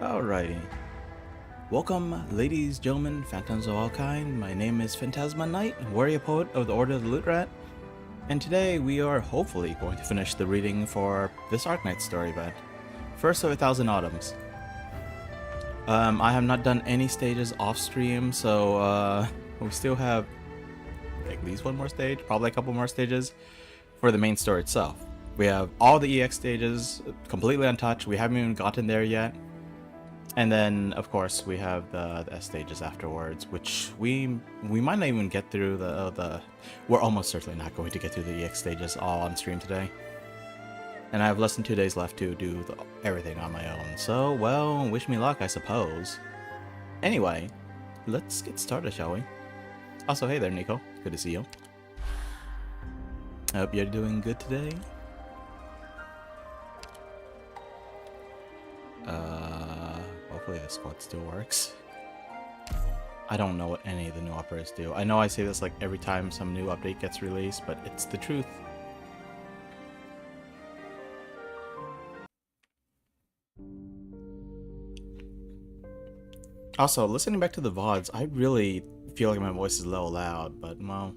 Alrighty. Welcome, ladies, gentlemen, phantoms of all kind. My name is Phantasma Knight, warrior poet of the Order of the Loot Rat, and today we are hopefully going to finish the reading for this Arknights story event. First of 1,000 Autumns. I have not done any stages off stream, so we still have at least one more stage, probably a couple more stages for the main story itself. We have all the EX stages completely untouched. We haven't even gotten there yet. And then, of course, we have the S stages afterwards, which we might not even get through we're almost certainly not going to get through the EX stages all on stream today. And I have less than 2 days left to do everything on my own. So, well, wish me luck, I suppose. Anyway, let's get started, shall we? Also, hey there, Nico. Good to see you. I hope you're doing good today. Hopefully the squad still works. I don't know what any of the new operators do. I know I say this like every time some new update gets released, but it's the truth. Also, listening back to the VODs, I really feel like my voice is a little loud, but well,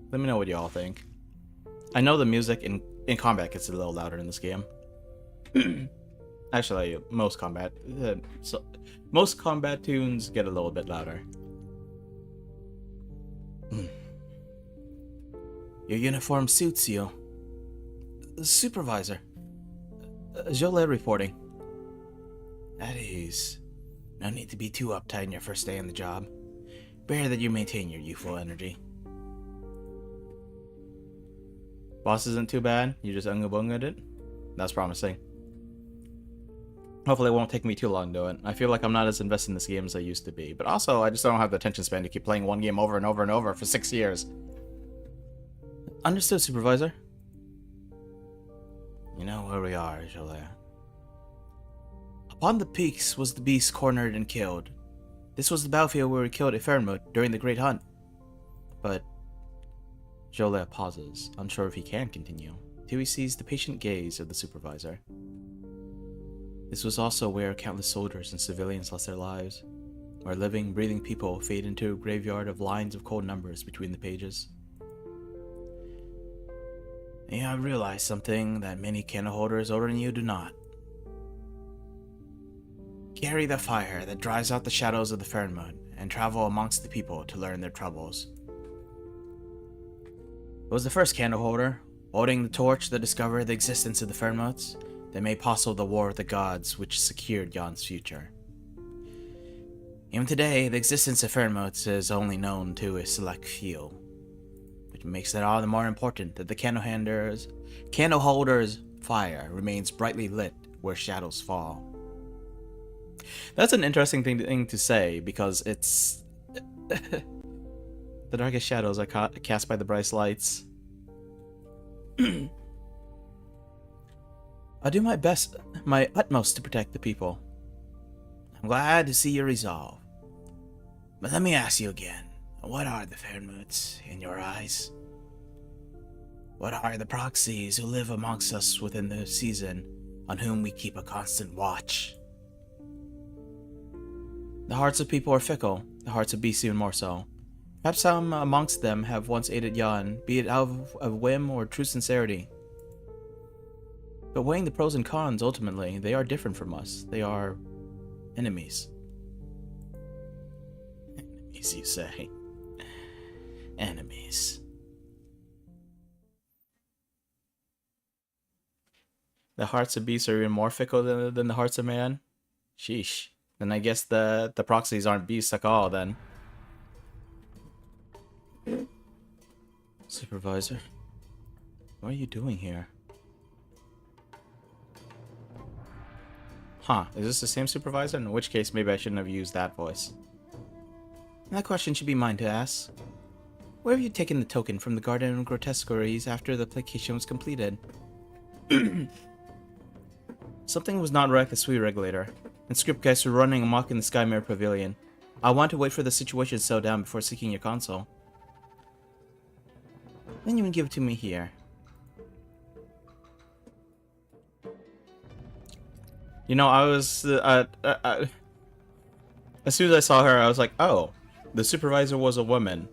let me know what you all think. I know the music in combat gets a little louder in this game. Actually, most combat tunes get a little bit louder. Your uniform suits you. Supervisor. Jolet reporting. At ease. No need to be too uptight in your first day on the job. Bear that you maintain your youthful energy. Boss isn't too bad. You just unga-bungaed it. That's promising. Hopefully it won't take me too long to do it. I feel like I'm not as invested in this game as I used to be. But also, I just don't have the attention span to keep playing one game over and over and over for 6 years. Understood, Supervisor. You know where we are, Jolet. Upon the peaks was the beast cornered and killed. This was the battlefield where we killed Ephemera during the Great Hunt. But Jolet pauses, unsure if he can continue, till he sees the patient gaze of the Supervisor. This was also where countless soldiers and civilians lost their lives, where living, breathing people fade into a graveyard of lines of cold numbers between the pages. And I realized something that many candle holders older than you do not. Carry the fire that drives out the shadows of the Fernmund, and travel amongst the people to learn their troubles. It was the first candle holder, holding the torch that discovered the existence of the Fernmunds, that made possible the war with the gods which secured Yon's future. Even today, the existence of Fernmunds is only known to a select few, which makes it all the more important that the candle holders' fire remains brightly lit where shadows fall. That's an interesting thing to say, because it's the darkest shadows are cast by the brightest lights. I do my utmost to protect the people. I'm glad to see your resolve. But let me ask you again, what are the Fernmunds in your eyes? What are the proxies who live amongst us within the season, on whom we keep a constant watch? The hearts of people are fickle, the hearts of beasts even more so. Perhaps some amongst them have once aided Yon, be it out of whim or true sincerity. But weighing the pros and cons, ultimately, they are different from us. They are enemies. Enemies, you say? Enemies. The hearts of beasts are even more fickle than the hearts of man? Sheesh. Then I guess the proxies aren't beasts at all, then. Supervisor, what are you doing here? Huh, is this the same supervisor? In which case, maybe I shouldn't have used that voice. That question should be mine to ask. Where have you taken the token from the Garden of Grotesqueries after the placation was completed? Something was not right at the Sui Regulator, and Scriptgeist were running amok in the Skymere Pavilion. I want to wait for the situation to settle down before seeking your counsel. Then you can give it to me here. You know, I was as soon as I saw her, I was like, oh, the supervisor was a woman.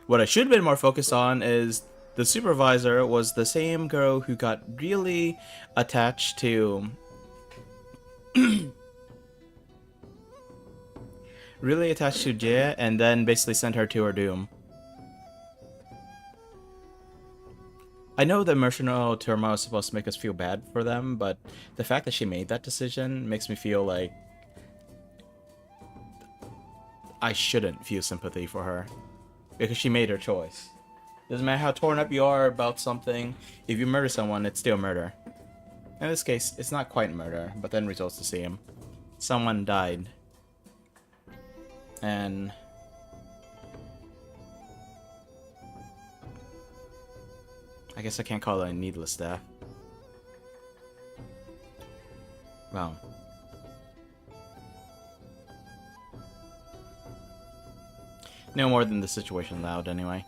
What I should have been more focused on is the supervisor was the same girl who got really attached to Jia and then basically sent her to her doom. I know the emotional turmoil is supposed to make us feel bad for them, but the fact that she made that decision makes me feel like I shouldn't feel sympathy for her. Because she made her choice. Doesn't matter how torn up you are about something, if you murder someone, it's still murder. In this case, it's not quite murder, but then results the same. Someone died. And I guess I can't call it a needless death. Well. No more than the situation allowed, anyway.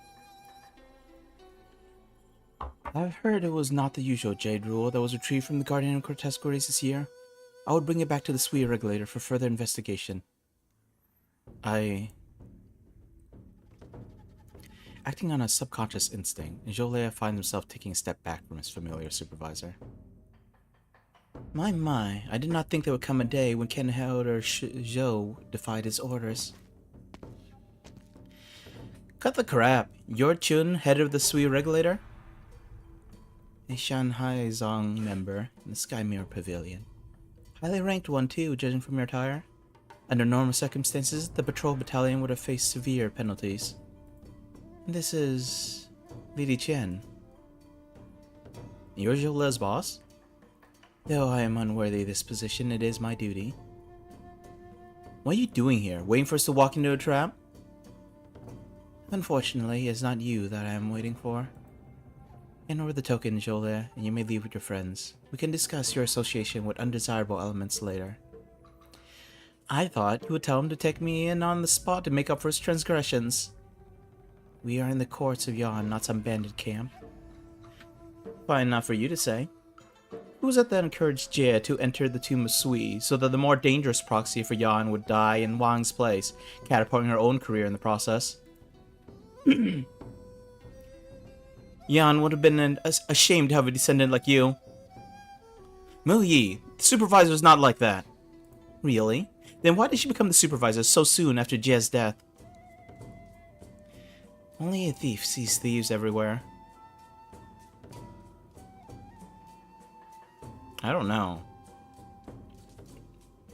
I've heard it was not the usual Jade Rule that was retrieved from the Guardian of Grotesque Race this year. I would bring it back to the SWE regulator for further investigation. Acting on a subconscious instinct, Jolea finds himself taking a step back from his familiar supervisor. My, I did not think there would come a day when Ken Elder Zhou defied his orders. Cut the crap. You're Chun, head of the SWE regulator? A Shanghai Zong member in the Sky Mirror Pavilion. Highly ranked one too, judging from your attire. Under normal circumstances, the patrol battalion would have faced severe penalties. This is Lady Chen. You're Jolea's boss? Though I am unworthy of this position, it is my duty. What are you doing here? Waiting for us to walk into a trap? Unfortunately, it's not you that I am waiting for. Hand over the token, Jolea, and you may leave with your friends. We can discuss your association with undesirable elements later. I thought you would tell him to take me in on the spot to make up for his transgressions. We are in the courts of Yan, not some bandit camp. Fine enough for you to say. Who was it that encouraged Jia to enter the tomb of SWE so that the more dangerous proxy for Yan would die in Wang's place, catapulting her own career in the process? Yan would have been ashamed to have a descendant like you. Mu Yi, the supervisor is not like that. Really? Then why did she become the supervisor so soon after Jia's death? Only a thief sees thieves everywhere. I don't know.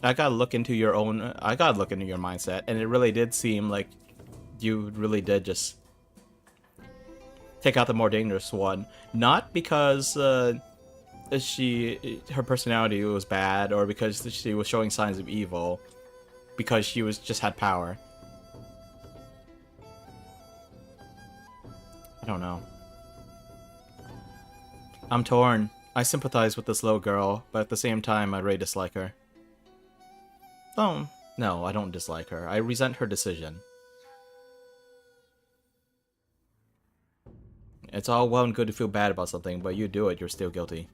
I gotta look into your mindset, and it really did seem like you really did just take out the more dangerous one. Not because her personality was bad, or because she was showing signs of evil, because she just had power. I don't know. I'm torn. I sympathize with this little girl, but at the same time, I really dislike her. Oh, no, I don't dislike her. I resent her decision. It's all well and good to feel bad about something, but you do it, you're still guilty.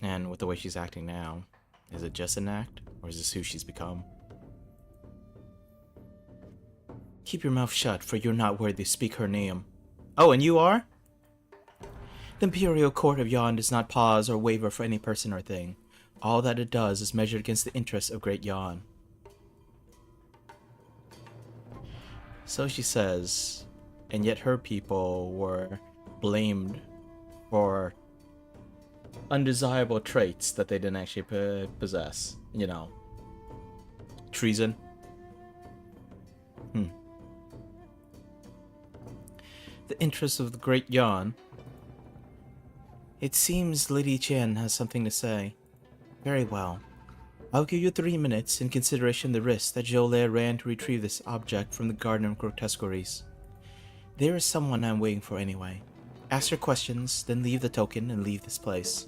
And with the way she's acting now, is it just an act, or is this who she's become? Keep your mouth shut, for you're not worthy to speak her name. Oh, and you are? The Imperial Court of Yan does not pause or waver for any person or thing. All that it does is measured against the interests of Great Yan. So she says, and yet her people were blamed for undesirable traits that they didn't actually possess. You know, treason. The interests of the Great Yan. It seems Lady Chen has something to say. Very well. I'll give you 3 minutes in consideration of the risk that Jolea ran to retrieve this object from the Garden of Grotesque Race. There is someone I'm waiting for anyway. Ask your questions, then leave the token and leave this place.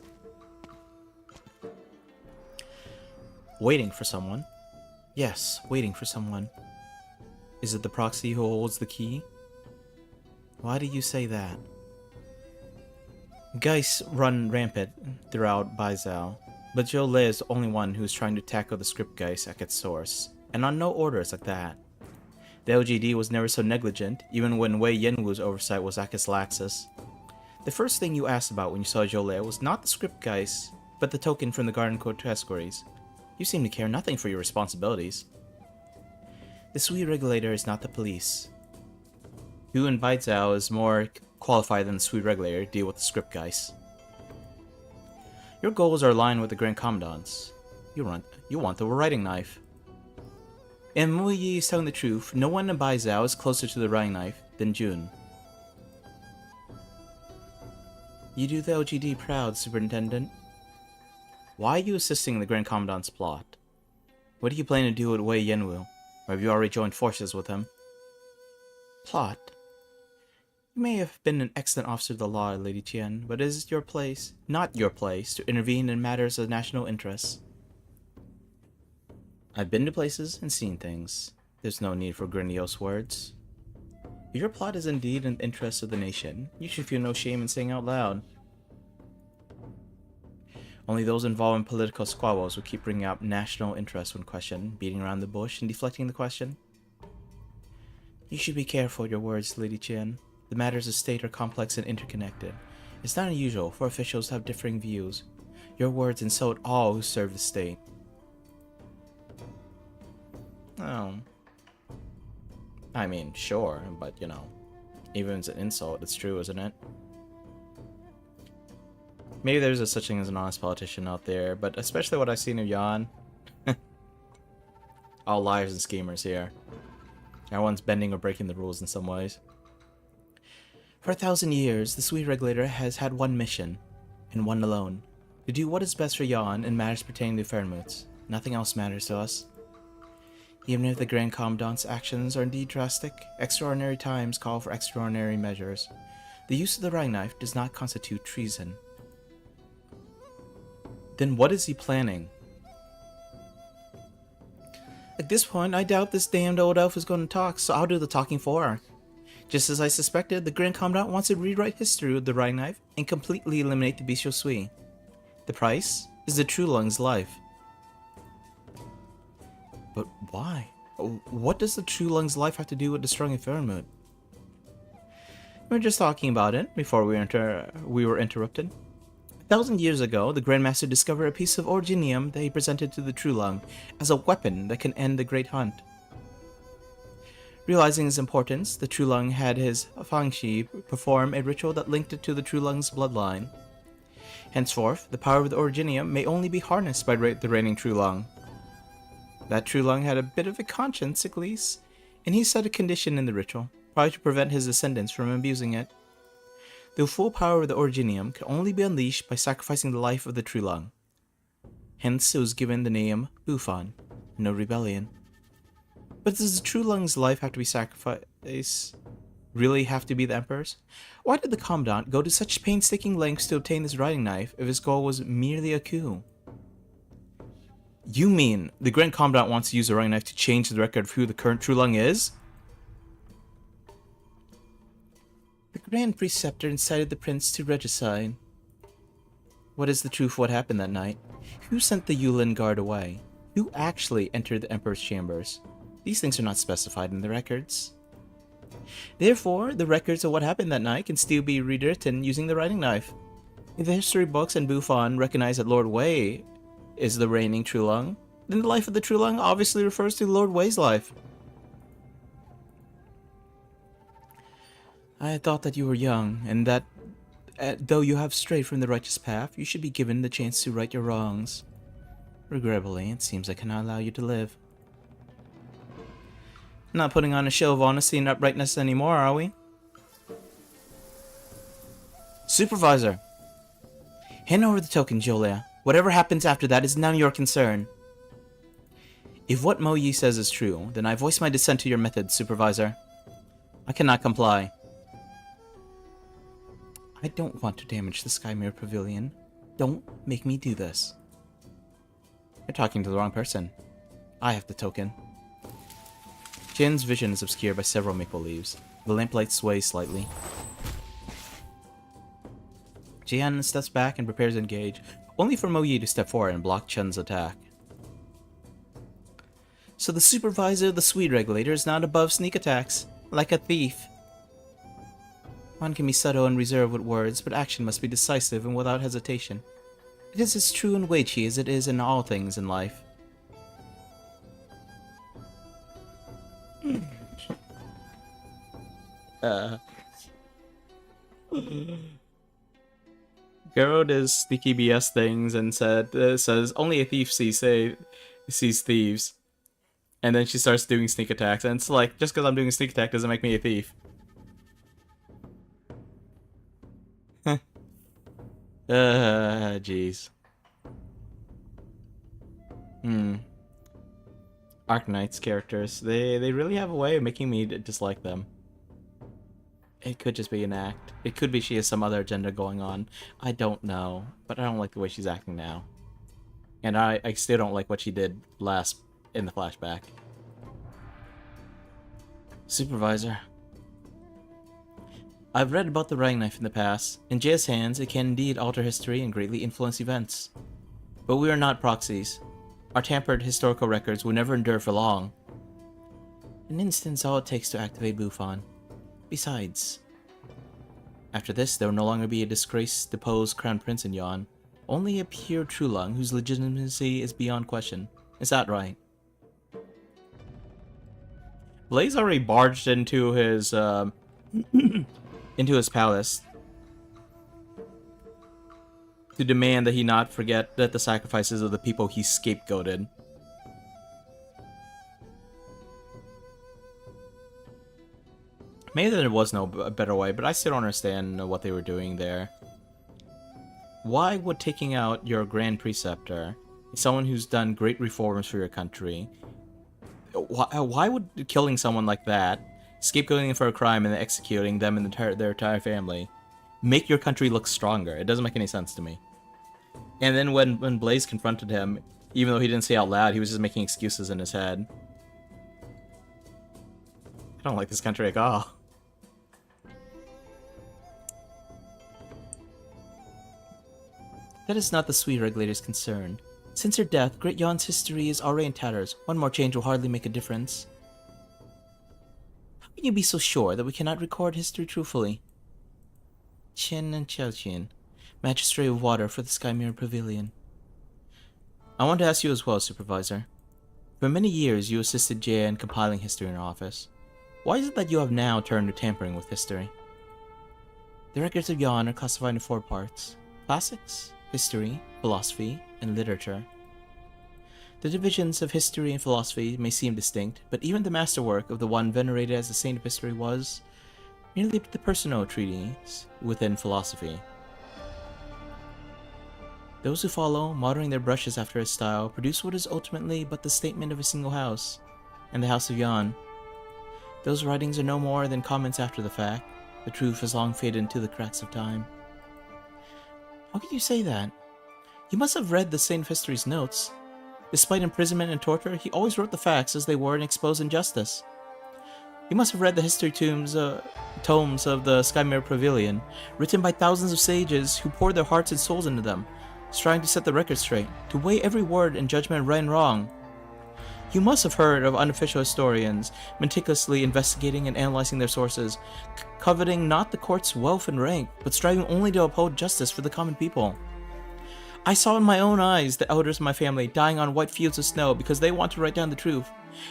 Waiting for someone? Yes, waiting for someone. Is it the proxy who holds the key? Why do you say that? Geist run rampant throughout Baizhou, but Jolei is the only one who is trying to tackle the script Geist at its source, and on no orders like that. The LGD was never so negligent, even when Wei Yenwu's oversight was at its laxest. The first thing you asked about when you saw Jolei was not the script Geist, but the token from the Garden Code categories. You seem to care nothing for your responsibilities. The Sui Regulator is not the police. Who in Baizhou is more qualified than the Sui Regulator to deal with the script Geist? Your goals are aligned with the Grand Commandant's. You want the writing knife. And Mu Yi is telling the truth, no one in Baizhou is closer to the writing knife than Jun. You do the LGD proud, Superintendent. Why are you assisting the Grand Commandant's plot? What do you plan to do with Wei Yenwu? Or have you already joined forces with him? Plot? You may have been an excellent officer of the law, Lady Qian, but it is your place, not your place, to intervene in matters of national interest. I've been to places and seen things. There's no need for grandiose words. If your plot is indeed in the interest of the nation, you should feel no shame in saying out loud. Only those involved in political squabbles will keep bringing up national interest when questioned, beating around the bush and deflecting the question. You should be careful with your words, Lady Qian. The matters of state are complex and interconnected. It's not unusual for officials to have differing views. Your words insult all who serve the state. Oh. I mean, sure, but you know, even if it's an insult, it's true, isn't it? Maybe there's a such thing as an honest politician out there, but especially what I've seen of Yan. All liars and schemers here. Everyone's bending or breaking the rules in some ways. For 1,000 years, the Sui Regulator has had one mission, and one alone. To do what is best for Yan in matters pertaining to Fairmouths. Nothing else matters to us. Even if the Grand Commandant's actions are indeed drastic, extraordinary times call for extraordinary measures. The use of the writing knife does not constitute treason. Then what is he planning? At this point, I doubt this damned old elf is going to talk, so I'll do the talking for her. Just as I suspected, the Grand Commandant wants to rewrite history with the writing knife and completely eliminate the Bistro Sui. The price is the True Lung's life. But why? What does the True Lung's life have to do with destroying Fairmouth? We were just talking about it before we were interrupted. 1,000 years ago, the Grandmaster discovered a piece of originium that he presented to the True Lung as a weapon that can end the Great Hunt. Realizing its importance, the True Lung had his Fangxi perform a ritual that linked it to the True Lung's bloodline. Henceforth, the power of the originium may only be harnessed by the reigning True Lung. That True Lung had a bit of a conscience, at least, and he set a condition in the ritual, probably to prevent his descendants from abusing it. The full power of the originium could only be unleashed by sacrificing the life of the True Lung. Hence, it was given the name Bufan, no rebellion. But does the True Lung's life have to be sacrificed? Really have to be the Emperor's? Why did the Commandant go to such painstaking lengths to obtain this writing knife if his goal was merely a coup? You mean the Grand Commandant wants to use the writing knife to change the record of who the current True Lung is? The Grand Preceptor incited the Prince to regicide. What is the truth of what happened that night? Who sent the Yulin Guard away? Who actually entered the Emperor's chambers? These things are not specified in the records. Therefore, the records of what happened that night can still be rewritten using the writing knife. If the history books and Bufan recognize that Lord Wei is the reigning True Lung, then the life of the True Lung obviously refers to Lord Wei's life. I had thought that you were young, and that though you have strayed from the righteous path, you should be given the chance to right your wrongs. Regrettably, it seems I cannot allow you to live. Not putting on a show of honesty and uprightness anymore, are we? Supervisor! Hand over the token, Jolia. Whatever happens after that is none of your concern. If what Mo Yi says is true, then I voice my dissent to your methods, Supervisor. I cannot comply. I don't want to damage the Skymere Pavilion. Don't make me do this. You're talking to the wrong person. I have the token. Jin's vision is obscured by several maple leaves. The lamplight sways slightly. Jian steps back and prepares to engage, only for Mo Yi to step forward and block Chen's attack. So the supervisor of the Swede regulator is not above sneak attacks, like a thief. One can be subtle and reserved with words, but action must be decisive and without hesitation. It is as true in Wei Qi as it is in all things in life. Garo does sneaky BS things and says only a thief sees thieves, and then she starts doing sneak attacks, and it's like, just because I'm doing a sneak attack doesn't make me a thief. Jeez. Arknights characters, they really have a way of making me dislike them. It could just be an act. It could be she has some other agenda going on. I don't know, but I don't like the way she's acting now. And I still don't like what she did last in the flashback. Supervisor. I've read about the Rang Knife in the past. In Jaya's hands, it can indeed alter history and greatly influence events. But we are not proxies. Our tampered historical records will never endure for long. An instant's all it takes to activate Bufan. Besides, after this, there will no longer be a disgraced, deposed crown prince in Yan, only a pure Trulung whose legitimacy is beyond question. Is that right? Blaze already barged into his into his palace to demand that he not forget that the sacrifices of the people he scapegoated. Maybe there was no better way, but I still don't understand what they were doing there. Why would taking out your Grand Preceptor, someone who's done great reforms for your country, why would killing someone like that, scapegoating them for a crime and then executing them and their entire family, make your country look stronger? It doesn't make any sense to me. And then when Blaze confronted him, even though he didn't say out loud, he was just making excuses in his head. I don't like this country at all. That is not the Swede regulator's concern. Since her death, Great Yan's history is already in tatters. One more change will hardly make a difference. How can you be so sure that we cannot record history truthfully? Qin and Qiaoqian, Magistrate of Water for the Sky Mirror Pavilion. I want to ask you as well, Supervisor. For many years, you assisted Jaya in compiling history in her office. Why is it that you have now turned to tampering with history? The records of Yan are classified into 4 parts: classics, history, philosophy, and literature. The divisions of history and philosophy may seem distinct, but even the masterwork of the one venerated as the saint of history was merely the personal treatise within philosophy. Those who follow, modeling their brushes after his style, produce what is ultimately but the statement of a single house, and the House of Yan. Those writings are no more than comments after the fact. The truth has long faded into the cracks of time. How can you say that? You must have read the Saint of History's notes. Despite imprisonment and torture, he always wrote the facts as they were and exposed injustice. You must have read the history tomes of the Sky Mirror Pavilion, written by thousands of sages who poured their hearts and souls into them, striving to set the record straight, to weigh every word and judgment right and wrong. You must have heard of unofficial historians, meticulously investigating and analyzing their sources, coveting not the court's wealth and rank, but striving only to uphold justice for the common people. I saw in my own eyes the elders of my family dying on white fields of snow because they want to write down the truth.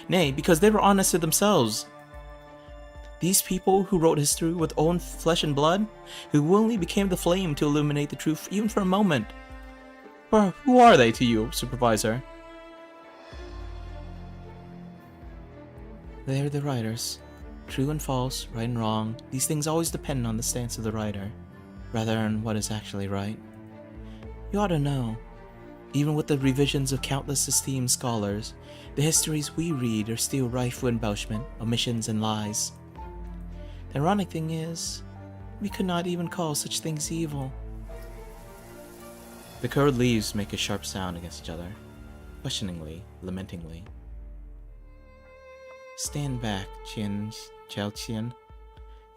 Nay, because they were honest to themselves. These people who wrote history with own flesh and blood, who willingly became the flame to illuminate the truth even for a moment. Who are they to you, Supervisor? They are the writers. True and false, right and wrong, these things always depend on the stance of the writer, rather than what is actually right. You ought to know, even with the revisions of countless esteemed scholars, the histories we read are still rife with embellishment, omissions, and lies. The ironic thing is, we could not even call such things evil. The curved leaves make a sharp sound against each other, questioningly, lamentingly. Stand back, Qiaoqian.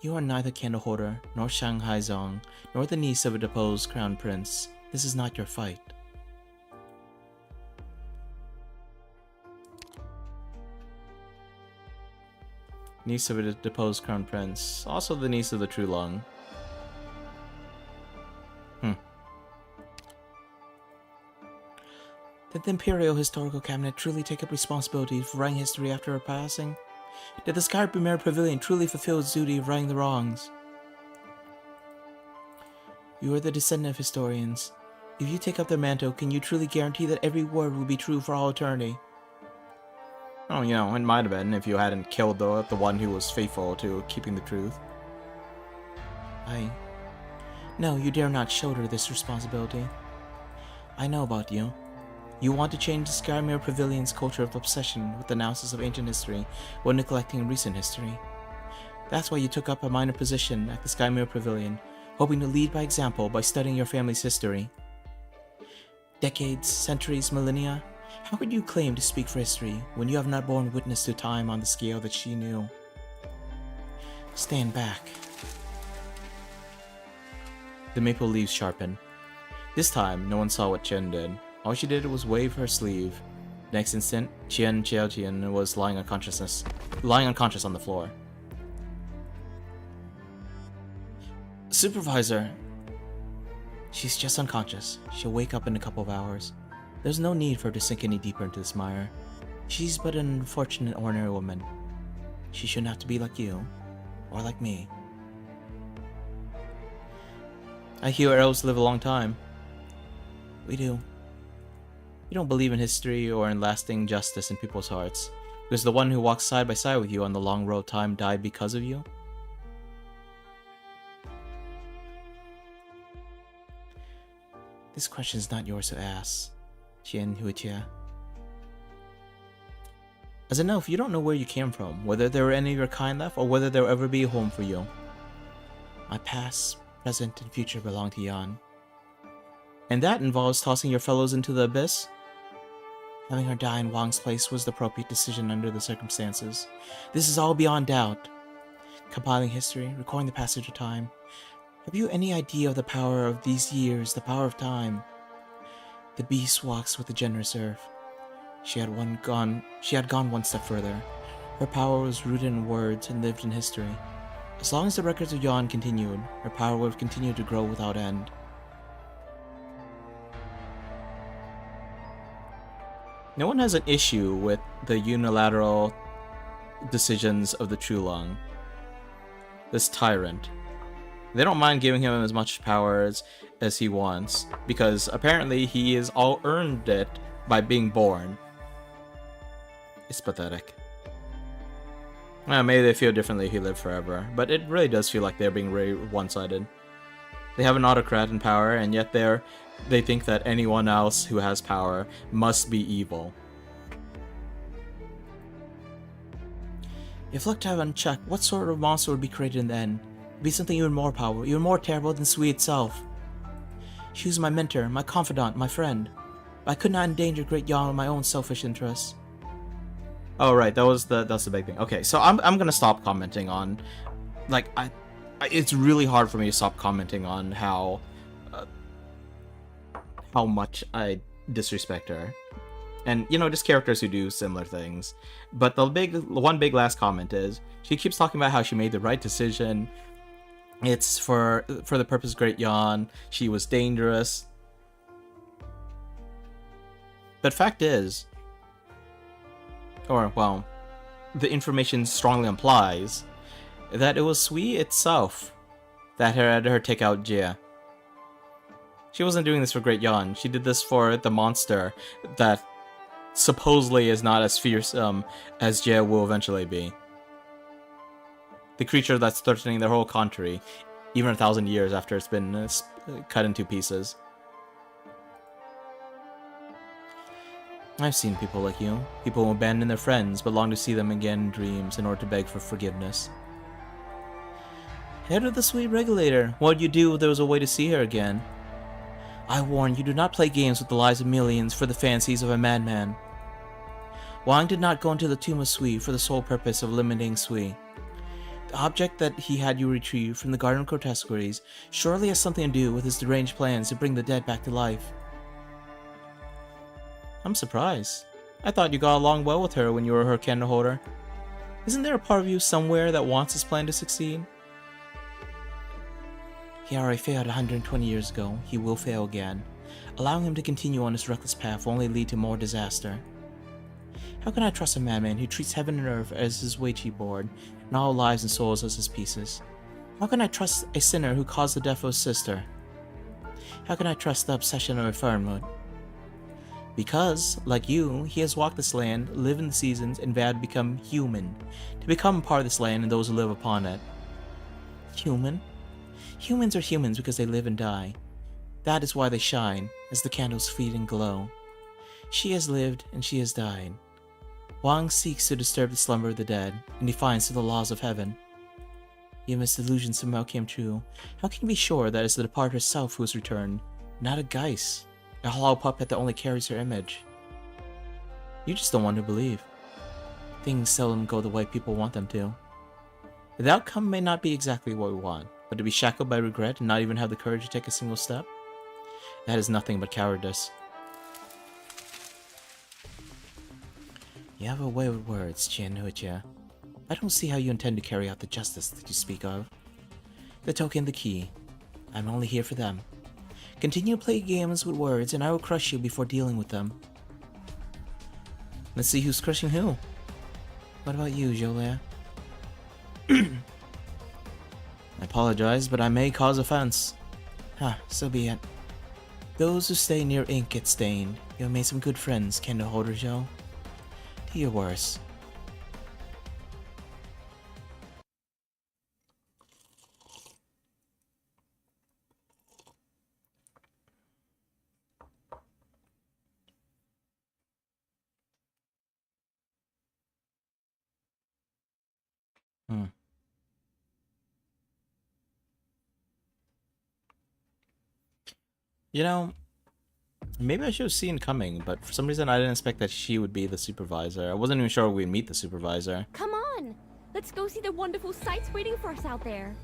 You are neither candleholder, nor Shanghai Zong, nor the niece of a deposed crown prince. This is not your fight. Niece of a deposed crown prince. Also the niece of the true Long. Did the Imperial Historical Cabinet truly take up responsibility for writing history after her passing? Did the Sky Premier Pavilion truly fulfill its duty of righting the wrongs? You are the descendant of historians. If you take up their mantle, can you truly guarantee that every word will be true for all eternity? Oh, you know, it might have been if you hadn't killed the one who was faithful to keeping the truth. No, you dare not shoulder this responsibility. I know about you. You want to change the Skymere Pavilion's culture of obsession with analysis of ancient history while neglecting recent history. That's why you took up a minor position at the Skymere Pavilion, hoping to lead by example by studying your family's history. Decades, centuries, millennia, how could you claim to speak for history when you have not borne witness to time on the scale that she knew? Stand back. The maple leaves sharpened. This time, no one saw what Chen did. All she did was wave her sleeve. Next instant, Qian Xiaotian was lying unconscious on the floor. Supervisor! She's just unconscious. She'll wake up in a couple of hours. There's no need for her to sink any deeper into this mire. She's but an unfortunate ordinary woman. She shouldn't have to be like you, or like me. I hear elves live a long time. We do. You don't believe in history or in lasting justice in people's hearts, because the one who walks side by side with you on the long road time died because of you? This question is not yours to ask, Qian Huitia. As an elf, you don't know where you came from, whether there were any of your kind left, or whether there will ever be a home for you. My past, present, and future belong to Yan. And that involves tossing your fellows into the abyss? Having her die in Wang's place was the appropriate decision under the circumstances. This is all beyond doubt. Compiling history, recording the passage of time. Have you any idea of the power of these years, the power of time? The beast walks with the generous earth. She had gone one step further. Her power was rooted in words and lived in history. As long as the records of Yan continued, her power would continue to grow without end. No one has an issue with the unilateral decisions of the Chulong. This tyrant. They don't mind giving him as much power as he wants, because apparently he has all earned it by being born. It's pathetic. Maybe they feel differently if he lived forever, but it really does feel like they're being very one-sided. They have an autocrat in power, and yet they think that anyone else who has power must be evil. If left unchecked, what sort of monster would be created in the end? It would be something even more powerful, even more terrible than Sui itself. She was my mentor, my confidant, my friend. But I could not endanger Great Yan with my own selfish interests. Oh right, that's the big thing. Okay, so I'm gonna stop commenting on, like, it's really hard for me to stop commenting on how much I disrespect her, and you know, just characters who do similar things. But the one big last comment is she keeps talking about how she made the right decision. It's for the purpose of Great Yan. She was dangerous, but fact is, or well, the information strongly implies that it was Sui itself that had her take out Jia. She wasn't doing this for Great Yan. She did this for the monster that supposedly is not as fearsome as Jia will eventually be. The creature that's threatening their whole country, even 1,000 years after it's been cut into pieces. I've seen people like you. People who abandon their friends but long to see them again in dreams in order to beg for forgiveness. Head of the Sweet Regulator, what would you do if there was a way to see her again? I warn you, do not play games with the lives of millions for the fancies of a madman. Wang did not go into the tomb of Sui for the sole purpose of eliminating Sui. The object that he had you retrieve from the Garden of Grotesqueries surely has something to do with his deranged plans to bring the dead back to life. I'm surprised. I thought you got along well with her when you were her candle holder. Isn't there a part of you somewhere that wants his plan to succeed? He already failed 120 years ago. He will fail again. Allowing him to continue on his reckless path will only lead to more disaster. How can I trust a madman who treats heaven and earth as his Ouija board, and all lives and souls as his pieces? How can I trust a sinner who caused the death of his sister? How can I trust the obsession of a Fernwood? Because, like you, he has walked this land, lived in the seasons, and vowed to become human, to become part of this land and those who live upon it. Human? Humans are humans because they live and die. That is why they shine, as the candles feed and glow. She has lived, and she has died. Wang seeks to disturb the slumber of the dead, in defiance of the laws of heaven. Yet his delusion somehow came true. How can you be sure that it's the departed herself who has returned, not a geist, a hollow puppet that only carries her image? You just don't want to believe. Things seldom go the way people want them to. The outcome may not be exactly what we want, but to be shackled by regret and not even have the courage to take a single step? That is nothing but cowardice. You have a way with words, Chin Huicha. I don't see how you intend to carry out the justice that you speak of. The token, the key. I'm only here for them. Continue to play games with words, and I will crush you before dealing with them. Let's see who's crushing who. What about you, Jolea? I apologize, but I may cause offense. So be it. Those who stay near ink get stained. You have made some good friends, candle holder Joe. To your worst. You know, maybe I should have seen coming, but for some reason I didn't expect that she would be the supervisor. I wasn't even sure we'd meet the supervisor. Come on! Let's go see the wonderful sights waiting for us out there.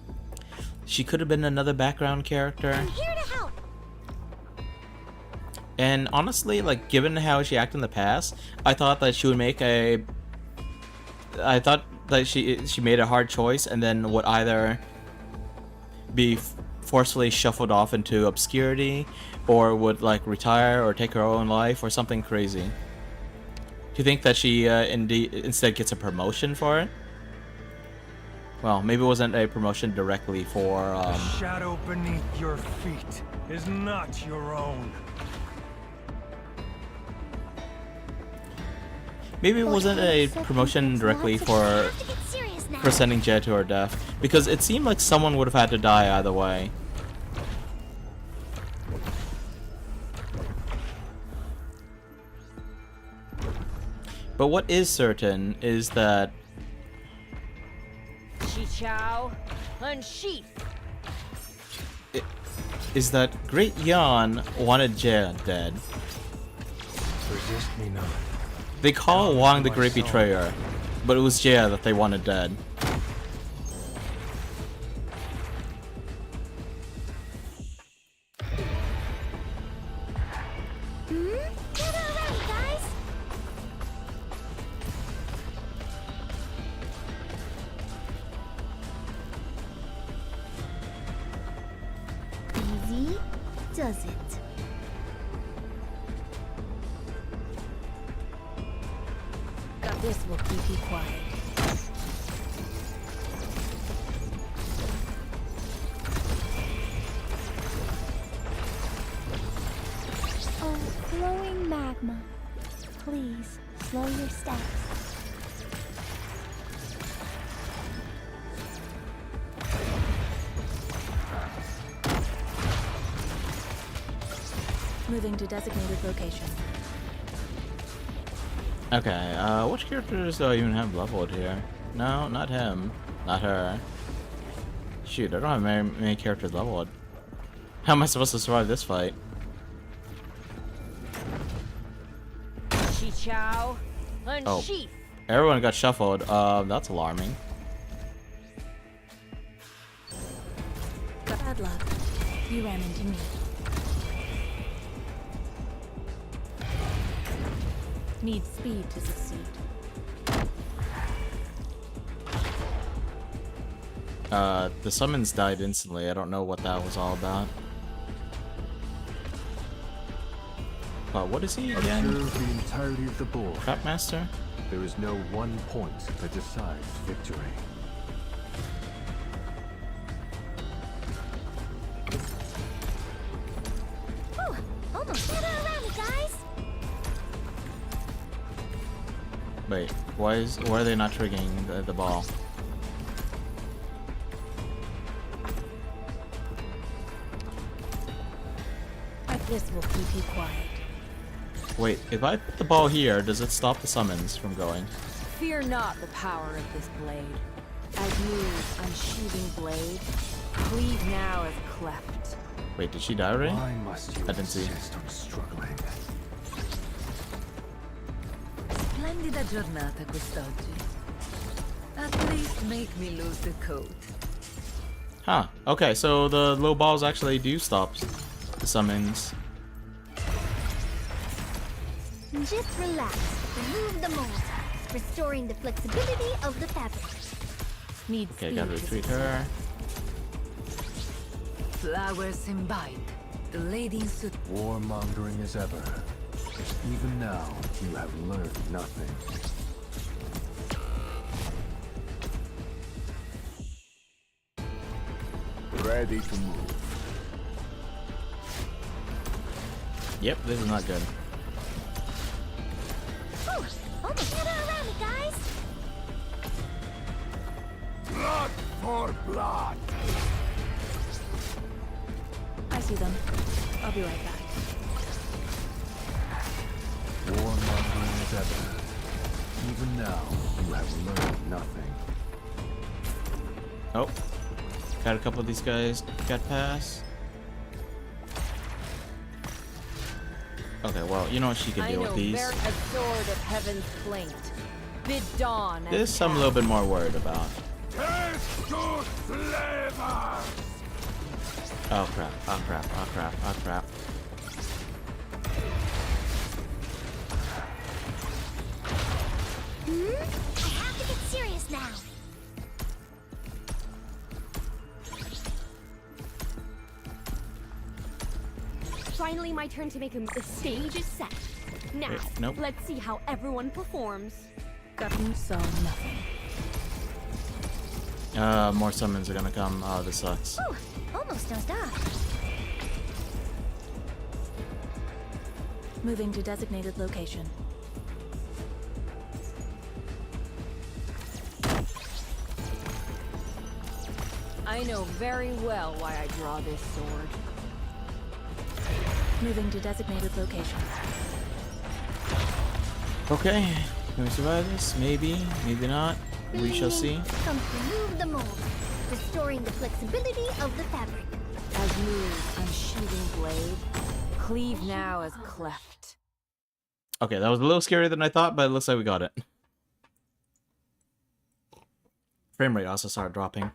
She could have been another background character. I'm here to help! And honestly, like, given how she acted in the past, I thought that she would make a... I thought that she made a hard choice and then would either be forcefully shuffled off into obscurity, or would like retire or take her own life or something crazy. Do you think that she instead gets a promotion for it? Well, maybe it wasn't a promotion directly for The shadow beneath your feet is not your own. maybe it wasn't a promotion directly for sending Jed to her death, because it seemed like someone would have had to die either way. But what is certain is that Great Yan wanted Jed dead. Resist me not. They call Wang the Great Betrayer, but it was Jia that they wanted dead. Does it? This will keep you quiet. Oh, glowing magma. Please, slow your steps. Moving to designated location. Okay, which characters do I even have leveled here? No, not him. Not her. Shoot, I don't have many characters leveled. How am I supposed to survive this fight? Oh, everyone got shuffled. That's alarming. You ran into me. Need speed to succeed. The summons died instantly. I don't know what that was all about. What is he again? Observe the entirety of the board. Trapmaster? There is no one point that decides victory. Whew, almost gather around me, guys. Wait, why are they not triggering the ball? This will keep you quiet. Wait, if I put the ball here, does it stop the summons from going? Fear not the power of this blade. As moves unsheathing blade, cleave now as cleft. Wait, did she die already? Why must you I didn't see. insist on struggling? Splendida giornata quest'oggi. At least make me lose the coat. Huh. Okay, so the low balls actually do stop the summons. Just relax. Remove the mold, restoring the flexibility of the fabric. Need Okay, speed gotta to retreat succeed. her. Flowers imbibe. The lady should Warmongering as ever. Even now, you have learned nothing. Ready to move. Yep, this is not good. Whew, almost gather around me, guys. Blood for blood! I see them. I'll be right back. Warmongering as ever. Even now, you have learned nothing. Oh. Got a couple of these guys got past. Okay, well, you know what, she can I deal know with these. bear a sword of heaven's plaint. Bid dawn as This I'm a little bit more worried about. Taste good flavor! Oh crap, oh crap, oh crap, oh crap. I have to get serious now. Finally, my turn to make a move. The stage is set. Now, Wait, nope. let's see how everyone performs. Gotten so nothing. More summons are gonna come. Oh, this sucks. Ooh, almost dozed off. Moving to designated location. I know very well why I draw this sword. Moving to designated location. Okay, can we survive this? Maybe, maybe not. We shall see. Comes remove the mold, restoring the flexibility of the fabric. As moves unsheathing blade, cleave now as cleft. Okay, that was a little scarier than I thought, but it looks like we got it. Frame rate also started dropping.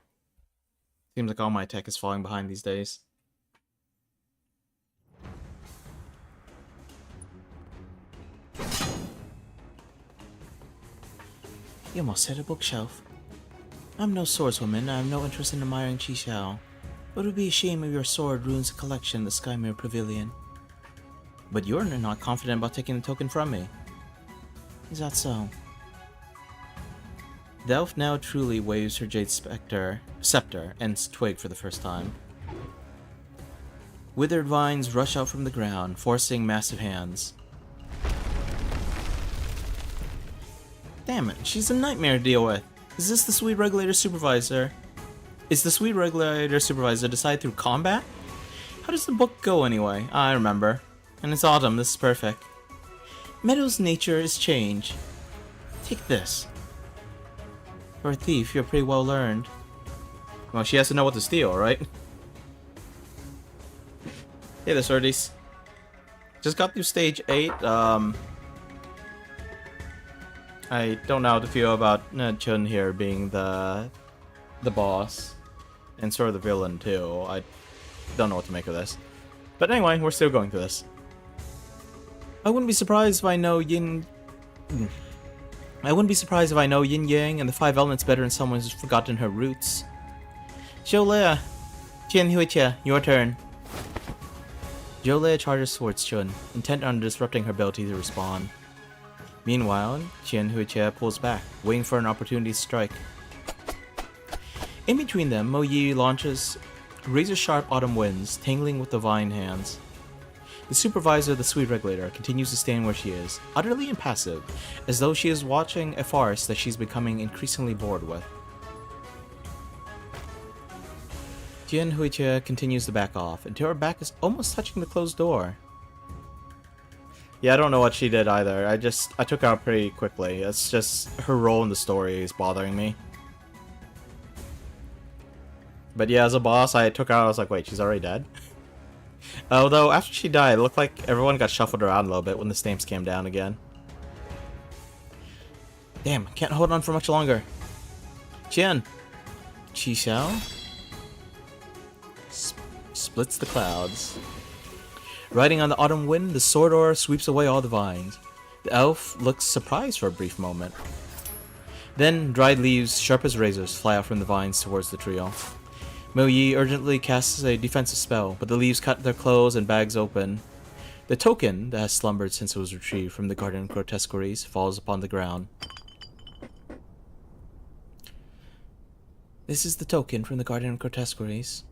Seems like all my tech is falling behind these days. You almost hit a bookshelf. I'm no swordswoman, I have no interest in admiring Chi Xiao. But it would be a shame if your sword ruins the collection in the Skymere Pavilion. But you're not confident about taking the token from me. Is that so? The elf now truly waves her jade scepter and twig for the first time. Withered vines rush out from the ground, forcing massive hands. Damn it, she's a nightmare to deal with. Is this the sweet regulator supervisor? Is the sweet regulator supervisor decided through combat? How does the book go anyway? I remember. And it's autumn, this is perfect. Meadow's nature is change. Take this. For a thief, you're pretty well learned. Well, she has to know what to steal, right? Hey there, swordies. Just got through stage 8, I don't know how to feel about Chun here being the boss. And sort of the villain, too. Don't know what to make of this. But anyway, we're still going through this. I wouldn't be surprised if I know Yin Yang and the 5 elements better than someone who's forgotten her roots. Zhou Qian Huiqie, your turn. Zhou charges towards Chun, intent on disrupting her ability to respond. Meanwhile, Qian Huiqie pulls back, waiting for an opportunity to strike. In between them, Mo Yi launches razor-sharp autumn winds, tangling with divine hands. The supervisor of the Sweet Regulator continues to stand where she is, utterly impassive, as though she is watching a farce that she's becoming increasingly bored with. Qian Huiqie continues to back off, until her back is almost touching the closed door. Yeah, I don't know what she did either. I took her out pretty quickly. It's just her role in the story is bothering me. But yeah, as a boss, I took her out, I was like, wait, she's already dead? Although, after she died, it looked like everyone got shuffled around a little bit when the stamps came down again. Damn, can't hold on for much longer. Qian. Qi Xiao. Splits the clouds. Riding on the autumn wind, the sword aura sweeps away all the vines. The elf looks surprised for a brief moment. Then, dried leaves, sharp as razors, fly out from the vines towards the trio. Mo Yi urgently casts a defensive spell, but the leaves cut their clothes and bags open. The token, that has slumbered since it was retrieved from the Garden of Grotesqueries, falls upon the ground. This is the token from the Garden of Grotesqueries.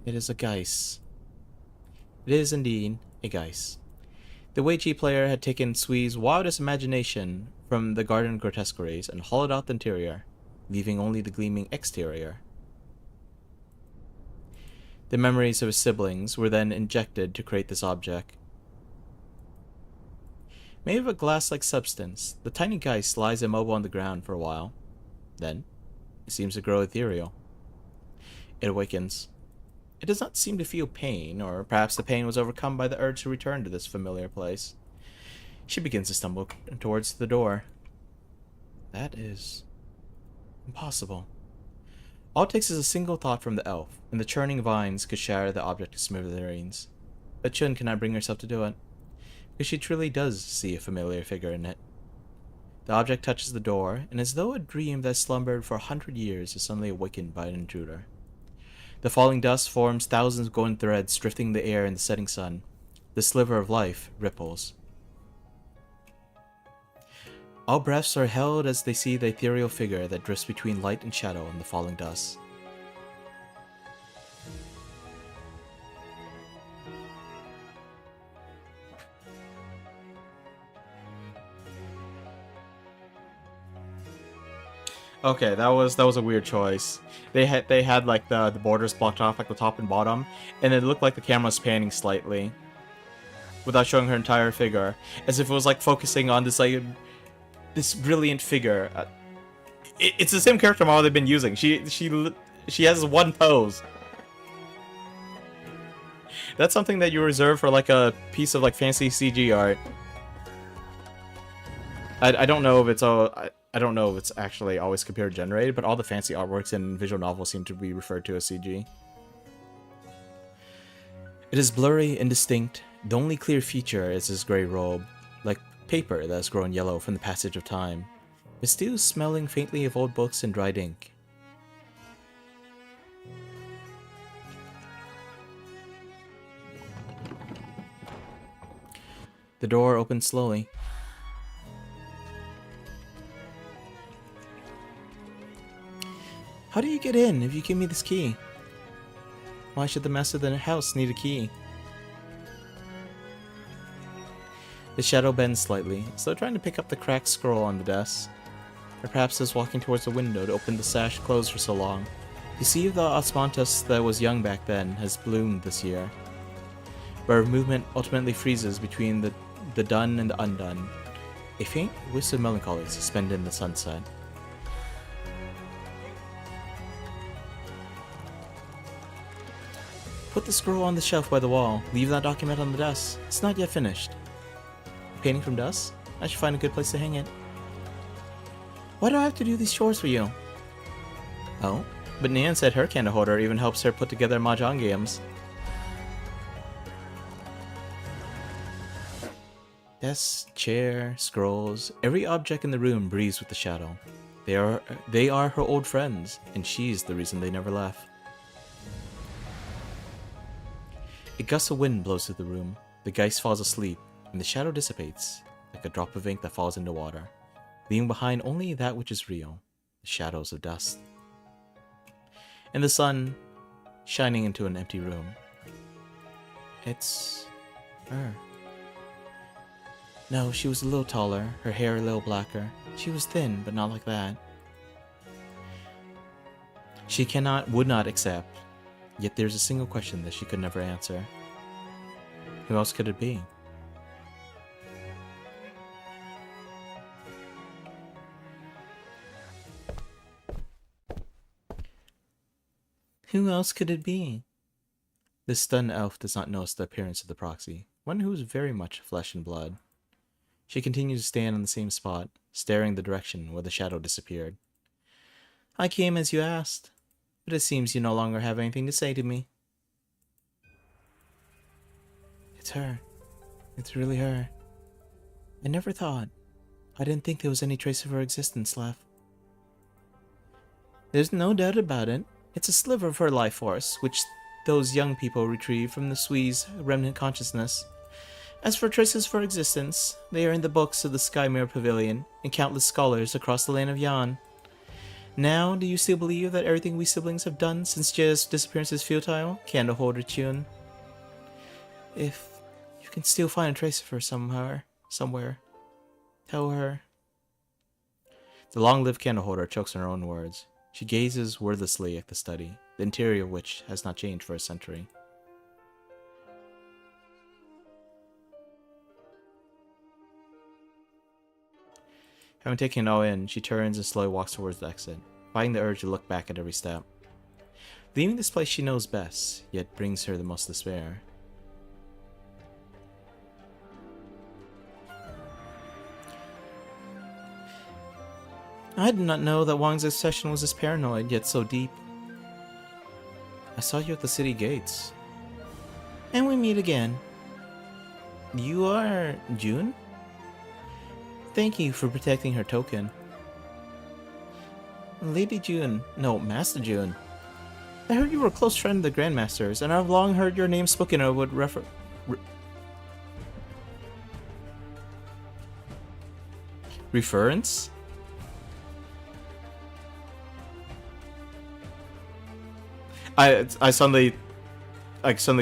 It is a Geis. It is indeed a Geis. The Wei Chi player had taken Sui's wildest imagination from the Garden of Grotesqueries and hollowed out the interior, leaving only the gleaming exterior. The memories of his siblings were then injected to create this object. Made of a glass-like substance, the tiny Geist lies immobile on the ground for a while. Then, it seems to grow ethereal. It awakens. It does not seem to feel pain, or perhaps the pain was overcome by the urge to return to this familiar place. She begins to stumble towards the door. That is impossible. All it takes is a single thought from the elf, and the churning vines could shatter the object to smithereens. But Chun cannot bring herself to do it, because she truly does see a familiar figure in it. The object touches the door, and as though a dream that slumbered for 100 years is suddenly awakened by an intruder. The falling dust forms thousands of golden threads drifting the air in the setting sun. The sliver of life ripples. All breaths are held as they see the ethereal figure that drifts between light and shadow in the falling dust. Okay, that was a weird choice. They had like the borders blocked off, like the top and bottom, and it looked like the camera was panning slightly, without showing her entire figure, as if it was like focusing on this like this brilliant figure. It's the same character model they've been using. She has one pose. That's something that you reserve for like a piece of like fancy CG art. I don't know if it's all. I don't know if it's actually always computer generated, but all the fancy artworks in visual novels seem to be referred to as CG. It is blurry, indistinct. The only clear feature is his gray robe, like paper that has grown yellow from the passage of time, but still smelling faintly of old books and dried ink. The door opens slowly. How do you get in if you give me this key? Why should the master of the house need a key? The shadow bends slightly, as though trying to pick up the cracked scroll on the desk. Or perhaps is walking towards the window to open the sash closed for so long. You see the osmanthus that was young back then has bloomed this year. Where movement ultimately freezes between the done and the undone. A faint wisp of melancholy suspended in the sunset. Put the scroll on the shelf by the wall. Leave that document on the desk. It's not yet finished. Painting from dust? I should find a good place to hang it. Why do I have to do these chores for you? Oh, but Nan said her candle holder even helps her put together mahjong games. Desk, chair, scrolls, every object in the room breathes with the shadow. They are her old friends, and she's the reason they never left. A gust of wind blows through the room. The Geist falls asleep, and the shadow dissipates, like a drop of ink that falls into water, leaving behind only that which is real, the shadows of dust. And the sun, shining into an empty room. It's her. No, she was a little taller, her hair a little blacker. She was thin, but not like that. She would not accept, yet there's a single question that she could never answer. Who else could it be? Who else could it be? The stunned elf does not notice the appearance of the proxy, one who is very much flesh and blood. She continues to stand on the same spot, staring the direction where the shadow disappeared. I came as you asked, but it seems you no longer have anything to say to me. It's her. It's really her. I never thought. I didn't think there was any trace of her existence left. There's no doubt about it. It's a sliver of her life force, which those young people retrieve from the Sui's remnant consciousness. As for traces of her existence, they are in the books of the Skymere Pavilion and countless scholars across the land of Yan. Now, do you still believe that everything we siblings have done since Jaya's disappearance is futile, Candleholder Chun? If you can still find a trace of her somewhere, tell her. The long-lived Candleholder chokes on her own words. She gazes wordlessly at the study, the interior of which has not changed for a century. Having taken it all in, she turns and slowly walks towards the exit, fighting the urge to look back at every step. Leaving this place she knows best, yet brings her the most despair. I did not know that Wang's obsession was this paranoid, yet so deep. I saw you at the city gates. And we meet again. You are June? Thank you for protecting her token. Lady June. No, Master June. I heard you were a close friend of the Grandmaster's, and I've long heard your name spoken of with reference? I suddenly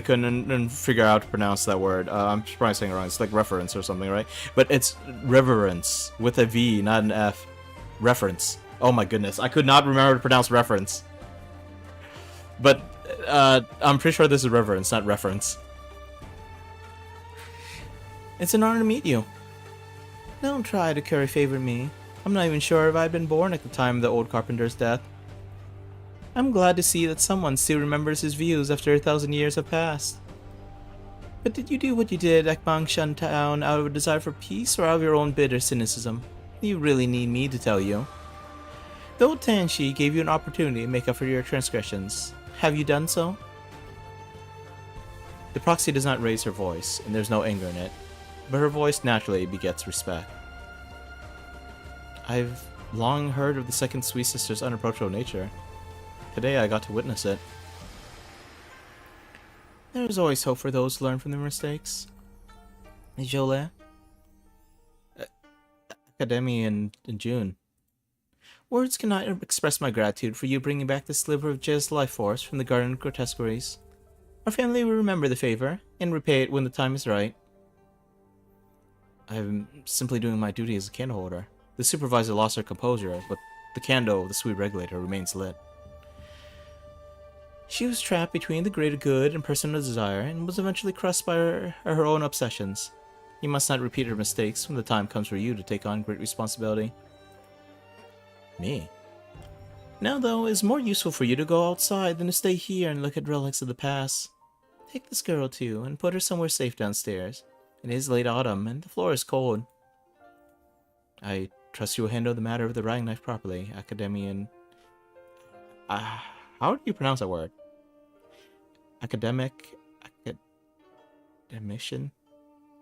couldn't figure out how to pronounce that word. I'm probably saying it wrong. It's like reference or something, right? But it's reverence with a V, not an F. Reference. Oh my goodness, I could not remember to pronounce reference. But I'm pretty sure this is reverence, not reference. It's an honor to meet you. Don't try to curry favor me. I'm not even sure if I'd been born at the time of the old carpenter's death. I'm glad to see that someone still remembers his views after 1,000 years have passed. But did you do what you did at Bangshan Town out of a desire for peace or out of your own bitter cynicism? You really need me to tell you. The old Tanshi gave you an opportunity to make up for your transgressions. Have you done so? The proxy does not raise her voice, and there's no anger in it, but her voice naturally begets respect. I've long heard of the second Sweet Sister's unapproachable nature. Today I got to witness it. There's always hope for those who learn from their mistakes. Jolet? Academy in June. Words cannot express my gratitude for you bringing back the sliver of Jez's life force from the Garden of Grotesqueries. Our family will remember the favor, and repay it when the time is right. I'm simply doing my duty as a candle holder. The supervisor lost her composure, but the candle of the sweet regulator remains lit. She was trapped between the greater good and personal desire, and was eventually crushed by her own obsessions. You must not repeat her mistakes when the time comes for you to take on great responsibility. Me? Now, though, it is more useful for you to go outside than to stay here and look at relics of the past. Take this girl, too, and put her somewhere safe downstairs. It is late autumn, and the floor is cold. I trust you will handle the matter of the riding knife properly, Academian. How do you pronounce that word? Academician?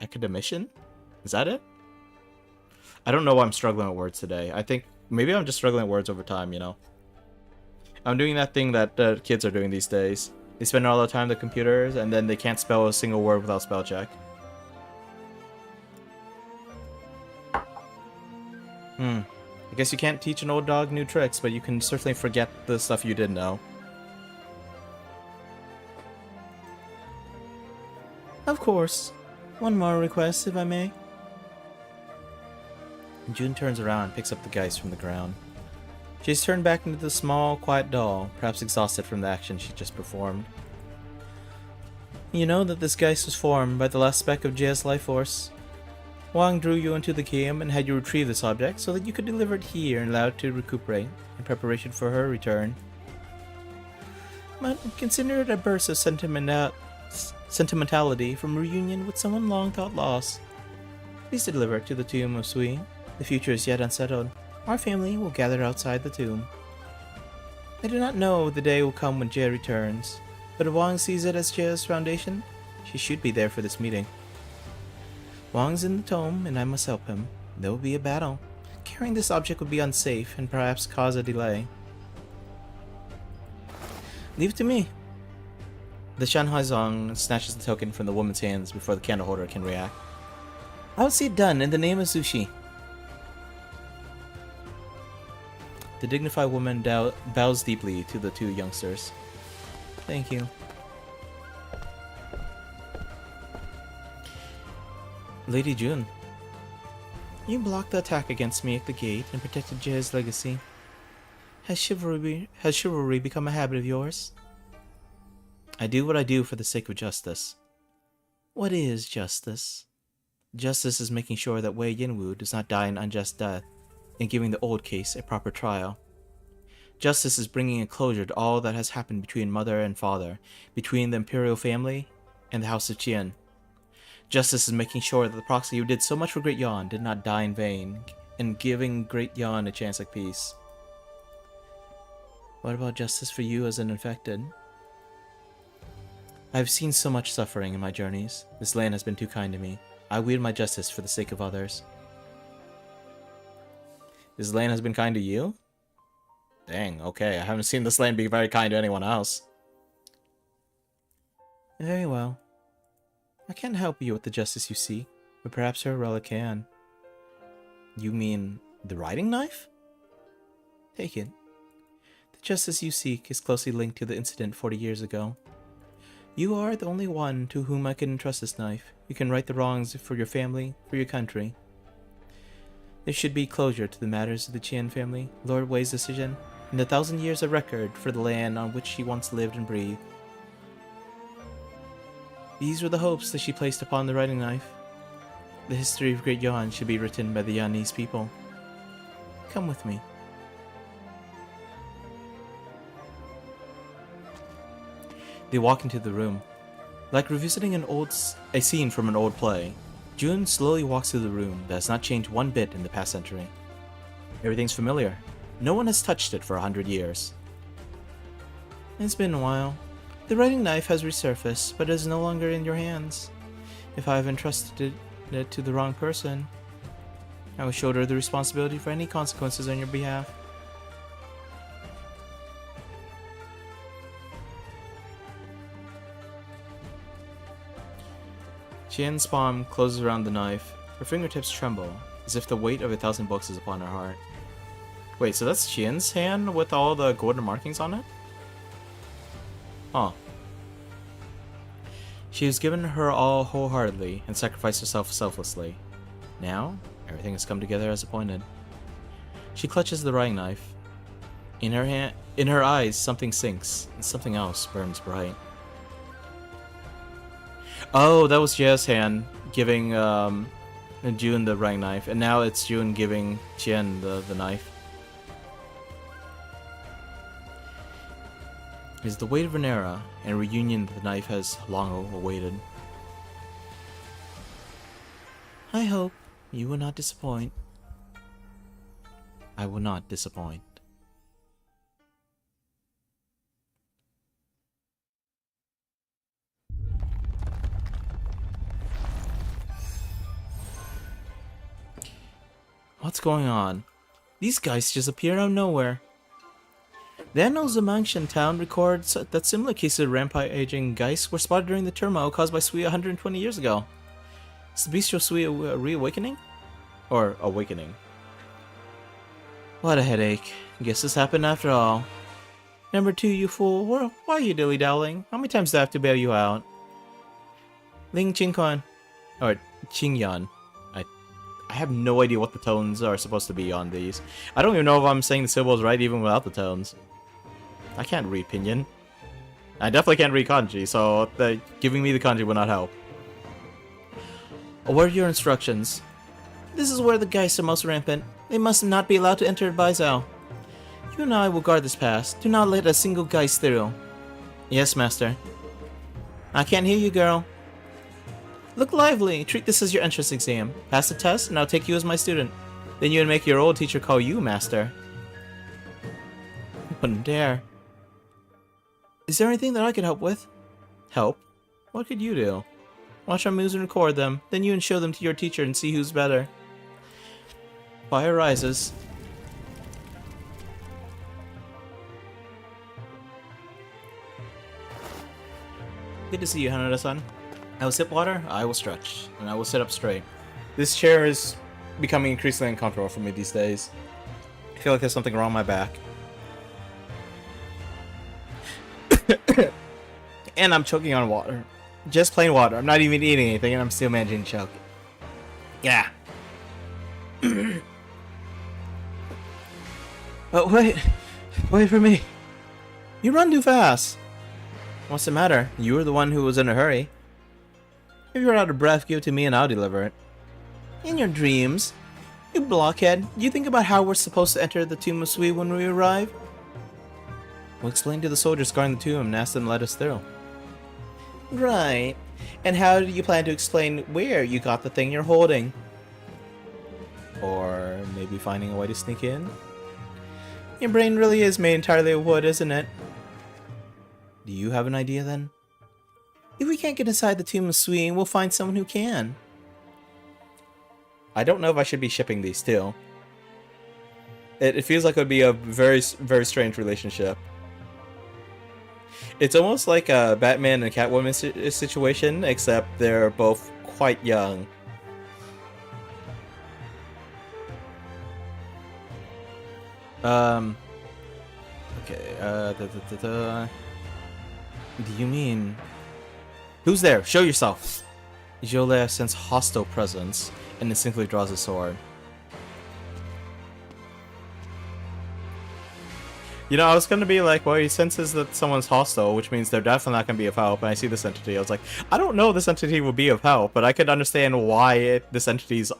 Academician? Is that it? I don't know why I'm struggling with words today. I think maybe I'm just struggling with words over time, you know? I'm doing that thing that kids are doing these days. They spend all their time on the computers and then they can't spell a single word without spell check. I guess you can't teach an old dog new tricks, but you can certainly forget the stuff you did know. Of course. One more request, if I may. June turns around and picks up the geist from the ground. She's turned back into the small, quiet doll, perhaps exhausted from the action she just performed. You know that this geist was formed by the last speck of Jia's life force. Wang drew you into the game and had you retrieve this object so that you could deliver it here and allow it to recuperate in preparation for her return. But consider it a burst of sentimentality from reunion with someone long thought lost. Please deliver it to the tomb of Sui. The future is yet unsettled. Our family will gather outside the tomb. I do not know the day will come when Jia returns, but if Wang sees it as Jia's foundation, she should be there for this meeting. Wang's in the tomb, and I must help him. There will be a battle. Carrying this object would be unsafe, and perhaps cause a delay. Leave it to me. The Shanhaizong snatches the token from the woman's hands before the candle holder can react. I will see it done in the name of Zushi. The dignified woman bows deeply to the two youngsters. Thank you. Lady June, you blocked the attack against me at the gate and protected Jia's legacy. Has chivalry become a habit of yours? I do what I do for the sake of justice. What is justice? Justice is making sure that Wei Yinwu does not die an unjust death and giving the old case a proper trial. Justice is bringing a closure to all that has happened between mother and father, between the imperial family and the House of Qian. Justice is making sure that the proxy who did so much for Great Yan did not die in vain, and giving Great Yan a chance at peace. What about justice for you as an infected? I have seen so much suffering in my journeys. This land has been too kind to me. I wield my justice for the sake of others. This land has been kind to you? Dang, okay. I haven't seen this land be very kind to anyone else. Very well. I can't help you with the justice you seek, but perhaps her relic can. You mean the riding knife? Take it. The justice you seek is closely linked to the incident 40 years ago. You are the only one to whom I can entrust this knife. You can right the wrongs for your family, for your country. There should be closure to the matters of the Qian family, Lord Wei's decision, and 1,000 years of record for the land on which she once lived and breathed. These were the hopes that she placed upon the riding knife. The history of Great Yan should be written by the Yanese people. Come with me. They walk into the room. Like revisiting a scene from an old play, June slowly walks through the room that has not changed one bit in the past century. Everything's familiar. No one has touched it for 100 years. It's been a while. The riding knife has resurfaced, but is no longer in your hands. If I have entrusted it to the wrong person, I will shoulder the responsibility for any consequences on your behalf. Qian's palm closes around the knife. Her fingertips tremble, as if the weight of 1,000 books is upon her heart. Wait, so that's Qian's hand with all the golden markings on it? Huh. She has given her all wholeheartedly and sacrificed herself selflessly. Now, everything has come together as appointed. She clutches the riding knife. In her eyes, something sinks, and something else burns bright. Oh, that was Jia's hand giving June the riding knife, and now it's June giving Qian the knife. It is the weight of an era, and a reunion that the knife has long awaited. I hope you will not disappoint. I will not disappoint. What's going on? These guys just appear out of nowhere. The annals of Mangshan town records that similar cases of rampaging Geist were spotted during the turmoil caused by Sui 120 years ago. Is the bestial Sui reawakening? Or awakening? What a headache. Guess this happened after all. Number 2, you fool. Why are you dilly-dallying? How many times do I have to bail you out? Ling Qingquan. Or Qingyan. I have no idea what the tones are supposed to be on these. I don't even know if I'm saying the syllables right even without the tones. I can't read Pinyin. I definitely can't read kanji, so giving me the kanji will not help. What are your instructions? This is where the Geists are most rampant. They must not be allowed to enter Baizhou. You and I will guard this pass. Do not let a single Geist through. Yes, master. I can't hear you, girl. Look lively. Treat this as your entrance exam. Pass the test, and I'll take you as my student. Then you would make your old teacher call you master. Wouldn't dare. Is there anything that I could help with? Help? What could you do? Watch our moves and record them. Then you can show them to your teacher and see who's better. Fire rises. Good to see you, Hanada-san. I will sip water, I will stretch, and I will sit up straight. This chair is becoming increasingly uncomfortable for me these days. I feel like there's something wrong with my back. And I'm choking on water. Just plain water. I'm not even eating anything, and I'm still managing to choke. Yeah. But wait for me. You run too fast. What's the matter? You were the one who was in a hurry. If you're out of breath, give it to me and I'll deliver it. In your dreams. You blockhead. You think about how we're supposed to enter the tomb of Sui when we arrive? We'll explain to the soldiers guarding the tomb and ask them to let us through. Right. And how do you plan to explain where you got the thing you're holding? Or maybe finding a way to sneak in? Your brain really is made entirely of wood, isn't it? Do you have an idea then? If we can't get inside the tomb of Sui, we'll find someone who can. I don't know if I should be shipping these two. It feels like it would be a very, very strange relationship. It's almost like a Batman and Catwoman situation, except they're both quite young. Okay, Do you mean... Who's there? Show yourself! Jolea senses hostile presence and instinctively draws a sword. You know, I was gonna be like, well, he senses that someone's hostile, which means they're definitely not gonna be of help, and I see this entity. I was like, I don't know if this entity will be of help, but I could understand why this entity's...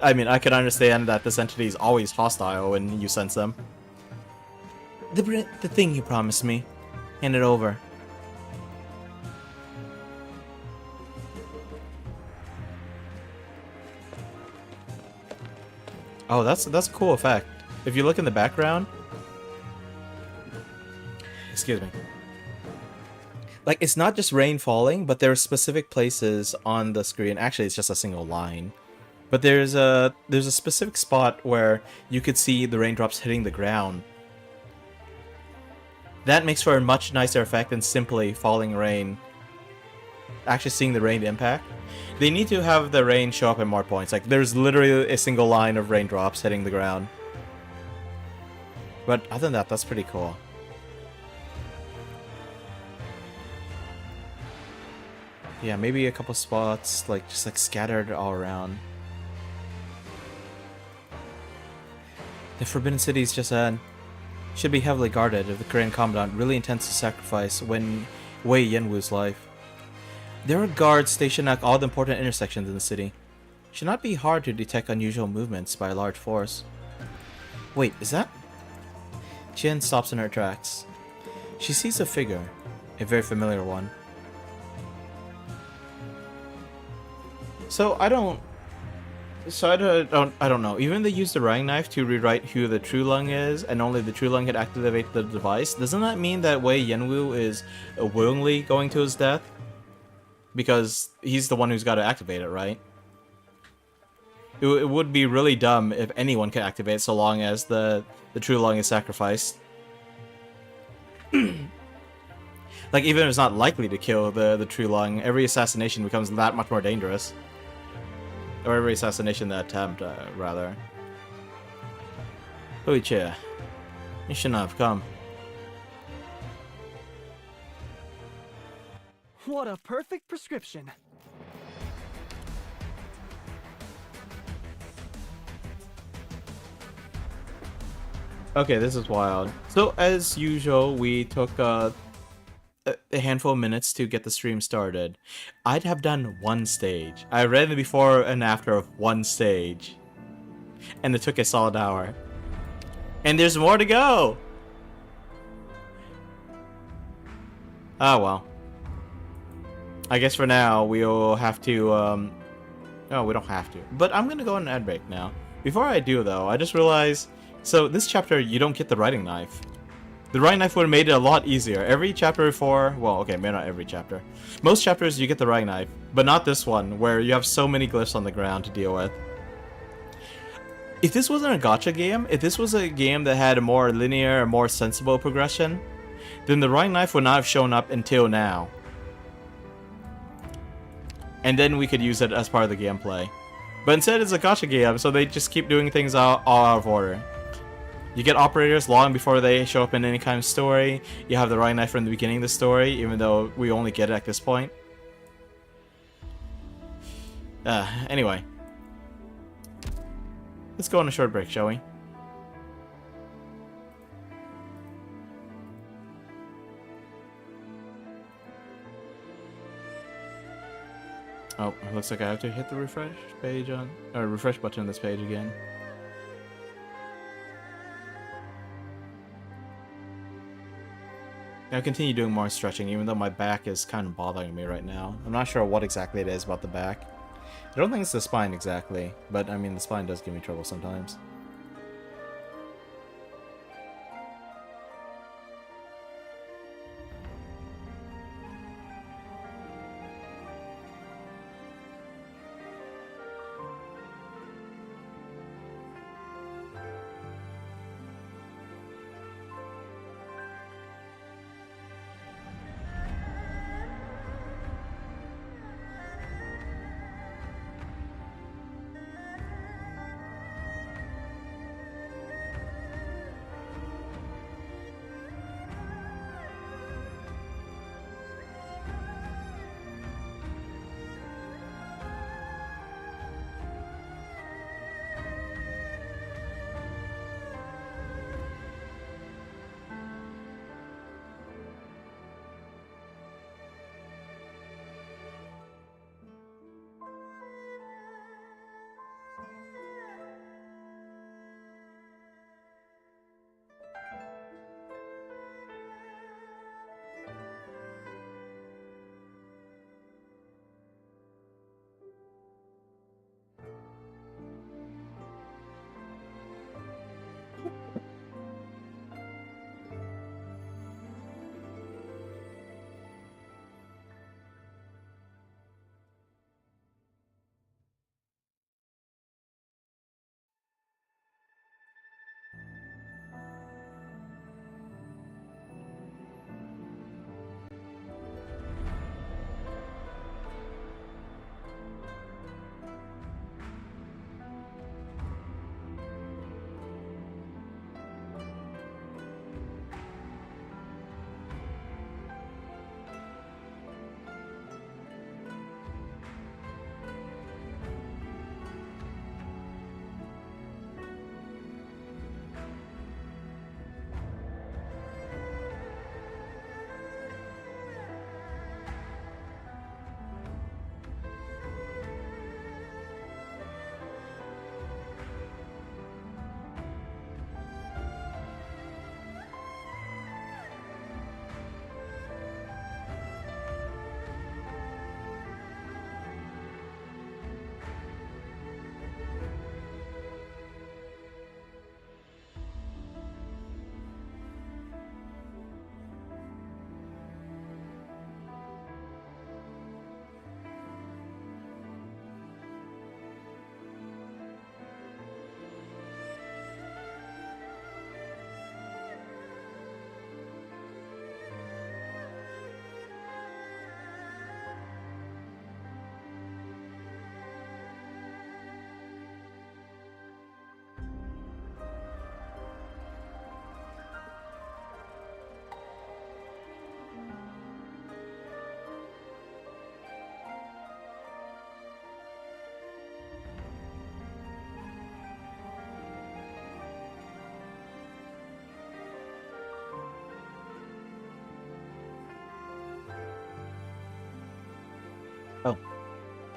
I mean, I could understand that this entity is always hostile when you sense them. The thing you promised me. Hand it over. Oh, that's a cool effect. If you look in the background... Excuse me. Like, it's not just rain falling, but there are specific places on the screen. Actually, it's just a single line. But there's a specific spot where you could see the raindrops hitting the ground. That makes for a much nicer effect than simply falling rain. Actually seeing the rain impact. They need to have the rain show up at more points. Like, there's literally a single line of raindrops hitting the ground. But other than that, that's pretty cool. Yeah, maybe a couple spots, like, just like scattered all around. The Forbidden City is just ahead. Should be heavily guarded if the Grand Commandant really intends to sacrifice Wei Yenwu's life. There are guards stationed at all the important intersections in the city. Should not be hard to detect unusual movements by a large force. Wait, is that? Chen stops in her tracks. She sees a figure, a very familiar one. I don't know. Even they used the Rang knife to rewrite who the True Lung is, and only the True Lung could activate the device. Doesn't that mean that Wei Yenwu is willingly going to his death? Because he's the one who's got to activate it, right? It would be really dumb if anyone could activate so long as the true long is sacrificed. Like, even if it's not likely to kill the true long, every assassination becomes that much more dangerous. Or every assassination attempt, rather. Uiche, you shouldn't have come. What a perfect prescription. Okay, this is wild. So, as usual, we took a handful of minutes to get the stream started. I'd have done one stage. I read the before and after of one stage. And it took a solid hour. And there's more to go! Oh well. I guess for now, we'll have to, no, we don't have to. But I'm gonna go on an ad break now. Before I do, though, I just realized... So, this chapter, you don't get the writing knife. The writing knife would have made it a lot easier. Every chapter before... Well, okay, maybe not every chapter. Most chapters, you get the writing knife. But not this one, where you have so many glyphs on the ground to deal with. If this wasn't a gacha game, if this was a game that had a more linear, more sensible progression, then the writing knife would not have shown up until now. And then we could use it as part of the gameplay. But instead it's a gacha game, so they just keep doing things all out of order. You get operators long before they show up in any kind of story. You have the writing knife from the beginning of the story, even though we only get it at this point. Anyway. Let's go on a short break, shall we? Oh, it looks like I have to hit the refresh page on, or refresh button on this page again. I'll continue doing more stretching, even though my back is kind of bothering me right now. I'm not sure what exactly it is about the back. I don't think it's the spine exactly, but I mean the spine does give me trouble sometimes.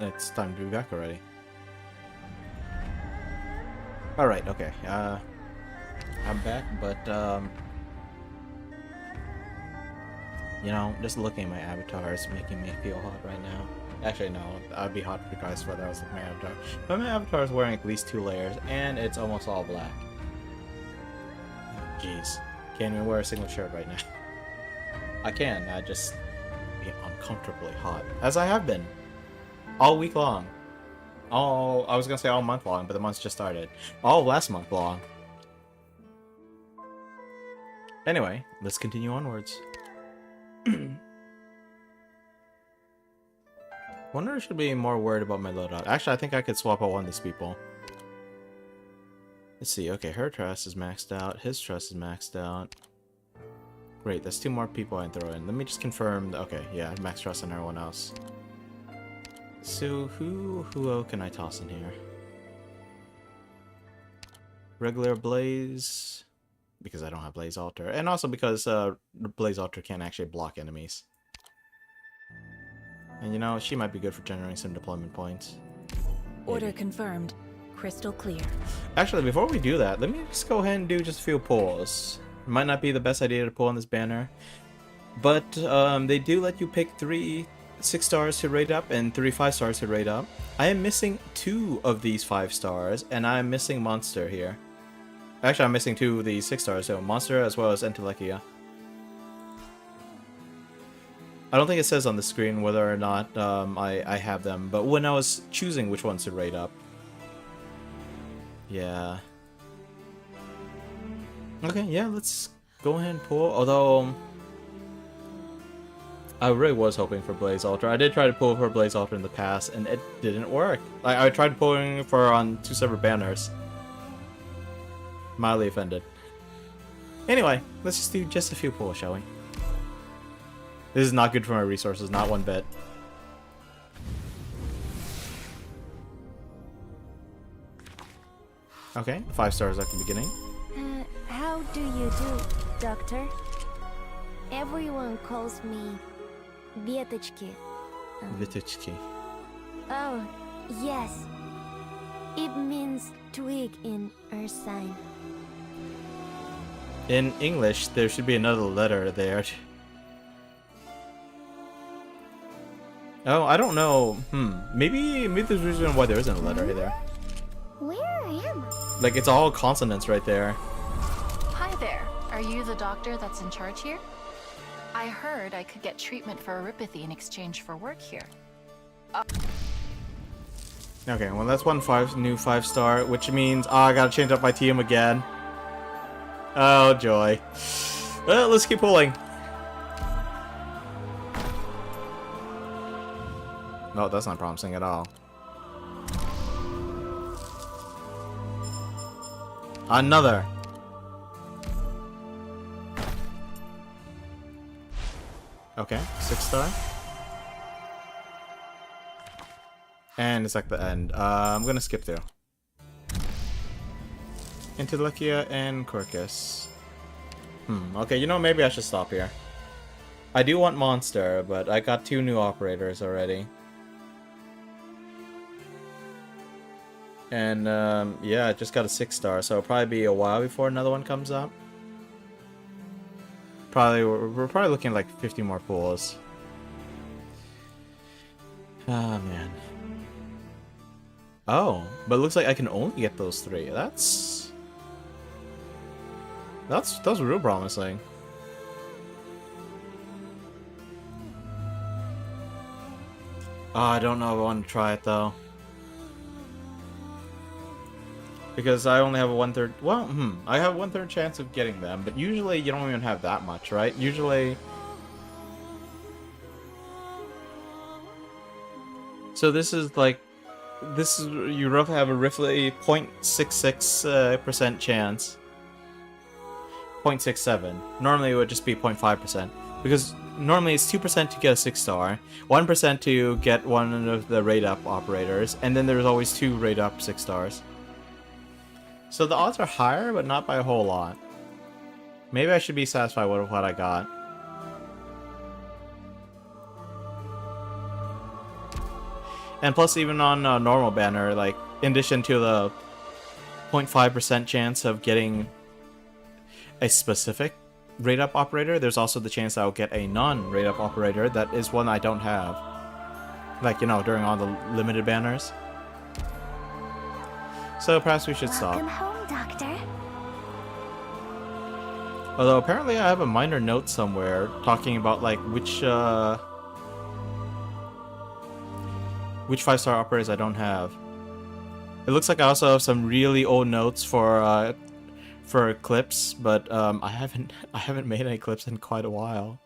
it's time to be back already. Alright, okay. I'm back, but, you know, just looking at my avatar is making me feel hot right now. Actually, no, I'd be hot regardless whether I was looking at my avatar. But my avatar is wearing at least 2 layers, and it's almost all black. Jeez. Can't even wear a single shirt right now. I can, I just be uncomfortably hot. As I have been. All week long. I was gonna say all month long, but the month's just started. All last month long. Anyway, let's continue onwards. Wonder if I should be more worried about my loadout. Actually, I think I could swap out one of these people. Let's see. Okay, her trust is maxed out. His trust is maxed out. Great, that's 2 more people I can throw in. Let me just confirm. Okay, yeah, max trust on everyone else. So, who can I toss in here? Regular Blaze, because I don't have Blaze Altar. And also because Blaze Altar can't actually block enemies. And you know, she might be good for generating some deployment points. Order Maybe. confirmed. Crystal clear. Actually, before we do that, let me just go ahead and do just a few pulls. It might not be the best idea to pull on this banner, but they do let you pick 3 6 stars to rate up and 3 5 stars to rate up. I am missing 2 of these 5 stars, and I am missing Monster here. Actually, I'm missing 2 of these 6 stars, so Monster as well as Entelekia. I don't think it says on the screen whether or not I have them, but when I was choosing which ones to rate up. Yeah. Okay, yeah, let's go ahead and pull. Although, I really was hoping for Blaze Altar. I did try to pull for Blaze Altar in the past, and it didn't work. I tried pulling for her on 2 separate banners. Mildly offended. Anyway, let's just do just a few pulls, shall we? This is not good for my resources, not one bit. Okay, 5 stars at the beginning. How do you do, Doctor? Everyone calls me Vietechki. Vituchki. Oh, yes. It means twig in Earth sign. In English, there should be another letter there. Oh, I don't know. Maybe there's a reason why there isn't a letter there. Where am I? Like, it's all consonants right there. Hi there. Are you the doctor that's in charge here? I heard I could get treatment for erypathy in exchange for work here. Okay, well that's one new 5 star, which means I gotta change up my team again. Oh joy. Well, let's keep pulling. No, that's not promising at all. Another. Okay, 6 star. And it's like the end. I'm gonna skip through. Entelekia and Corcus. Okay, you know, maybe I should stop here. I do want Monster, but I got 2 new operators already. And, yeah, I just got a 6 star, so it'll probably be a while before another one comes up. We're probably looking at like 50 more pulls. Oh, man. Oh, but it looks like I can only get those 3. That's real promising. Oh, I don't know if I want to try it though. Because I only have a 1/3. Well, I have a 1/3 chance of getting them, but usually you don't even have that much, right? Usually. So this is like, you roughly have a roughly 0.66% chance. 0.67. Normally it would just be 0.5%, because normally it's 2% to get a 6 star, 1% to get one of the rate up operators, and then there's always 2 rate up 6 stars. So the odds are higher, but not by a whole lot. Maybe I should be satisfied with what I got. And plus, even on a normal banner, like, in addition to the 0.5% chance of getting a specific rate-up operator, there's also the chance I'll get a non-rate-up operator that is one I don't have. Like, you know, during all the limited banners. So perhaps we should stop. Welcome home, Doctor. Although apparently I have a minor note somewhere talking about like which 5-star operators I don't have. It looks like I also have some really old notes for clips, but I haven't made any clips in quite a while.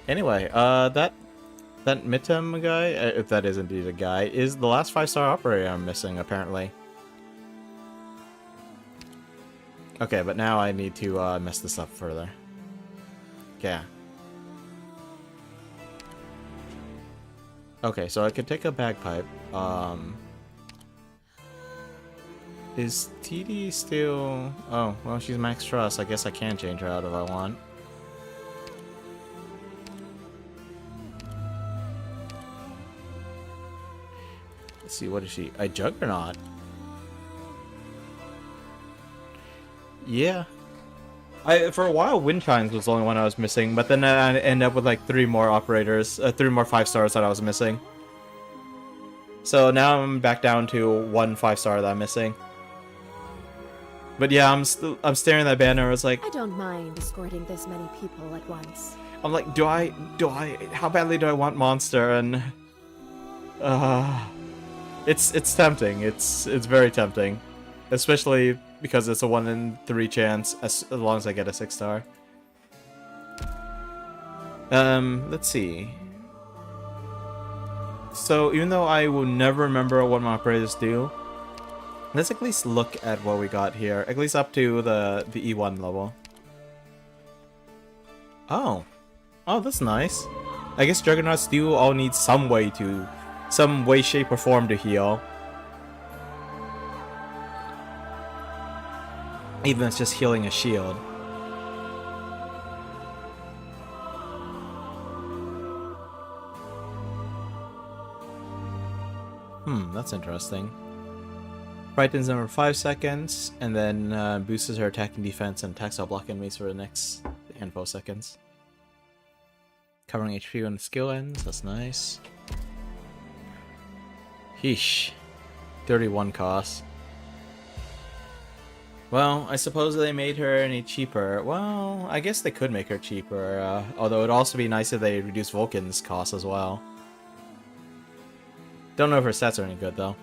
Anyway, that Mitem guy, if that is indeed a guy, is the last 5-star operator I'm missing, apparently. Okay, but now I need to mess this up further. Yeah. Okay, so I could take a bagpipe. Is TD still... Oh, well, she's max trust. I guess I can change her out if I want. Let's see, what is she? A Juggernaut? Yeah. For a while, Windchimes was the only one I was missing, but then I ended up with like 3 more operators, 3 more 5-stars that I was missing. So now I'm back down to 1 5-star that I'm missing. But yeah, I'm staring at that banner. I was like, I don't mind escorting this many people at once. I'm like, how badly do I want Monster? And it's tempting. It's very tempting, especially because it's a 1 in 3 chance as long as I get a 6-star. Let's see. So even though I will never remember what my operators do, let's at least look at what we got here. At least up to the E1 level. Oh, that's nice. I guess Juggernauts do all need some way, shape, or form to heal. Even if it's just healing a shield. That's interesting. Frightens them for 5 seconds, and then boosts her attack and defense and attacks all block enemies for the next handful of seconds. Covering HP when the skill ends, that's nice. Heesh. 31 cost. Well, I suppose they made her any cheaper. Well, I guess they could make her cheaper, although it'd also be nice if they reduced Vulcan's cost as well. Don't know if her stats are any good, though.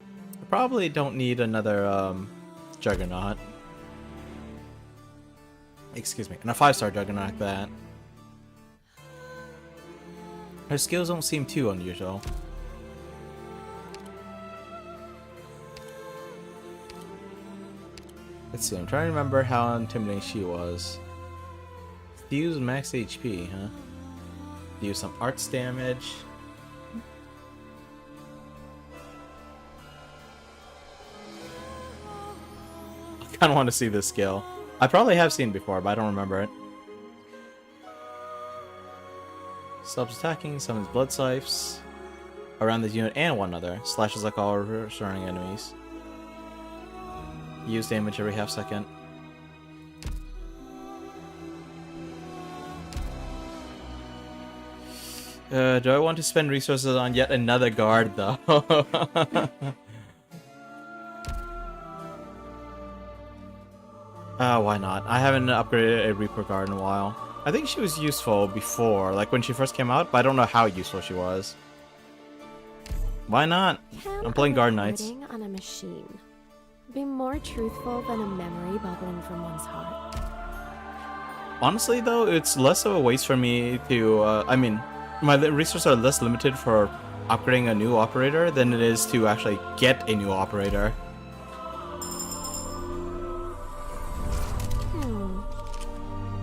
I probably don't need another, Juggernaut. Excuse me, and a 5-star Juggernaut like that. Her skills don't seem too unusual. Let's see, I'm trying to remember how intimidating she was. Use max HP, huh? Use some arts damage. I kinda want to see this skill. I probably have seen it before, but I don't remember it. Stops attacking, summons blood sipes around this unit and one other. Slashes like all surrounding enemies. Use damage every half second. Do I want to spend resources on yet another guard, though? Why not? I haven't upgraded a Reaper guard in a while. I think she was useful before, like when she first came out, but I don't know how useful she was. Why not? I'm playing Arknights. On a machine be more truthful than a memory bubbling from one's heart. Honestly, though, it's less of a waste for me to, I mean, my resources are less limited for upgrading a new operator than it is to actually get a new operator.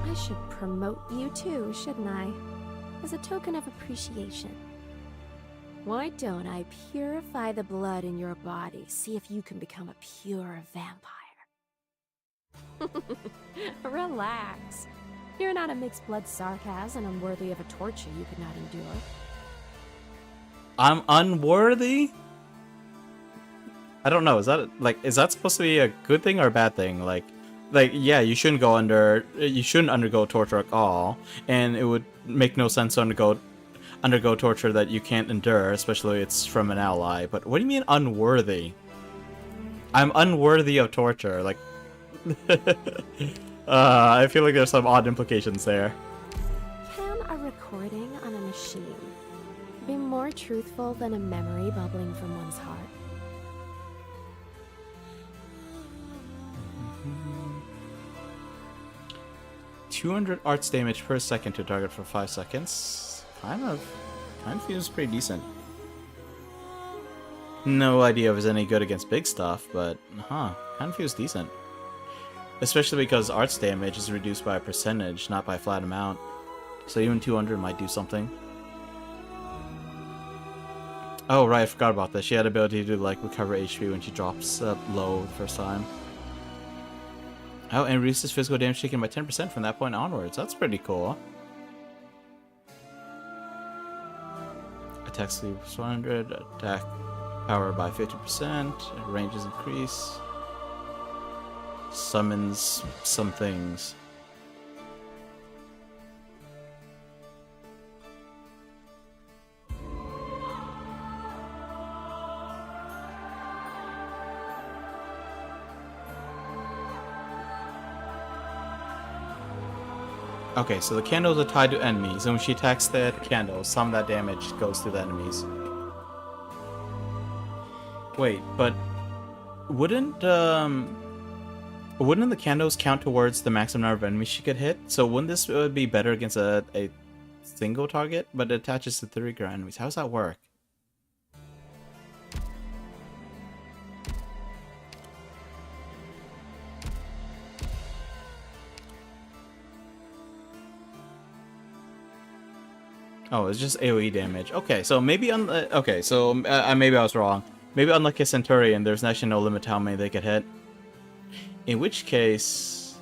I should promote you too, shouldn't I? As a token of appreciation. Why don't I purify the blood in your body, see if you can become a pure vampire? Relax. You're not a mixed-blood sarcasm unworthy of a torture you could not endure. I'm unworthy? I don't know. Is that supposed to be a good thing or a bad thing? Like yeah, you shouldn't undergo torture at all, and it would make no sense to undergo torture that you can't endure, especially if it's from an ally. But what do you mean unworthy? I'm unworthy of torture. Like, I feel like there's some odd implications there. Can a recording on a machine be more truthful than a memory bubbling from one's heart? 200 arts damage per second to target for 5 seconds. Kind of feels pretty decent. No idea if it's any good against big stuff, but kind of feels decent. Especially because arts damage is reduced by a percentage, not by a flat amount. So even 200 might do something. Oh right, I forgot about this. She had the ability to like recover HP when she drops low the first time. Oh, and reduces physical damage taken by 10% from that point onwards. That's pretty cool. Attack speed plus 100, attack power by 50%, ranges increase. Summons some things. Okay, so the candles are tied to enemies, and when she attacks the candles, some of that damage goes to the enemies. Wait, but wouldn't the candles count towards the maximum number of enemies she could hit? So wouldn't this be better against a single target, but it attaches to 3 ground enemies? How does that work? Oh, it's just AoE damage. Okay, so maybe maybe I was wrong. Maybe unlike a Centurion, there's actually no limit to how many they could hit. In which case,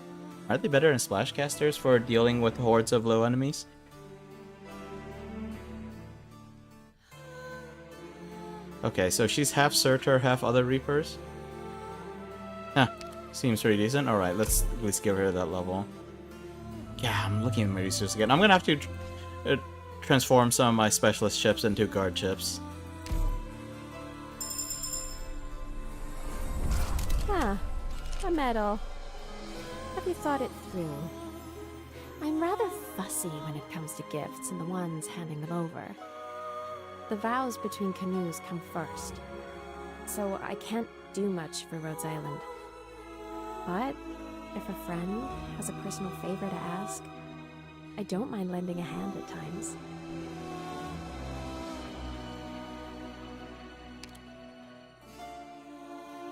are they better than Splash Casters for dealing with hordes of low enemies? Okay, so she's half Surtur, half other Reapers. Huh, seems pretty decent. Alright, let's at least give her that level. Yeah, I'm looking at my resources again. I'm gonna have to transform some of my specialist chips into guard chips. Ah, a medal. Have you thought it through? I'm rather fussy when it comes to gifts and the ones handing them over. The vows between canoes come first, so I can't do much for Rhodes Island. But if a friend has a personal favor to ask, I don't mind lending a hand at times.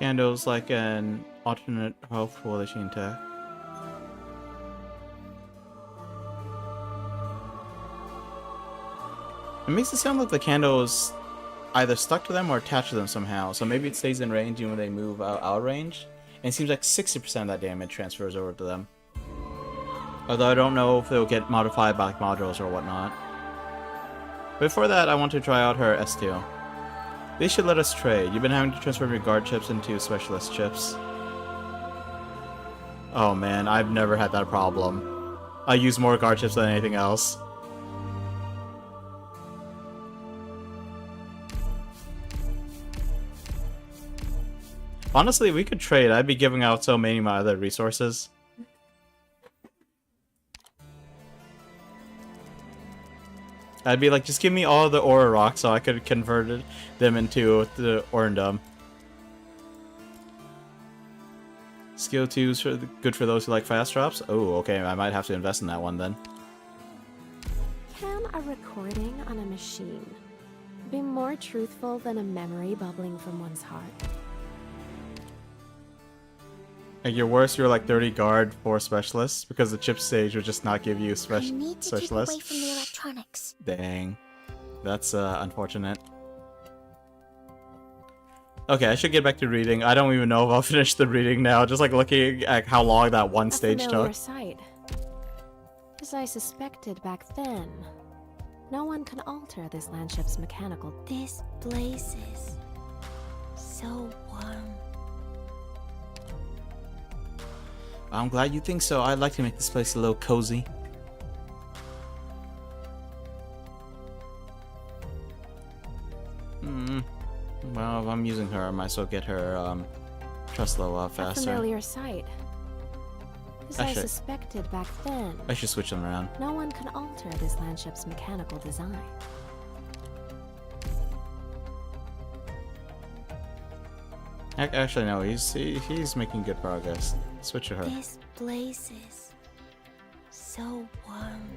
Candles like an alternate health coalition attack. It makes it sound like the candles either stuck to them or attached to them somehow, so maybe it stays in range even when they move out of range. And it seems like 60% of that damage transfers over to them. Although I don't know if they'll get modified by modules or whatnot. Before that, I want to try out her S2. They should let us trade. You've been having to transform your guard chips into specialist chips. Oh man, I've never had that problem. I use more guard chips than anything else. Honestly, we could trade. I'd be giving out so many of my other resources. I'd be like, just give me all the Aura Rocks so I could convert them into the Orndom. Skill 2's good for those who like fast drops? Oh, okay, I might have to invest in that one then. Can a recording on a machine be more truthful than a memory bubbling from one's heart? At your worst, you're like 30 guard, 4 specialists, because the chip stage would just not give you I need to keep away specialists. from the electronics. Dang. That's unfortunate. Okay, I should get back to reading. I don't even know if I'll finish the reading now. Just like looking at how long that one stage A familiar took. sight. As I suspected back then, no one can alter this landship's mechanical. This place is so warm. I'm glad you think so. I'd like to make this place a little cozy. Well, if I'm using her, I might as well get her trust level up A faster. familiar sight. As I Actually- suspected back then, I should switch them around. no one can alter this landship's mechanical design. Actually, no, he's making good progress. Switch to her. This place is so warm.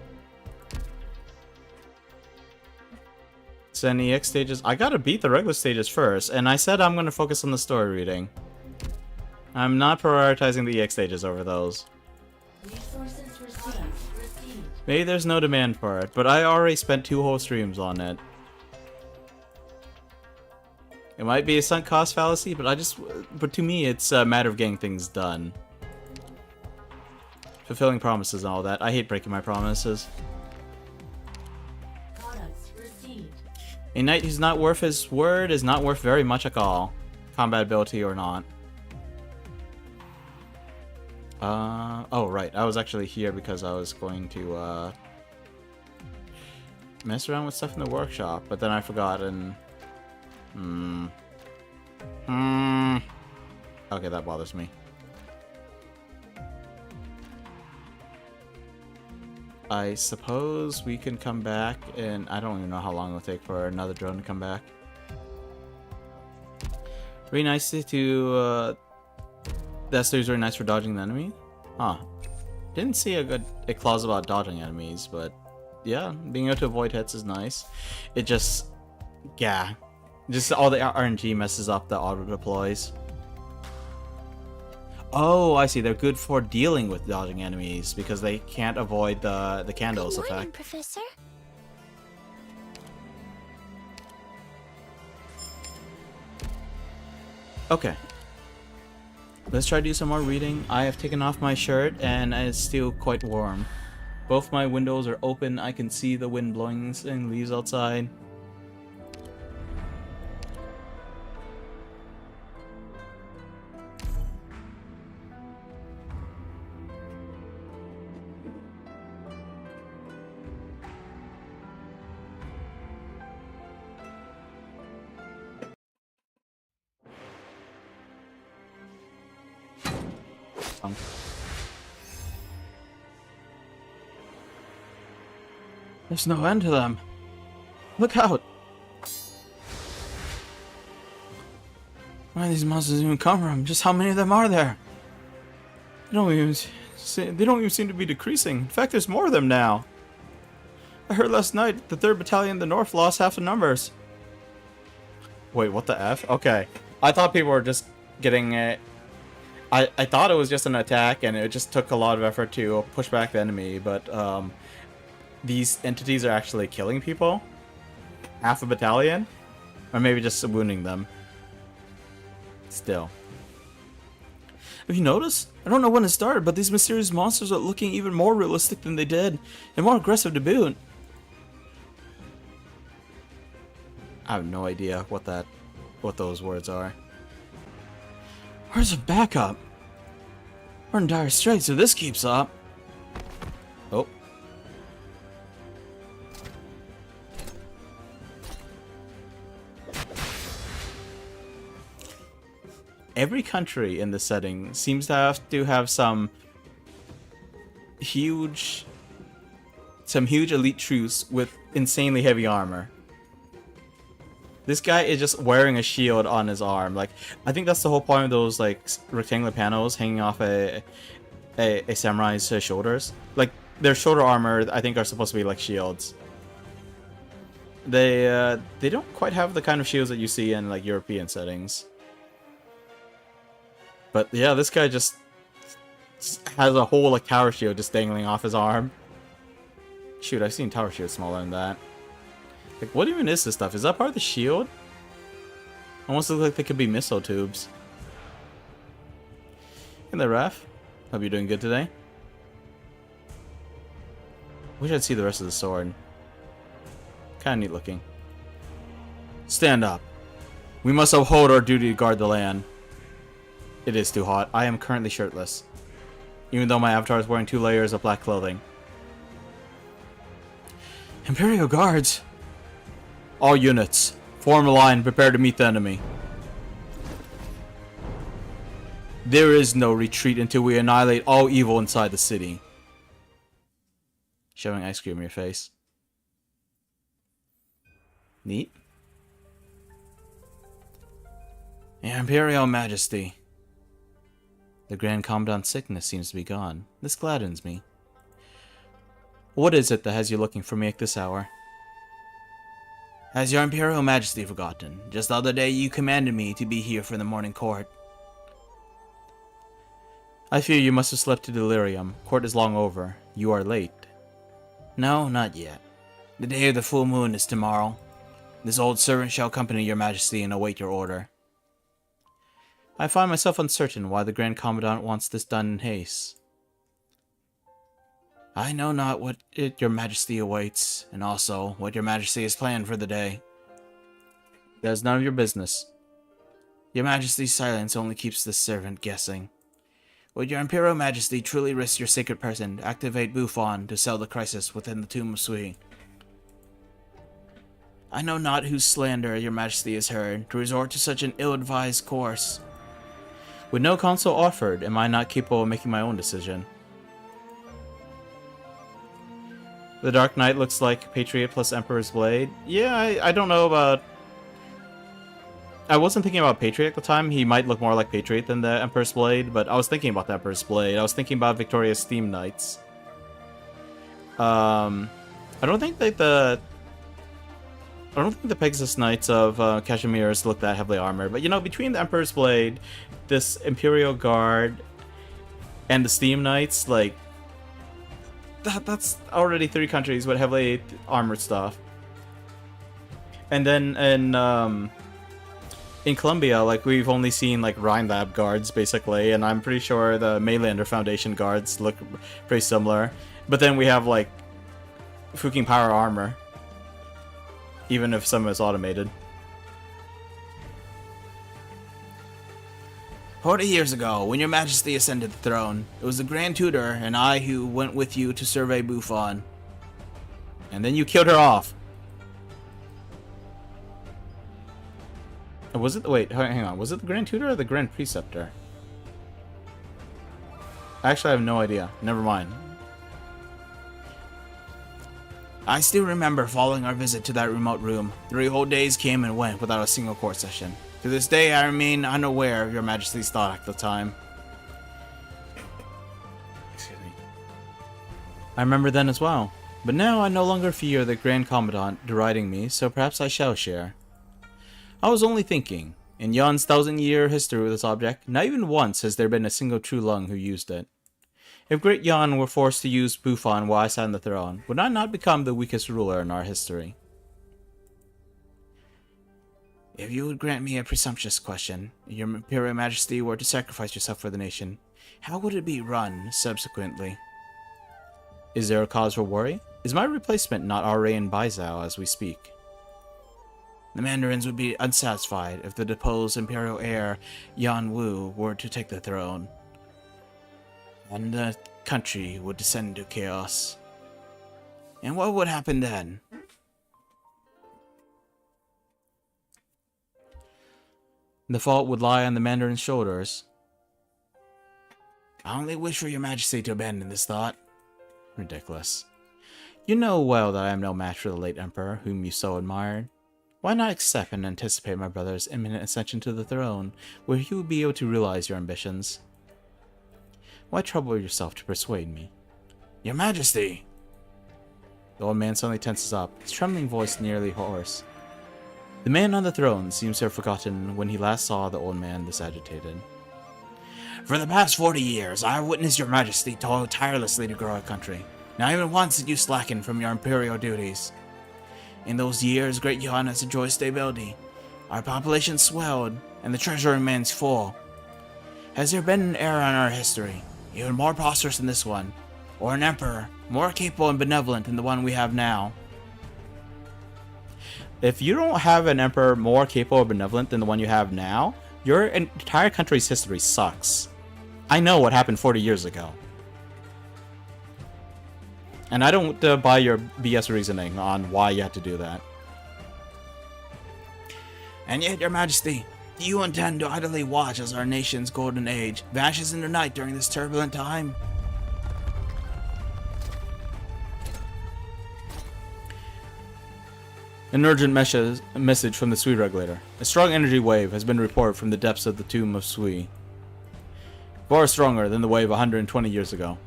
So in the EX stages, I gotta beat the regular stages first, and I said I'm gonna focus on the story reading. I'm not prioritizing the EX stages over those. Maybe there's no demand for it, but I already spent 2 whole streams on it. It might be a sunk cost fallacy, but to me, it's a matter of getting things done. Fulfilling promises and all that. I hate breaking my promises. A knight who's not worth his word is not worth very much at all. Combat ability or not. Oh right, I was actually here because I was going to, mess around with stuff in the workshop, but then I forgot and... Okay, that bothers me. I suppose we can come back, and I don't even know how long it'll take for another drone to come back. Very nice to, that stays very nice for dodging the enemy. Huh. Didn't see a clause about dodging enemies, but yeah, being able to avoid hits is nice. It just, yeah, just all the RNG messes up the auto deploys. Oh, I see. They're good for dealing with dodging enemies because they can't avoid the candles Good morning, effect. Professor. Okay. Let's try to do some more reading. I have taken off my shirt and it's still quite warm. Both my windows are open. I can see the wind blowing and leaves outside. There's no end to them. Look out! Where are these monsters even come from? Just how many of them are there? They don't even seem to be decreasing. In fact, there's more of them now. I heard last night the 3rd Battalion in the North lost half the numbers. Wait, what the F? Okay. I thought people were just getting it. I thought it was just an attack and it just took a lot of effort to push back the enemy, but these entities are actually killing people. Half a battalion? Or maybe just wounding them. Still. Have you noticed? I don't know when it started, but these mysterious monsters are looking even more realistic than they did, and more aggressive to boot. I have no idea what those words are. Where's the backup? We're in dire straits if this keeps up. Oh. Every country in this setting seems to have some huge elite troops with insanely heavy armor. This guy is just wearing a shield on his arm. Like, I think that's the whole point of those like rectangular panels hanging off a samurai's shoulders. Like, their shoulder armor, I think, are supposed to be like shields. They don't quite have the kind of shields that you see in like European settings. But yeah, this guy just has a whole like tower shield just dangling off his arm. Shoot, I've seen tower shields smaller than that. Like, what even is this stuff? Is that part of the shield? Almost look like they could be missile tubes. Hey there, Raf. Hope you're doing good today. Wish I'd see the rest of the sword. Kinda neat looking. Stand up. We must uphold our duty to guard the land. It is too hot. I am currently shirtless, even though my avatar is wearing 2 layers of black clothing. Imperial Guards! All units, form a line, prepare to meet the enemy. There is no retreat until we annihilate all evil inside the city. Shoving ice cream in your face. Neat. Your Imperial Majesty. The Grand Commandant's sickness seems to be gone. This gladdens me. What is it that has you looking for me at this hour? Has your Imperial Majesty forgotten? Just the other day you commanded me to be here for the morning court. I fear you must have slept to delirium. Court is long over. You are late. No, not yet. The day of the full moon is tomorrow. This old servant shall accompany your Majesty and await your order. I find myself uncertain why the Grand Commandant wants this done in haste. I know not what your Majesty awaits, and also what your Majesty has planned for the day. That is none of your business. Your Majesty's silence only keeps this servant guessing. Would your Imperial Majesty truly risk your sacred person to activate Bufon to sell the crisis within the Tomb of Sui? I know not whose slander your Majesty has heard to resort to such an ill-advised course. With no counsel offered, am I not capable of making my own decision? The Dark Knight looks like Patriot plus Emperor's Blade. Yeah, I don't know about... I wasn't thinking about Patriot at the time. He might look more like Patriot than the Emperor's Blade, but I was thinking about the Emperor's Blade. I was thinking about Victoria's Steam Knights. I don't think that the Pegasus Knights of Cashmere's look that heavily armored, but you know, between the Emperor's Blade, this Imperial Guard, and the Steam Knights, like, that's already 3 countries with heavily armored stuff. And then in Colombia, like, we've only seen like Rhine Lab guards basically, and I'm pretty sure the Maylander Foundation guards look pretty similar. But then we have like freaking power armor, even if some of it's automated. 40 years ago, when your Majesty ascended the throne, it was the Grand Tutor and I who went with you to survey Bufon. And then you killed her off. Was it... Wait, hang on. Was it the Grand Tutor or the Grand Preceptor? Actually, I have no idea. Never mind. I still remember following our visit to that remote room. 3 whole days came and went without a single court session. To this day, I remain unaware of your Majesty's thought at the time. Excuse me. I remember then as well. But now I no longer fear the Grand Commandant deriding me, so perhaps I shall share. I was only thinking, in Yon's 1000-year history with this object, not even once has there been a single true Lung who used it. If Great Yon were forced to use Bufon while I sat on the throne, would I not become the weakest ruler in our history? If you would grant me a presumptuous question, if your Imperial Majesty were to sacrifice yourself for the nation, how would it be run subsequently? Is there a cause for worry? Is my replacement not already in Baizhou as we speak? The Mandarins would be unsatisfied if the deposed Imperial heir Yan Wu were to take the throne, and the country would descend into chaos. And what would happen then? The fault would lie on the Mandarin's shoulders. I only wish for your Majesty to abandon this thought. Ridiculous. You know well that I am no match for the late Emperor, whom you so admired. Why not accept and anticipate my brother's imminent ascension to the throne, where he would be able to realize your ambitions? Why trouble yourself to persuade me? Your Majesty! The old man suddenly tenses up, his trembling voice nearly hoarse. The man on the throne seems to have forgotten when he last saw the old man this agitated. For the past 40 years, I have witnessed your Majesty toil tirelessly to grow our country. Not even once did you slacken from your imperial duties. In those years, Great Yuan has enjoyed stability. Our population swelled, and the treasury remains full. Has there been an era in our history, even more prosperous than this one, or an emperor more capable and benevolent than the one we have now? If you don't have an emperor more capable or benevolent than the one you have now, your entire country's history sucks. I know what happened 40 years ago. And I don't buy your BS reasoning on why you had to do that. And yet, Your Majesty, do you intend to idly watch as our nation's golden age vanishes into night during this turbulent time? An urgent message from the Sui regulator. A strong energy wave has been reported from the depths of the tomb of Sui. Far stronger than the wave 120 years ago.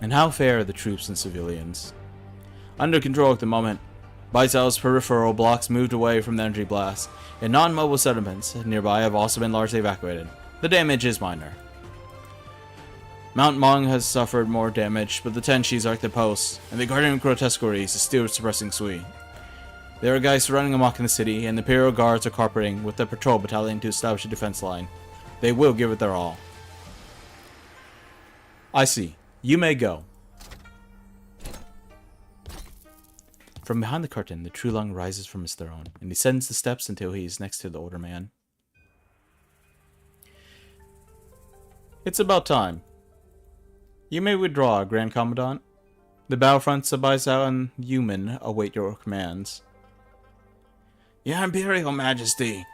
And how fare the troops and civilians? Under control at the moment, Baizao's peripheral blocks moved away from the energy blast, and non-mobile settlements nearby have also been largely evacuated. The damage is minor. Mount Mong has suffered more damage, but the Tenshis are at their posts, and the Guardian Grotesqueries is still suppressing Sui. There are guys running amok in the city, and the Imperial Guards are cooperating with the patrol battalion to establish a defense line. They will give it their all. I see. You may go. From behind the curtain, the Trulung rises from his throne, and descends the steps until he is next to the older man. It's about time. You may withdraw, Grand Commandant. The battlefronts of Baizhou and Yumen await your commands. Your Imperial Majesty,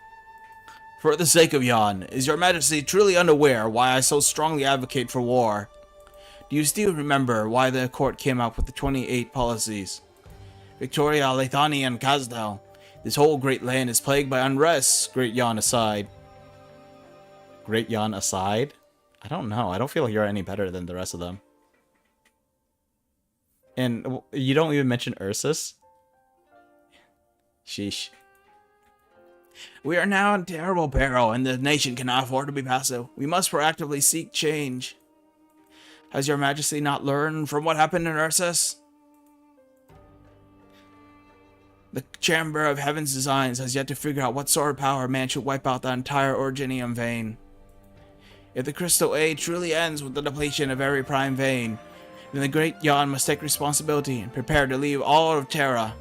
for the sake of Yan, is Your Majesty truly unaware why I so strongly advocate for war? Do you still remember why the court came up with the 28 policies? Victoria, Lethani, and Kazdal. This whole great land is plagued by unrest, Great Yan aside. Great Yan aside? I don't know. I don't feel like you're any better than the rest of them. And you don't even mention Ursus? Sheesh. We are now in terrible peril, and the nation cannot afford to be passive. We must proactively seek change. Has Your Majesty not learned from what happened in Ursus? The Chamber of Heaven's Designs has yet to figure out what sort of power man should wipe out the entire Originium vein. If the Crystal Age truly ends with the depletion of every prime vein, then the Great Yan must take responsibility and prepare to leave all of Terra.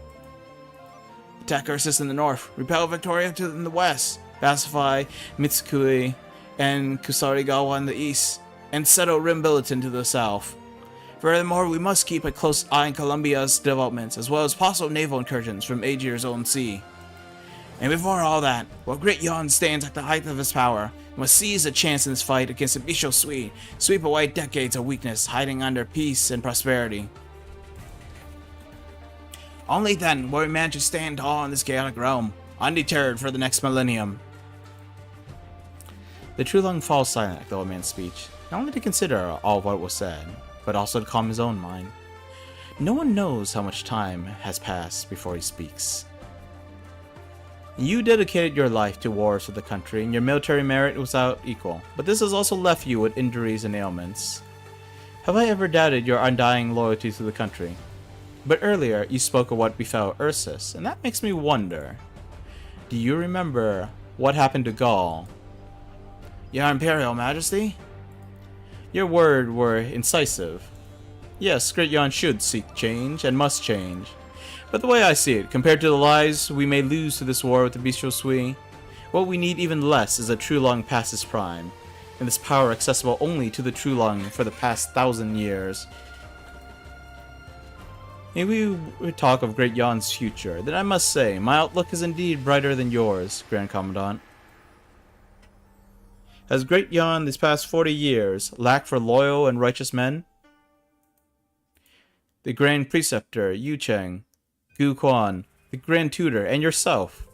Attack Ursus in the north, repel Victoria in the west, pacify Mitsukui and Kusarigawa in the east, and settle Rim Billiton to the south. Furthermore, we must keep a close eye on Columbia's developments, as well as possible naval incursions from Aegir's own sea. And before all that, while Great Yan stands at the height of his power, must seize a chance in this fight against the Bisho Sui, sweep away decades of weakness hiding under peace and prosperity. Only then will we manage to stand tall in this chaotic realm, undeterred for the next millennium. The Trulung falls silent at the old man's speech, not only to consider all what was said, but also to calm his own mind. No one knows how much time has passed before he speaks. You dedicated your life to wars for the country, and your military merit was without equal, but this has also left you with injuries and ailments. Have I ever doubted your undying loyalty to the country? But earlier, you spoke of what befell Ursus, and that makes me wonder. Do you remember what happened to Gaul? Your Imperial Majesty? Your words were incisive. Yes, Great Yan should seek change, and must change. But the way I see it, compared to the lives we may lose to this war with the Bisho Sui, what we need even less is a Trulung past his prime, and this power accessible only to the Trulung for the past 1,000 years. If we talk of Great Yan's future, then I must say, my outlook is indeed brighter than yours, Grand Commandant. Has Great Yan these past 40 years lacked for loyal and righteous men? The Grand Preceptor, Yu Cheng, Gu Quan, the Grand Tutor, and yourself.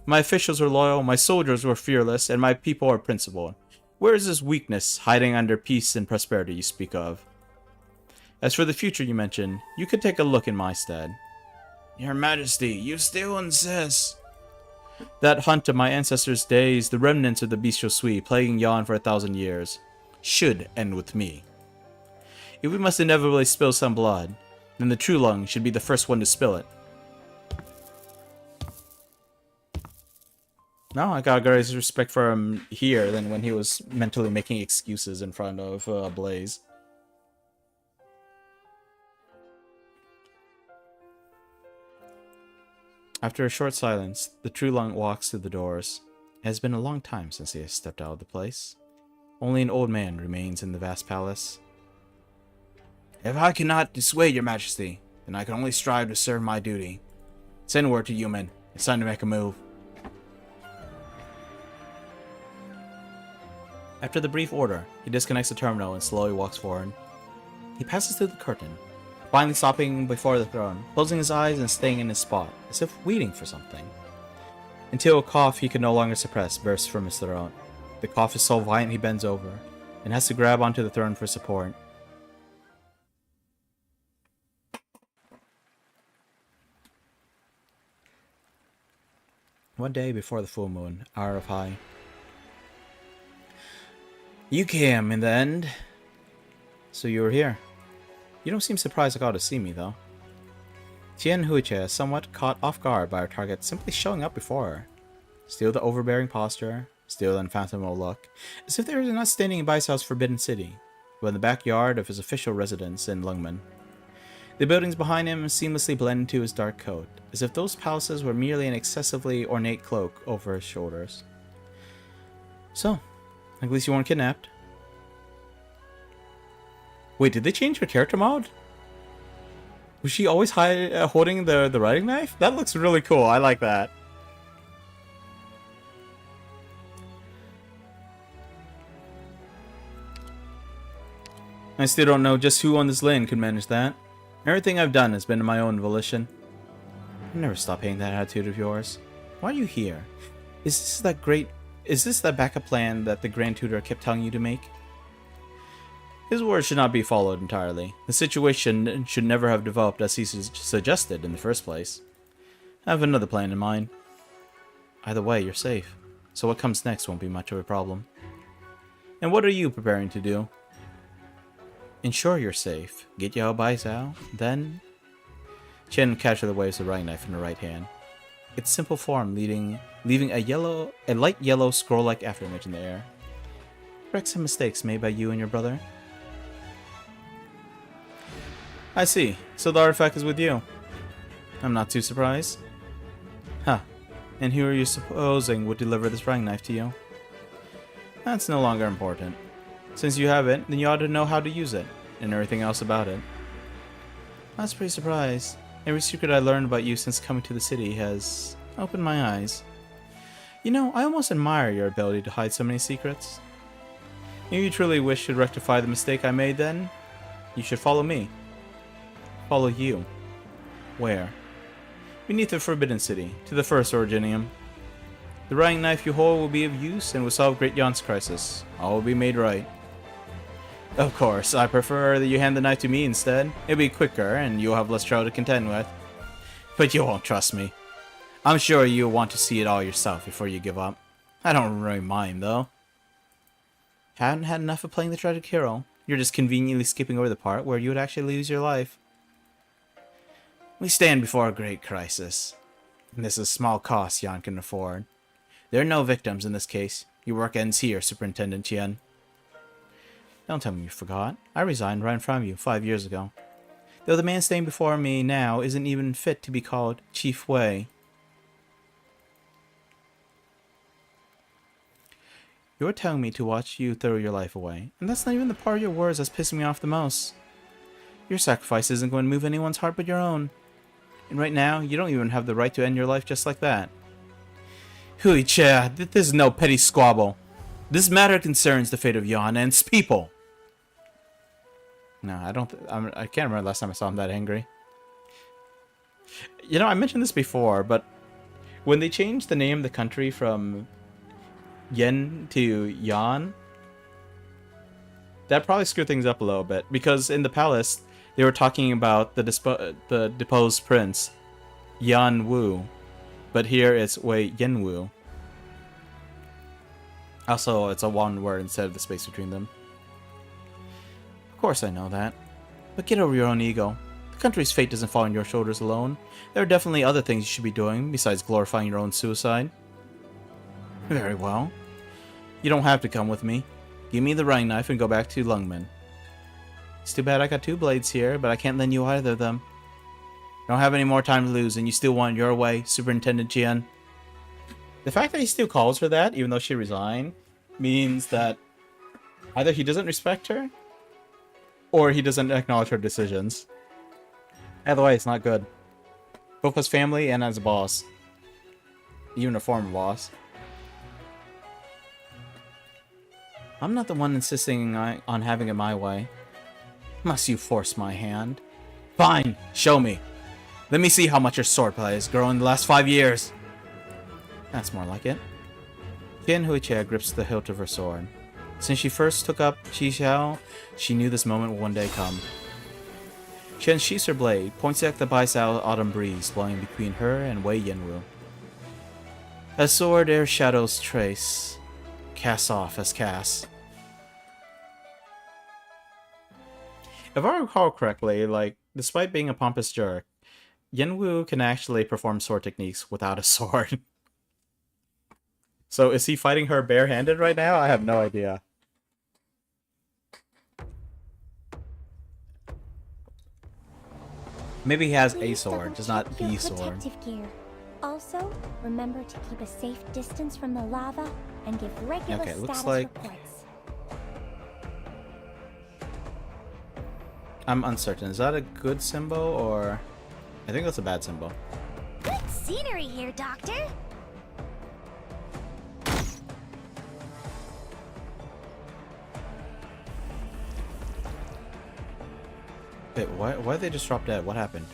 My officials were loyal, my soldiers were fearless, and my people are principled. Where is this weakness hiding under peace and prosperity you speak of? As for the future you mentioned, you could take a look in my stead. Your Majesty, you still insist. That hunt of my ancestors' days, the remnants of the Bisho Sui plaguing Yan for 1,000 years, should end with me. If we must inevitably spill some blood, then the Trulung should be the first one to spill it. No, I got greater respect for him here than when he was mentally making excuses in front of Blaze. After a short silence, the True Lung walks through the doors. It has been a long time since he has stepped out of the place. Only an old man remains in the vast palace. If I cannot dissuade your majesty, then I can only strive to serve my duty. Send word to Yuman. It's time to make a move. After the brief order, he disconnects the terminal and slowly walks forward. He passes through the curtain, finally stopping before the throne, closing his eyes and staying in his spot, as if waiting for something. Until a cough he could no longer suppress bursts from his throat. The cough is so violent he bends over, and has to grab onto the throne for support. One day before the full moon, hour of high. You came in the end. So you were here. You don't seem surprised at all to see me, though. Tien Huiche is somewhat caught off guard by our target simply showing up before her. Still the overbearing posture, still the unfathomable look, as if they were not standing by Baisau's forbidden city, but in the backyard of his official residence in Lungmen. The buildings behind him seamlessly blend into his dark coat, as if those palaces were merely an excessively ornate cloak over his shoulders. So, at least you weren't kidnapped. Wait, did they change her character mode? Was she always holding the riding knife? That looks really cool. I like that. I still don't know just who on this land could manage that. Everything I've done has been of my own volition. I'll never stop hating that attitude of yours. Why are you here? Is this that backup plan that the Grand Tutor kept telling you to make? His words should not be followed entirely. The situation should never have developed as he suggested in the first place. I have another plan in mind. Either way, you're safe, so what comes next won't be much of a problem. And what are you preparing to do? Ensure you're safe. Get Yao Baisao, then... Chen casually waves the riding knife in her right hand. Its simple form leaving a light yellow scroll-like afterimage in the air. Correct some mistakes made by you and your brother. I see. So the artifact is with you. I'm not too surprised. Huh. And who are you supposing would deliver this riding knife to you? That's no longer important. Since you have it, then you ought to know how to use it, and everything else about it. I was pretty surprised. Every secret I learned about you since coming to the city has opened my eyes. You know, I almost admire your ability to hide so many secrets. If you truly wish to rectify the mistake I made, then you should follow me. Follow you. Where? Beneath the Forbidden City, to the first Originium. The riding knife you hold will be of use and will solve Great Yon's crisis. All will be made right. Of course, I prefer that you hand the knife to me instead. It'll be quicker, and you'll have less trouble to contend with. But you won't trust me. I'm sure you'll want to see it all yourself before you give up. I don't really mind, though. Haven't had enough of playing the tragic hero. You're just conveniently skipping over the part where you would actually lose your life. We stand before a great crisis. And this is a small cost Yan can afford. There are no victims in this case. Your work ends here, Superintendent Qian. Don't tell me you forgot. I resigned right in front of you 5 years ago. Though the man standing before me now isn't even fit to be called Chief Wei. You're telling me to watch you throw your life away, and that's not even the part of your words that's pissing me off the most. Your sacrifice isn't going to move anyone's heart but your own. And right now, you don't even have the right to end your life just like that. Hui Che, this is no petty squabble. This matter concerns the fate of Yan and its people. No, I can't remember last time I saw him that angry. You know, I mentioned this before, but when they changed the name of the country from Yen to Yan, that probably screwed things up a little bit, because in the palace they were talking about the deposed prince Yan Wu, but here it's Wei Yen Wu. Also, it's a one word instead of the space between them. Of course I know that, but get over your own ego. The country's fate doesn't fall on your shoulders alone. There are definitely other things you should be doing besides glorifying your own suicide. Very well. You don't have to come with me. Give me the running knife and go back to Lungman. It's too bad I got 2 blades here, but I can't lend you either of them. Don't have any more time to lose, and you still want your way, Superintendent Jian. The fact that he still calls her that, even though she resigned, means that either he doesn't respect her, or he doesn't acknowledge her decisions. Either way, it's not good. Both as family and as a boss. Even a former boss. I'm not the one insisting on having it my way. Must you force my hand? Fine, show me. Let me see how much your swordplay has grown in the last 5 years. That's more like it. Qian Huiche grips the hilt of her sword. Since she first took up Xixiao, she knew this moment would one day come. Qian sheaths her blade, points at the Baisao autumn breeze blowing between her and Wei Yanwu. A sword ere shadows trace, casts off as cast. If I recall correctly, like, despite being a pompous jerk, Yanwu can actually perform sword techniques without a sword. So is he fighting her barehanded right now? I have no idea. Maybe he has a sword, just not the sword. Gear. Also, remember to keep a safe distance from the lava and give regular Okay, looks status like reports. I'm uncertain. Is that a good symbol or... I think that's a bad symbol. Good scenery here, Doctor. Wait, why did they just drop dead? What happened?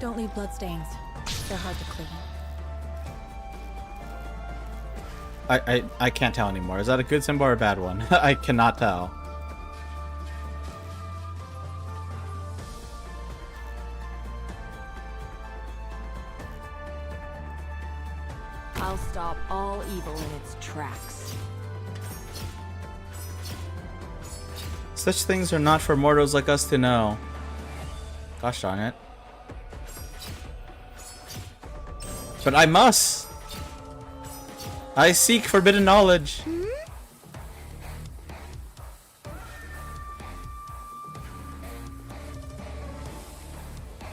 Don't leave bloodstains. They're hard to clean. I can't tell anymore. Is that a good symbol or a bad one? I cannot tell. I'll stop all evil in its tracks. Such things are not for mortals like us to know. Gosh darn it. But I must! I seek forbidden knowledge!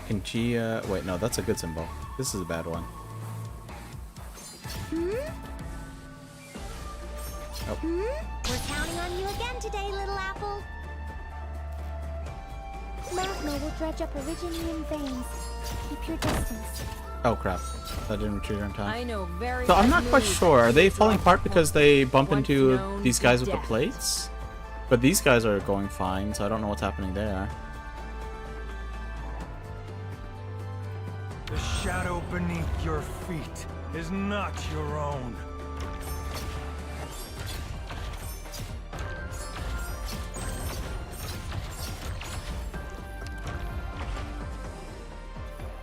Kinchia... Wait, no, that's a good symbol. This is a bad one. Oh. We're counting on you again today, little apple. Magma will dredge up Originian veins. Keep your distance. Oh crap. That didn't retrieve her in time. I know very So I'm not quite smooth. sure. Are they falling apart because they bump Once into known these to guys with the death. plates? But these guys are going fine, so I don't know what's happening there. The shadow beneath your feet is not your own.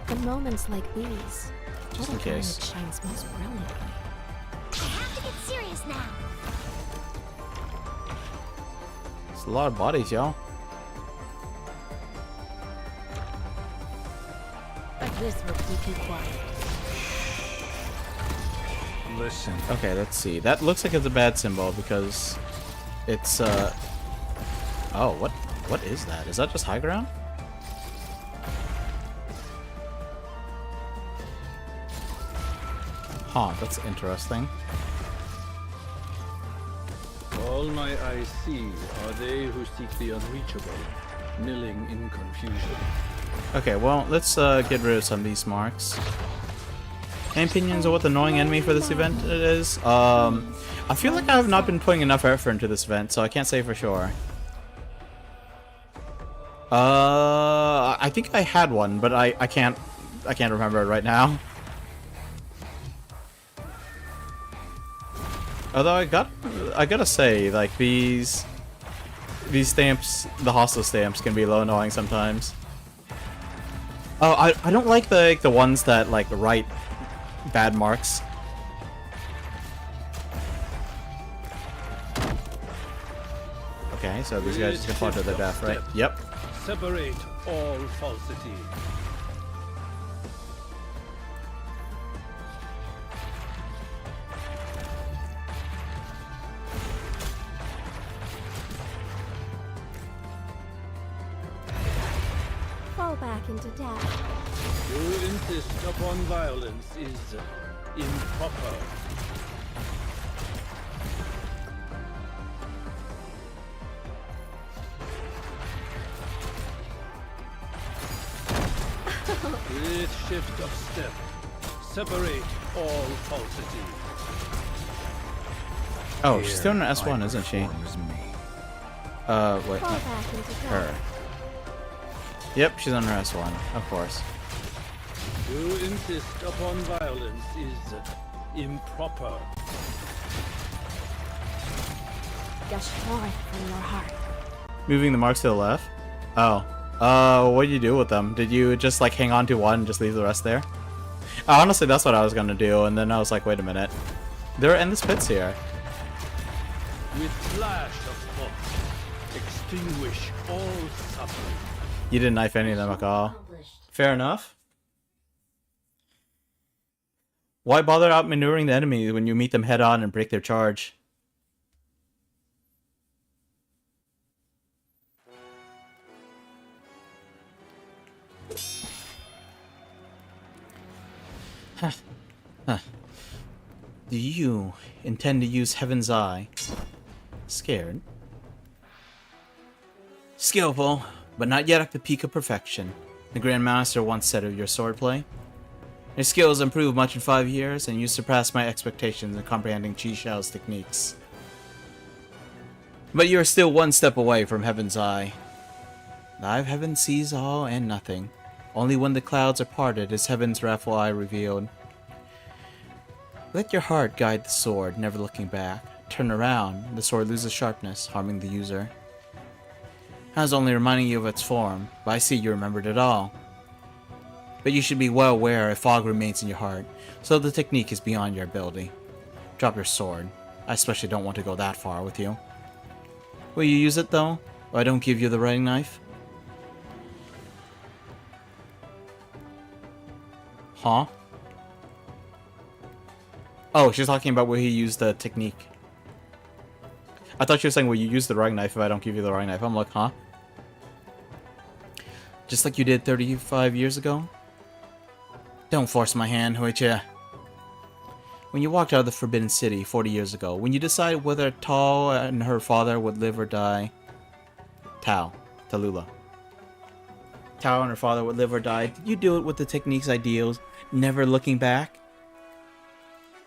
In moments like these, Just in what case. shines most brilliantly. I have to get serious now. It's a lot of bodies, y'all. But this will keep you quiet. Listen. Okay, let's see. That looks like it's a bad symbol because it's oh, what is that? Is that just high ground? Huh, that's interesting. All my eyes see are they who seek the unreachable, milling in confusion. Okay, well, let's get rid of some of these marks. Any opinions on what the annoying enemy for this event it is? I feel like I have not been putting enough effort into this event, so I can't say for sure. I think I had one, but I can't remember it right now. Although I gotta say, like, these stamps, the hostile stamps, can be a little annoying sometimes. Oh, I don't like the ones that like write bad marks. Okay, so these guys just gonna fall to their death, right? Yep. Separate all falsity. back into death. To insist upon violence is improper. With shift of step, separate all falsity. Oh, she's still in her S1, isn't she? Wait. Fall back into death. Her. Yep, she's on her S1, of course. To insist upon violence is improper. Gush forth from your heart. Moving the marks to the left? Oh. What did you do with them? Did you just like hang on to one and just leave the rest there? Honestly, that's what I was gonna do, and then I was like, wait a minute. There are endless pits here. With flash of thought, extinguish all suffering. You didn't knife any of them at all. Fair enough. Why bother outmaneuvering the enemy when you meet them head on and break their charge? Huh. Do you intend to use Heaven's Eye? Scared. Skillful, but not yet at the peak of perfection. The Grand Master once said of your swordplay. Your skills improved much in 5 years, and you surpassed my expectations in comprehending Chi Xiao's techniques. But you are still one step away from Heaven's Eye. The Eye of Heaven sees all and nothing. Only when the clouds are parted is Heaven's wrathful eye revealed. Let your heart guide the sword, never looking back. Turn around, the sword loses sharpness, harming the user. I was only reminding you of its form, but I see you remembered it all. But you should be well aware a fog remains in your heart, so the technique is beyond your ability. Drop your sword. I especially don't want to go that far with you. Will you use it, though, or I don't give you the writing knife? Huh? Oh, she's talking about where he used the technique. I thought she was saying, will you use the writing knife if I don't give you the writing knife? I'm like, huh? Just like you did 35 years ago? Don't force my hand, Huiche. When you walked out of the Forbidden City 40 years ago, when you decided whether Tao and her father would live or die... Tallulah. Tao and her father would live or die, did you do it with the technique's ideals, never looking back?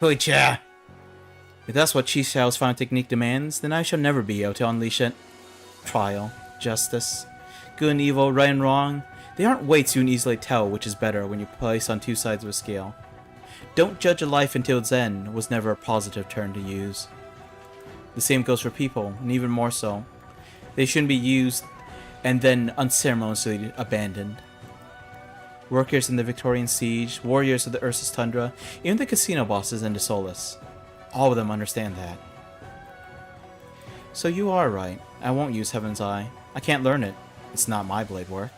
Huiche! If that's what Chi Xiao's final technique demands, then I shall never be able to unleash it. Trial, justice, good and evil, right and wrong, they aren't weights you can easily tell which is better when you place on two sides of a scale. Don't judge a life until its end was never a positive term to use. The same goes for people, and even more so. They shouldn't be used and then unceremoniously abandoned. Workers in the Victorian Siege, warriors of the Ursus Tundra, even the casino bosses in the Solus. All of them understand that. So you are right. I won't use Heaven's Eye. I can't learn it. It's not my blade work.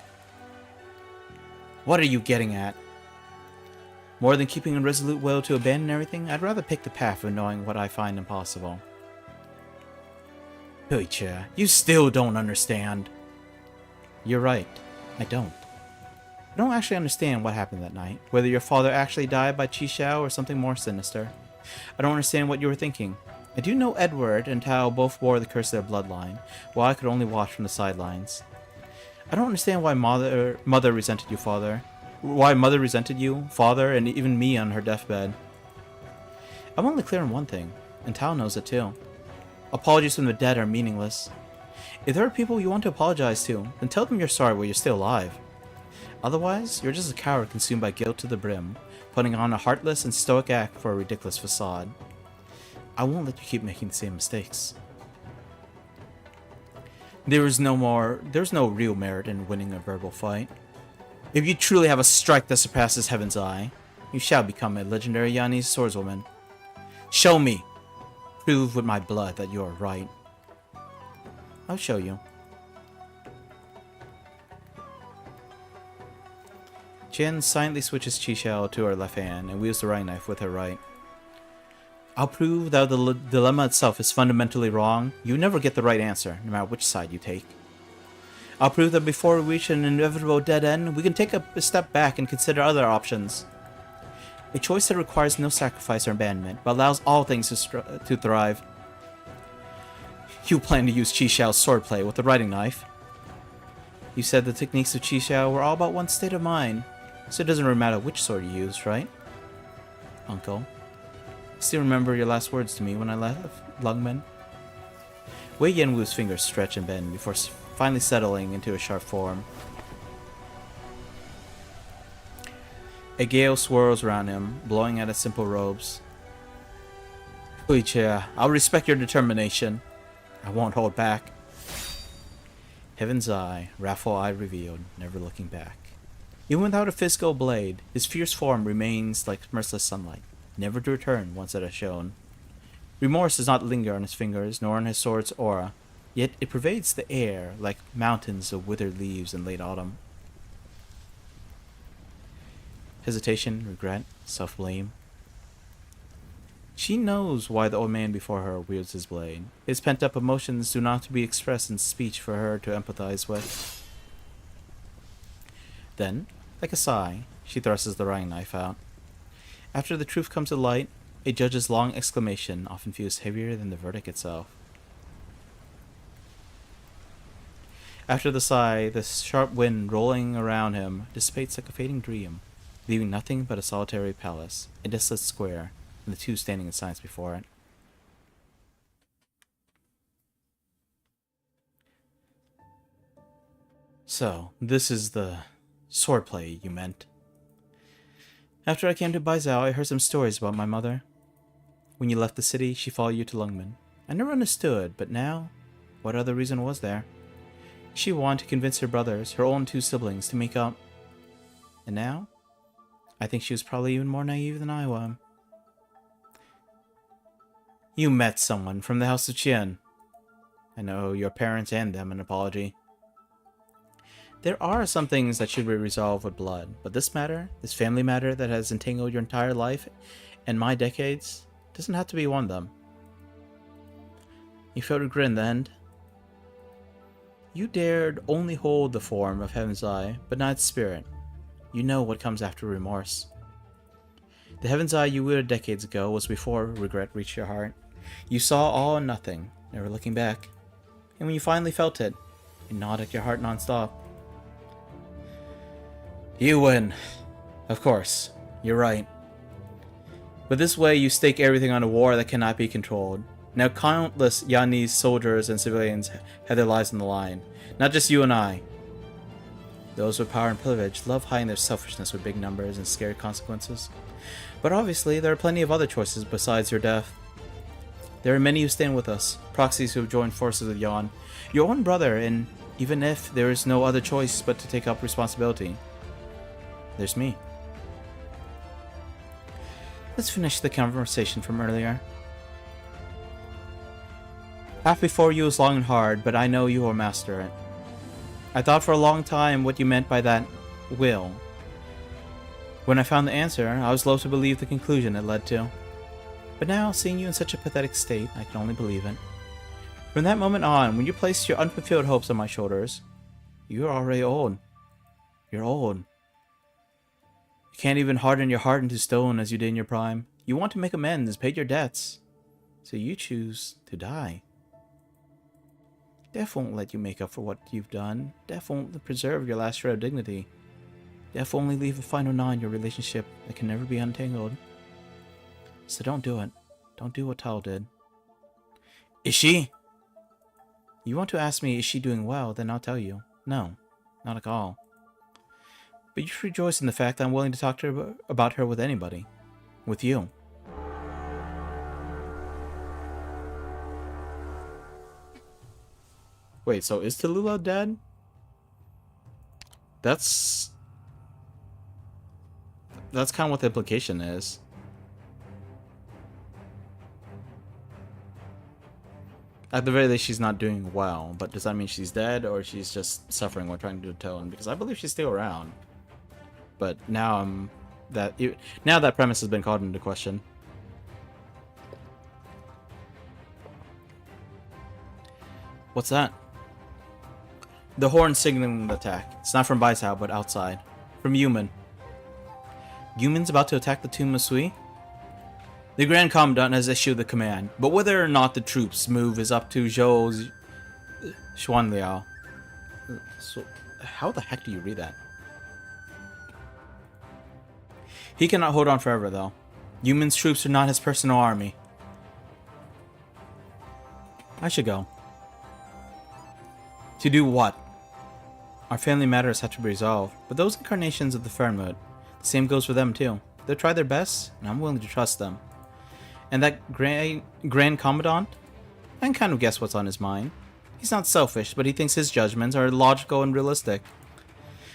What are you getting at? More than keeping a resolute will to abandon everything, I'd rather pick the path of knowing what I find impossible. Huiche, you still don't understand. You're right. I don't. I don't actually understand what happened that night. Whether your father actually died by Chi Xiao or something more sinister. I don't understand what you were thinking. I do know Edward and Tao both bore the curse of their bloodline, while I could only watch from the sidelines. I don't understand why mother resented you, father. Why mother resented you, father, and even me on her deathbed. I'm only clear on one thing, and Tao knows it too. Apologies from the dead are meaningless. If there are people you want to apologize to, then tell them you're sorry while you're still alive. Otherwise, you're just a coward consumed by guilt to the brim, putting on a heartless and stoic act for a ridiculous facade. I won't let you keep making the same mistakes. There's no real merit in winning a verbal fight. If you truly have a strike that surpasses Heaven's Eye, you shall become a legendary Yanese swordswoman. Show me! Prove with my blood that you are right. I'll show you. Jen silently switches Chi Xiao to her left hand and wields the writing knife with her right. I'll prove that the dilemma itself is fundamentally wrong. You never get the right answer, no matter which side you take. I'll prove that before we reach an inevitable dead end, we can take a step back and consider other options. A choice that requires no sacrifice or abandonment, but allows all things to thrive. You plan to use Chi Xiao's swordplay with the writing knife. You said the techniques of Chi Xiao were all about one state of mind, so it doesn't really matter which sword you use, right? Uncle. Still remember your last words to me when I left Lungmen? Wei Yanwu's fingers stretch and bend before finally settling into a sharp form. A gale swirls around him, blowing at his simple robes. Huichia, I'll respect your determination. I won't hold back. Heaven's eye, wrathful eye revealed, never looking back. Even without a physical blade, his fierce form remains like merciless sunlight, never to return once it has shone. Remorse does not linger on his fingers, nor on his sword's aura, yet it pervades the air like mountains of withered leaves in late autumn. Hesitation, regret, self-blame. She knows why the old man before her wields his blade. His pent-up emotions do not have to be expressed in speech for her to empathize with. Then, like a sigh, she thrusts the writing knife out. After the truth comes to light, a judge's long exclamation often feels heavier than the verdict itself. After the sigh, the sharp wind rolling around him dissipates like a fading dream, leaving nothing but a solitary palace, a desolate square, and the two standing in silence before it. So, this is the swordplay you meant. After I came to Baizhou, I heard some stories about my mother. When you left the city, she followed you to Lungmen. I never understood, but now, what other reason was there? She wanted to convince her brothers, her own two siblings, to make up. And now? I think she was probably even more naive than I am. You met someone from the House of Qian. I know your parents and them an apology. There are some things that should be resolved with blood, but this matter, this family matter that has entangled your entire life and my decades, doesn't have to be one of them. You felt regret in the end. You dared only hold the form of Heaven's Eye, but not its spirit. You know what comes after remorse. The Heaven's Eye you wielded decades ago was before regret reached your heart. You saw all and nothing, never looking back. And when you finally felt it, it gnawed at your heart non-stop. You win. Of course, you're right. But this way you stake everything on a war that cannot be controlled. Now countless Yanese soldiers and civilians have their lives on the line. Not just you and I. Those with power and privilege love hiding their selfishness with big numbers and scary consequences. But obviously, there are plenty of other choices besides your death. There are many who stand with us, proxies who have joined forces with Yan, your own brother, and even if there is no other choice but to take up responsibility, there's me. Let's finish the conversation from earlier. Path before you is long and hard, but I know you will master it. I thought for a long time what you meant by that will. When I found the answer, I was loath to believe the conclusion it led to. But now, seeing you in such a pathetic state, I can only believe it. From that moment on, when you placed your unfulfilled hopes on my shoulders, you are already old. You're old. You can't even harden your heart into stone as you did in your prime. You want to make amends, pay your debts. So you choose to die. Death won't let you make up for what you've done. Death won't preserve your last shred of dignity. Death will only leave a final knot in your relationship that can never be untangled. So don't do it. Don't do what Tal did. Is she? You want to ask me, is she doing well? Then I'll tell you. No, not at all. But you should rejoice in the fact that I'm willing to talk to her about her with anybody. With you. Wait, so is Tallulah dead? That's kind of what the implication is. At the very least, she's not doing well, but does that mean she's dead, or she's just suffering while trying to atone? Because I believe she's still around. But now now that premise has been called into question. What's that? The horn signaling the attack. It's not from Baisao, but outside. From Human. Humans about to attack the Tomb of Sui? The Grand Commandant has issued the command, but whether or not the troops move is up to Zhou Xuanliao. So, how the heck do you read that? He cannot hold on forever, though. Human's troops are not his personal army. I should go. To do what? Our family matters have to be resolved, but those incarnations of the Fairmood, the same goes for them too. They'll try their best, and I'm willing to trust them. And that Grand Commandant? I can kind of guess what's on his mind. He's not selfish, but he thinks his judgments are logical and realistic.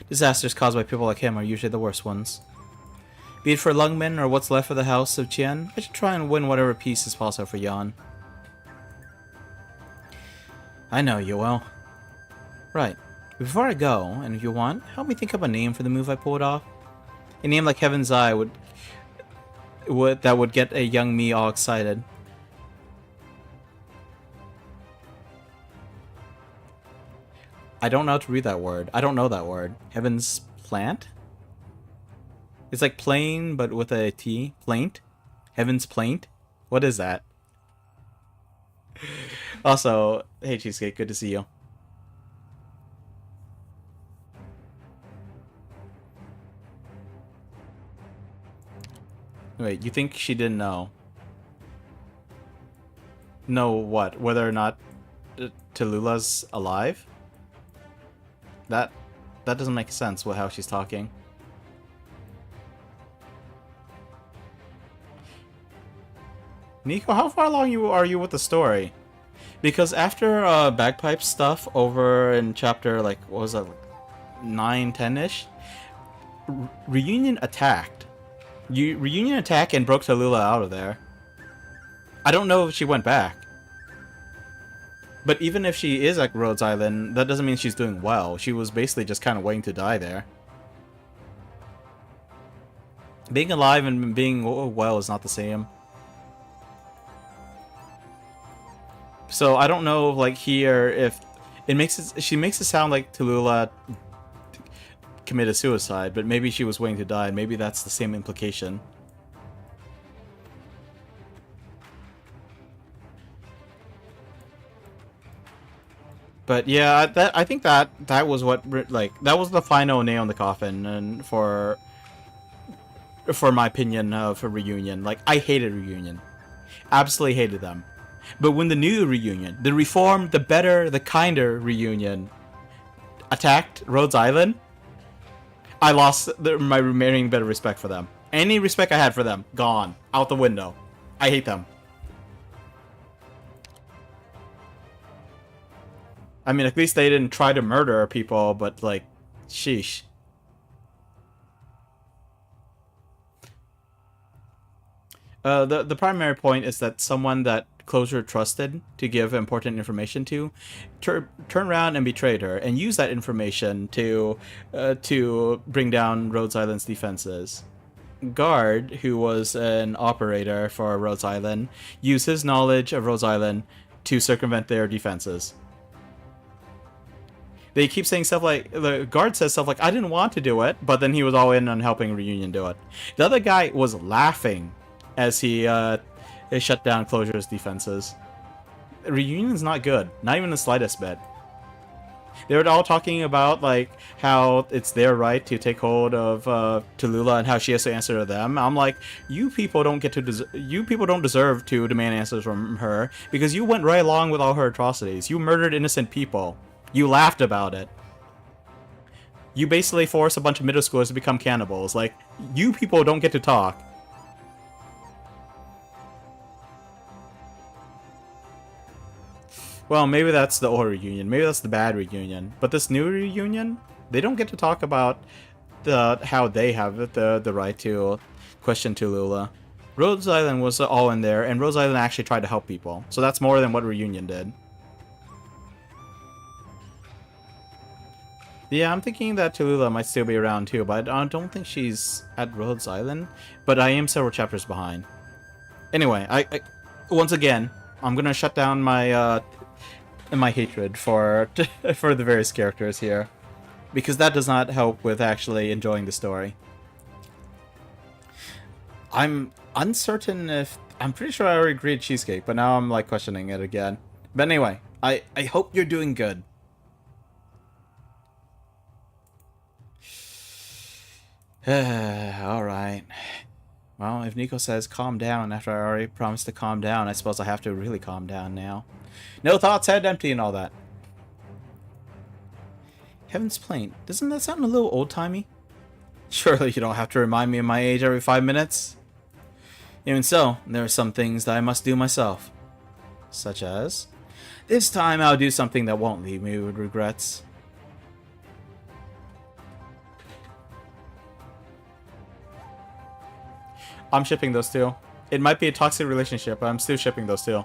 Disasters caused by people like him are usually the worst ones. Be it for Lungmen or what's left of the House of Qian, I should try and win whatever peace is possible for Yan. I know you will. Right. Before I go, and if you want, help me think up a name for the move I pulled off. A name like Heaven's Eye that would get a young me all excited. I don't know how to read that word. I don't know that word. Heaven's Plant? It's like plain, but with a T. Plaint? Heaven's Plaint? What is that? Also, hey Cheesecake, good to see you. Wait, you think she didn't know? Know what? Whether or not Tallulah's alive? That doesn't make sense with how she's talking. Nico, how far along are you with the story? Because after bagpipe stuff over in chapter, like, what was that, like 9, 10-ish? Reunion attacked. Reunion attacked and broke Tallulah out of there. I don't know if she went back. But even if she is at Rhodes Island, that doesn't mean she's doing well. She was basically just kind of waiting to die there. Being alive and being well is not the same. So I don't know, like, here, if it makes it, she makes it sound like Tallulah committed suicide, but maybe she was waiting to die, and maybe that's the same implication. But yeah, I think that was what, like, that was the final nail in the coffin, and for my opinion of a Reunion. Like, I hated Reunion, absolutely hated them. But when the new Reunion, the reformed, the better, the kinder Reunion attacked Rhodes Island, I lost my remaining bit of respect for them. Any respect I had for them, gone. Out the window. I hate them. I mean, at least they didn't try to murder people, but, like, sheesh. The primary point is that someone that Closure trusted to give important information to turn around and betrayed her, and use that information to bring down Rhodes Island's defenses. Guard, who was an operator for Rhodes Island, used his knowledge of Rhodes Island to circumvent their defenses. They keep saying stuff like, the guard says stuff like, I didn't want to do it, but then he was all in on helping Reunion do it. The other guy was laughing as he shut down Closure's defenses. Reunion's not good, not even the slightest bit. They were all talking about, like, how it's their right to take hold of Tallulah and how she has to answer to them. I'm like, you people don't get to you people don't deserve to demand answers from her, because you went right along with all her atrocities. You murdered innocent people. You laughed about it. You basically forced a bunch of middle schoolers to become cannibals. Like, you people don't get to talk. Well, maybe that's the old Reunion. Maybe that's the bad Reunion. But this new Reunion, they don't get to talk about how they have the right to question Tallulah. Rhodes Island was all in there, and Rhodes Island actually tried to help people. So that's more than what Reunion did. Yeah, I'm thinking that Tallulah might still be around too, but I don't think she's at Rhodes Island. But I am several chapters behind. Anyway, I once again, I'm gonna shut down my my hatred for for the various characters here, because that does not help with actually enjoying the story. I'm uncertain if I'm pretty sure I already agreed cheesecake, but now I'm like questioning it again. But anyway, I hope you're doing good. Alright. Well, if Nico says calm down after I already promised to calm down, I suppose I have to really calm down now. No thoughts, head empty and all that. Heaven's Plaint. Doesn't that sound a little old-timey? Surely you don't have to remind me of my age every 5 minutes. Even so, there are some things that I must do myself. Such as... This time I'll do something that won't leave me with regrets. I'm shipping those two. It might be a toxic relationship, but I'm still shipping those two.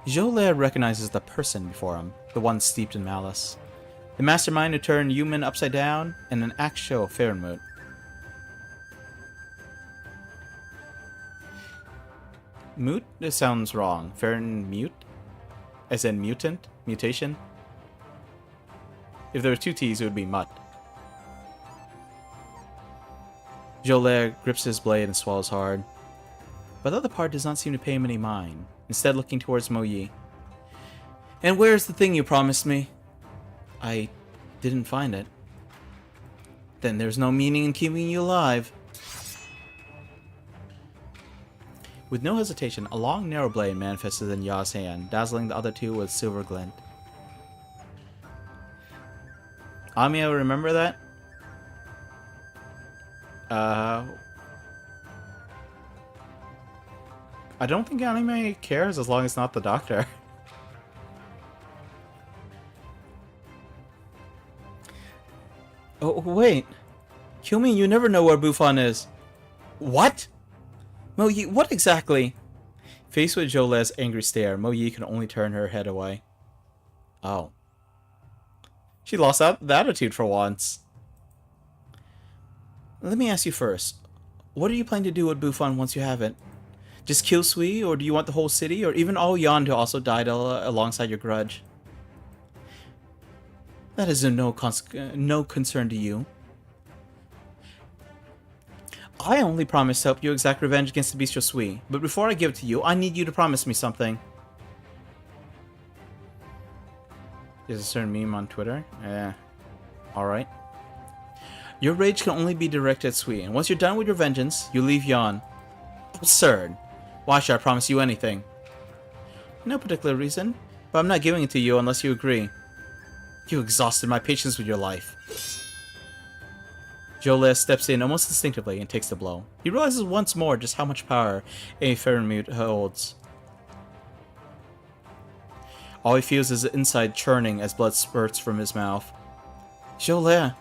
Jolais recognizes the person before him, the one steeped in malice. The mastermind who turned human upside down, and an actual Farenmut. Mute? This sounds wrong. Farenmut? As in mutant? Mutation? If there were two T's, it would be Mutt. Jolais grips his blade and swallows hard. But the other part does not seem to pay him any mind, instead looking towards Mo Yi. And where's the thing you promised me? I didn't find it. Then there's no meaning in keeping you alive. With no hesitation, a long, narrow blade manifested in Ya's hand, dazzling the other two with silver glint. Amiya, remember that? I don't think anime cares as long as it's not the doctor. Oh, wait. Kyumi, you never know where Buffon is. What? Mo Yi, what exactly? Faced with Jolais's angry stare, Mo Yi can only turn her head away. Oh. She lost the attitude for once. Let me ask you first. What are you planning to do with Buffon once you have it? Just kill Sui, or do you want the whole city, or even all Yan to also die alongside your grudge? That is of no concern to you. I only promise to help you exact revenge against the bestial Sui, but before I give it to you, I need you to promise me something. There's a certain meme on Twitter. Alright. Your rage can only be directed at Sui, and once you're done with your vengeance, you leave Yan. Absurd. Why should I promise you anything? No particular reason, but I'm not giving it to you unless you agree. You exhausted my patience with your life. Jolais steps in almost instinctively and takes the blow. He realizes once more just how much power a Farenmut holds. All he feels is the inside churning as blood spurts from his mouth. Jolais!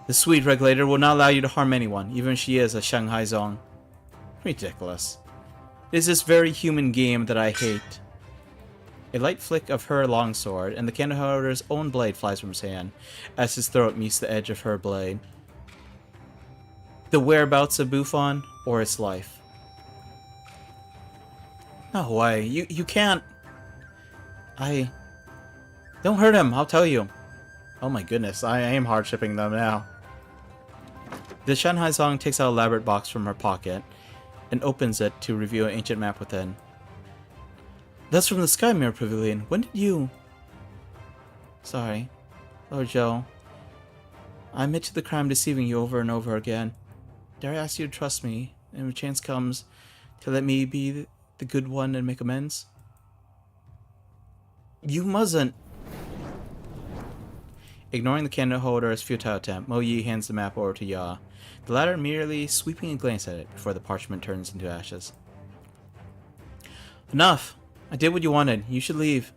The sweet regulator will not allow you to harm anyone, even if she is a Shanghai Zong. Ridiculous. It is this very human game that I hate. A light flick of her longsword, and the candle holder's own blade flies from his hand, as his throat meets the edge of her blade. The whereabouts of Buffon, or its life. No way, you can't... Don't hurt him, I'll tell you. Oh my goodness, I am hard shipping them now. The Shanghai Zong takes out an elaborate box from her pocket, and opens it to reveal an ancient map within. That's from the Sky Mirror Pavilion. When did you... Sorry. Lord Joe. I admit to the crime deceiving you over and over again. Dare I ask you to trust me, and when a chance comes, to let me be the good one and make amends? You mustn't. Ignoring the candle holder's futile attempt, Mo Yi hands the map over to Ya, the latter merely sweeping a glance at it before the parchment turns into ashes. Enough! I did what you wanted. You should leave.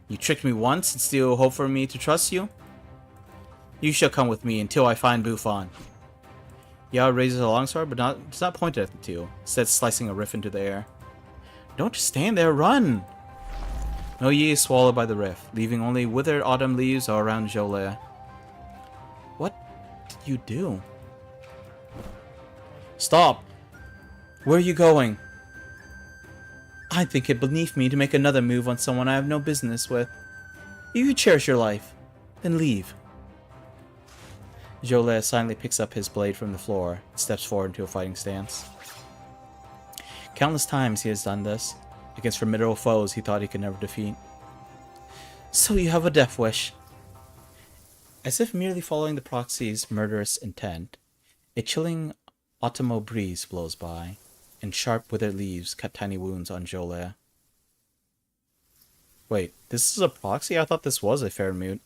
You tricked me once and still hope for me to trust you? You shall come with me until I find Buffon. Ya raises a longsword, but does not point it at the two, instead slicing a rift into the air. Don't just stand there, run! Mo Yi is swallowed by the rift, leaving only withered autumn leaves all around Jolais. What did you do? Stop! Where are you going? I think it beneath me to make another move on someone I have no business with. If you cherish your life, then leave. Jolais silently picks up his blade from the floor and steps forward into a fighting stance. Countless times he has done this, against formidable foes he thought he could never defeat. So you have a death wish. As if merely following the proxy's murderous intent, a chilling autumnal breeze blows by, and sharp withered leaves cut tiny wounds on Jolais. Wait, this is a proxy? I thought this was a fair mute.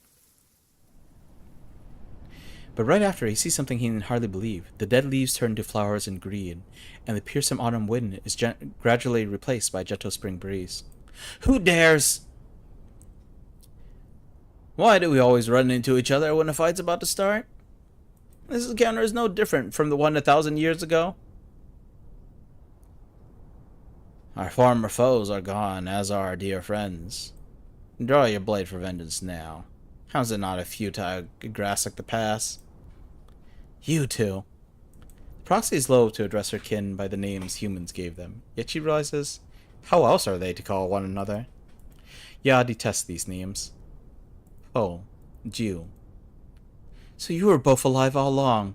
But right after, he sees something he can hardly believe. The dead leaves turn to flowers and green, and the piercing autumn wind is gradually replaced by a gentle spring breeze. Who dares? Why do we always run into each other when a fight's about to start? This encounter is no different from the one 1,000 years ago. Our former foes are gone, as are our dear friends. Draw your blade for vengeance now. How's it not a futile grass like the past? You two. The proxy is loath to address her kin by the names humans gave them, yet she realizes, how else are they to call one another? Ya detests these names. Oh, Jew. So you were both alive all along.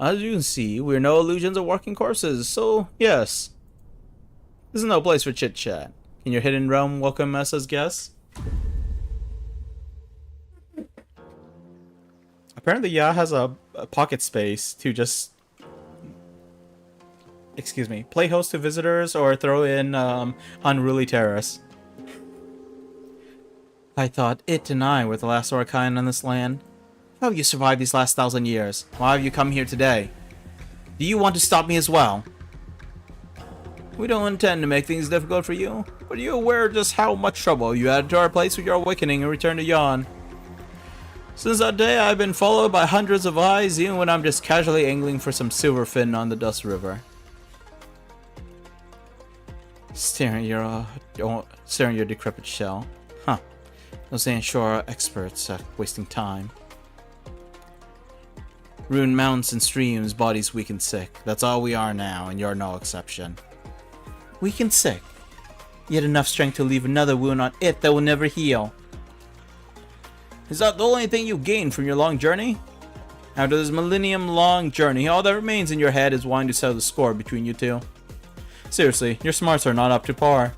As you can see, we're no illusions of walking corpses, so yes. This is no place for chit-chat. Can your hidden realm welcome us as guests? Apparently, Ya has a pocket space to just, play host to visitors or throw in unruly terrorists. I thought it and I were the last of our kind on this land. How have you survived these last 1,000 years? Why have you come here today? Do you want to stop me as well? We don't intend to make things difficult for you, but are you aware just how much trouble you added to our place with your awakening and return to Yon? Since that day, I've been followed by hundreds of eyes, even when I'm just casually angling for some silverfin on the Dust River. Staring at your decrepit shell. Huh. Those ain't sure experts at wasting time. Ruined mountains and streams, bodies weak and sick. That's all we are now, and you're no exception. Weak and sick? Yet enough strength to leave another wound on it that will never heal. Is that the only thing you gained from your long journey? After this millennium-long journey, all that remains in your head is wanting to settle the score between you two. Seriously, your smarts are not up to par.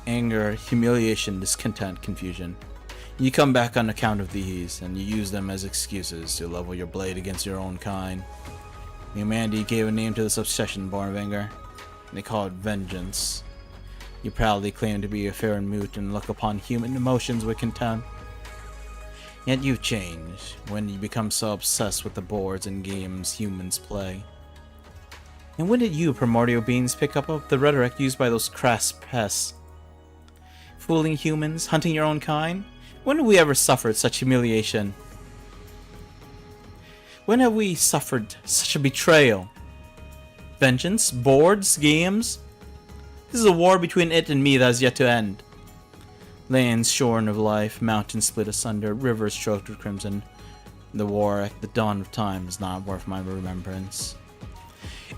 Anger, humiliation, discontent, confusion. You come back on account of these, and you use them as excuses to level your blade against your own kind. Humanity gave a name to this obsession born of anger. They call it vengeance. You proudly claim to be a fair and mute and look upon human emotions with contempt. Yet you change when you become so obsessed with the boards and games humans play. And when did you, primordial beings, pick up the rhetoric used by those crass pests? Fooling humans, hunting your own kind? When have we ever suffered such humiliation? When have we suffered such a betrayal? Vengeance? Boards? Games? This is a war between it and me that has yet to end. Lands shorn of life, mountains split asunder, rivers choked with crimson. The war at the dawn of time is not worth my remembrance.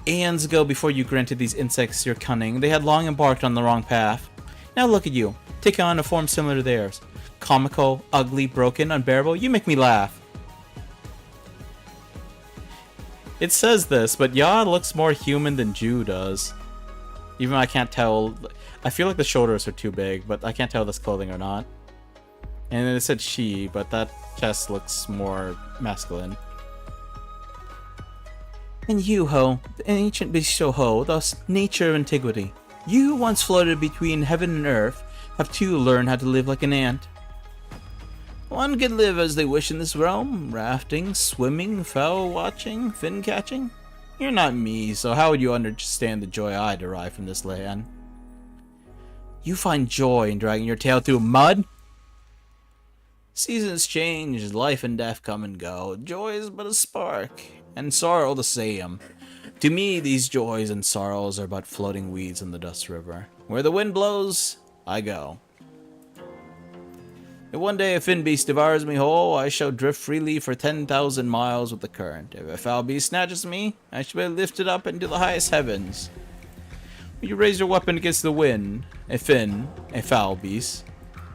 Aeons ago, before you granted these insects your cunning, they had long embarked on the wrong path. Now look at you, taking on a form similar to theirs. Comical, ugly, broken, unbearable, you make me laugh. It says this, but Ya looks more human than Ju does. Even I can't tell. I feel like the shoulders are too big, but I can't tell if that's clothing or not. And then it said she, but that chest looks more masculine. And you, Ho, the ancient bestial Ho, thus nature of antiquity. You who once floated between heaven and earth, have too learned how to live like an ant. One can live as they wish in this realm, rafting, swimming, fowl watching, fin catching. You're not me, so how would you understand the joy I derive from this land? You find joy in dragging your tail through mud? Seasons change, life and death come and go. Joy is but a spark, and sorrow the same. To me, these joys and sorrows are but floating weeds in the Dust River. Where the wind blows, I go. If one day a fin beast devours me whole, I shall drift freely for 10,000 miles with the current. If a foul beast snatches me, I shall be lifted up into the highest heavens. Will you raise your weapon against the wind? A fin, a foul beast.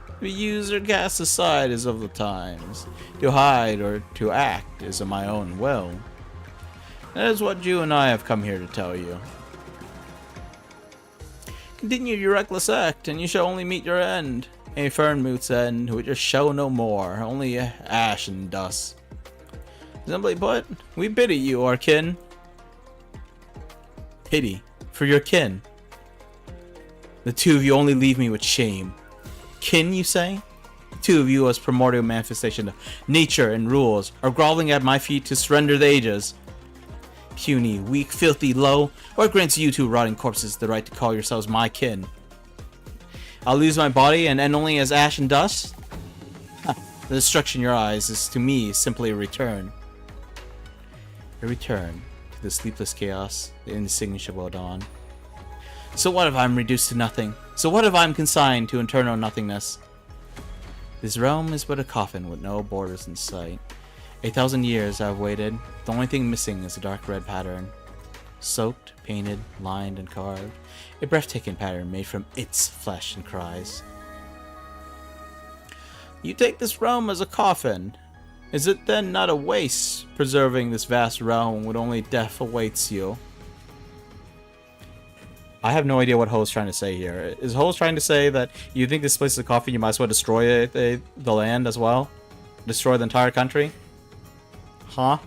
To be used or cast aside is of the times. To hide or to act is of my own will. That is what you and I have come here to tell you. Continue your reckless act, and you shall only meet your end. A Fernmoot's end, which is show no more, only ash and dust. Simply put, we pity you, our kin. Pity for your kin. The two of you only leave me with shame. Kin, you say? The two of you as primordial manifestation of nature and rules are groveling at my feet to surrender the ages. Puny, weak, filthy, low, what grants you two rotting corpses the right to call yourselves my kin? I'll lose my body and end only as ash and dust? The destruction in your eyes is to me simply a return. A return to the sleepless chaos, the indistinguishable dawn. So what if I'm reduced to nothing? So what if I'm consigned to eternal nothingness? This realm is but a coffin with no borders in sight. 8,000 years I've waited. The only thing missing is a dark red pattern. Soaked, painted, lined, and carved. A breathtaking pattern made from its flesh and cries. You take this realm as a coffin. Is it then not a waste, preserving this vast realm when only death awaits you? I have no idea what Ho's trying to say here. Is Ho trying to say that you think this place is a coffin, you might as well destroy the land as well? Destroy the entire country? Huh?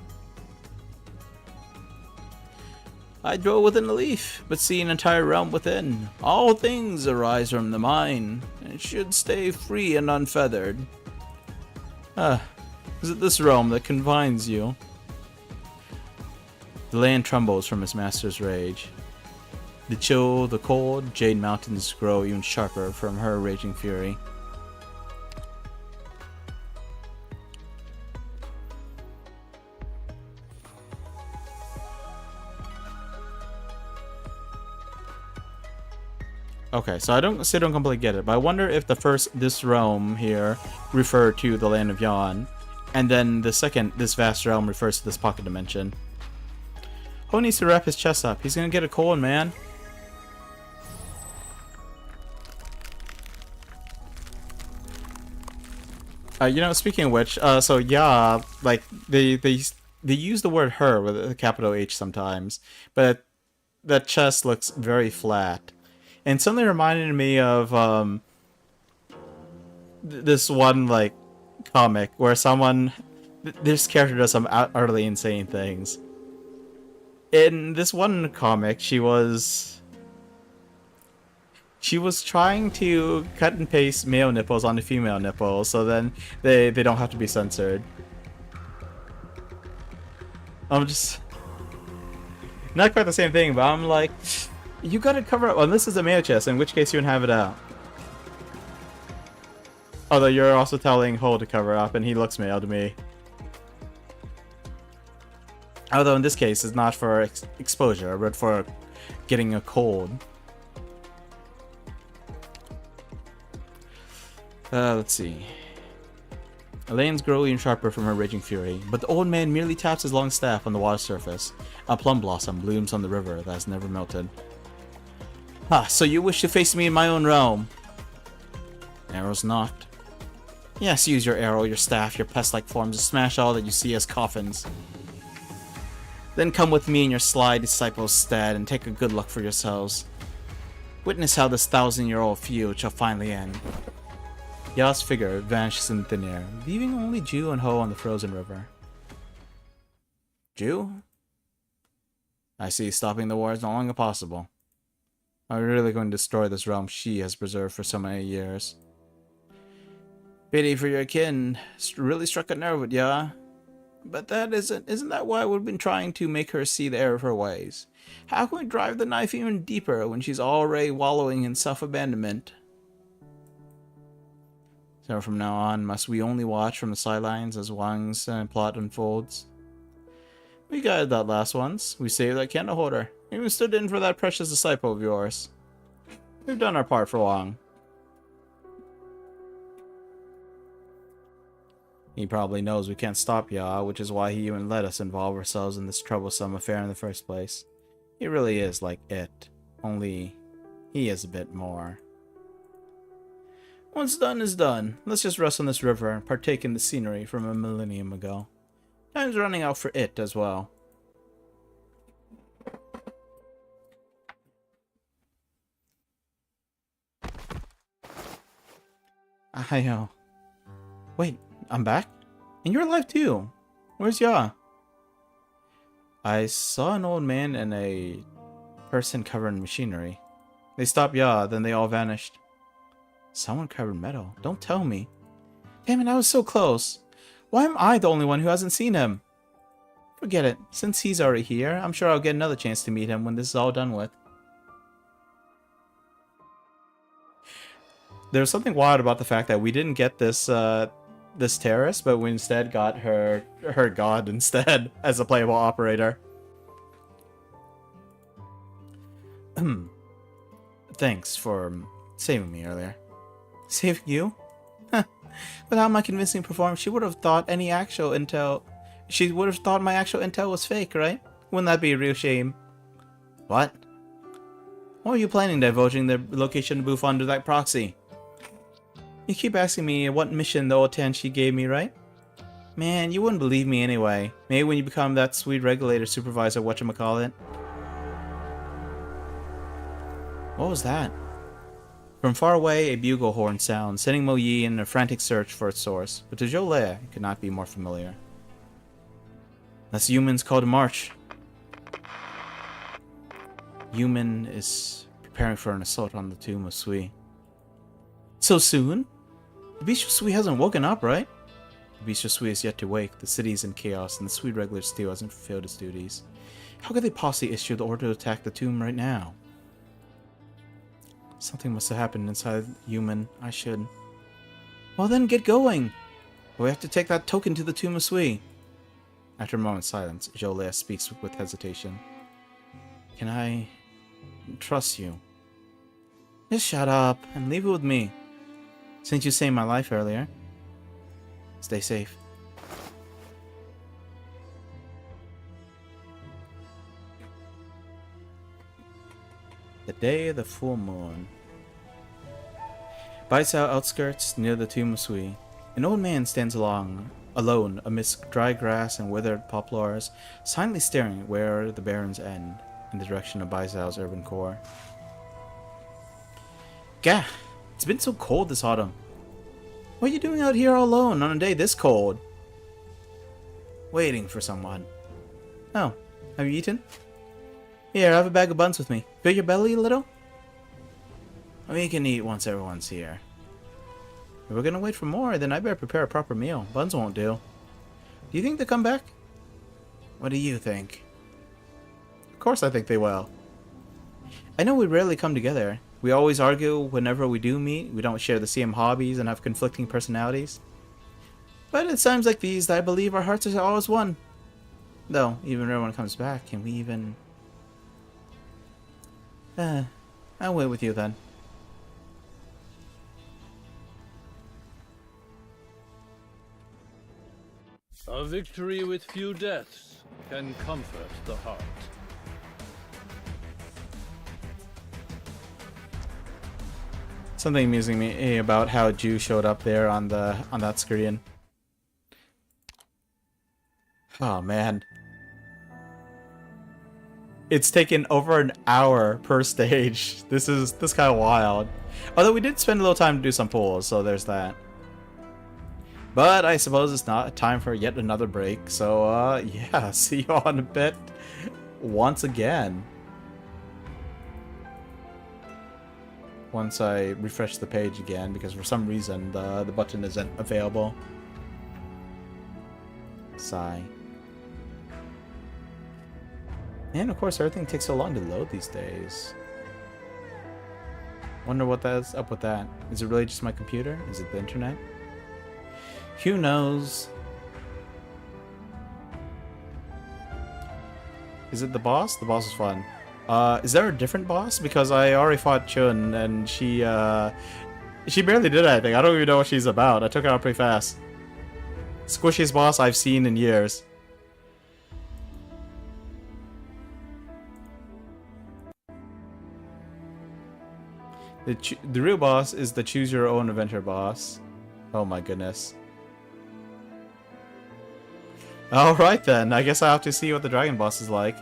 I dwell within a leaf, but see an entire realm within. All things arise from the mind, and should stay free and unfeathered. Is it this realm that confines you? The land trembles from its master's rage. The chill, the cold, jade mountains grow even sharper from her raging fury. Okay, so I don't completely get it, but I wonder if this realm here referred to the land of Yon, and then the second, this vast realm refers to this pocket dimension. Ho needs to wrap his chest up. He's gonna get a cold, man. You know, speaking of which, so yeah, like they use the word her with a capital H sometimes, but that chest looks very flat. And something reminded me of this one like comic where this character does some utterly insane things. In this one comic, she was trying to cut and paste male nipples onto female nipples, so then they don't have to be censored. I'm just not quite the same thing, but I'm like, you gotta cover up. Well, this is a male chest, in which case you can have it out. Although you're also telling Ho to cover up, and he looks male to me. Although in this case, it's not for exposure, but for getting a cold. Let's see. Elaine's grow even sharper from her raging fury, but the old man merely taps his long staff on the water surface. A plum blossom blooms on the river that has never melted. So you wish to face me in my own realm? Arrows knocked. Yes, use your arrow, your staff, your pest-like forms to smash all that you see as coffins. Then come with me and your sly disciples stead and take a good look for yourselves. Witness how this 1,000-year-old feud shall finally end. Ya's figure vanishes in thin air, leaving only Ju and Ho on the frozen river. Ju? I see stopping the war is no longer possible. Are we really going to destroy this realm she has preserved for so many years? Pity for your kin really struck a nerve with Ya. But that isn't that why we've been trying to make her see the error of her ways? How can we drive the knife even deeper when she's already wallowing in self-abandonment? So from now on, must we only watch from the sidelines as Wang's plot unfolds? We guided that last once. We saved that candle holder. We even stood in for that precious disciple of yours. We've done our part for Wang. He probably knows we can't stop Ya, which is why he even let us involve ourselves in this troublesome affair in the first place. He really is like it, only he is a bit more. What's done is done. Let's just rest on this river and partake in the scenery from a millennium ago. Time's running out for it as well. Wait, I'm back? And you're alive too. Where's Ya? I saw an old man and a person covered in machinery. They stopped Ya, then they all vanished. Someone covered in metal? Don't tell me. Damn it, I was so close. Why am I the only one who hasn't seen him? Forget it. Since he's already here, I'm sure I'll get another chance to meet him when this is all done with. There's something wild about the fact that we didn't get this this terrorist, but we instead got her god instead as a playable operator. Thanks for saving me earlier. Saving you? Without my convincing performance, she would have thought any actual intel. She would have thought my actual intel was fake, right? Wouldn't that be a real shame? What? What are you planning divulging the location of the booth under that proxy? You keep asking me what mission the old Tanshi gave me, right? Man, you wouldn't believe me anyway. Maybe when you become that sweet regulator supervisor, whatchamacallit. What was that? From far away, a bugle horn sounds, sending Mo Yi in a frantic search for its source. But to Zhou it could not be more familiar. That's Yuman's call to march. Yuman is preparing for an assault on the tomb of Sui. So soon? The Beast of Sui hasn't woken up, right? The Beast of Sui is yet to wake. The city is in chaos, and the Sui regular still hasn't fulfilled its duties. How could they possibly issue the order to attack the tomb right now? Something must have happened inside Yuman. I should. Well then, get going! We have to take that token to the tomb of Sui. After a moment's silence, Zhou speaks with hesitation. Can I trust you? Just shut up and leave it with me. Since you saved my life earlier. Stay safe. The day of the full moon. By its outskirts, near the tomb of Sui, an old man stands alone amidst dry grass and withered poplars, silently staring at where the barrens end, in the direction of Baizao's urban core. Gah! It's been so cold this autumn. What are you doing out here all alone on a day this cold? Waiting for someone. Oh, have you eaten? Here, have a bag of buns with me. Fill your belly a little? We can eat once everyone's here. If we're gonna wait for more, then I better prepare a proper meal. Buns won't do. Do you think they'll come back? What do you think? Of course I think they will. I know we rarely come together. We always argue whenever we do meet. We don't share the same hobbies and have conflicting personalities. But at times like these, I believe our hearts are always one. Though, even when everyone comes back, can we even... I'll wait with you then. A victory with few deaths can comfort the heart. Something amusing me about how Ju showed up there on that screen. Oh man. It's taken over an hour per stage. This kind of wild. Although we did spend a little time to do some pulls, so there's that. But I suppose it's not time for yet another break. So yeah, see you all in a bit once again. Once I refresh the page again, because for some reason the button isn't available. Sigh. And of course everything takes so long to load these days. Wonder what that's up with that. Is it really just my computer? Is it the internet? Who knows? Is it the boss? The boss is fun. Is there a different boss? Because I already fought Chun and she barely did anything. I don't even know what she's about. I took her out pretty fast. squishiest boss I've seen in years. The real boss is the choose your own adventure boss. Oh my goodness. Alright then, I guess I have to see what the dragon boss is like.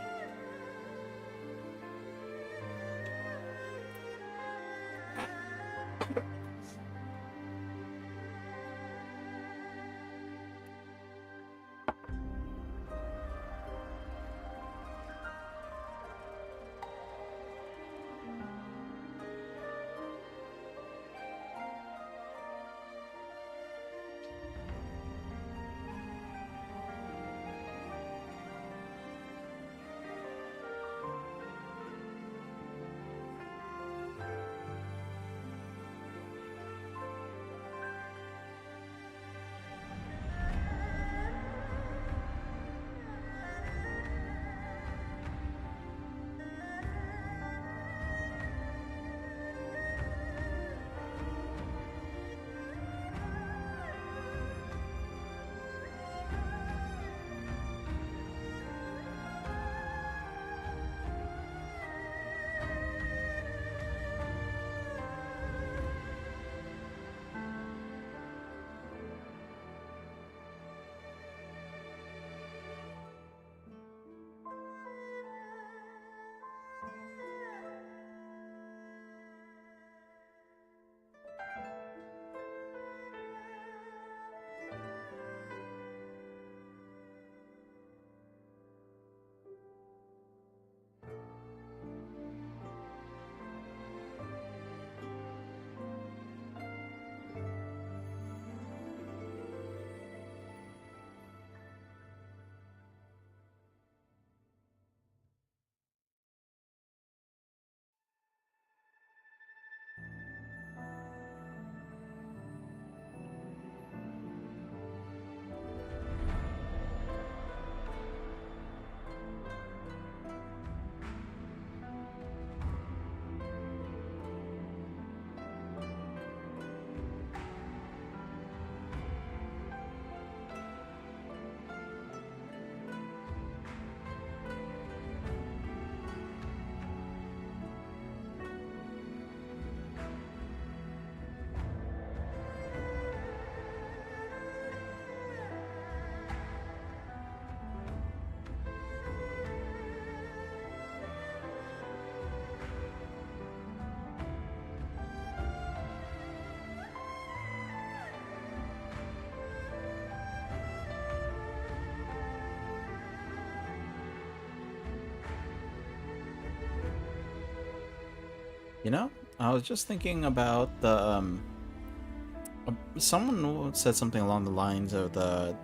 You know, I was just thinking about the someone said something along the lines of the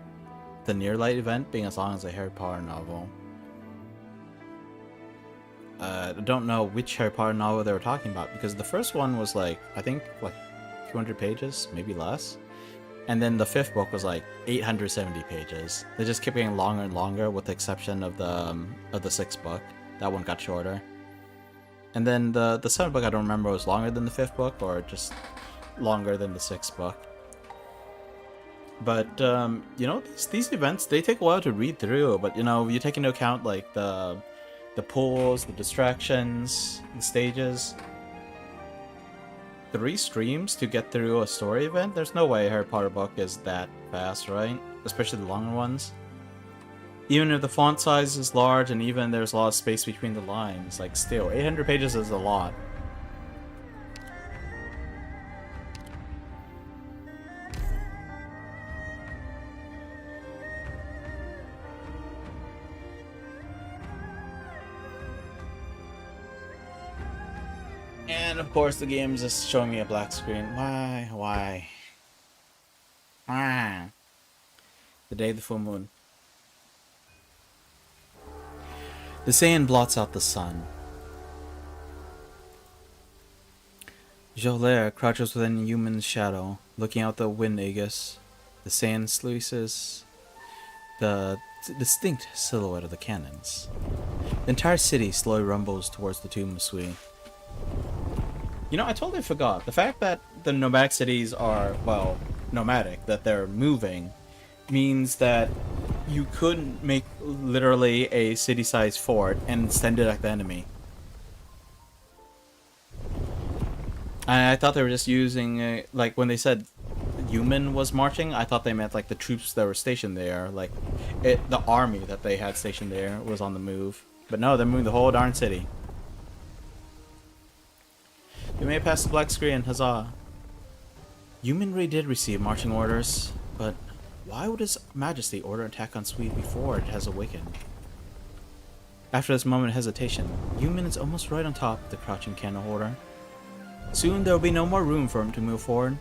Near Light event being as long as a Harry Potter novel. I don't know which Harry Potter novel they were talking about, because the first one was like, I think like 200 pages, maybe less. And then the fifth book was like 870 pages. They just kept getting longer and longer, with the exception of the sixth book. That one got shorter. And then the seventh book, I don't remember, was longer than the fifth book, or just longer than the sixth book. But you know, these events, they take a while to read through. But you know, you take into account like the pulls, the distractions, the stages. 3 streams to get through a story event? There's no way a Harry Potter book is that fast, right? Especially the longer ones. Even if the font size is large and even there's a lot of space between the lines, like still, 800 pages is a lot. And of course the game's just showing me a black screen. Why? Ah. The day of the full moon. The Saiyan blots out the sun. Jolaire crouches within human shadow, looking out the wind aegis. The Saiyan sluices the distinct silhouette of the cannons. The entire city slowly rumbles towards the tomb of Sui. You know, I totally forgot. The fact that the nomadic cities are, well, nomadic, that they're moving, means that you could make literally a city-sized fort and send it at the enemy. I thought they were just using, like, when they said human was marching, I thought they meant, like, the troops that were stationed there. Like, the army that they had stationed there was on the move. But no, they're moving the whole darn city. We may have passed the black screen, huzzah. Human did receive marching orders, but why would His Majesty order attack on Swede before it has awakened? After this moment of hesitation, Human is almost right on top of the crouching candle holder. Soon there will be no more room for him to move forward.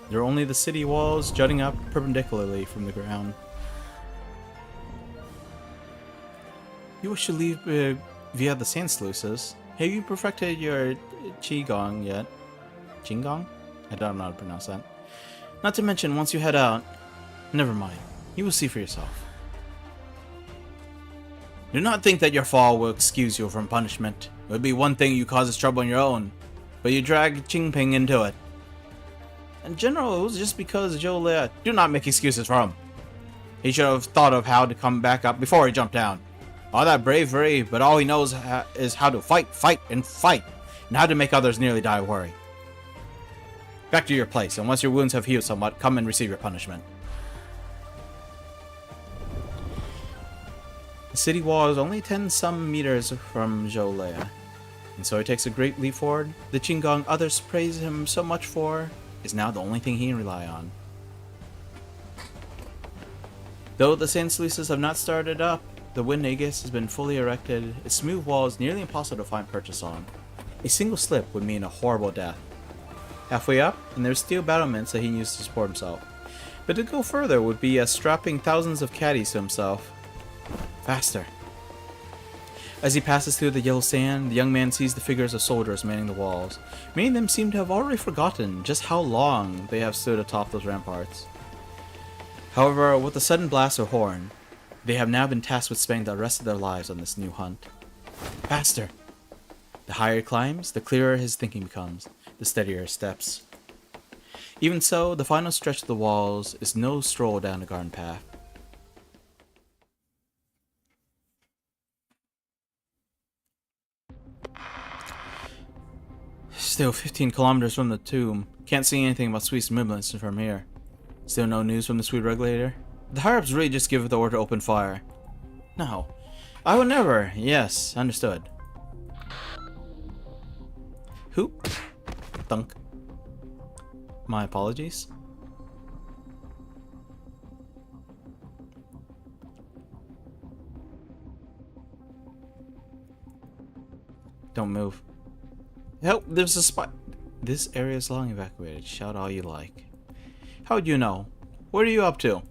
There are only the city walls jutting up perpendicularly from the ground. You wish to leave via the sand sluices. Have you perfected your Qigong yet? Qigong? I don't know how to pronounce that. Not to mention, once you head out... Never mind. You will see for yourself. Do not think that your fall will excuse you from punishment. It would be one thing you causes trouble on your own, but you drag Qingping into it. In general, it was just because Zhou Le. Do not make excuses for him. He should have thought of how to come back up before he jumped down. All that bravery, but all he knows is how to fight, and how to make others nearly die of worry. Back to your place, and once your wounds have healed somewhat, come and receive your punishment. The city wall is only 10-some meters from Zhou Le, and so he takes a great leap forward. The Qigong others praise him so much for is now the only thing he can rely on. Though the sand sluices have not started up, the wind Aegis has been fully erected. Its smooth wall is nearly impossible to find purchase on. A single slip would mean a horrible death. Halfway up, and there's steel battlements that he can use to support himself. But to go further would be strapping thousands of caddies to himself. Faster. As he passes through the yellow sand, the young man sees the figures of soldiers manning the walls. Many of them seem to have already forgotten just how long they have stood atop those ramparts. However, with the sudden blast of horn, they have now been tasked with spending the rest of their lives on this new hunt. Faster! The higher he climbs, the clearer his thinking becomes, the steadier his steps. Even so, the final stretch of the walls is no stroll down a garden path. Still 15 kilometers from the tomb. Can't see anything about Swede's movements from here. Still no news from the Swede regulator? The higher-ups really just give the order to open fire. No. I would never. Yes, understood. Who? Thunk. My apologies. Don't move. Help, there's a spot. This area is long evacuated. Shout all you like. How would you know? What are you up to?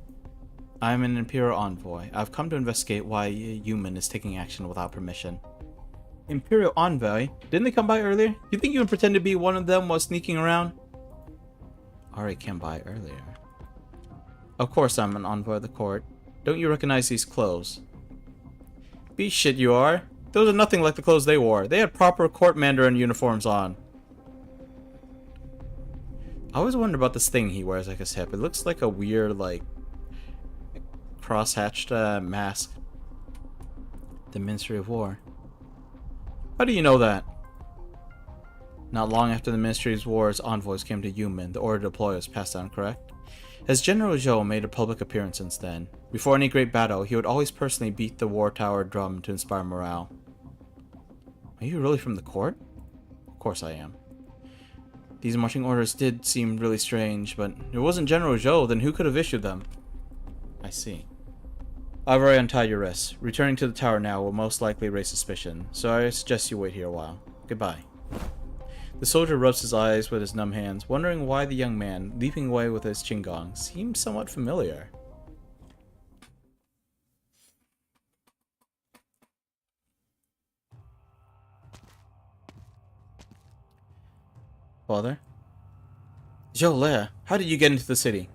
I'm an Imperial envoy. I've come to investigate why Human is taking action without permission. Imperial envoy? Didn't they come by earlier? You think you can pretend to be one of them while sneaking around? Already came by earlier. Of course I'm an envoy of the court. Don't you recognize these clothes? Be shit you are. Those are nothing like the clothes they wore. They had proper court mandarin uniforms on. I always wonder about this thing he wears like his hip. It looks like a weird, like, cross-hatched mask. The Ministry of War. How do you know that? Not long after the Ministry of War's envoys came to Human, the order to deploy was passed down, correct? As General Zhou made a public appearance since then, before any great battle, he would always personally beat the war tower drum to inspire morale. Are you really from the court? Of course I am. These marching orders did seem really strange, but if it wasn't General Zhou, then who could have issued them? I see. I've already untied your wrists. Returning to the tower now will most likely raise suspicion, so I suggest you wait here a while. Goodbye. The soldier rubs his eyes with his numb hands, wondering why the young man, leaping away with his Qigong, seemed somewhat familiar. Father? Zhou Le, how did you get into the city?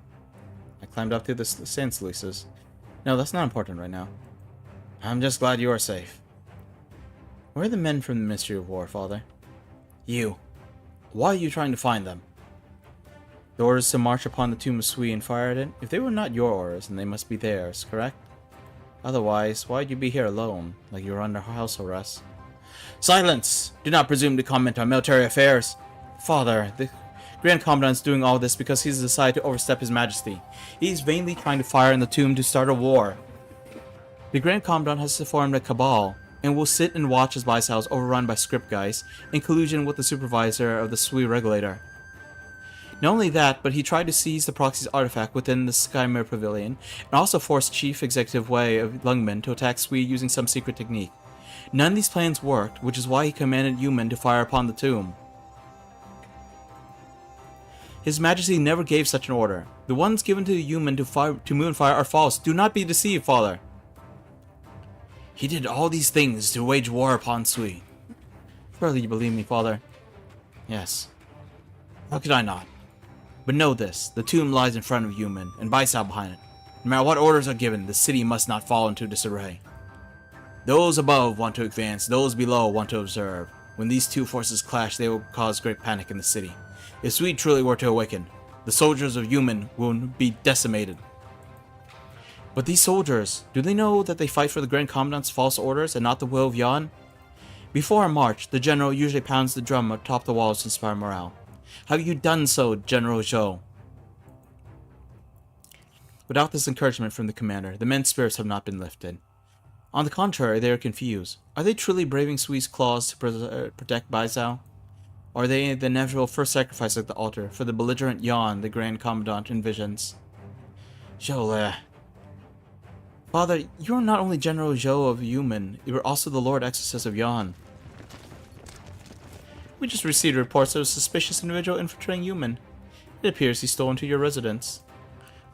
I climbed up through the sand sluices. No, that's not important right now. I'm just glad you are safe. Where are the men from the Ministry of War, Father? You. Why are you trying to find them? The orders to march upon the tomb of Sui and fire at it, if they were not your orders, then they must be theirs, correct? Otherwise, why'd you be here alone, like you were under house arrest? Silence! Do not presume to comment on military affairs! Father, the Grand Commandant is doing all this because he's decided to overstep his majesty. He is vainly trying to fire in the tomb to start a war. The Grand Commandant has formed a cabal, and will sit and watch as Baisao is overrun by script guys, in collusion with the supervisor of the Sui regulator. Not only that, but he tried to seize the proxy's artifact within the Skymere Pavilion, and also forced Chief Executive Wei of Lungmen to attack Sui using some secret technique. None of these plans worked, which is why he commanded Yumen to fire upon the tomb. His Majesty never gave such an order. The ones given to Yumen to Moonfire are false. Do not be deceived, Father. He did all these things to wage war upon Sui. Surely you believe me, Father? Yes. How could I not? But know this, the tomb lies in front of Yumen, and Baisao behind it. No matter what orders are given, the city must not fall into disarray. Those above want to advance, those below want to observe. When these two forces clash, they will cause great panic in the city. If Sui truly were to awaken, the soldiers of Yumen will be decimated. But these soldiers, do they know that they fight for the Grand Commandant's false orders and not the will of Yan? Before a march, the general usually pounds the drum atop the walls to inspire morale. Have you done so, General Zhou? Without this encouragement from the commander, the men's spirits have not been lifted. On the contrary, they are confused. Are they truly braving Sui's claws to protect Baisao? Or are they the inevitable first sacrifice at the altar for the belligerent Yan the Grand Commandant envisions? Zhou. Father, you are not only General Zhou of Yumen, you are also the Lord Exorcist of Yan. We just received reports of a suspicious individual infiltrating Yumen. It appears he stole into your residence.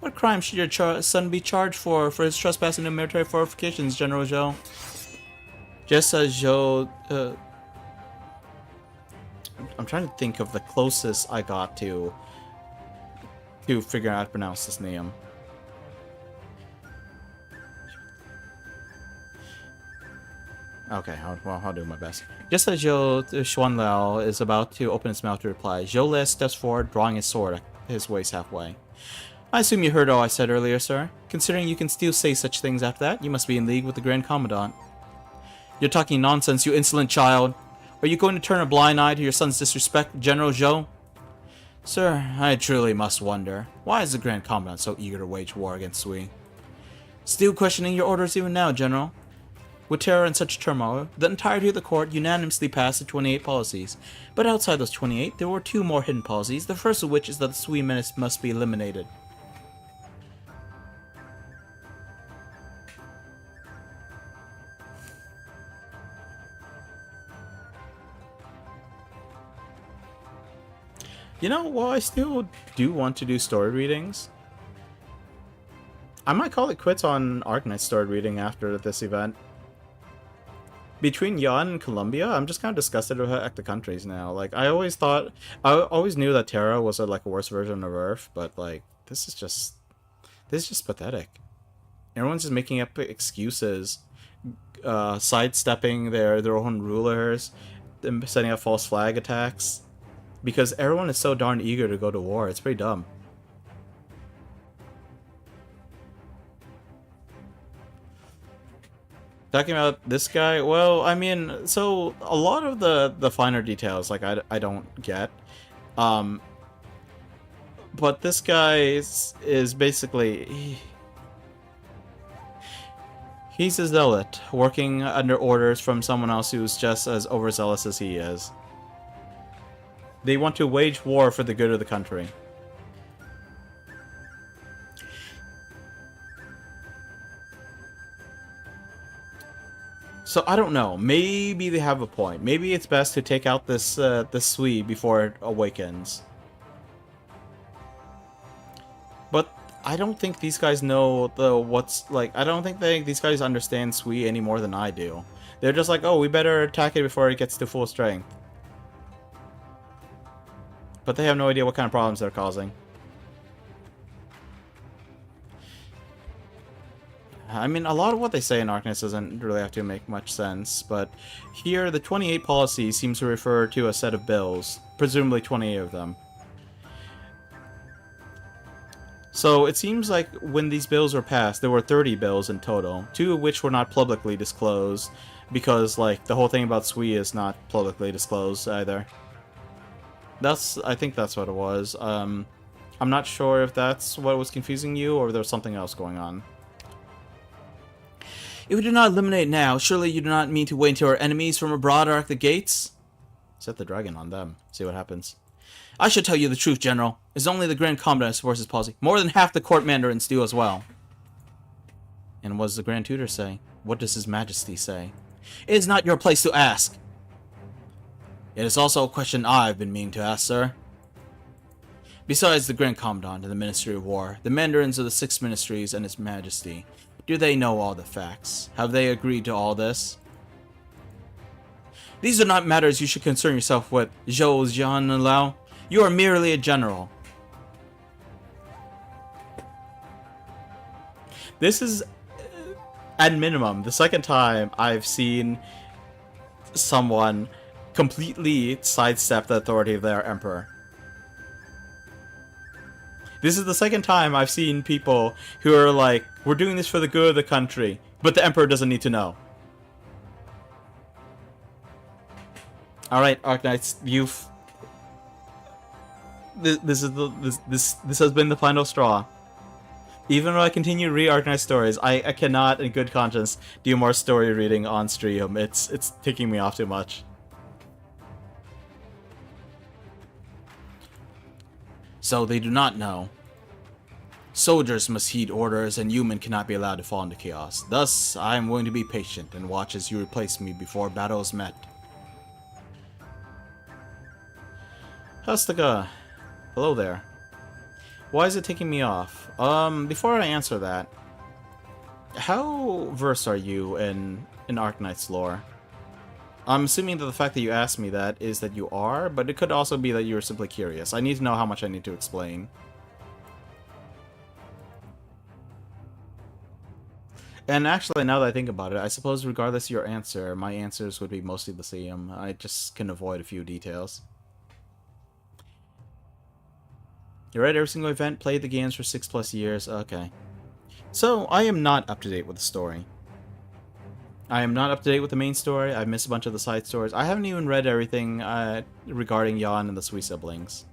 What crime should your son be charged for his trespassing into military fortifications, General Zhou? Just as Zhou... I'm trying to think of the closest I got to figure out how to pronounce this name. Okay, I'll do my best. Just as Zhou Xuanlao is about to open his mouth to reply, Zhou Le steps forward, drawing his sword at his waist halfway. I assume you heard all I said earlier, sir. Considering you can still say such things after that, you must be in league with the Grand Commandant. You're talking nonsense, you insolent child. Are you going to turn a blind eye to your son's disrespect, General Zhou? Sir, I truly must wonder, why is the Grand Commandant so eager to wage war against Sui? Still questioning your orders even now, General. With terror and such turmoil, the entirety of the court unanimously passed the 28 policies. But outside those 28, there were 2 more hidden policies, the first of which is that the Sui menace must be eliminated. You know, while I still do want to do story readings, I might call it quits on Arknights story reading after this event. Between Yan and Colombia, I'm just kind of disgusted with the countries now. Like, I always knew that Terra was a worse version of Earth, but like, this is just pathetic. Everyone's just making up excuses, sidestepping their own rulers, and setting up false flag attacks. Because everyone is so darn eager to go to war, it's pretty dumb. Talking about this guy, well, I mean, so a lot of the finer details, like, I don't get. But this guy is basically... He's a zealot, working under orders from someone else who's just as overzealous as he is. They want to wage war for the good of the country. So I don't know. Maybe they have a point. Maybe it's best to take out this Sui before it awakens. But I don't think these guys know I don't think these guys understand Sui any more than I do. They're just like, oh, we better attack it before it gets to full strength. But they have no idea what kind of problems they're causing. I mean, a lot of what they say in Arknights doesn't really have to make much sense, but here the 28 policies seems to refer to a set of bills, presumably 28 of them. So it seems like when these bills were passed, there were 30 bills in total, 2 of which were not publicly disclosed, because like the whole thing about SWE is not publicly disclosed either. I think that's what it was. I'm not sure if that's what was confusing you or if there was something else going on. If we do not eliminate now, surely you do not mean to wait until our enemies from abroad are at the gates? Set the dragon on them. See what happens. I should tell you the truth, General. It's only the Grand Commandant who supports his policy. More than half the court mandarins do as well. And what does the Grand Tutor say? What does His Majesty say? It is not your place to ask. It is also a question I've been meaning to ask, sir. Besides the Grand Commandant and the Ministry of War, the mandarins of the 6 ministries and His Majesty, do they know all the facts? Have they agreed to all this? These are not matters you should concern yourself with, Zhou Jianlao. You are merely a general. This is, at minimum, the second time I've seen someone completely sidestep the authority of their emperor. This is the second time I've seen people who are like, we're doing this for the good of the country, but the emperor doesn't need to know. Alright, Arknights, you've... This has been the final straw. Even though I continue to read Arknight stories, I cannot, in good conscience, do more story reading on stream. It's taking me off too much. So they do not know. Soldiers must heed orders, and human cannot be allowed to fall into chaos. Thus, I am willing to be patient and watch as you replace me before battle is met. Hustaka. Hello there. Why is it taking me off? Before I answer that, how versed are you in Arknights lore? I'm assuming that the fact that you asked me that is that you are, but it could also be that you're simply curious. I need to know how much I need to explain. And actually, now that I think about it, I suppose regardless of your answer, my answers would be mostly the same. I just can avoid a few details. You read every single event, played the games for 6+ years, okay. So, I am not up to date with the story. I am not up to date with the main story, I've missed a bunch of the side stories. I haven't even read everything regarding Jan and the SWE siblings.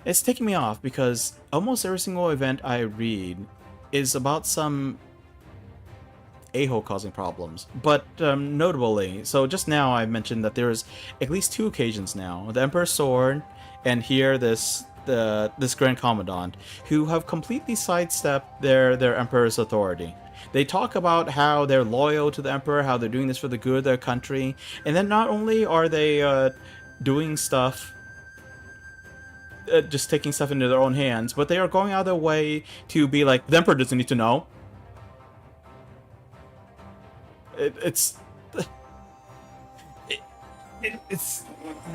It's taking me off because almost every single event I read is about some a-hole causing problems. But notably, so just now I mentioned that there's at least 2 occasions now. The Emperor's Sword, and here this Grand Commandant, who have completely sidestepped their Emperor's authority. They talk about how they're loyal to the Emperor, how they're doing this for the good of their country, and then not only are they doing stuff, just taking stuff into their own hands, but they are going out of their way to be like, the Emperor doesn't need to know. It's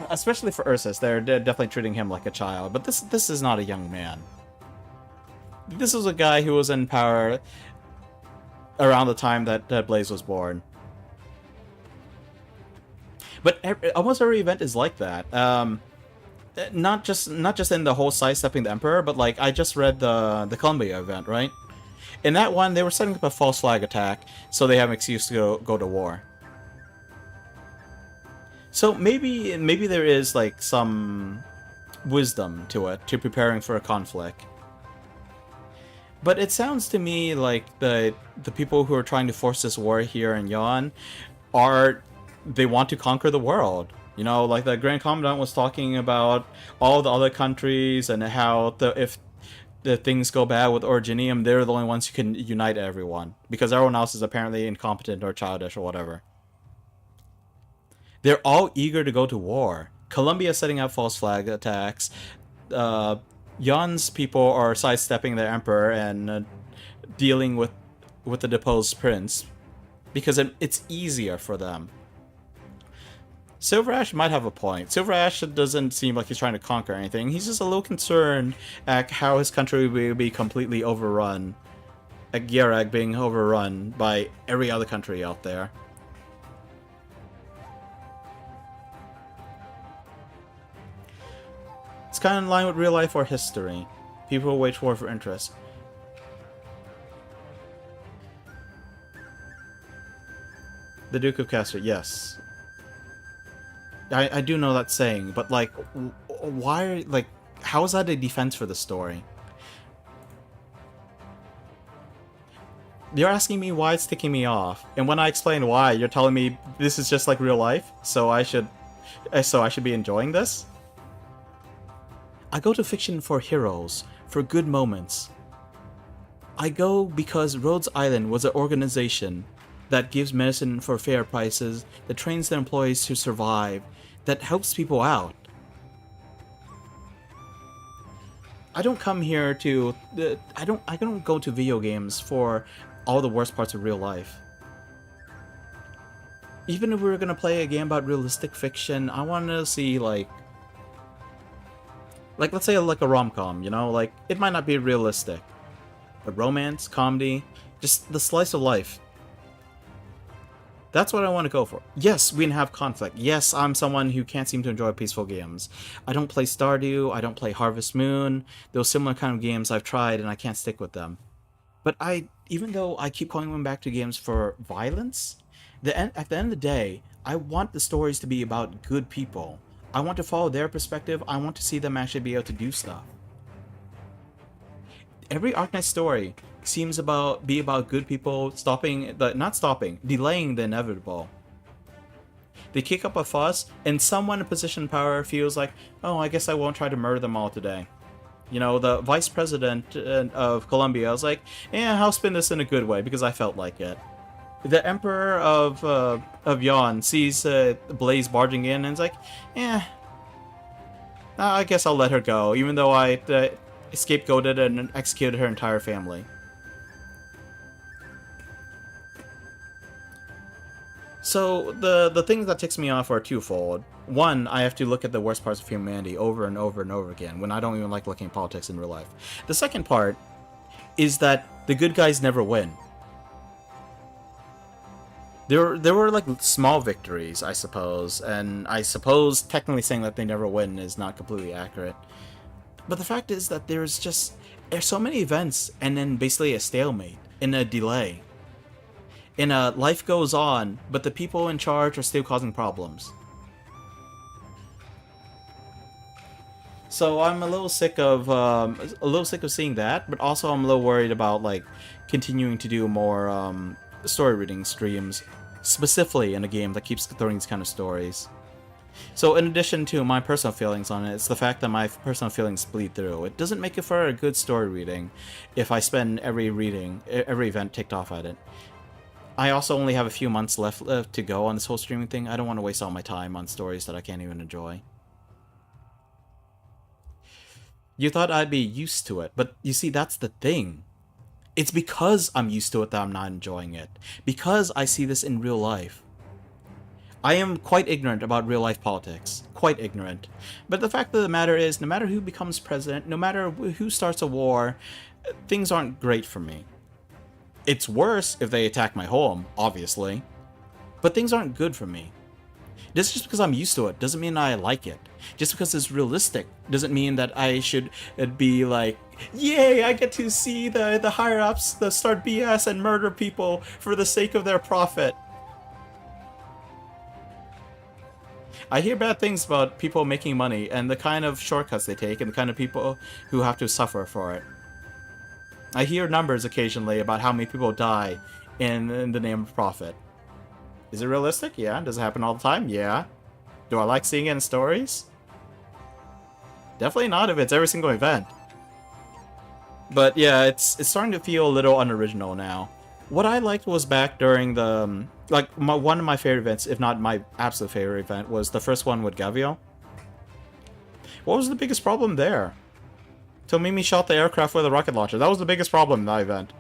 especially for Ursus, they're definitely treating him like a child, but this is not a young man. This is a guy who was in power around the time that Blaze was born. But almost every event is like that. Not just in the whole sidestepping the Emperor, but like I just read the Columbia event, right? In that one, they were setting up a false flag attack, so they have an excuse to go to war. So maybe there is like some wisdom to it, to preparing for a conflict. But it sounds to me like the people who are trying to force this war here in Yan they want to conquer the world. You know, like the Grand Commandant was talking about all the other countries and how if the things go bad with Originium, they're the only ones who can unite everyone. Because everyone else is apparently incompetent or childish or whatever. They're all eager to go to war. Columbia is setting up false flag attacks. Yan's people are sidestepping their emperor and dealing with the deposed prince. Because it's easier for them. Silver Ash might have a point. Silver Ash doesn't seem like he's trying to conquer anything. He's just a little concerned at how his country will be completely overrun. At Gierag being overrun by every other country out there. It's kind of in line with real life or history. People wage war for interest. The Duke of Castor, yes. I do know that saying, but like, why? Like, how is that a defense for the story? You're asking me why it's ticking me off, and when I explain why, you're telling me this is just like real life, so I should be enjoying this? I go to fiction for heroes, for good moments. I go because Rhodes Island was an organization that gives medicine for fair prices, that trains their employees to survive, that helps people out. I don't come here to... I don't go to video games for all the worst parts of real life. Even if we were gonna play a game about realistic fiction, I want to see, like, let's say like a rom-com, you know? Like, it might not be realistic. But romance, comedy, just the slice of life. That's what I want to go for. Yes, we can have conflict. Yes, I'm someone who can't seem to enjoy peaceful games. I don't play Stardew, I don't play Harvest Moon. Those similar kind of games I've tried and I can't stick with them. But even though I keep calling them back to games for violence, at the end of the day, I want the stories to be about good people. I want to follow their perspective. I want to see them actually be able to do stuff. Every Arknight story seems be about good people delaying the inevitable. They kick up a fuss, and someone in a position of power feels like, oh, I guess I won't try to murder them all today. You know, the vice president of Colombia was like, yeah, I'll spin this in a good way because I felt like it. The emperor of Yon sees Blaze barging in and is like, yeah, I guess I'll let her go, even though I scapegoated and executed her entire family. So the things that ticks me off are twofold. One, I have to look at the worst parts of humanity over and over and over again when I don't even like looking at politics in real life. The second part is that the good guys never win. There were like small victories, I suppose, and I suppose technically saying that they never win is not completely accurate. But the fact is that there's so many events and then basically a stalemate and a delay. And life goes on, but the people in charge are still causing problems. So I'm a little sick of seeing that, but also I'm a little worried about like continuing to do more story reading streams, specifically in a game that keeps throwing these kind of stories. So in addition to my personal feelings on it, it's the fact that my personal feelings bleed through. It doesn't make it for a good story reading if I spend every event ticked off at it. I also only have a few months left to go on this whole streaming thing. I don't want to waste all my time on stories that I can't even enjoy. You thought I'd be used to it, but you see, that's the thing. It's because I'm used to it that I'm not enjoying it. Because I see this in real life. I am quite ignorant about real life politics. Quite ignorant. But the fact of the matter is, no matter who becomes president, no matter who starts a war, things aren't great for me. It's worse if they attack my home, obviously. But things aren't good for me. Just because I'm used to it doesn't mean I like it. Just because it's realistic doesn't mean that I should be like, yay, I get to see the higher-ups that start BS and murder people for the sake of their profit. I hear bad things about people making money and the kind of shortcuts they take and the kind of people who have to suffer for it. I hear numbers occasionally about how many people die in the name of profit. Is it realistic? Yeah. Does it happen all the time? Yeah. Do I like seeing it in stories? Definitely not if it's every single event. But yeah, it's starting to feel a little unoriginal now. What I liked was back during the... one of my favorite events, if not my absolute favorite event, was the first one with Gavio. What was the biggest problem there? Tomimi shot the aircraft with a rocket launcher. That was the biggest problem in that event.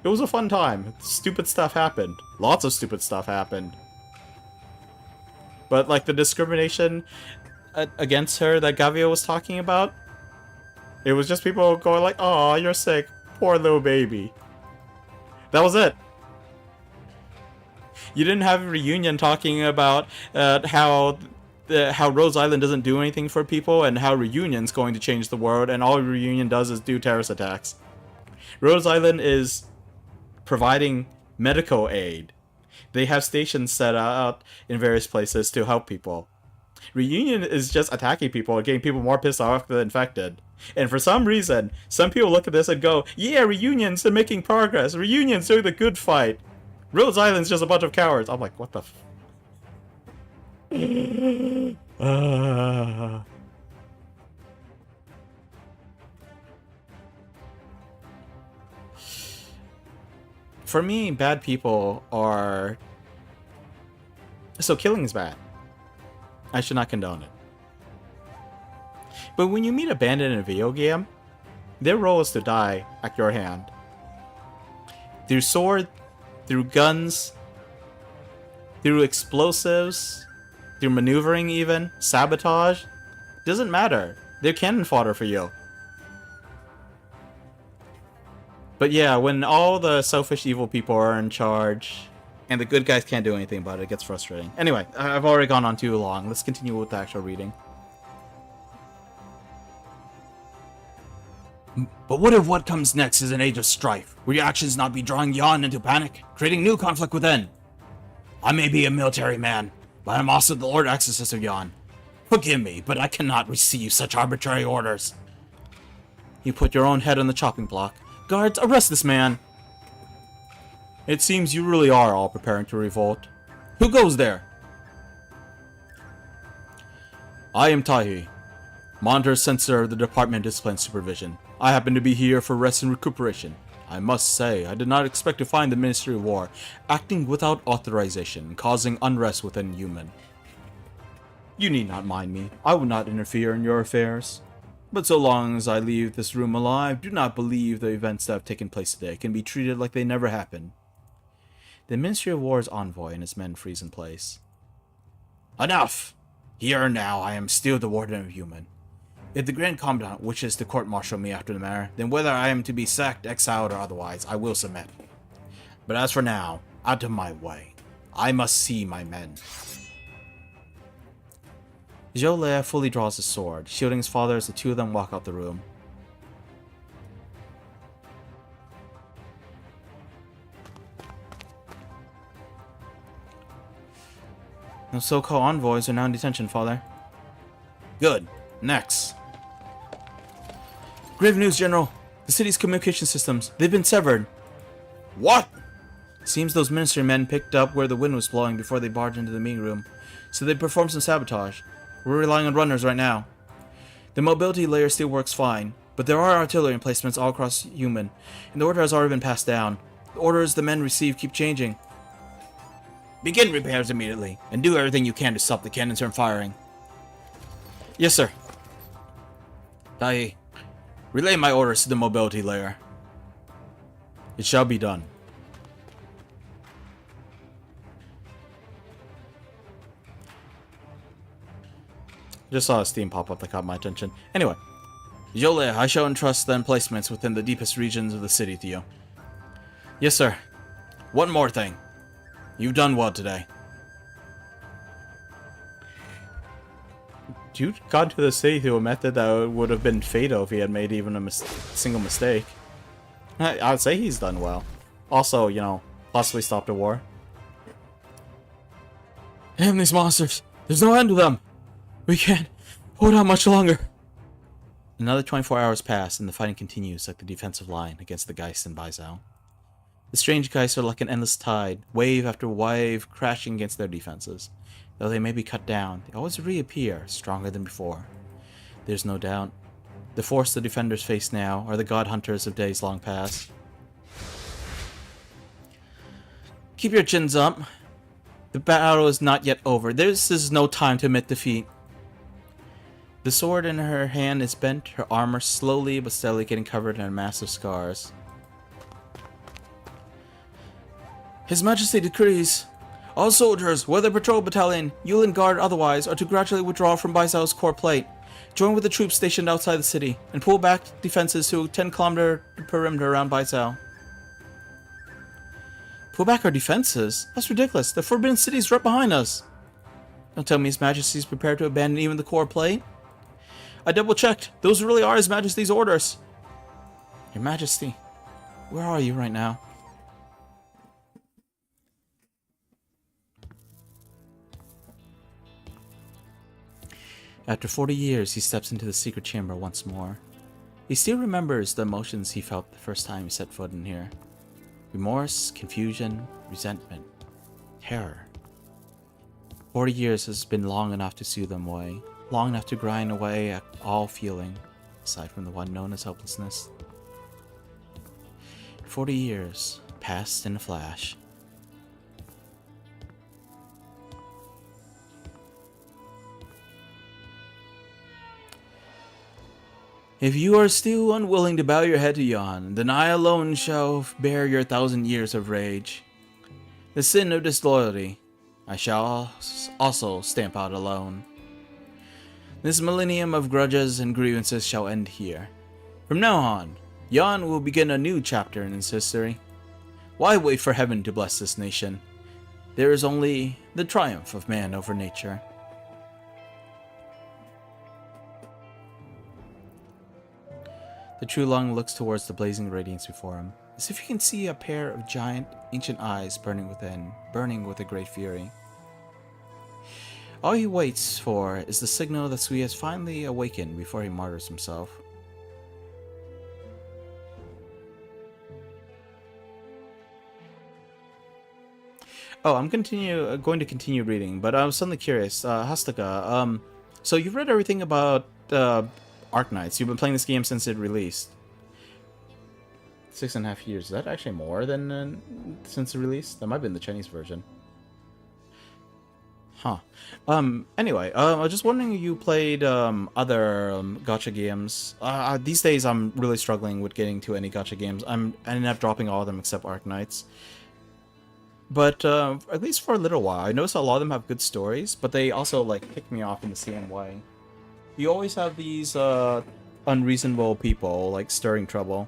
It was a fun time. Stupid stuff happened. Lots of stupid stuff happened. But, like, the discrimination against her that Gavio was talking about, it was just people going like, "Aw, you're sick. Poor little baby." That was it. You didn't have a reunion talking about how how Rose Island doesn't do anything for people, and how Reunion's going to change the world, and all Reunion does is do terrorist attacks. Rose Island is providing medical aid. They have stations set out in various places to help people. Reunion is just attacking people and getting people more pissed off than infected. And for some reason, some people look at this and go, yeah, Reunion's making progress. Reunion's doing the good fight. Rose Island's just a bunch of cowards. I'm like, what the For me, bad people are... So killing is bad. I should not condone it. But when you meet a bandit in a video game, their role is to die at your hand. Through sword, through guns, through explosives, through maneuvering even, sabotage. Doesn't matter. They're cannon fodder for you. But yeah, when all the selfish evil people are in charge, and the good guys can't do anything about it, it gets frustrating. Anyway, I've already gone on too long. Let's continue with the actual reading. But what if what comes next is an age of strife, where your actions not be drawing Yon into panic, creating new conflict within? I may be a military man, but I'm also the Lord Exorcist of Yon. Forgive me, but I cannot receive such arbitrary orders. You put your own head on the chopping block. Guards, arrest this man! It seems you really are all preparing to revolt. Who goes there? I am Tahi, Monitor Censor of the Department of Discipline Supervision. I happen to be here for rest and recuperation. I must say, I did not expect to find the Ministry of War acting without authorization, causing unrest within human. You need not mind me. I will not interfere in your affairs. But so long as I leave this room alive, do not believe the events that have taken place today can be treated like they never happened. The Ministry of War's envoy and his men freeze in place. Enough! Here and now, I am still the Warden of Human. If the Grand Commandant wishes to court-martial me after the matter, then whether I am to be sacked, exiled, or otherwise, I will submit. But as for now, out of my way. I must see my men. Jolea fully draws his sword, shielding his father as the two of them walk out the room. Those so-called envoys are now in detention, Father. Good. Next. Grave news, General. The city's communication systems, they've been severed. What? Seems those ministry men picked up where the wind was blowing before they barged into the meeting room, so they performed some sabotage. We're relying on runners right now. The mobility layer still works fine, but there are artillery emplacements all across Human, and the order has already been passed down. The orders the men receive keep changing. Begin repairs immediately, and do everything you can to stop the cannons from firing. Yes, sir. Dai, relay my orders to the mobility layer. It shall be done. Just saw a steam pop up that caught my attention. Anyway, Jolea, I shall entrust the emplacements within the deepest regions of the city to you. Yes, sir. One more thing. You've done well today. You got to the city through a method that would have been fatal if he had made even a single mistake. I would say he's done well. Also, you know, possibly stopped a war. Damn these monsters! There's no end to them! We can't hold out much longer. Another 24 hours pass, and the fighting continues like the defensive line against the Geist in Baizhou. The strange Geists are like an endless tide, wave after wave crashing against their defenses. Though they may be cut down, they always reappear, stronger than before. There's no doubt. The force the defenders face now are the god hunters of days long past. Keep your chins up. The battle is not yet over. This is no time to admit defeat. The sword in her hand is bent, her armor slowly but steadily getting covered in massive scars. His Majesty decrees, all soldiers, whether patrol battalion, Yulin Guard otherwise, are to gradually withdraw from Baizhou's core plate, join with the troops stationed outside the city, and pull back defenses to a 10-kilometer perimeter around Baizhou. Pull back our defenses? That's ridiculous. The Forbidden City is right behind us. Don't tell me His Majesty's prepared to abandon even the core plate? I double-checked. Those really are His Majesty's orders. Your Majesty, where are you right now? After 40 years, he steps into the secret chamber once more. He still remembers the emotions he felt the first time he set foot in here. Remorse, confusion, resentment, terror. 40 years has been long enough to soothe them away, long enough to grind away at all feeling, aside from the one known as helplessness. 40 years passed in a flash. If you are still unwilling to bow your head to Yon, then I alone shall bear your 1,000 years of rage. The sin of disloyalty I shall also stamp out alone. This millennium of grudges and grievances shall end here. From now on, Yon will begin a new chapter in its history. Why wait for heaven to bless this nation? There is only the triumph of man over nature. The True Lung looks towards the blazing radiance before him, as if he can see a pair of giant, ancient eyes burning within, burning with a great fury. All he waits for is the signal that Sui has finally awakened before he martyrs himself. Oh, I'm going to continue reading, but I was suddenly curious. Hastaka, so you've read everything about Arknights. You've been playing this game since it released. 6.5 years. Is that actually more than since it released? That might have been the Chinese version. Huh. Anyway, I was just wondering if you played other gacha games. These days I'm really struggling with getting to any gacha games. I ended up dropping all of them except Arknights. But at least for a little while, I noticed a lot of them have good stories, but they also like pick me off in the same way. You always have these unreasonable people like stirring trouble.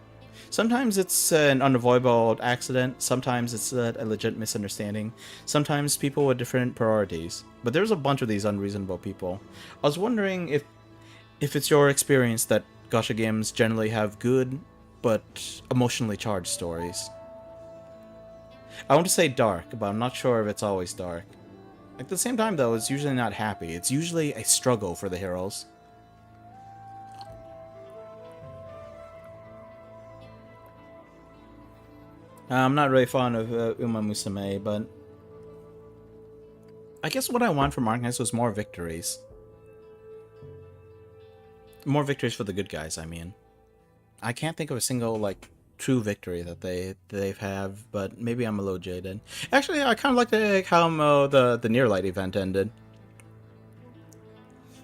Sometimes it's an unavoidable accident, sometimes it's a legit misunderstanding, sometimes people with different priorities. But there's a bunch of these unreasonable people. I was wondering if it's your experience that gacha games generally have good but emotionally charged stories. I want to say dark, but I'm not sure if it's always dark. At the same time though, it's usually not happy. It's usually a struggle for the heroes. I'm not really fond of Uma Musume, but I guess what I want from Arknights was more victories. More victories for the good guys, I mean. I can't think of a single, like, true victory that they have, but maybe I'm a little jaded. Actually, I kind of like how the Near Light event ended.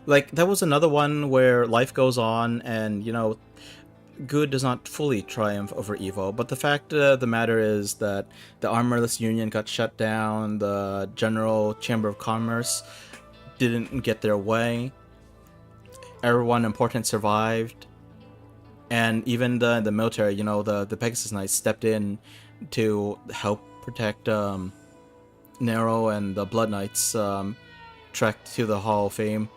Like, that was another one where life goes on and, you know, good does not fully triumph over evil, but the fact of the matter is that the Armorless Union got shut down, the General Chamber of Commerce didn't get their way, everyone important survived, and even the military, you know, the Pegasus Knights stepped in to help protect Nero and the Blood Knights trek to the Hall of Fame.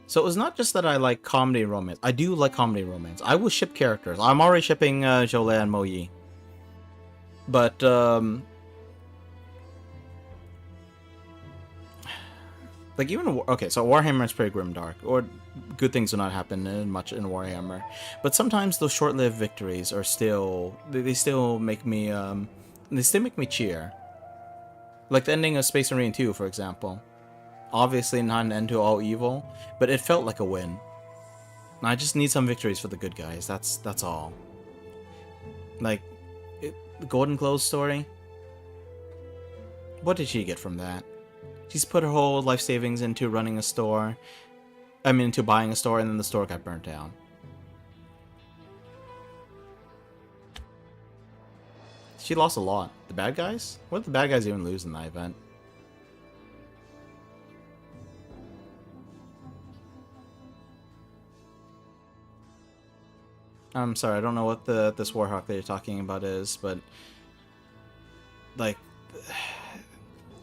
So it was not just that I like comedy and romance. I do like comedy and romance. I will ship characters. I'm already shipping Jolet and Mo Yi. But, like, even... Okay, so Warhammer is pretty grimdark. Or good things do not happen much in Warhammer. But sometimes those short-lived victories are still... They still make me, They still make me cheer. Like the ending of Space Marine 2, for example. Obviously not an end to all evil, but it felt like a win. I just need some victories for the good guys, that's all. Like, the Golden Clothes story? What did she get from that? She's put her whole life savings into running a store. I mean, into buying a store, and then the store got burnt down. She lost a lot. The bad guys? What did the bad guys even lose in that event? I'm sorry, I don't know what this Warhawk that you're talking about is, but like,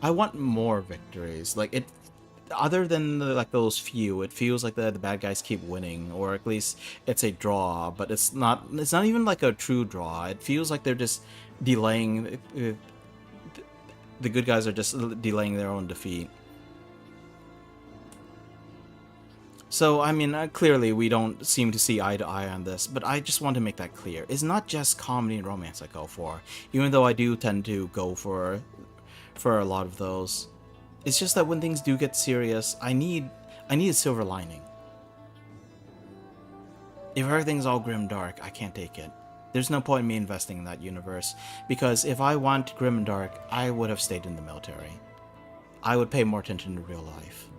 I want more victories. Like it, other than like those few, it feels like the bad guys keep winning, or at least it's a draw. But it's not. It's not even like a true draw. It feels like they're just delaying. The good guys are just delaying their own defeat. So, I mean, clearly we don't seem to see eye to eye on this, but I just want to make that clear. It's not just comedy and romance I go for, even though I do tend to go for a lot of those. It's just that when things do get serious, I need a silver lining. If everything's all grim dark, I can't take it. There's no point in me investing in that universe, because if I want grim and dark, I would have stayed in the military. I would pay more attention to real life.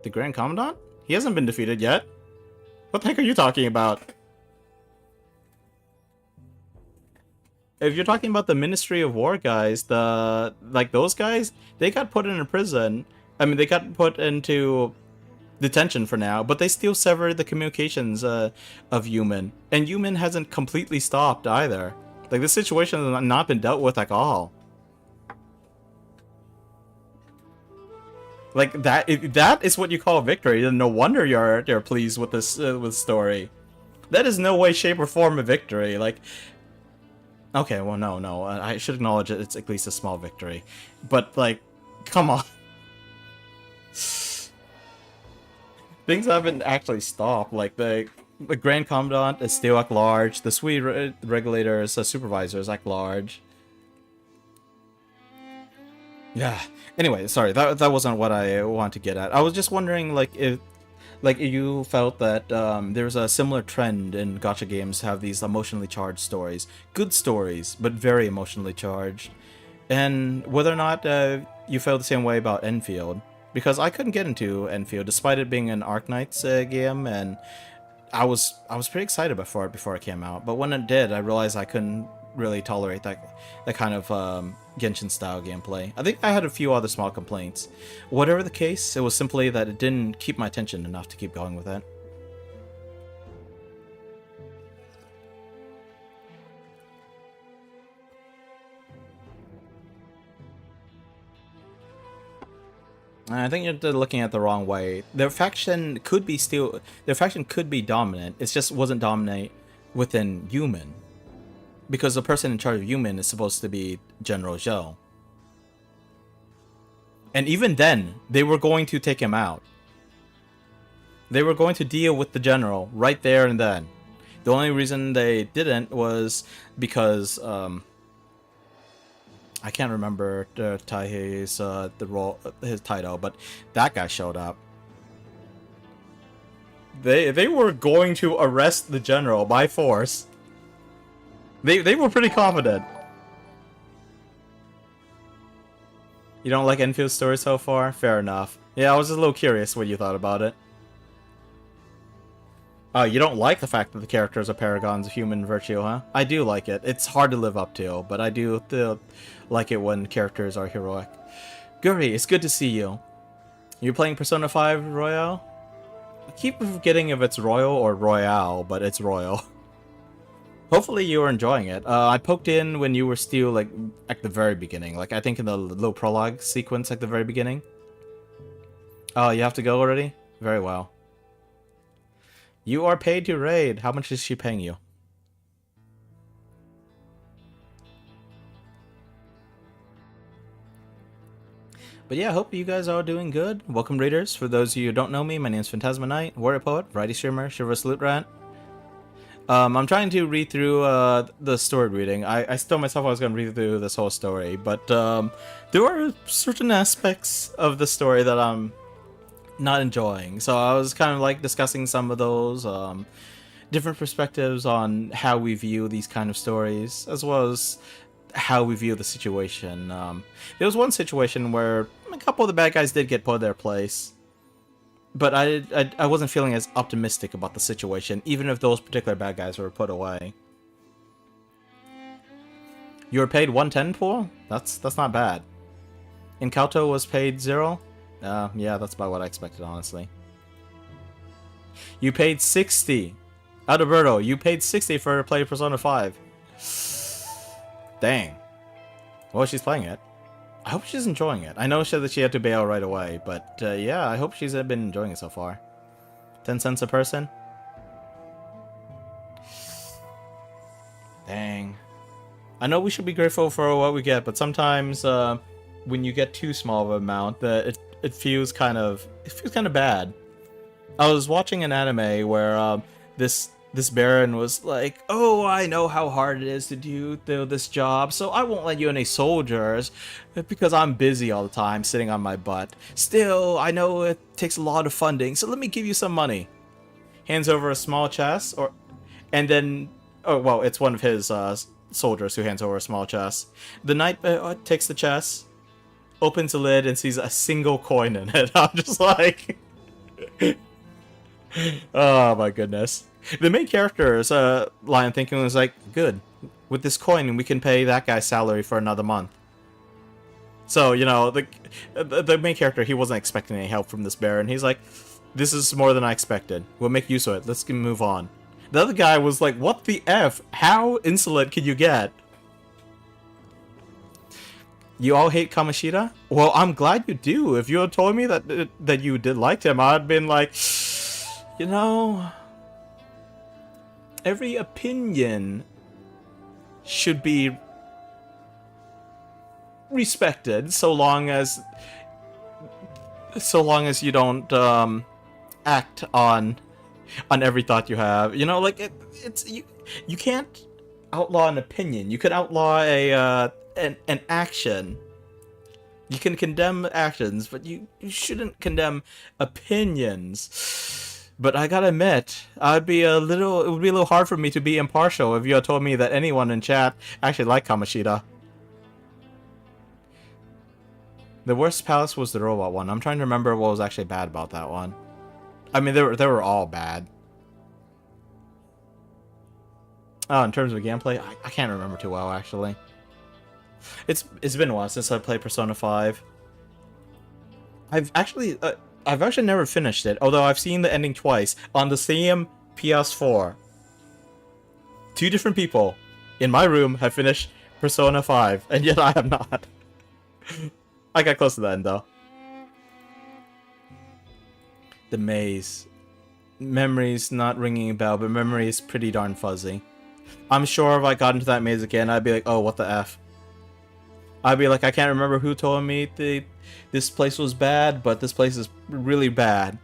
The Grand Commandant? He hasn't been defeated yet. What the heck are you talking about? If you're talking about the Ministry of War guys, those guys, they got put in a prison. I mean, they got put into detention for now, but they still severed the communications of Human. And Human hasn't completely stopped either. Like, this situation has not been dealt with at all. Like, that is what you call a victory. Then no wonder you're pleased with this with story. That is no way, shape, or form a victory. Like, okay, well, no, I should acknowledge it. It's at least a small victory, but like, come on, things haven't actually stopped. Like the Grand Commandant is still at large. The Swede regulators, supervisors at large. Yeah. Anyway, sorry, that wasn't what I wanted to get at. I was just wondering, like, if you felt that there's a similar trend in gacha games to have these emotionally charged stories. Good stories, but very emotionally charged. And whether or not you felt the same way about Enfield. Because I couldn't get into Enfield, despite it being an Arknights game, and I was pretty excited before it came out. But when it did, I realized I couldn't really tolerate that kind of Genshin style gameplay. I think I had a few other small complaints. Whatever the case, it was simply that it didn't keep my attention enough to keep going with it. I think you're looking at it the wrong way. Their faction could be dominant. It just wasn't dominant within Human. Because the person in charge of Human is supposed to be General Zhou. And even then, they were going to take him out. They were going to deal with the general right there and then. The only reason they didn't was because I can't remember Taihei's his title, but that guy showed up. They were going to arrest the general by force. They were pretty confident. You don't like Enfield's story so far? Fair enough. Yeah, I was just a little curious what you thought about it. You don't like the fact that the characters are paragons of human virtue, huh? I do like it. It's hard to live up to, but I do like it when characters are heroic. Guri, it's good to see you. You're playing Persona 5 Royale? I keep forgetting if it's Royal or Royale, but it's Royal. Hopefully you were enjoying it. I poked in when you were still, like, at the very beginning. Like, I think in the little prologue sequence at the very beginning. Oh, you have to go already? Very well. You are paid to raid. How much is she paying you? But yeah, I hope you guys are doing good. Welcome, readers. For those of you who don't know me, my name is Phantasma Knight, warrior poet, variety streamer, chivalrous loot rat. I'm trying to read through the story reading. I told myself I was going to read through this whole story, but there are certain aspects of the story that I'm not enjoying. So I was kind of like discussing some of those different perspectives on how we view these kind of stories, as well as how we view the situation. There was one situation where a couple of the bad guys did get put in their place. But I wasn't feeling as optimistic about the situation, even if those particular bad guys were put away. You were paid 110 pool? That's not bad. Incauto was paid 0? Yeah, that's about what I expected, honestly. You paid 60. Alberto, you paid 60 for her to play Persona 5. Dang. Well, she's playing it. I hope she's enjoying it. I know she said that she had to bail right away, but yeah, I hope she's been enjoying it so far. 10 cents a person? Dang. I know we should be grateful for what we get, but sometimes when you get too small of an amount, it feels kind of bad. I was watching an anime where this Baron was like, "Oh, I know how hard it is to do this job, so I won't let you any soldiers because I'm busy all the time sitting on my butt. Still, I know it takes a lot of funding, so let me give you some money." Hands over a small chest, and then, oh well, it's one of his soldiers who hands over a small chest. The knight takes the chest, opens the lid, and sees a single coin in it. I'm just like, oh my goodness. The main character's line of thinking was like, good, with this coin we can pay that guy's salary for another month. So, you know, the main character, he wasn't expecting any help from this Baron. He's like, this is more than I expected. We'll make use of it. Let's move on. The other guy was like, what the F? How insolent can you get? You all hate Kamoshida? Well, I'm glad you do. If you had told me that you did like him, I'd been like, you know, every opinion should be respected so long as you don't act on every thought you have. You know, like it's you can't outlaw an opinion. You could outlaw an action. You can condemn actions, but you shouldn't condemn opinions. But I gotta admit, it would be a little hard for me to be impartial if you had told me that anyone in chat actually liked Kamoshida. The worst palace was the robot one. I'm trying to remember what was actually bad about that one. I mean, they were all bad. Oh, in terms of gameplay, I can't remember too well, actually. It's been a while since I played Persona 5. I've actually never finished it, although I've seen the ending twice on the same PS4. Two different people in my room have finished Persona 5, and yet I have not. I got close to the end, though. The maze. Memory's not ringing a bell, but memory is pretty darn fuzzy. I'm sure if I got into that maze again, I'd be like, oh, what the F? I'd be like, I can't remember who told me this place was bad, but this place is really bad.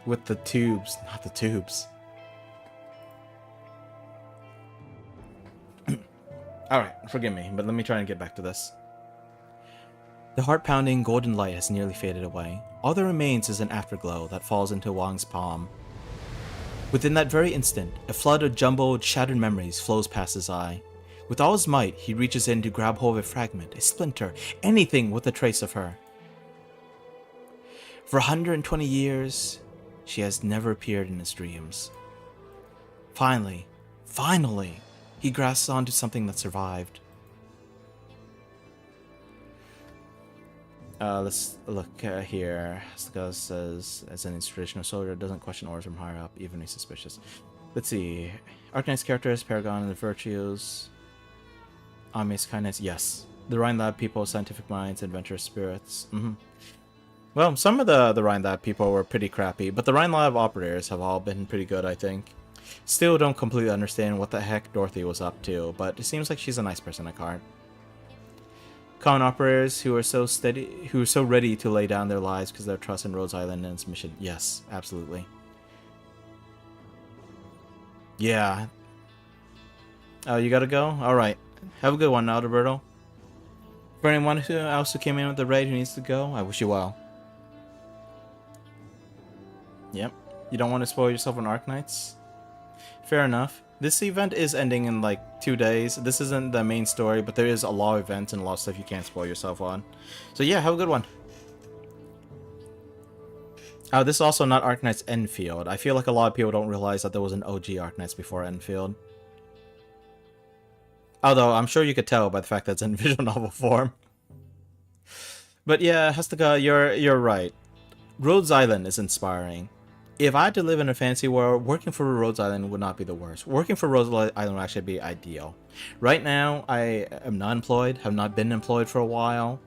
With the tubes, not the tubes. Alright, forgive me, but let me try and get back to this. The heart-pounding golden light has nearly faded away. All that remains is an afterglow that falls into Wang's palm. Within that very instant, a flood of jumbled, shattered memories flows past his eye. With all his might, he reaches in to grab hold of a fragment, a splinter, anything with a trace of her. For 120 years, she has never appeared in his dreams. Finally, he grasps onto something that survived. Let's look here. Asuka says, as any traditional soldier, doesn't question orders from higher up, even if he's suspicious. Let's see. Arknights characters, Paragon and the Virtues. Ame's kindness, yes. The Rhine Lab people, scientific minds, adventurous spirits. Well, some of the Rhine Lab people were pretty crappy, but the Rhine Lab operators have all been pretty good, I think. Still don't completely understand what the heck Dorothy was up to, but it seems like she's a nice person at heart. Common operators who are so ready to lay down their lives because of their trust in Rose Island and its mission. Yes, absolutely. Yeah. Oh, you gotta go? Alright. Have a good one, Alberto. For anyone else who came in with the raid who needs to go, I wish you well. Yep. You don't want to spoil yourself on Arknights? Fair enough. This event is ending in like 2 days. This isn't the main story, but there is a lot of events and a lot of stuff you can't spoil yourself on. So yeah, have a good one. Oh, this is also not Arknights Enfield. I feel like a lot of people don't realize that there was an OG Arknights before Enfield. Although, I'm sure you could tell by the fact that it's in visual novel form. But yeah, Hestaka, you're right. Rhodes Island is inspiring. If I had to live in a fantasy world, working for Rhodes Island would not be the worst. Working for Rhodes Island would actually be ideal. Right now, I am not employed, have not been employed for a while,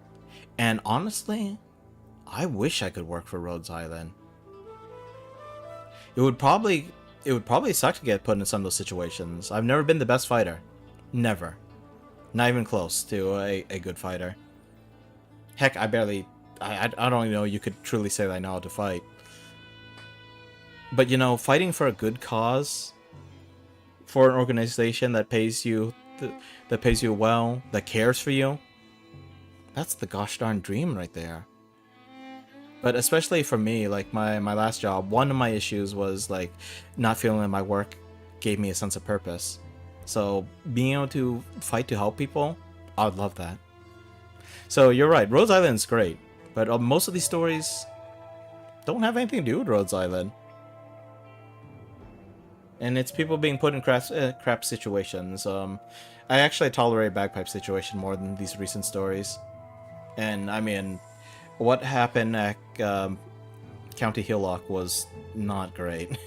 and honestly, I wish I could work for Rhodes Island. It would probably suck to get put in some of those situations. I've never been the best fighter. Never. Not even close to a good fighter. Heck, I don't even know you could truly say that I know how to fight. But you know, fighting for a good cause, for an organization that pays you well, that cares for you, that's the gosh darn dream right there. But especially for me, like my last job, one of my issues was like not feeling that my work gave me a sense of purpose. So being able to fight to help people, I would love that. So you're right, Rhodes Island's great, but most of these stories don't have anything to do with Rhodes Island. And it's people being put in crap situations. I actually tolerate bagpipe situation more than these recent stories. And I mean, what happened at County Hillock was not great.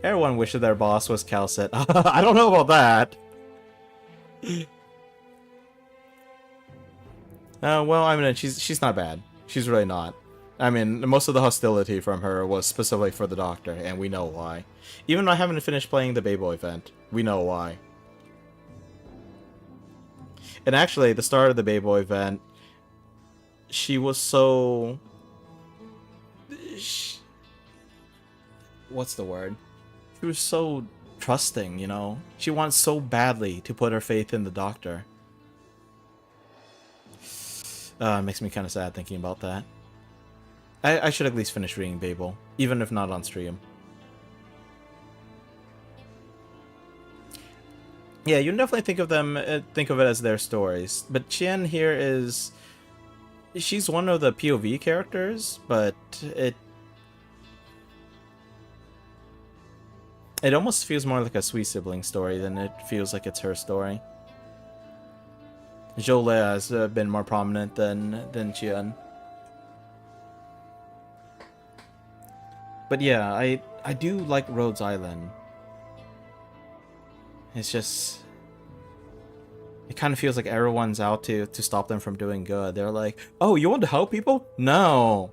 Everyone wished their boss was Calcet. I don't know about that. Well, I mean, she's not bad. She's really not. I mean, most of the hostility from her was specifically for the Doctor, and we know why. Even though I haven't finished playing the Bayboy event, we know why. And actually, the start of the Bayboy event, she was so... What's the word? She was so trusting, you know? She wants so badly to put her faith in the Doctor. It makes me kind of sad thinking about that. I should at least finish reading Babel, even if not on stream. Yeah, you can definitely think of it as their stories. But Chen here is... She's one of the POV characters, but it almost feels more like a sweet sibling story than it feels like it's her story. Jolie has been more prominent than Chen. But yeah, I do like Rhodes Island. It's just... It kind of feels like everyone's out to stop them from doing good. They're like, oh, you want to help people? No.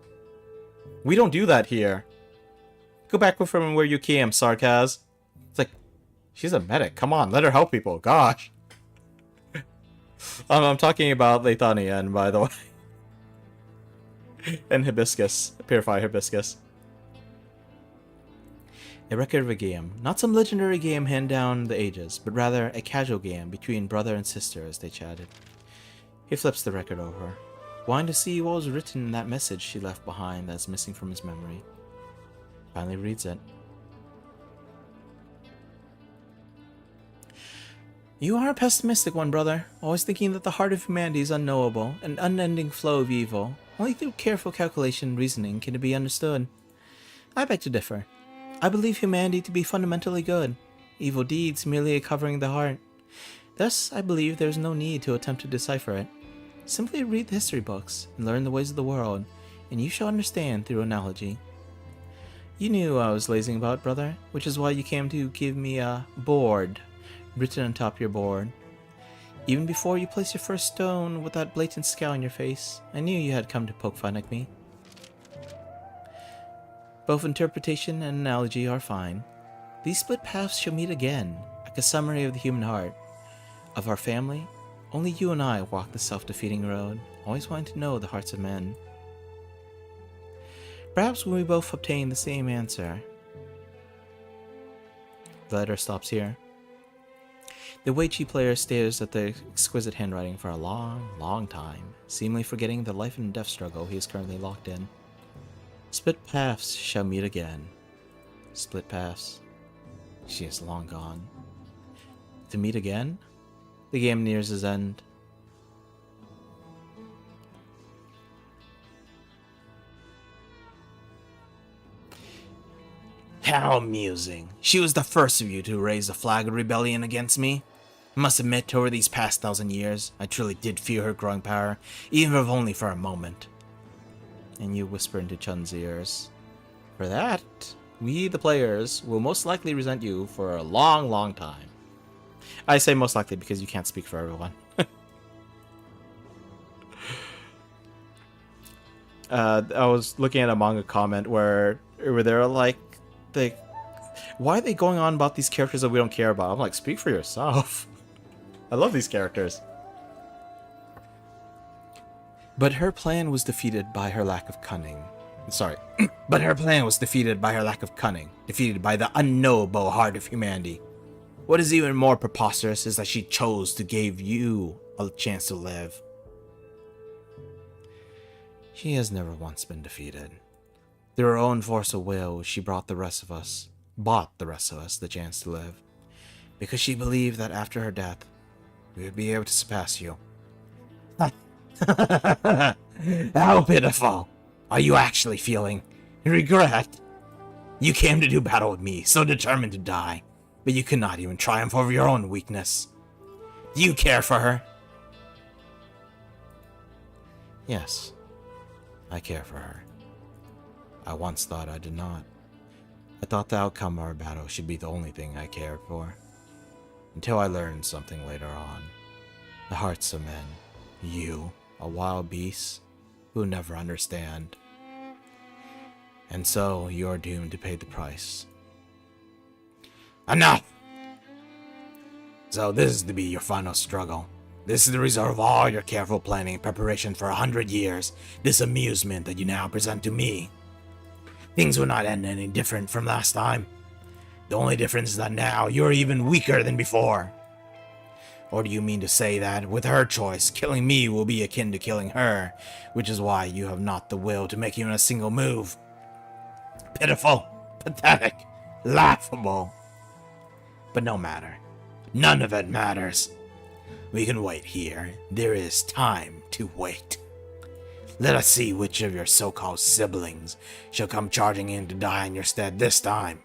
We don't do that here. Go back from where you came, Sarkaz. It's like, she's a medic. Come on, let her help people. Gosh. I'm talking about Leithanian, by the way. And Hibiscus. Purified Hibiscus. A record of a game. Not some legendary game handed down the ages, but rather a casual game between brother and sister as they chatted. He flips the record over, wanting to see what was written in that message she left behind that's missing from his memory. Finally reads it. You are a pessimistic one, brother, always thinking that the heart of humanity is unknowable, an unending flow of evil. Only through careful calculation and reasoning can it be understood. I beg to differ. I believe humanity to be fundamentally good, evil deeds merely covering the heart. Thus, I believe there is no need to attempt to decipher it. Simply read the history books and learn the ways of the world, and you shall understand through analogy. You knew I was lazing about, brother, which is why you came to give me a board written on top of your board. Even before you placed your first stone with that blatant scowl on your face, I knew you had come to poke fun at me. Both interpretation and analogy are fine. These split paths shall meet again, like a summary of the human heart. Of our family, only you and I walk the self-defeating road, always wanting to know the hearts of men. Perhaps when we both obtain the same answer. The letter stops here. The Weichi player stares at the exquisite handwriting for a long, long time, seemingly forgetting the life and death struggle he is currently locked in. Split paths shall meet again. Split paths. She is long gone. To meet again? The game nears its end. How amusing. She was the first of you to raise a flag of rebellion against me. I must admit, over these past 1,000 years, I truly did feel her growing power, even if only for a moment. And you whisper into Chun's ears. For that, we, the players, will most likely resent you for a long, long time. I say most likely because you can't speak for everyone. I was looking at a manga comment where they're like, why are they going on about these characters that we don't care about? I'm like, speak for yourself. I love these characters. But her plan was defeated by her lack of cunning. Sorry. But her plan was defeated by her lack of cunning. Defeated by the unknowable heart of humanity. What is even more preposterous is that she chose to give you a chance to live. She has never once been defeated. Through her own force of will, she bought the rest of us the chance to live. Because she believed that after her death, we would be able to surpass you. How pitiful! Are you actually feeling regret? You came to do battle with me, so determined to die, but you could not even triumph over your own weakness. Do you care for her? Yes, I care for her. I once thought I did not. I thought the outcome of our battle should be the only thing I cared for. Until I learned something later on. The hearts of men, you, a wild beast, who never understand. And so you are doomed to pay the price. Enough! So this is to be your final struggle. This is the result of all your careful planning and preparation for 100 years. This amusement that you now present to me. Things will not end any different from last time. The only difference is that now you're even weaker than before. Or do you mean to say that, with her choice, killing me will be akin to killing her, which is why you have not the will to make even a single move? Pitiful, pathetic, laughable. But no matter. None of it matters. We can wait here. There is time to wait. Let us see which of your so-called siblings shall come charging in to die in your stead this time.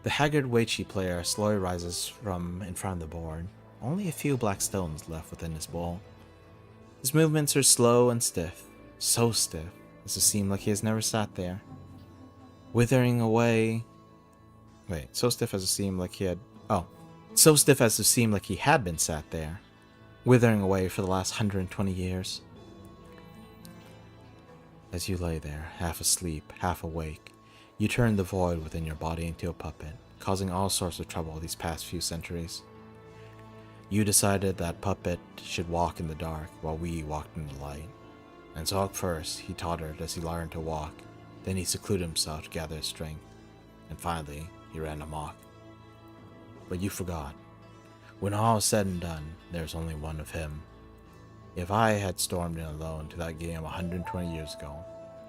The haggard Weichi player slowly rises from in front of the board. Only a few black stones left within his bowl. His movements are slow and stiff. So stiff as to seem like he has never sat there. Withering away... so stiff as to seem like he had... so stiff as to seem like he had been sat there. Withering away for the last 120 years. As you lay there, half asleep, half awake, you turn the void within your body into a puppet, causing all sorts of trouble these past few centuries. You decided that puppet should walk in the dark while we walked in the light. And so at first, he tottered as he learned to walk. Then he secluded himself to gather his strength. And finally, he ran amok. But you forgot. When all is said and done, there's only one of him. If I had stormed in alone to that game 120 years ago,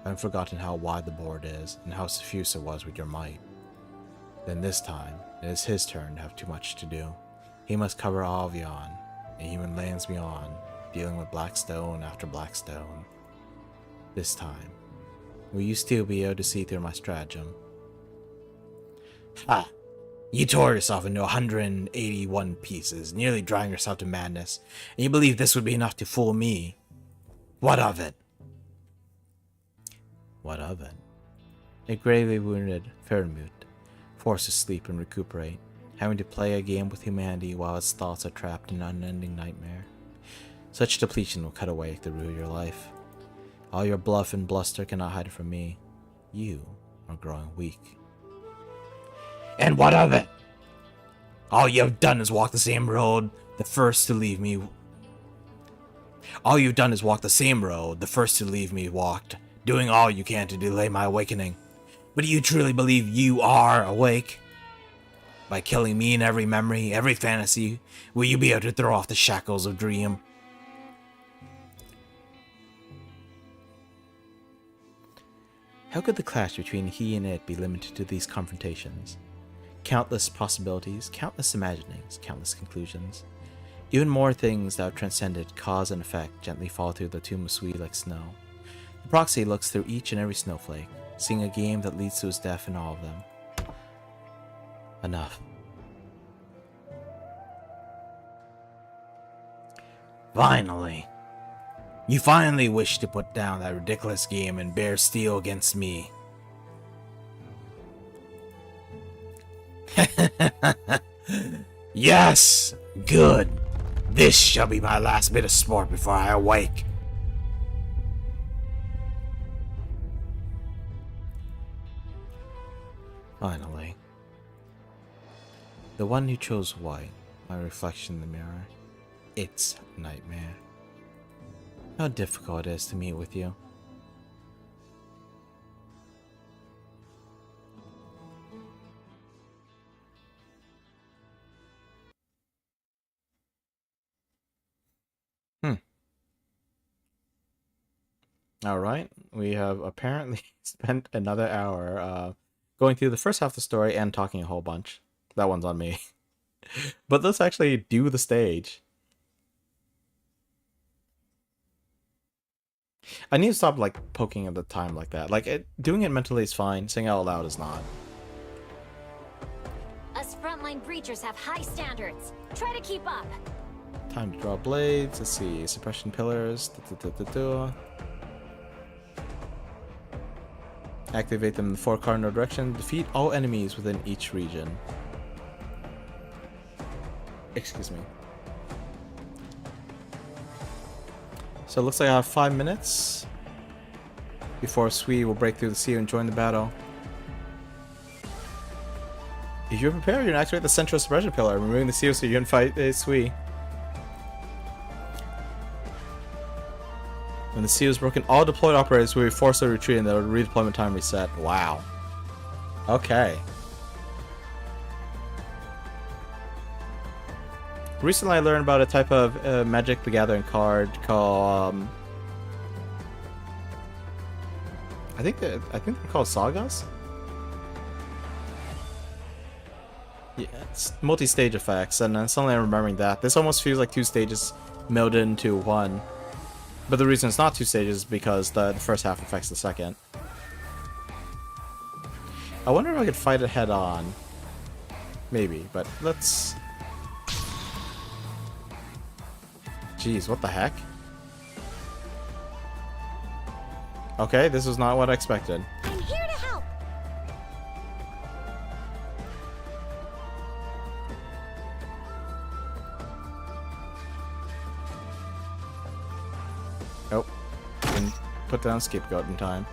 I've forgotten how wide the board is and how suffuse it was with your might. Then this time, it is his turn to have too much to do. He must cover all of Yon, and even lands beyond, dealing with black stone after black stone. This time, will you still be able to see through my stratagem? Ha! You tore yourself into 181 pieces, nearly driving yourself to madness, and you believe this would be enough to fool me. What of it? What of it? A gravely wounded Fairmute, forced to sleep and recuperate, having to play a game with humanity while its thoughts are trapped in an unending nightmare. Such depletion will cut away the root of your life. All your bluff and bluster cannot hide it from me. You are growing weak. And what of it? All you have done is walk the same road, the first to leave me. All you've done is walk the same road, the first to leave me walked, doing all you can to delay my awakening. But do you truly believe you are awake? By killing me in every memory, every fantasy, will you be able to throw off the shackles of dream? How could the clash between he and it be limited to these confrontations? Countless possibilities, countless imaginings, countless conclusions. Even more things that have transcended cause and effect gently fall through the tomb of Sui like snow. The proxy looks through each and every snowflake, seeing a game that leads to his death in all of them. Enough. Finally. You finally wish to put down that ridiculous game and bear steel against me. Yes! Good. This shall be my last bit of sport before I awake. Finally. The one who chose white, my reflection in the mirror. It's Nightmare. How difficult it is to meet with you. Alright, we have apparently spent another hour going through the first half of the story and talking a whole bunch. That one's on me. But let's actually do the stage. I need to stop like poking at the time like that. Like doing it mentally is fine, saying it out loud is not. Us frontline breachers have high standards. Try to keep up. Time to draw blades. Let's see. Suppression pillars. Activate them in the 4 cardinal directions. Defeat all enemies within each region. Excuse me. So it looks like I have 5 minutes before Sui will break through the sea and join the battle. If you're prepared, you can activate the central suppression pillar, removing the seal so you can fight Sui. When the seal is broken, all deployed operators will be forced to retreat and their redeployment time reset. Wow. Okay. Recently I learned about a type of Magic the Gathering card called I think they're called Sagas? Yeah, it's multi-stage effects, and then suddenly I'm remembering that. This almost feels like 2 stages melded into one. But the reason it's not 2 stages is because the first half affects the second. I wonder if I could fight it head on. Maybe, but let's... Jeez, what the heck? Okay, this is not what I expected. I'm here to help. Oh, didn't put down scapegoat in time.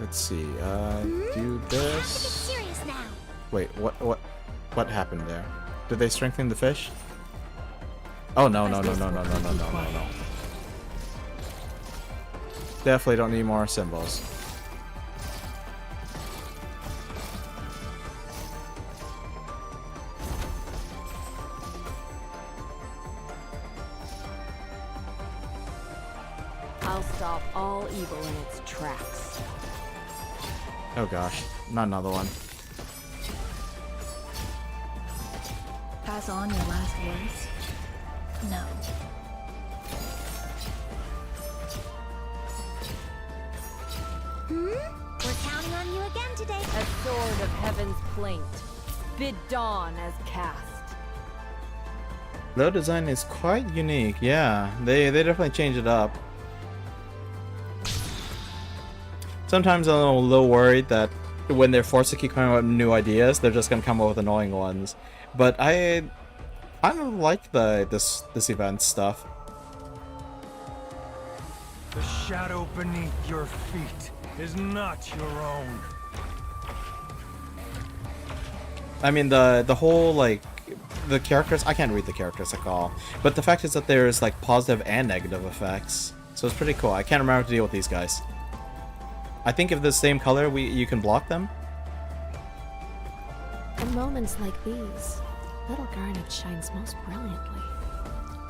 Let's see, do this. Serious now. Wait, what happened there? Did they strengthen the fish? Oh no. Definitely don't need more symbols. I'll stop all evil in its tracks. Oh gosh, not another one. Pass on your last words? No. We're counting on you again today. A sword of heaven's plaint. Bid dawn as cast. The design is quite unique. Yeah, they definitely change it up. Sometimes I'm a little worried that when they're forced to keep coming up with new ideas, they're just gonna come up with annoying ones. But I don't like this event stuff. The shadow beneath your feet is not your own. I mean the whole like the characters, I can't read the characters at all. But the fact is that there's like positive and negative effects. So it's pretty cool. I can't remember how to deal with these guys. I think if the same color you can block them. In moments like these, little Garnet shines most brilliantly.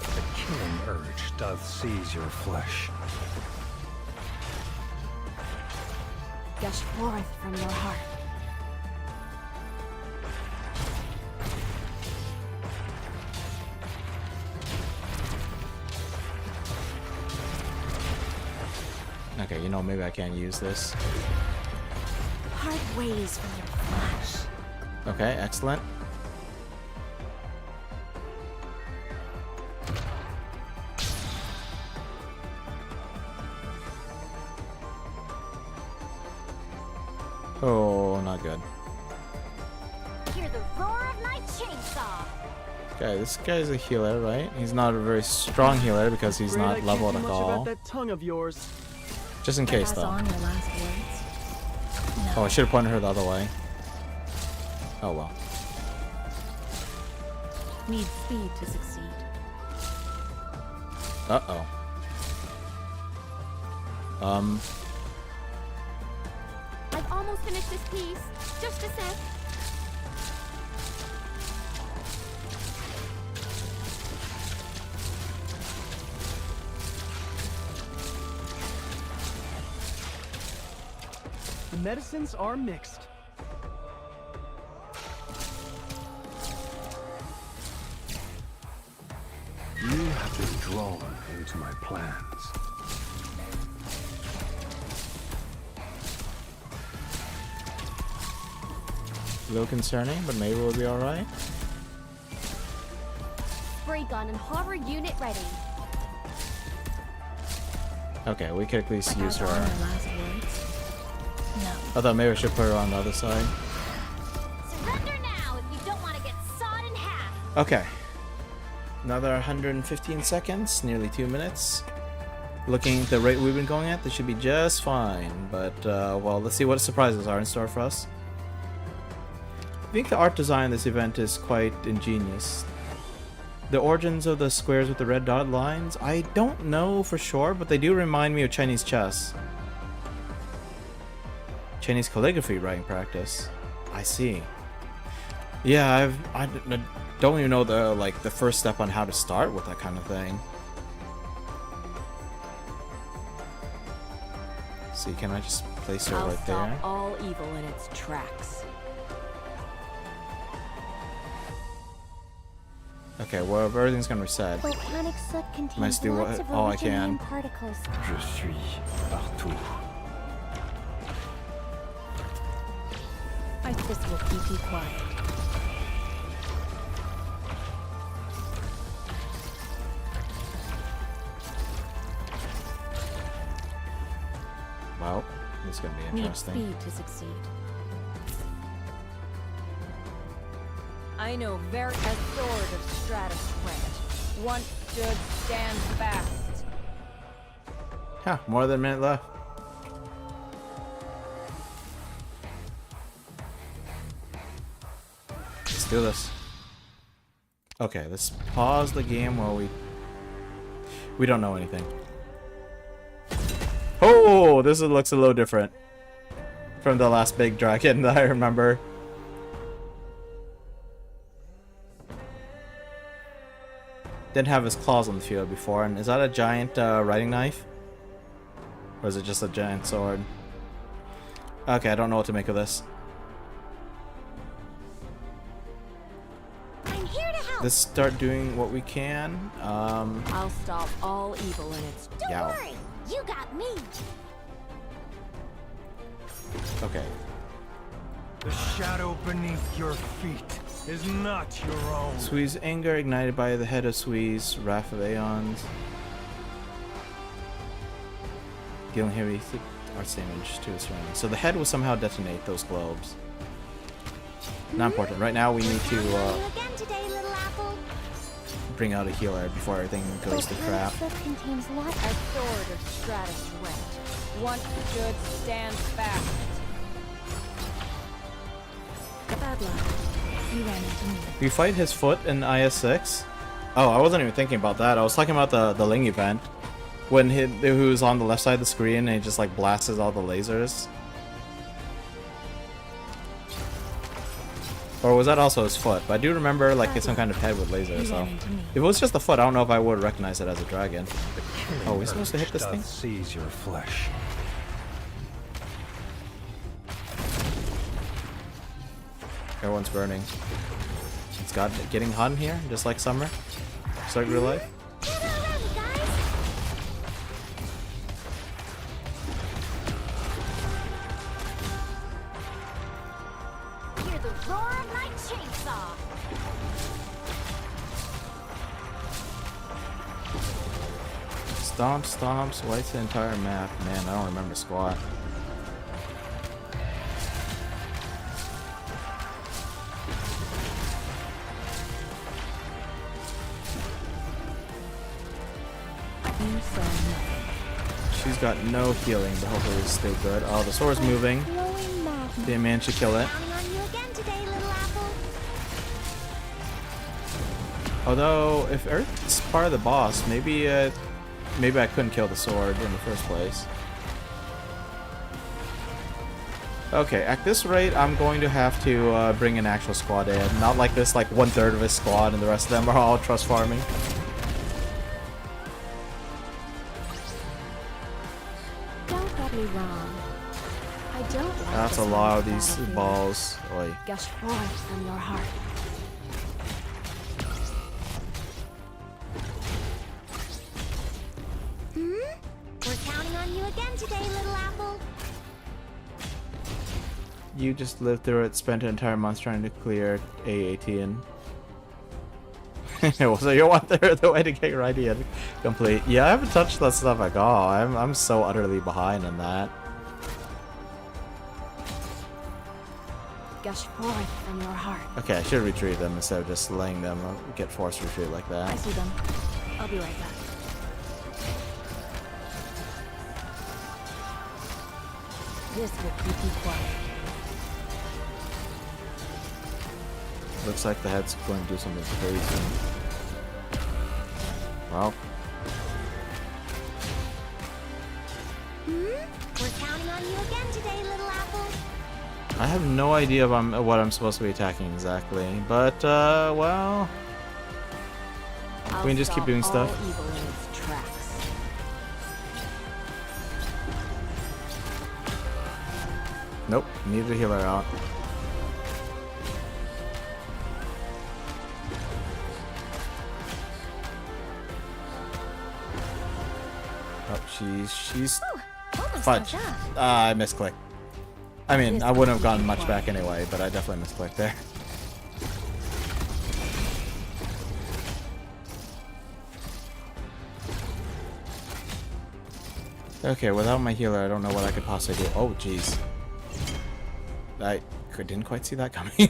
The killing urge doth seize your flesh. Gush forth from your heart. Okay, you know, maybe I can't use this. part ways from your flesh. Okay, excellent. Oh, not good. Hear the roar of my chainsaw. Okay, this guy's a healer, right? He's not a very strong healer because he's Afraid I not can't leveled do at much all. about that tongue of yours. Just in case, Pass though. on your last words? Oh, I should have pointed her the other way. Oh well. Need speed to succeed. Uh-oh. I've almost finished this piece. Just a sec. The medicines are mixed. You have been drawn into my plans. A little concerning, but maybe we'll be alright. Spray gun and horror unit ready. Okay, we could at least use Pass on your her. last words? No. I thought maybe I should put her on the other side. Surrender now if you don't want to get sawed in half. Okay. Another 115 seconds, nearly 2 minutes. Looking at the rate we've been going at, this should be just fine. But, well, let's see what surprises are in store for us. I think the art design in this event is quite ingenious. The origins of the squares with the red dot lines, I don't know for sure, but they do remind me of Chinese chess. Chinese calligraphy writing practice. I see. Yeah, I don't even know the first step on how to start with that kind of thing. See, can I just place her I'll right stop there? all evil in its tracks. Okay, well, everything's gonna reset. Volcanic soot contains Must do lots what- of all I can. originium particles. Je suis partout. This will keep you quiet. Well, this is gonna be Need interesting. speed to succeed. I know very a sword of Stratus Rent. Once stood, stand fast. Huh, more than a minute left. Let's do this. Okay, let's pause the game while we don't know anything. Oh, this looks a little different from the last big dragon that I remember. Didn't have his claws on the field before, and is that a giant riding knife? Or is it just a giant sword? Okay, I don't know what to make of this. I'm here to help. Let's start doing what we can. I'll stop all evil in its Don't yeah. worry, you got me. Okay. The shadow beneath your feet is not your own. Sui's anger ignited by the head of Sui's Wrath of Aeons. Dealing heavy arts damage to his surroundings. So the head will somehow detonate those globes. Not important. Right now we need Counting on to you again today, little apple. bring out a healer before everything goes to crap. Volcanic soot contains lots a sword of Stratus Rent. Once stood, stand fast. Bad luck. You ran into me. We fight his foot in IS6. Oh, I wasn't even thinking about that. I was talking about the Ling event. When he was on the left side of the screen and he just like blasts all the lasers. Or was that also his foot? But I do remember like it's some kind of head with lasers, so. If it was just the foot, I don't know if I would recognize it as a dragon. Oh, we're supposed to hit this thing? Seize your flesh. Everyone's burning. It's getting hot in here, just like summer. Just like real life. Get ready, guys. the roar of my chainsaw. Stomp, stomp, slice the entire map. Man, I don't remember squat. She's got no healing, but hopefully it's still good. Oh, the sword's moving. Didn't manage to kill it. Counting on you again today, little apple. Although, if Earth's part of the boss, maybe I couldn't kill the sword in the first place. Okay, at this rate, I'm going to have to bring an actual squad in. Not like this, like 1/3 of his squad and the rest of them are all trust farming. Don't get me wrong. I don't like That's a this lot of kind these battlefield. balls. Oi. Gush forth from your heart. We're counting on you again today, little apple. You just lived through it, spent an entire month trying to clear A18. So you want the way to get your idea complete. Yeah, I haven't touched that stuff at all. I'm so utterly behind on that. Gush forth from your heart. Okay, I should retreat them instead of just letting them get forced retreat like I that. see them. I'll be right back. This will keep you quiet. Looks like the head's going to do something crazy. Well, We're counting on you again today, little apple. I have no idea what I'm supposed to be attacking exactly, but well, I'll we can just keep stop doing stuff. all evil in its tracks. Nope, need to heal her out. Oh, she's Almost fudge. caught up. I misclicked. I mean, I wouldn't have gotten much back anyway, but I definitely misclicked there. Okay, without my healer, I don't know what I could possibly do. Oh, jeez. I didn't quite see that coming.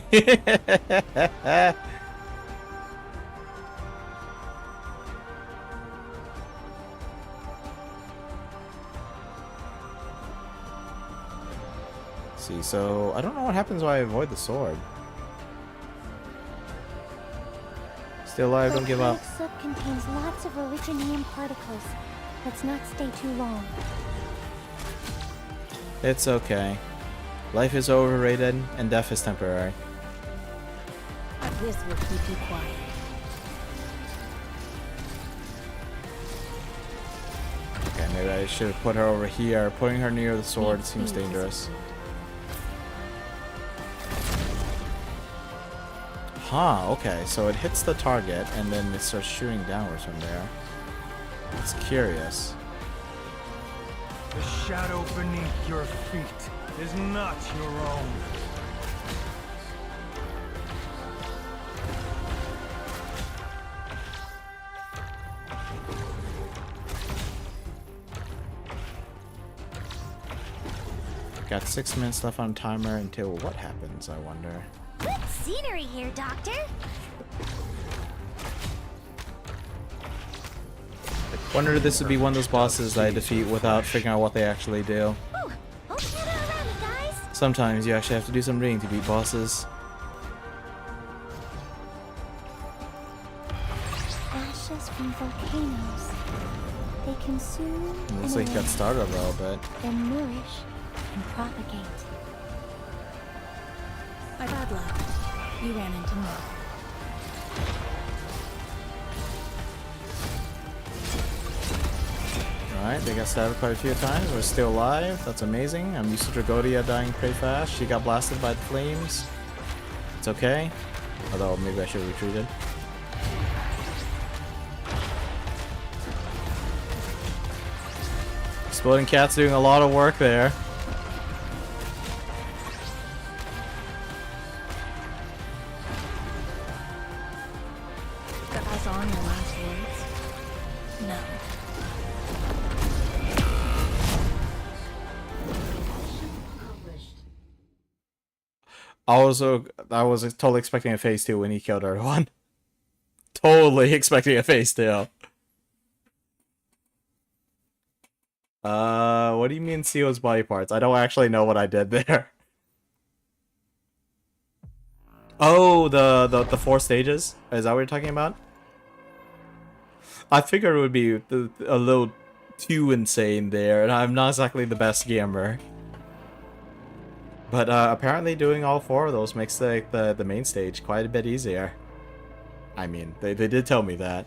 See, so I don't know what happens when I avoid the sword. Still alive, don't give up. Volcanic soot contains lots of originium particles. Let's not stay too long. It's okay. Life is overrated, and death is temporary. This will keep you quiet. Okay, maybe I should have put her over here. Putting her near the sword seems dangerous. Huh, okay, so it hits the target, and then it starts shooting downwards from there. It's curious. The shadow beneath your feet is not your own. Got 6 minutes left on timer until what happens, I wonder. Good scenery here, Doctor. Wonder if this would be one of those bosses that I defeat without figuring out what they actually do. Ooh, hope you're not around me, guys. Sometimes you actually have to do some reading to beat bosses. Ashes from volcanoes. They consume Looks and like you got started a little bit. then nourish and propagate. By bad luck, you ran into me. Alright, they got stabbed quite a few times. We're still alive. That's amazing. I'm used to Dragodia dying pretty fast. She got blasted by the flames. It's okay. Although, maybe I should have retreated. Exploding Cat's doing a lot of work there. I was totally expecting a phase 2 when he killed everyone. Totally expecting a phase 2. What do you mean Seo's body parts? I don't actually know what I did there. Oh, the 4 stages? Is that what you're talking about? I figured it would be a little too insane there, and I'm not exactly the best gamer. But apparently doing all 4 of those makes the main stage quite a bit easier. I mean, they did tell me that.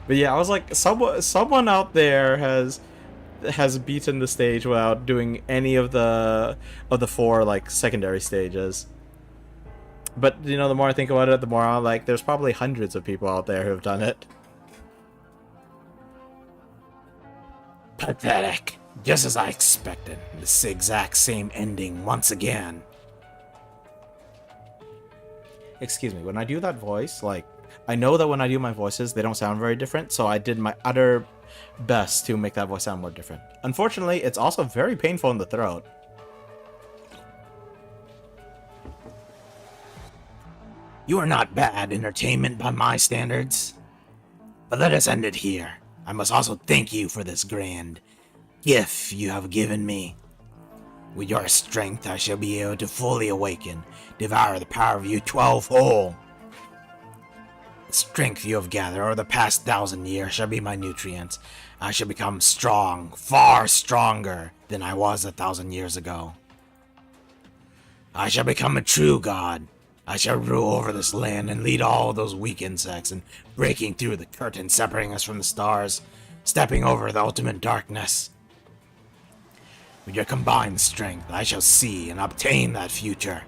But yeah, I was like, someone out there has beaten the stage without doing any of the 4 like secondary stages. But you know, the more I think about it, the more I'm like, there's probably hundreds of people out there who have done it. Pathetic. Just as I expected. The exact same ending once again. Excuse me, when I do that voice, like, I know that when I do my voices, they don't sound very different, so I did my utter best to make that voice sound more different. Unfortunately, it's also very painful in the throat. You are not bad entertainment by my standards. But let us end it here. I must also thank you for this grand gift you have given me. With your strength, I shall be able to fully awaken, devour the power of you 12 whole. The strength you have gathered over the past 1,000 years shall be my nutrients. I shall become strong, far stronger than I was 1,000 years ago. I shall become a true god. I shall rule over this land and lead all those weak insects in breaking through the curtain separating us from the stars, stepping over the ultimate darkness. With your combined strength, I shall see and obtain that future.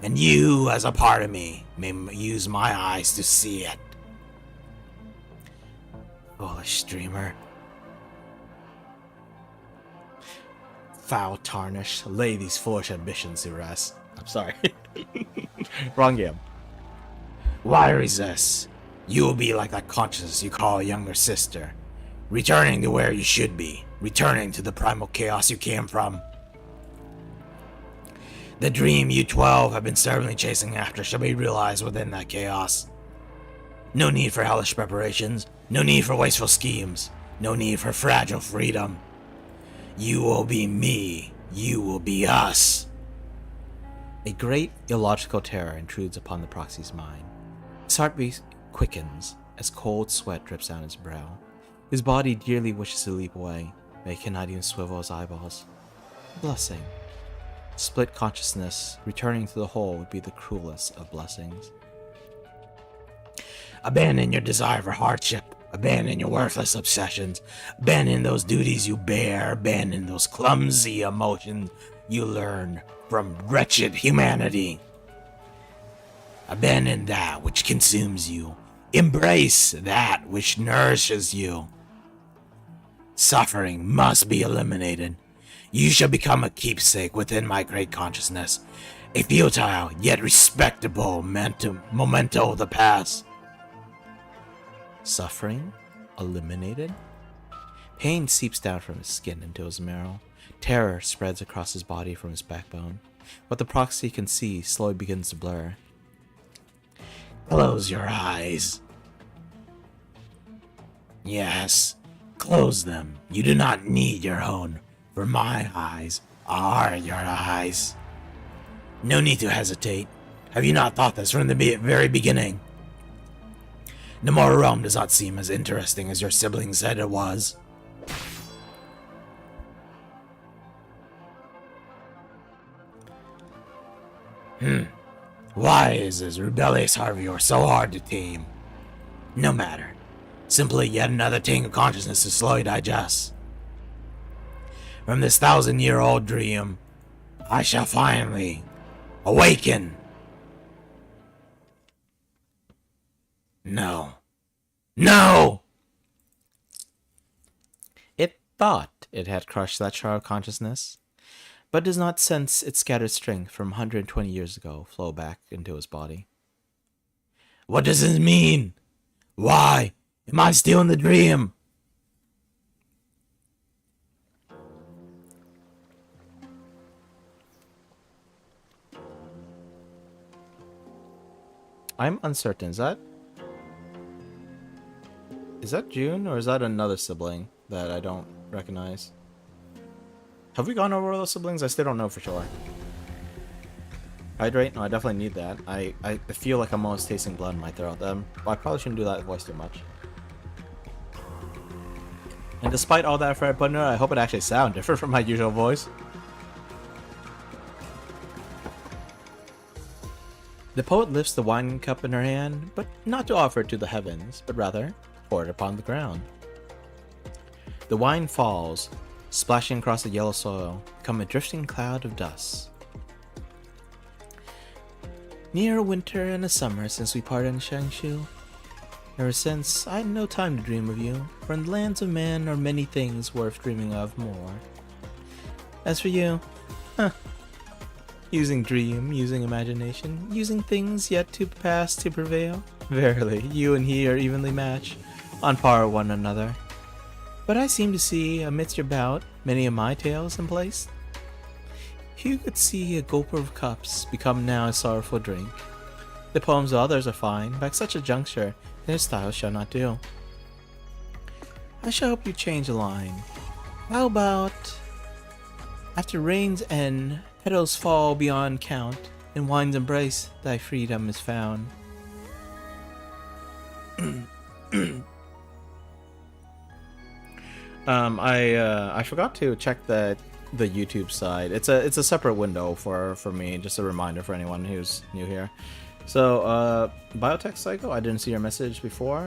And you, as a part of me, may use my eyes to see it. Foolish dreamer. Foul tarnish, lay these foolish ambitions to rest. I'm sorry. Wrong game. Why resist? You will be like that consciousness you call a younger sister, returning to where you should be, returning to the primal chaos you came from. The dream you 12 have been stubbornly chasing after shall be realized within that chaos. No need for hellish preparations, no need for wasteful schemes, no need for fragile freedom. You will be me, you will be us. A great illogical terror intrudes upon the proxy's mind. His heartbeat quickens as cold sweat drips down his brow. His body dearly wishes to leap away, but he cannot even swivel his eyeballs. Blessing. Split consciousness, returning to the whole would be the cruelest of blessings. Abandon your desire for hardship. Abandon your worthless obsessions. Abandon those duties you bear. Abandon those clumsy emotions you learn from wretched humanity. Abandon that which consumes you. Embrace that which nourishes you. Suffering must be eliminated. You shall become a keepsake within my great consciousness, a futile yet respectable memento of the past. Suffering? Eliminated? Pain seeps down from his skin into his marrow. Terror spreads across his body from his backbone. What the proxy can see slowly begins to blur. Close your eyes. Yes, close them. You do not need your own, for my eyes are your eyes. No need to hesitate. Have you not thought this from the very beginning? The mortal realm does not seem as interesting as your siblings said it was. Why is this rebellious heart of yours so hard to tame? No matter. Simply yet another ting of consciousness to slowly digest. From this 1,000-year-old dream, I shall finally awaken. No. No! It thought it had crushed that shard of consciousness, but does not sense its scattered strength from 120 years ago flow back into his body. What does this mean? Why am I still in the dream? I'm uncertain. Is that June, or is that another sibling that I don't recognize? Have we gone over all those siblings? I still don't know for sure. Hydrate? No, I definitely need that. I feel like I'm almost tasting blood in my throat. I probably shouldn't do that voice too much. And despite all that effort I put in it, I hope it actually sounds different from my usual voice. The poet lifts the wine cup in her hand, but not to offer it to the heavens, but rather pour it upon the ground. The wine falls, splashing across the yellow soil, become a drifting cloud of dust. Near a winter and a summer since we parted in Shangshu. Ever since, I had no time to dream of you, for in the lands of man are many things worth dreaming of more. As for you, using dream, using imagination, using things yet to pass to prevail. Verily, you and he are evenly matched, on par with one another. But I seem to see, amidst your bout, many of my tales in place. You could see a gulper of cups become now a sorrowful drink. The poems of others are fine, but at such a juncture, their style shall not do. I shall help you change a line. How about, after rain's end, petals fall beyond count, in wine's embrace thy freedom is found. I forgot to check the YouTube side. It's a separate window for me, just a reminder for anyone who's new here. So Biotech Psycho, I didn't see your message before.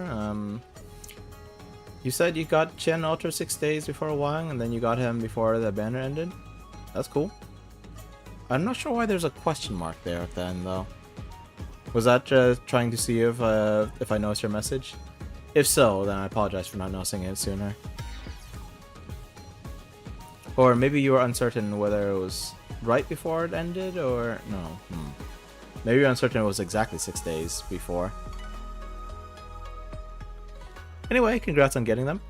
You said you got Chen Ultra 6 days before Wang, and then you got him before the banner ended. That's cool. I'm not sure why there's a question mark there at the end though. Was that just trying to see if I noticed your message? If so, then I apologize for not noticing it sooner. Or maybe you were uncertain whether it was right before it ended or no. Maybe you're uncertain it was exactly 6 days before. Anyway, congrats on getting them.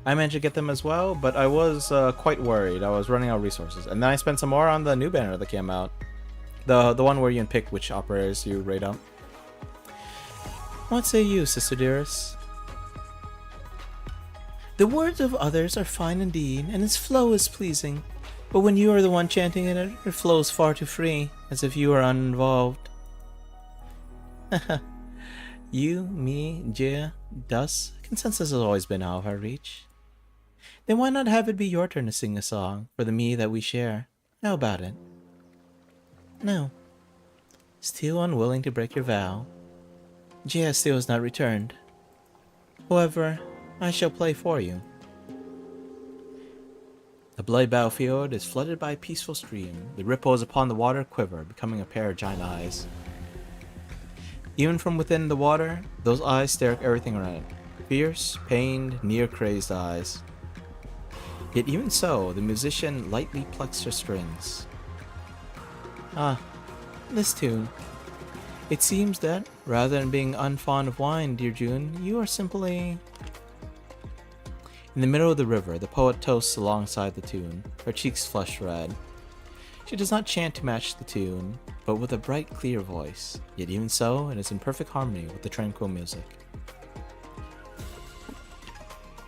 I managed to get them as well, but I was quite worried. I was running out of resources. And then I spent some more on the new banner that came out. The one where you can pick which operators you rate up. What say you, sister dearest? The words of others are fine indeed, and its flow is pleasing. But when you are the one chanting in it, it flows far too free, as if you are uninvolved. You, me, Jia, Das, consensus has always been out of our reach. Then why not have it be your turn to sing a song for the me that we share? How about it? No. Still unwilling to break your vow. Jia still has not returned. However, I shall play for you. The bloody battlefield is flooded by a peaceful stream. The ripples upon the water quiver, becoming a pair of giant eyes. Even from within the water, those eyes stare at everything around it. Fierce, pained, near-crazed eyes. Yet even so, the musician lightly plucks her strings. Ah, this tune. It seems that, rather than being unfond of wine, dear June, you are simply... In the middle of the river, the poet toasts alongside the tune, her cheeks flush red. She does not chant to match the tune, but with a bright, clear voice, yet even so, it is in perfect harmony with the tranquil music.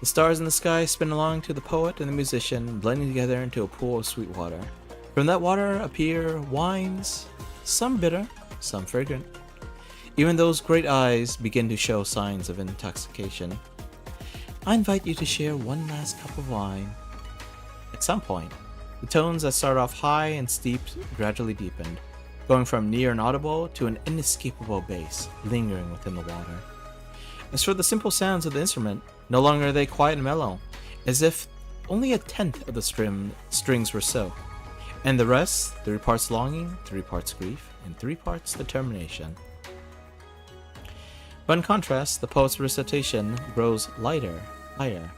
The stars in the sky spin along to the poet and the musician, blending together into a pool of sweet water. From that water appear wines, some bitter, some fragrant. Even those great eyes begin to show signs of intoxication. I invite you to share one last cup of wine. At some point, the tones that start off high and steep gradually deepened, going from near inaudible to an inescapable bass, lingering within the water. As for the simple sounds of the instrument, no longer are they quiet and mellow, as if only a tenth of the strings were so, and the rest, 3 parts longing, 3 parts grief, and 3 parts determination. But in contrast, the poet's recitation grows lighter, higher,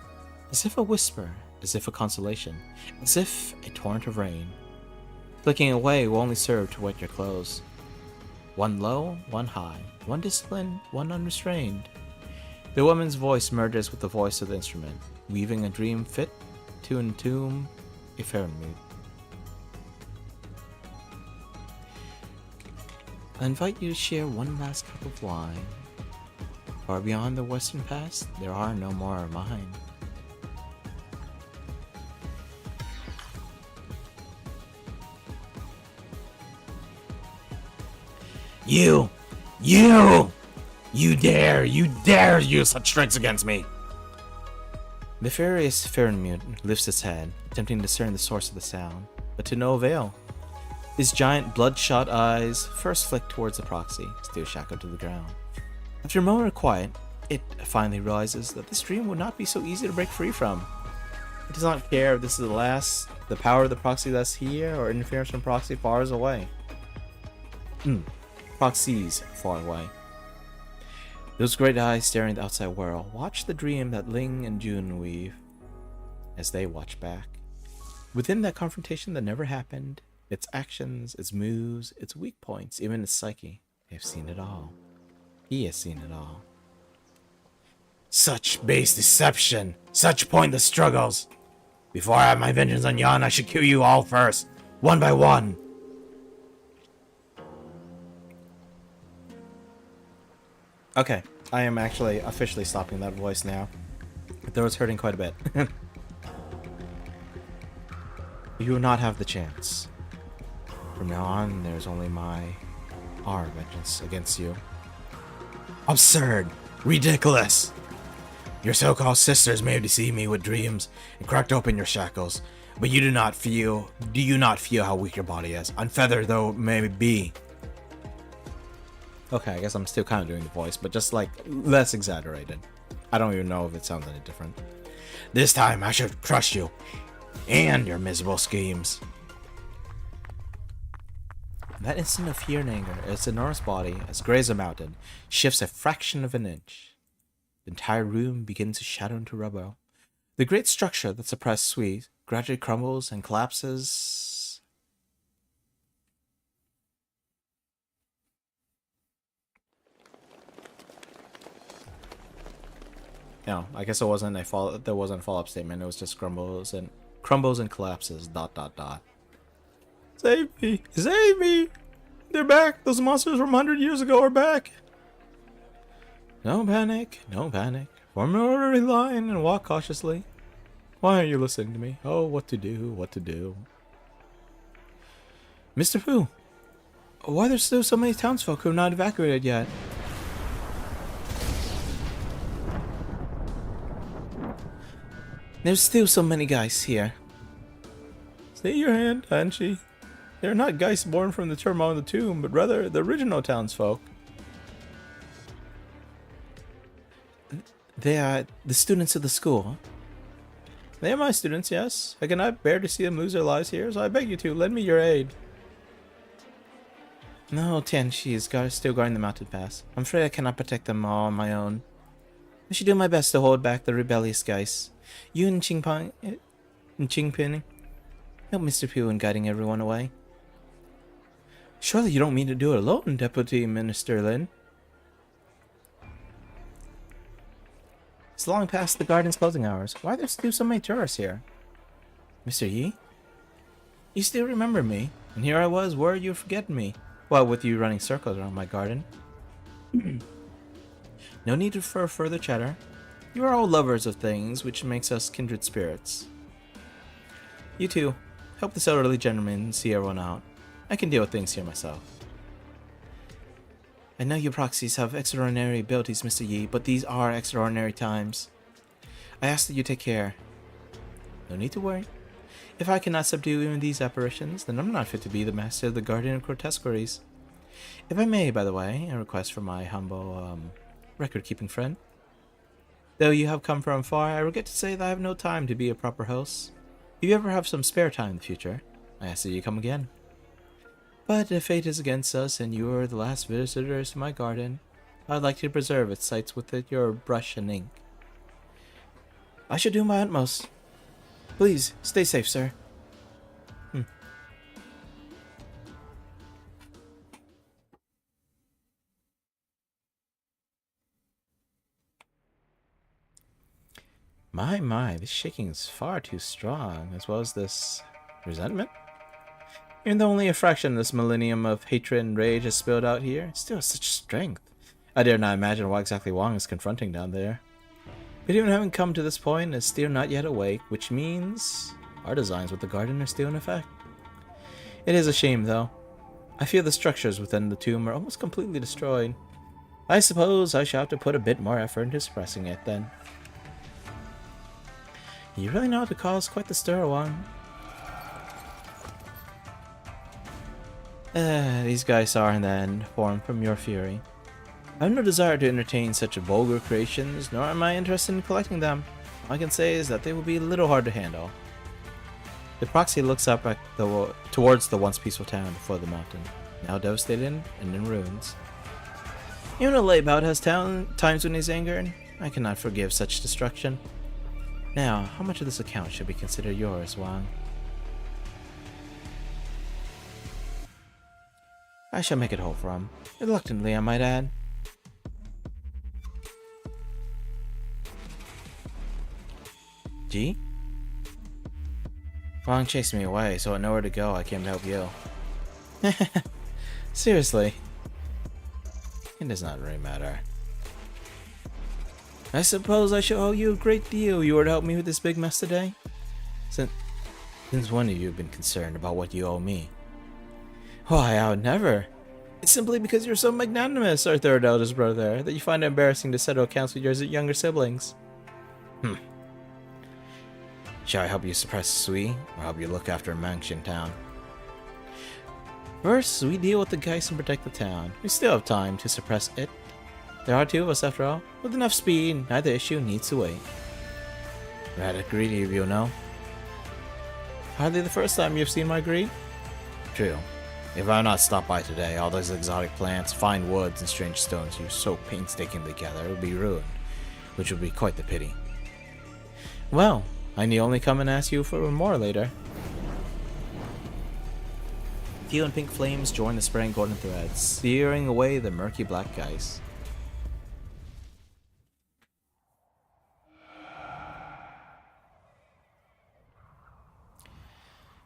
as if a whisper, as if a consolation, as if a torrent of rain. Looking away will only serve to wet your clothes. One low, one high, one disciplined, one unrestrained. The woman's voice merges with the voice of the instrument, weaving a dream fit to entomb a fairy mood. I invite you to share one last cup of wine. Far beyond the western past, there are no more of mine. You! You! You dare use such tricks against me! The furious Farinmute lifts its head, attempting to discern the source of the sound, but to no avail. His giant bloodshot eyes first flick towards the proxy, still shackled to the ground. After a moment of quiet, it finally realizes that this dream would not be so easy to break free from. It does not care if this is the power of the proxy that's here, or interference from proxy far away. Proxies far away. Those great eyes staring at the outside world watch the dream that Ling and Jun weave as they watch back. Within that confrontation that never happened, its actions, its moves, its weak points, even its psyche, they've seen it all. He has seen it all. Such base deception! Such pointless struggles! Before I have my vengeance on Yan, I should kill you all first, one by one! Okay, I am actually officially stopping that voice now. The throat's hurting quite a bit. You will not have the chance. From now on, there's only our vengeance against you. Absurd! Ridiculous! Your so-called sisters may have deceived me with dreams and cracked open your shackles, but do you not feel how weak your body is, unfeathered though it may be? Okay, I guess I'm still kind of doing the voice, but just like less exaggerated. I don't even know if it sounds any different. This time I should crush you and your miserable schemes. That instant of fear and anger, its enormous body, as gray as a mountain, shifts a fraction of an inch. The entire room begins to shatter into rubble. The great structure that suppressed Sweet gradually crumbles and collapses. No, I guess it wasn't there wasn't a follow-up statement. It was just crumbles and collapses. ... Save me! Save me! They're back! Those monsters from 100 years ago are back! No panic, no panic. Form an orderly line and walk cautiously. Why aren't you listening to me? Oh, what to do, what to do. Mr. Pooh, why are there still so many townsfolk who have not evacuated yet? There's still so many guys here. Stay your hand, Hanshi. They're not guys born from the turmoil in the tomb, but rather the original townsfolk. They are the students of the school. They are my students, yes. I cannot bear to see them lose their lives here, so I beg you to lend me your aid. No, Tianchi is still guarding the mountain pass. I'm afraid I cannot protect them all on my own. I should do my best to hold back the rebellious guys. You and Qingping, help Mr. Pugh in guiding everyone away. Surely you don't mean to do it alone, Deputy Minister Lin. It's long past the garden's closing hours. Why are there still so many tourists here? Mr. Yi? You still remember me, and here I was worried you were forgetting me. Well, with you running circles around my garden. No need for further chatter. You are all lovers of things, which makes us kindred spirits. You two, help this elderly gentleman see everyone out. I can deal with things here myself. I know you proxies have extraordinary abilities, Mr. Yi, but these are extraordinary times. I ask that you take care. No need to worry. If I cannot subdue even these apparitions, then I'm not fit to be the master of the Guardian of Grotesqueries. If I may, by the way, a request from my humble, record-keeping friend. Though you have come from far, I regret to say that I have no time to be a proper host. If you ever have some spare time in the future, I ask that you come again. But if fate is against us and you are the last visitors to my garden, I'd like to preserve its sights with your brush and ink. I shall do my utmost. Please, stay safe, sir. My, this shaking is far too strong, as well as this resentment. Even though only a fraction of this millennium of hatred and rage has spilled out here, it still has such strength. I dare not imagine what exactly Wang is confronting down there. But even having come to this point, it's still not yet awake, which means our designs with the garden are still in effect. It is a shame, though. I feel the structures within the tomb are almost completely destroyed. I suppose I shall have to put a bit more effort into suppressing it, then. You really know how to cause quite the stir, Wang. These guys are in the end formed from your fury. I have no desire to entertain such vulgar creations, nor am I interested in collecting them. All I can say is that they will be a little hard to handle. The proxy looks up at towards the once peaceful town before the mountain, now devastated and in ruins. Even a laybout has times when he's angered. I cannot forgive such destruction. Now, how much of this account should be considered yours, Wang? I shall make it whole for him. Reluctantly, I might add. G? Wang chased me away, so I know where to go. I came to help you. Seriously. It does not really matter. I suppose I shall owe you a great deal. You were to help me with this big mess today? Since when have you been concerned about what you owe me? Why, I would never. It's simply because you're so magnanimous, our third eldest brother, that you find it embarrassing to settle accounts with your younger siblings. Shall I help you suppress Sui, or help you look after Mangshin Town? First, we deal with the Geist and protect the town. We still have time to suppress it. There are two of us after all. With enough speed, neither issue needs to wait. Rather greedy of you, no? Hardly the first time you've seen my greed? True. If I had not stopped by today, all those exotic plants, fine woods, and strange stones you so painstakingly gather would be ruined, which would be quite the pity. Well, I need only come and ask you for more later. Teal and pink flames join the spraying golden threads, searing away the murky black ice.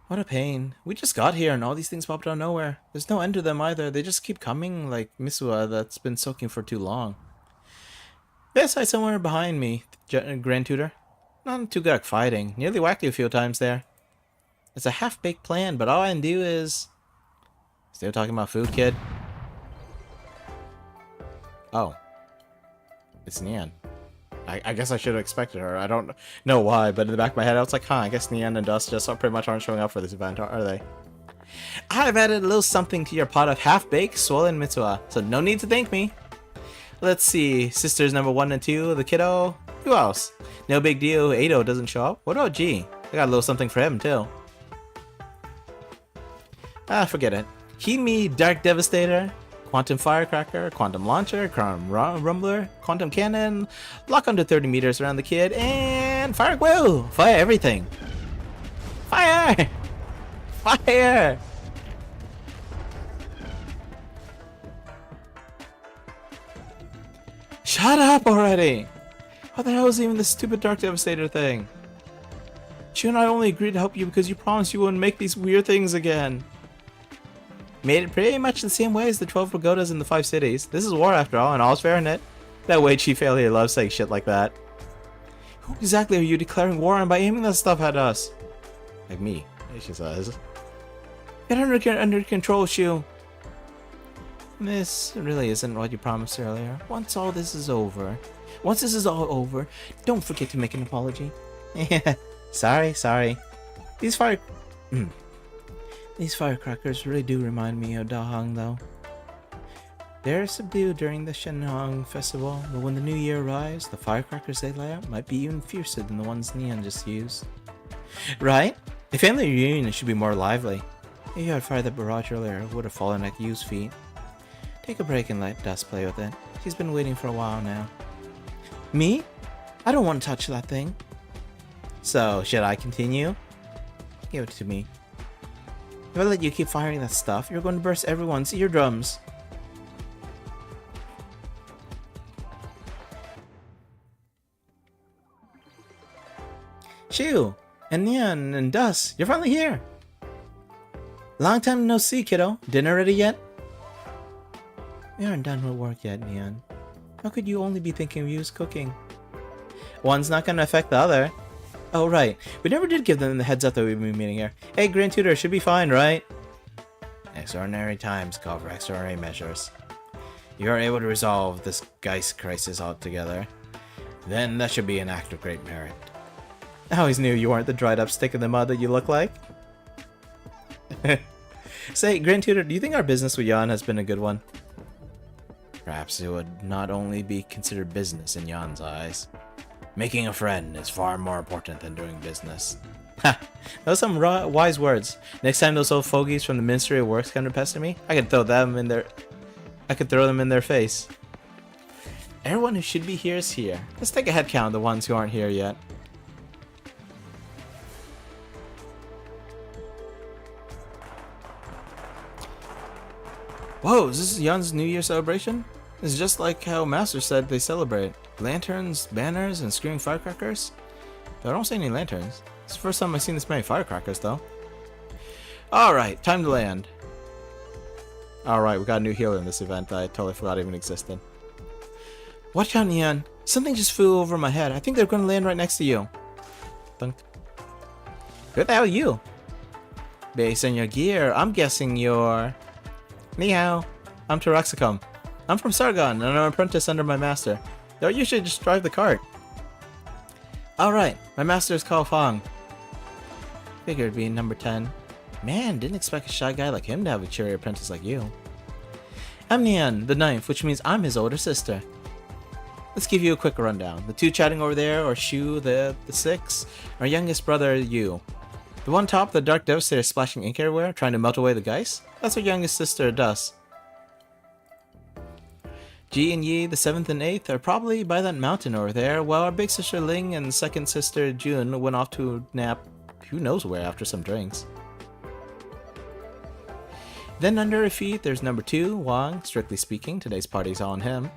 What a pain. We just got here and all these things popped out of nowhere. There's no end to them either. They just keep coming like Misua that's been soaking for too long. There's somewhere behind me, Grand Tutor. Not too good at fighting. Nearly whacked you a few times there. It's a half-baked plan, but all I can do is... Still talking about food, kid? Oh. It's Nian. I guess I should have expected her. I don't know why, but in the back of my head, I was like, I guess Nian and Dust just pretty much aren't showing up for this event, are they? I've added a little something to your pot of half-baked swollen Mitsuha, so no need to thank me. Let's see. Sisters number 1 and 2, the kiddo. Who else? No big deal. Ado doesn't show up. What about G? I got a little something for him, too. Forget it. Kimi, Dark Devastator, Quantum Firecracker, Quantum Launcher, Quantum Rumbler, Quantum Cannon, lock under 30 meters around the kid, and Fire Will! Fire everything! Fire! Fire! Shut up already! What the hell is even this stupid Dark Devastator thing? She and I only agreed to help you because you promised you wouldn't make these weird things again. Made it pretty much the same way as the 12 pagodas in the 5 cities. This is war after all, and all's fair in it. That way Chief Failure loves saying shit like that. Who exactly are you declaring war on by aiming that stuff at us? Like me, she says. Get under control, Shu. This really isn't what you promised earlier. Once all this is over, don't forget to make an apology. Yeah, sorry. These firecrackers really do remind me of Dahang, though. They're subdued during the Shenhong festival, but when the new year arrives, the firecrackers they light up might be even fiercer than the ones Neon just used. Right? A family reunion should be more lively. If you had fired that barrage earlier, it would have fallen at Yu's feet. Take a break and let Dust play with it. She's been waiting for a while now. Me? I don't want to touch that thing. So, should I continue? Give it to me. If I let you keep firing that stuff, you're going to burst everyone's eardrums. Shu! And Nian and Dust, you're finally here! Long time no see, kiddo. Dinner ready yet? We aren't done with work yet, Neon. How could you only be thinking of Yu's cooking? One's not gonna affect the other. Oh, right. We never did give them the heads up that we'd be meeting here. Hey, Grand Tutor, should be fine, right? Extraordinary times call for extraordinary measures. You are able to resolve this Geist crisis altogether. Then that should be an act of great merit. I always knew you weren't the dried up stick in the mud that you look like. Say, Grand Tutor, do you think our business with Jan has been a good one? Perhaps it would not only be considered business in Jan's eyes. Making a friend is far more important than doing business. Ha! Those are some wise words. Next time those old fogies from the Ministry of Works come to pester me, I could throw them in their face. Everyone who should be here is here. Let's take a head count of the ones who aren't here yet. Whoa, is this Jan's New Year celebration? It's just like how Master said they celebrate. Lanterns, banners, and screaming firecrackers? I don't see any lanterns. It's the first time I've seen this many firecrackers, though. Alright, time to land. Alright, we got a new healer in this event that I totally forgot even existed. Watch out, Neon. Something just flew over my head. I think they're going to land right next to you. Thunk. Who the hell are you? Based on your gear, I'm guessing you're... Ni hao. I'm Taraxacum. I'm from Sargon, and I'm an apprentice under my master. Though you should just drive the cart. Alright, my master is called Fong. Figured being number 10. Man, didn't expect a shy guy like him to have a cheery apprentice like you. I'm Nian, the 9th, which means I'm his older sister. Let's give you a quick rundown. The two chatting over there are Shu, the 6, our youngest brother, Yu. The one top, the Dark Devastator splashing ink everywhere, trying to melt away the Geist? That's our youngest sister, Dus. Ji and Yi, the 7th and 8th, are probably by that mountain over there, while our big sister Ling and second sister Jun went off to nap who knows where after some drinks. Then under her feet, there's number 2, Wang. Strictly speaking, today's party's on him.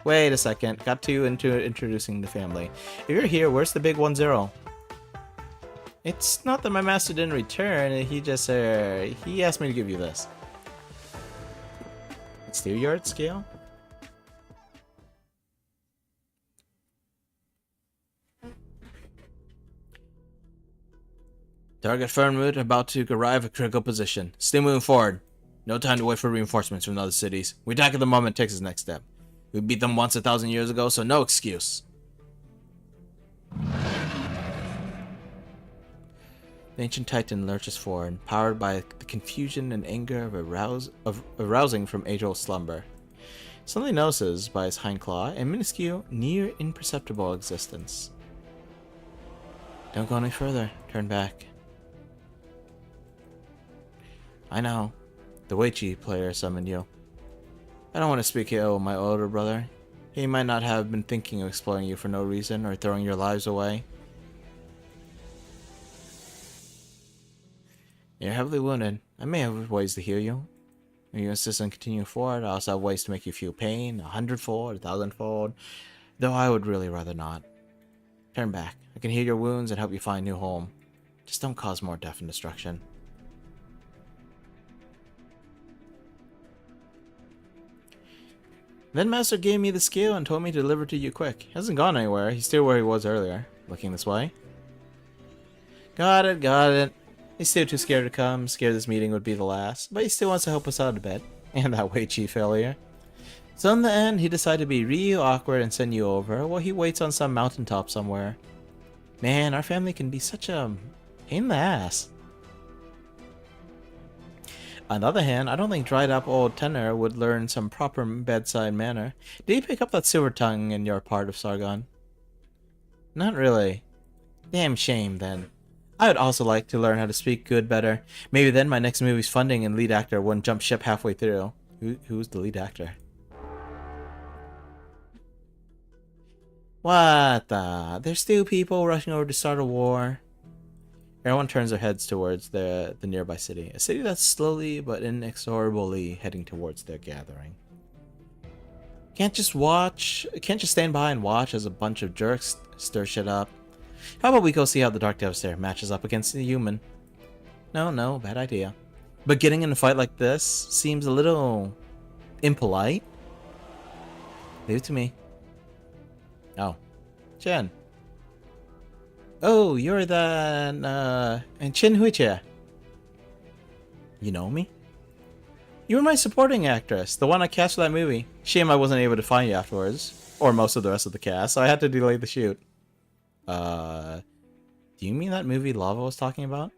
Wait a second, got to introducing the family. If you're here, where's the big 1-0? It's not that my master didn't return, he just, he asked me to give you this. It's 2-yard scale? Target Fernwood about to arrive at critical position. Stay moving forward. No time to wait for reinforcements from other cities. We attack at the moment takes its next step. We beat them once 1,000 years ago, so no excuse. The ancient titan lurches forward, powered by the confusion and anger of arousing from age-old slumber. Suddenly notices by his hind claw a minuscule, near imperceptible existence. Don't go any further. Turn back. I know. The Weichi player summoned you. I don't want to speak ill of my older brother. He might not have been thinking of exploiting you for no reason or throwing your lives away. You're heavily wounded. I may have ways to heal you. If you insist on continuing forward, I also have ways to make you feel pain, 100-fold, 1,000-fold, though I would really rather not. Turn back. I can heal your wounds and help you find a new home. Just don't cause more death and destruction. Then Master gave me the scale and told me to deliver to you quick. He hasn't gone anywhere. He's still where he was earlier. Looking this way. Got it, got it. He's still too scared to come. Scared this meeting would be the last. But he still wants to help us out a bit. And that Weichi failure. So in the end, he decided to be real awkward and send you over while he waits on some mountaintop somewhere. Man, our family can be such a pain in the ass. On the other hand, I don't think dried up old Tenor would learn some proper bedside manner. Did he pick up that silver tongue in your part of Sargon? Not really. Damn shame, then. I would also like to learn how to speak good better. Maybe then my next movie's funding and lead actor wouldn't jump ship halfway through. Who's the lead actor? What the? There's still people rushing over to start a war. Everyone turns their heads towards the nearby city. A city that's slowly but inexorably heading towards their gathering. Can't just stand by and watch as a bunch of jerks stir shit up. How about we go see how the Dark Devastator matches up against the human? No, bad idea. But getting in a fight like this seems a little impolite. Leave it to me. Oh. Chen. Oh, you're the and Chin Huiche. You know me? You were my supporting actress, the one I cast for that movie. Shame I wasn't able to find you afterwards. Or most of the rest of the cast, so I had to delay the shoot. Do you mean that movie Lava was talking about?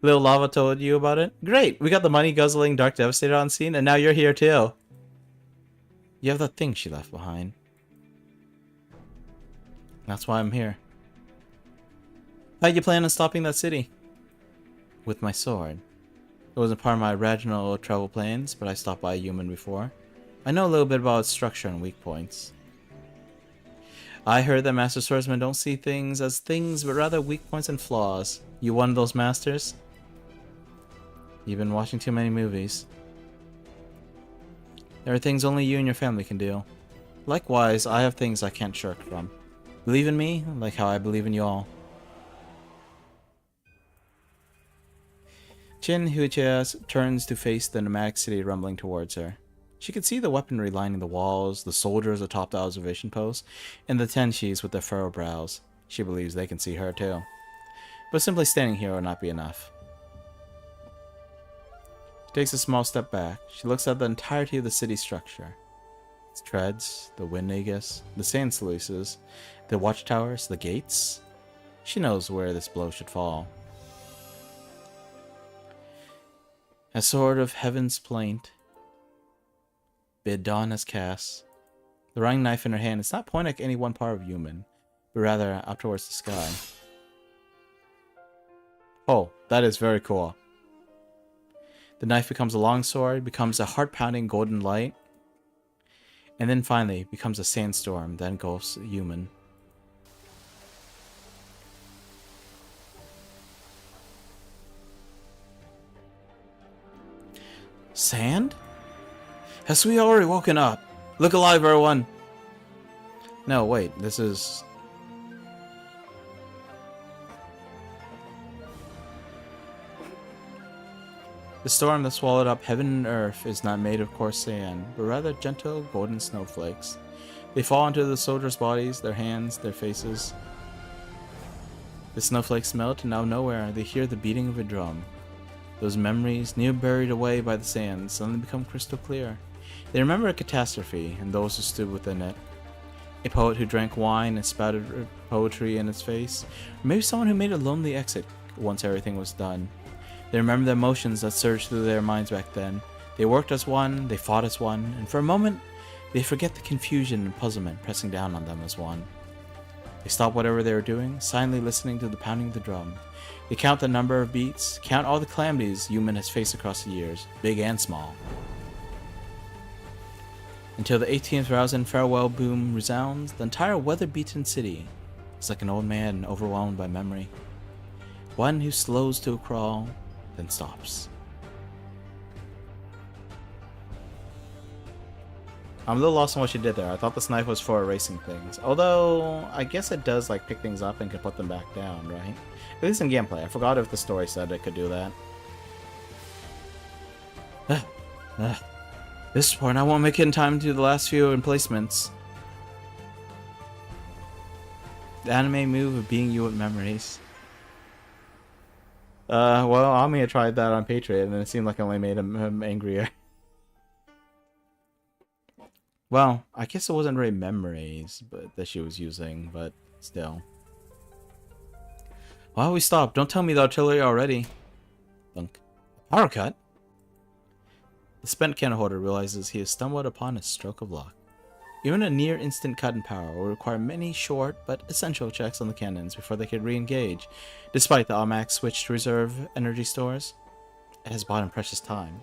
Little Lava told you about it? Great! We got the money-guzzling Dark Devastator on scene, and now you're here too. You have that thing she left behind. That's why I'm here. How you plan on stopping that city? With my sword. It wasn't part of my original travel plans, but I stopped by a human before. I know a little bit about its structure and weak points. I heard that Master Swordsmen don't see things as things, but rather weak points and flaws. You one of those masters? You've been watching too many movies. There are things only you and your family can do. Likewise, I have things I can't shirk from. Believe in me, like how I believe in you all. Chin Huichia turns to face the nomadic city rumbling towards her. She could see the weaponry lining the walls, the soldiers atop the observation post, and the tenshis with their furrowed brows. She believes they can see her too. But simply standing here will not be enough. She takes a small step back. She looks at the entirety of the city structure. Its treads, the wind aegis, the sand sluices, the watchtowers, the gates. She knows where this blow should fall. A sword of heaven's plaint. Bid dawn has cast. The running knife in her hand is not pointing at any one part of human, but rather up towards the sky. Oh, that is very cool. The knife becomes a long sword, becomes a heart-pounding golden light, and then finally becomes a sandstorm that engulfs a human. Sand? Has we already woken up? Look alive, everyone! No, wait, this is... The storm that swallowed up heaven and earth is not made of coarse sand, but rather gentle golden snowflakes. They fall into the soldiers' bodies, their hands, their faces. The snowflakes melt, and out of nowhere they hear the beating of a drum. Those memories, near buried away by the sand, suddenly become crystal clear. They remember a catastrophe and those who stood within it. A poet who drank wine and spouted poetry in its face, or maybe someone who made a lonely exit once everything was done. They remember the emotions that surged through their minds back then. They worked as one, they fought as one, and for a moment, they forget the confusion and puzzlement pressing down on them as one. They stop whatever they were doing, silently listening to the pounding of the drum. They count the number of beats, count all the calamities human has faced across the years, big and small. Until the 18th rousing farewell boom resounds, the entire weather-beaten city is like an old man overwhelmed by memory. One who slows to a crawl, then stops. I'm a little lost on what she did there. I thought this knife was for erasing things. Although, I guess it does like pick things up and can put them back down, right? At least in gameplay. I forgot if the story said it could do that. This point, I won't make it in time to the last few emplacements. The anime move of being you with memories. Well, Ami had tried that on Patreon, and it seemed like it only made him angrier. Well, I guess it wasn't really memories that she was using, but still. Why we stopped? Don't tell me the artillery already. Thunk. Power cut? The spent cannon holder realizes he has stumbled upon a stroke of luck. Even a near-instant cut in power will require many short but essential checks on the cannons before they can re-engage, despite the automatic switch to reserve energy stores. It has bought him precious time.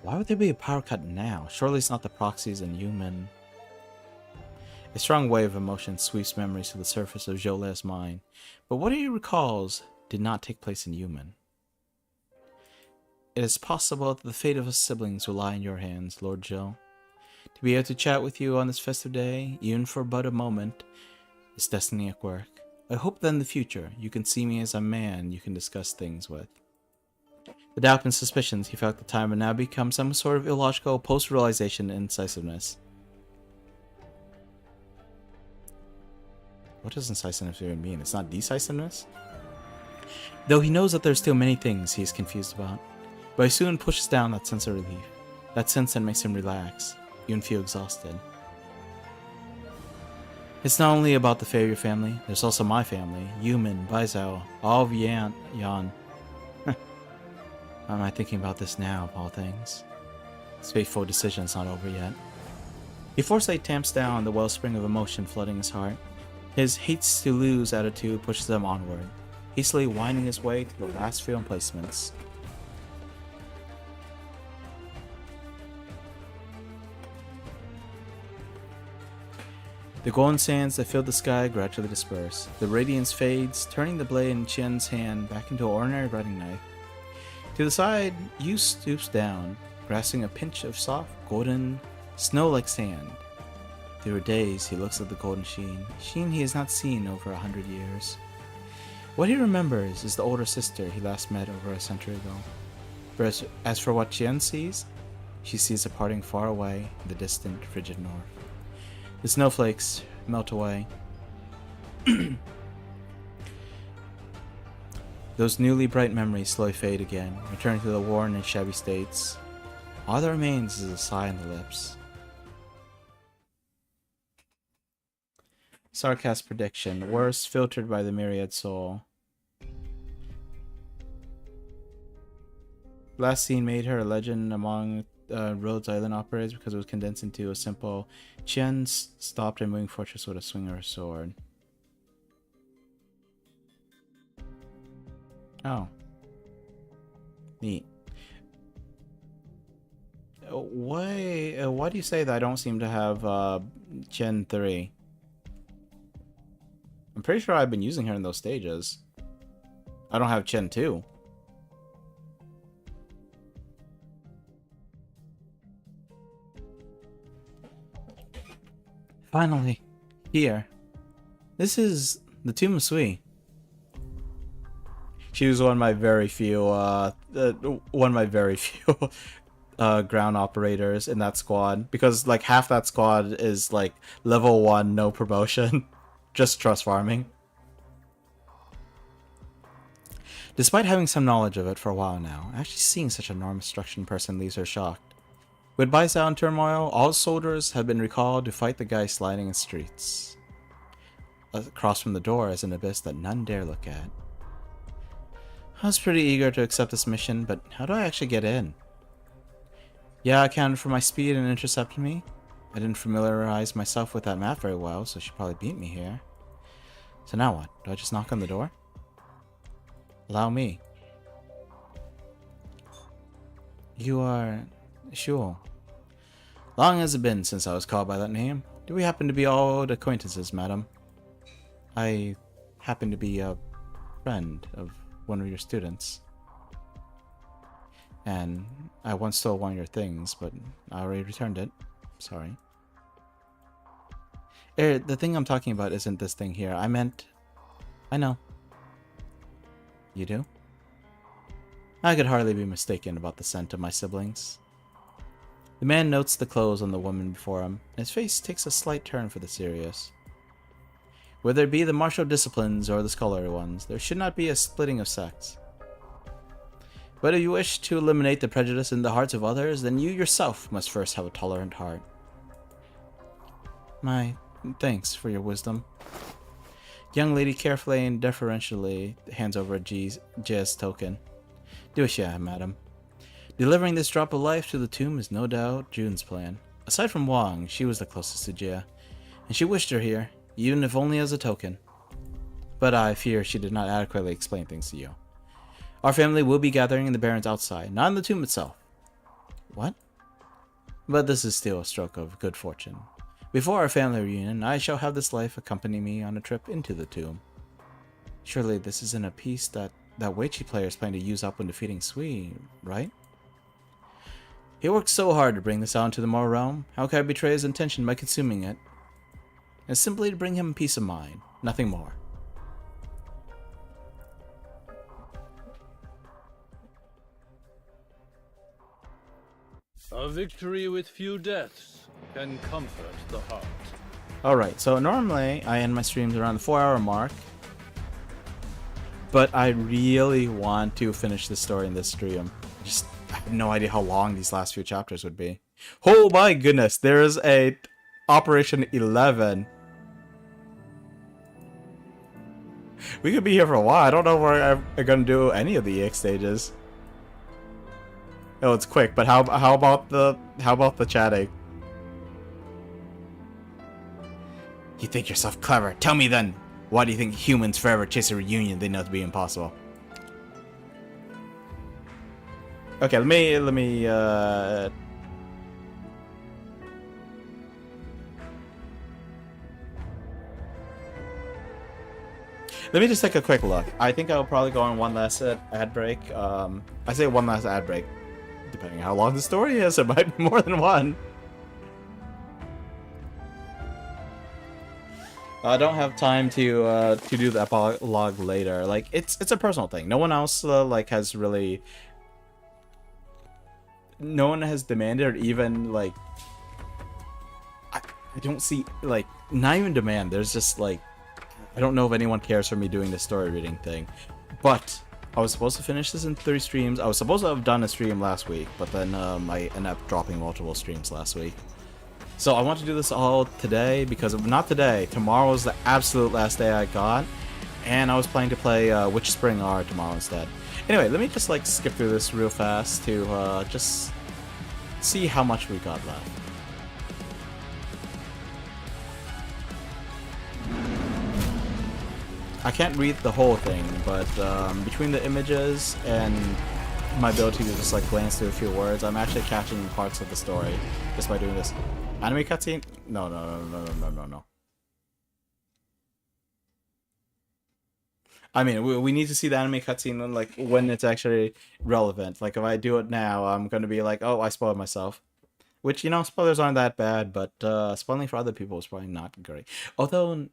Why would there be a power cut now? Surely it's not the proxies and human. A strong wave of emotion sweeps memories to the surface of Jole's mind, but what he recalls did not take place in human. It is possible that the fate of his siblings will lie in your hands, Lord Joe. To be able to chat with you on this festive day, even for but a moment, is destiny at work. I hope that in the future you can see me as a man you can discuss things with. The doubt and suspicions he felt at the time had now become some sort of illogical post-realization and incisiveness. What does incisiveness even mean? It's not decisiveness? Though he knows that there's still many things he is confused about, but he soon pushes down that sense of relief, that sense that makes him relax, even feel exhausted. It's not only about the failure family, there's also my family, Yumin, Baizhou, all of Yan. Why am I thinking about this now, of all things? His fateful decision's not over yet. He forcefully tamps down the wellspring of emotion flooding his heart. His hates-to-lose attitude pushes him onward, hastily winding his way to the last few emplacements. The golden sands that filled the sky gradually disperse. The radiance fades, turning the blade in Qian's hand back into an ordinary writing knife. To the side, Yu stoops down, grasping a pinch of soft, golden, snow-like sand. Through days, he looks at the golden sheen he has not seen over 100 years. What he remembers is the older sister he last met over a century ago. But as for what Qian sees, she sees a parting far away in the distant, frigid north. The snowflakes melt away. Those newly bright memories slowly fade again, returning to the worn and shabby states. All that remains is a sigh on the lips. Sarcast prediction. Worst filtered by the myriad soul. Last scene made her a legend among Rhodes Island operators because it was condensed into a simple Qian stopped a moving fortress with a swing of her sword. Oh. Neat. Why do you say that I don't seem to have Qian 3? I'm pretty sure I've been using her in those stages. I don't have Qian 2. Finally, here. This is the Tomb of Sui. She was one of my very few, ground operators in that squad, because like half that squad is like level 1, no promotion, just trust farming. Despite having some knowledge of it for a while now, actually seeing such an enormous destruction in person leaves her shocked. With Baizhou in turmoil, all soldiers have been recalled to fight the guy sliding in streets. Across from the door is an abyss that none dare look at. I was pretty eager to accept this mission, but how do I actually get in? Yeah, I accounted for my speed and intercepted me. I didn't familiarize myself with that map very well, so she probably beat me here. So now what? Do I just knock on the door? Allow me. You are... Sure. Long has it been since I was called by that name? Do we happen to be old acquaintances, madam? I happen to be a friend of one of your students. And I once stole one of your things, but I already returned it. Sorry. The thing I'm talking about isn't this thing here. I meant... I know. You do? I could hardly be mistaken about the scent of my siblings. The man notes the clothes on the woman before him, and his face takes a slight turn for the serious. Whether it be the martial disciplines or the scholarly ones, there should not be a splitting of sects. But if you wish to eliminate the prejudice in the hearts of others, then you yourself must first have a tolerant heart. My thanks for your wisdom. The young lady carefully and deferentially hands over a Jizz token. Do as you have, madam. Delivering this drop of life to the tomb is no doubt June's plan. Aside from Wang, she was the closest to Jia, and she wished her here, even if only as a token. But I fear she did not adequately explain things to you. Our family will be gathering in the barrens outside, not in the tomb itself. What? But this is still a stroke of good fortune. Before our family reunion, I shall have this life accompany me on a trip into the tomb. Surely this isn't a piece that Weiqi player is planning to use up when defeating Sui, right? He worked so hard to bring this out into the moral realm. How can I betray his intention by consuming it? It's simply to bring him peace of mind, nothing more. A victory with few deaths can comfort the heart. Alright, so normally I end my streams around the 4-hour mark. But I really want to finish the story in this stream. I have no idea how long these last few chapters would be. Oh my goodness, there's a Operation 11. We could be here for a while. I don't know if we're gonna do any of the EX stages. Oh, it's quick, but how about the chatting? You think yourself clever. Tell me then, why do you think humans forever chase a reunion they know to be impossible? Okay, let me let me just take a quick look. I think I'll probably go on one last ad break. I say one last ad break, depending on how long the story is. It might be more than one. I don't have time to do the epilogue later. Like it's a personal thing. No one else like has really. No one has demanded, or even like. I don't see like not even demand. There's just like. I don't know if anyone cares for me doing the story reading thing, but I was supposed to finish this in 3 streams. I was supposed to have done a stream last week, but then I ended up dropping multiple streams last week. So I want to do this all today, because if not today, tomorrow is the absolute last day I got, and I was planning to play Witch Spring R tomorrow instead. Anyway, let me just like skip through this real fast to just see how much we got left. I can't read the whole thing, but between the images and my ability to just like glance through a few words, I'm actually catching parts of the story just by doing this. Anime cutscene? No. I mean, we need to see the anime cutscene like when it's actually relevant. Like if I do it now, I'm gonna be like, oh, I spoiled myself. Which, you know, spoilers aren't that bad, but spoiling for other people is probably not great. Although,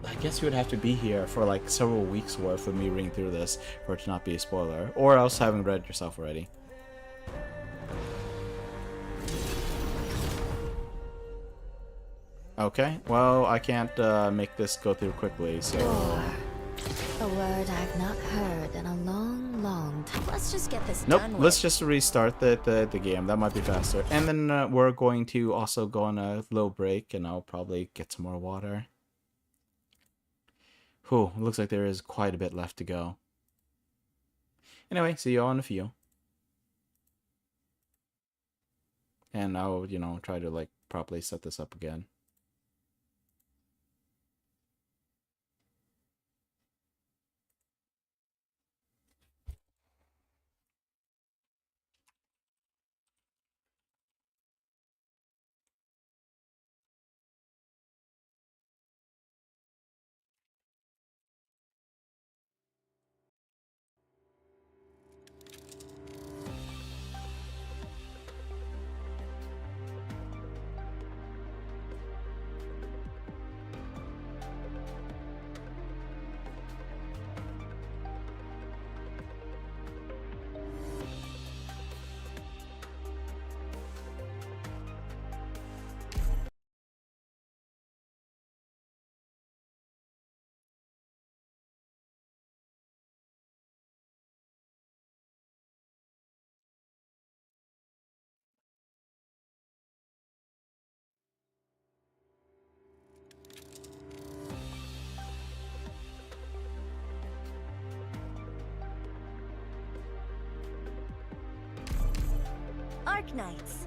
I guess you would have to be here for like several weeks worth of me reading through this for it to not be a spoiler. Or else having read it yourself already. Okay, well, I can't make this go through quickly, so... A word I've not heard in a long time. Let's just get this nope, done with. let's just restart the game. That might be faster. And then we're going to also go on a little break, and I'll probably get some more water. Whew, it looks like there is quite a bit left to go. Anyway, see you all in a few. And I'll, you know, try to like properly set this up again. Arknights.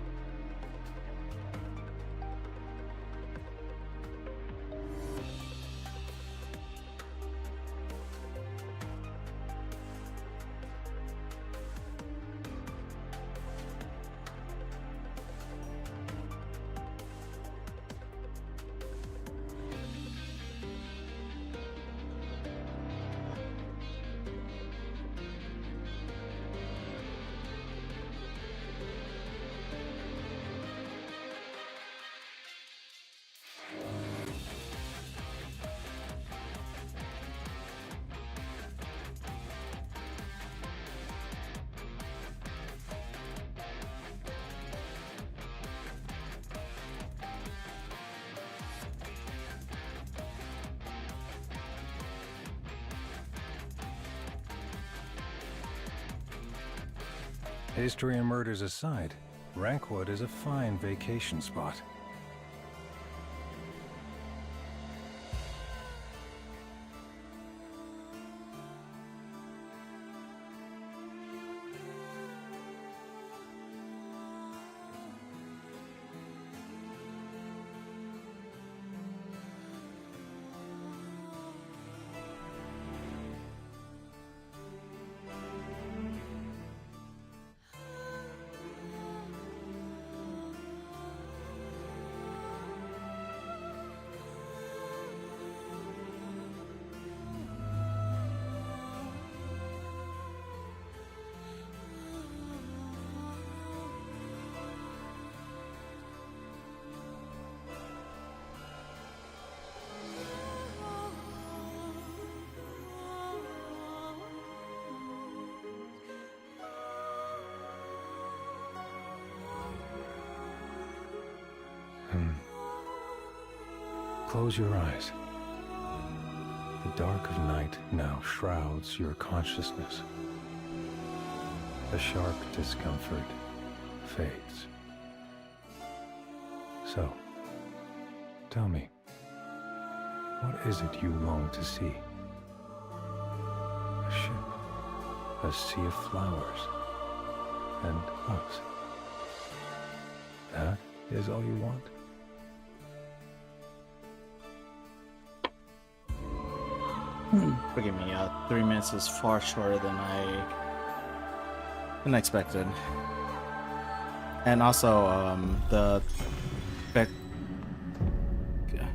History and murders aside, Rankwood is a fine vacation spot. Close your eyes. The dark of night now shrouds your consciousness. The sharp discomfort fades. So, tell me, what is it you long to see? A ship, a sea of flowers, and us. That is all you want? Forgive me, 3 minutes is far shorter than I expected. And also,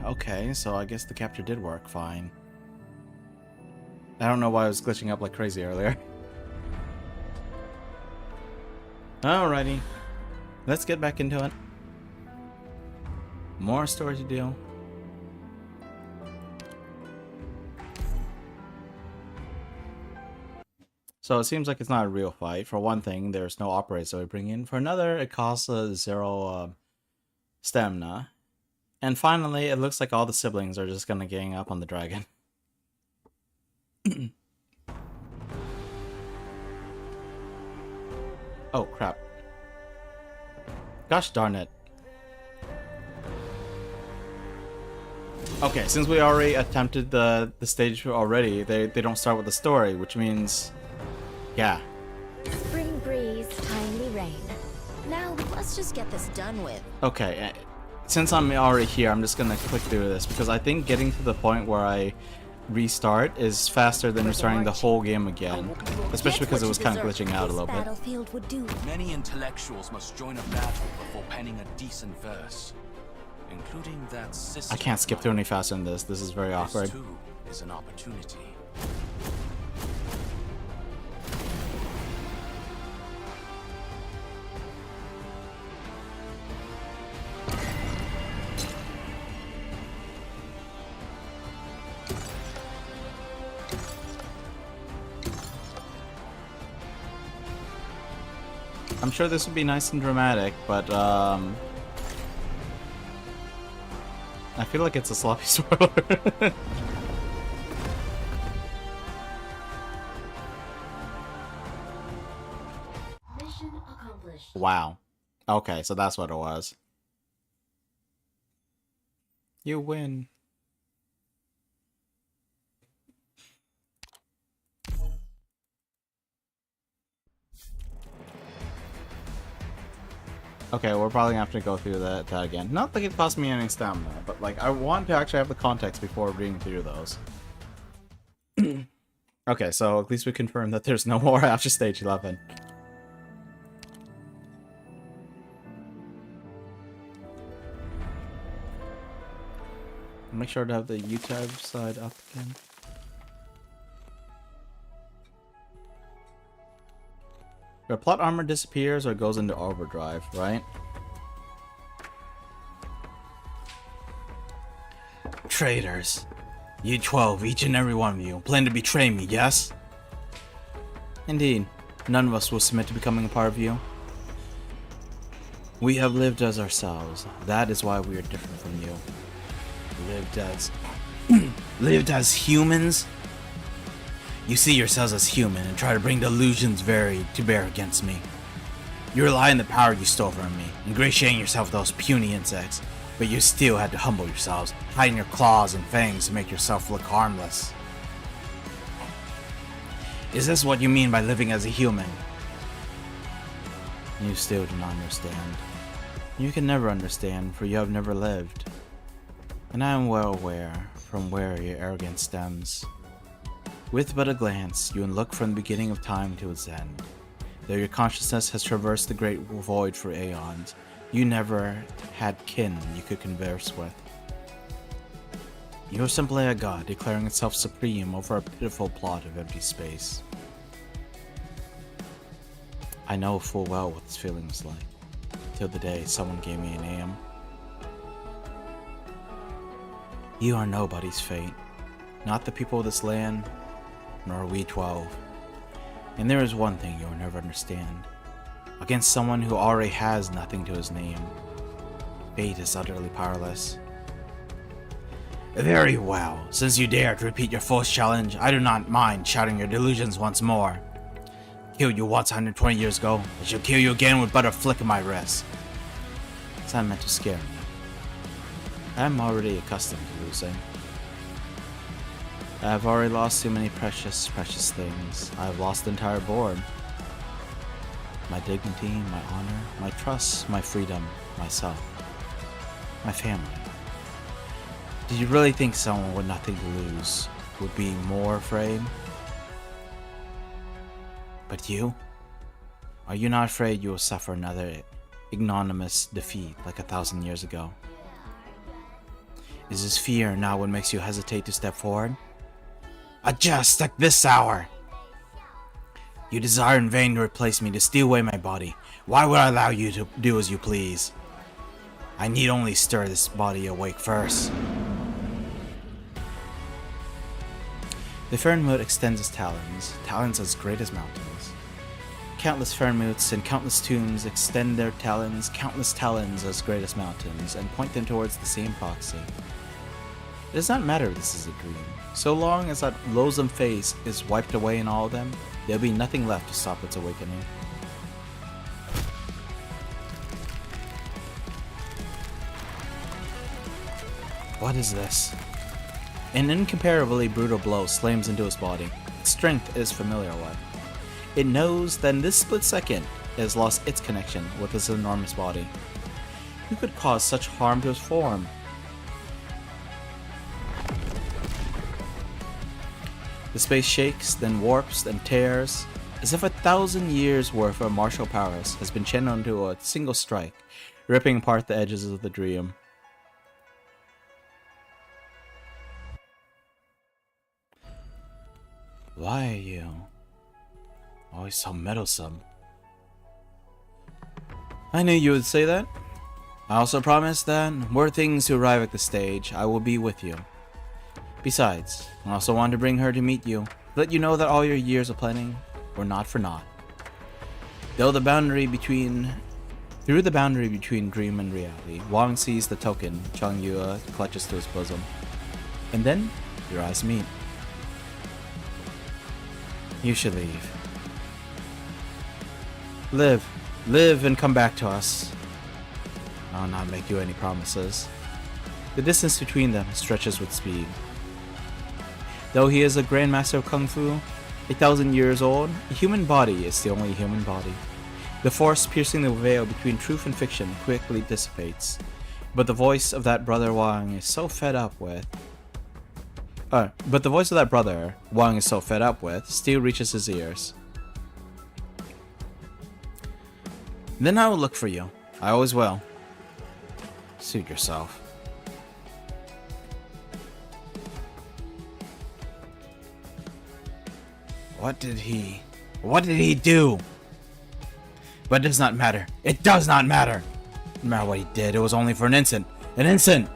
okay, so I guess the capture did work fine. I don't know why I was glitching up like crazy earlier. Alrighty, let's get back into it. More story to do. So it seems like it's not a real fight. For one thing, there's no operators that we bring in. For another, it costs 0 stamina. And finally, it looks like all the siblings are just gonna gang up on the dragon. Oh, crap. Gosh darn it. Okay, since we already attempted the stage already, they don't start with the story, which means... yeah. Spring breeze, timely rain. Now, let's just get this done with. Okay, since I'm already here, I'm just gonna click through this, because I think getting to the point where I restart is faster than restarting the whole game again. Especially because it was kind of glitching out a little bit. Battlefield would do. Many intellectuals must join a battle before penning a decent verse, including that sister. I can't skip through any faster than this. This is very awkward. This too is an opportunity. I'm sure this would be nice and dramatic, but I feel like it's a sloppy spoiler. Mission accomplished. Wow. Okay, so that's what it was. You win. Okay, we're probably gonna have to go through that again. Not like it cost me any stamina, but like I want to actually have the context before reading through those. Okay, so at least we confirmed that there's no more after stage 11. Make sure to have the YouTube side up again. Your plot armor disappears or goes into overdrive, right? Traitors. You 12, each and every one of you, plan to betray me, yes? Indeed. None of us will submit to becoming a part of you. We have lived as ourselves. That is why we are different from you. Lived as humans? You see yourselves as human and try to bring delusions varied to bear against me. You rely on the power you stole from me, ingratiating yourself with those puny insects, but you still had to humble yourselves, hiding your claws and fangs to make yourself look harmless. Is this what you mean by living as a human? You still do not understand. You can never understand, for you have never lived. And I am well aware from where your arrogance stems. With but a glance, you can look from the beginning of time to its end. Though your consciousness has traversed the great void for aeons, you never had kin you could converse with. You are simply a god declaring itself supreme over a pitiful plot of empty space. I know full well what this feeling was like, till the day someone gave me a name. You are nobody's fate, not the people of this land, nor we 12. And there is one thing you will never understand. Against someone who already has nothing to his name, fate is utterly powerless. Very well, since you dare to repeat your false challenge, I do not mind shouting your delusions once more. Killed you once 120 years ago, I shall kill you again with but a flick of my wrist. It's not meant to scare me. I am already accustomed to losing. I have already lost too many precious things. I have lost the entire board. My dignity, my honor, my trust, my freedom, myself, my family. Did you really think someone with nothing to lose would be more afraid? But you? Are you not afraid you will suffer another ignominious defeat like 1,000 years ago? Is this fear now what makes you hesitate to step forward? A jest at this hour! You desire in vain to replace me, to steal away my body. Why would I allow you to do as you please? I need only stir this body awake first. The Fernmoot extends its talons as great as mountains. Countless Fernmoots and countless tombs extend their talons, countless talons as great as mountains, and point them towards the same proxy. It does not matter if this is a dream. So long as that loathsome face is wiped away in all of them, there'll be nothing left to stop its awakening. What is this? An incomparably brutal blow slams into his body. Its strength is familiar with. It knows that in this split second, it has lost its connection with his enormous body. Who could cause such harm to his form? The space shakes, then warps, then tears, as if 1,000 years' worth of martial prowess has been channeled into a single strike, ripping apart the edges of the dream. Why are you always so meddlesome? I knew you would say that. I also promised that, were things to arrive at the stage, I will be with you. Besides, I also wanted to bring her to meet you, let you know that all your years of planning were not for naught. Through the boundary between dream and reality, Wang sees the token Chang Yue clutches to his bosom. And then, your eyes meet. You should leave. Live and come back to us. I'll not make you any promises. The distance between them stretches with speed. Though he is a grandmaster of Kung Fu, 1,000 years old, a human body is the only human body. The force piercing the veil between truth and fiction quickly dissipates. But the voice of that brother Wang is so fed up with... still reaches his ears. Then I will look for you. I always will. Suit yourself. What did he do? But it does not matter. It does not matter. No matter what he did, it was only for an instant. An instant!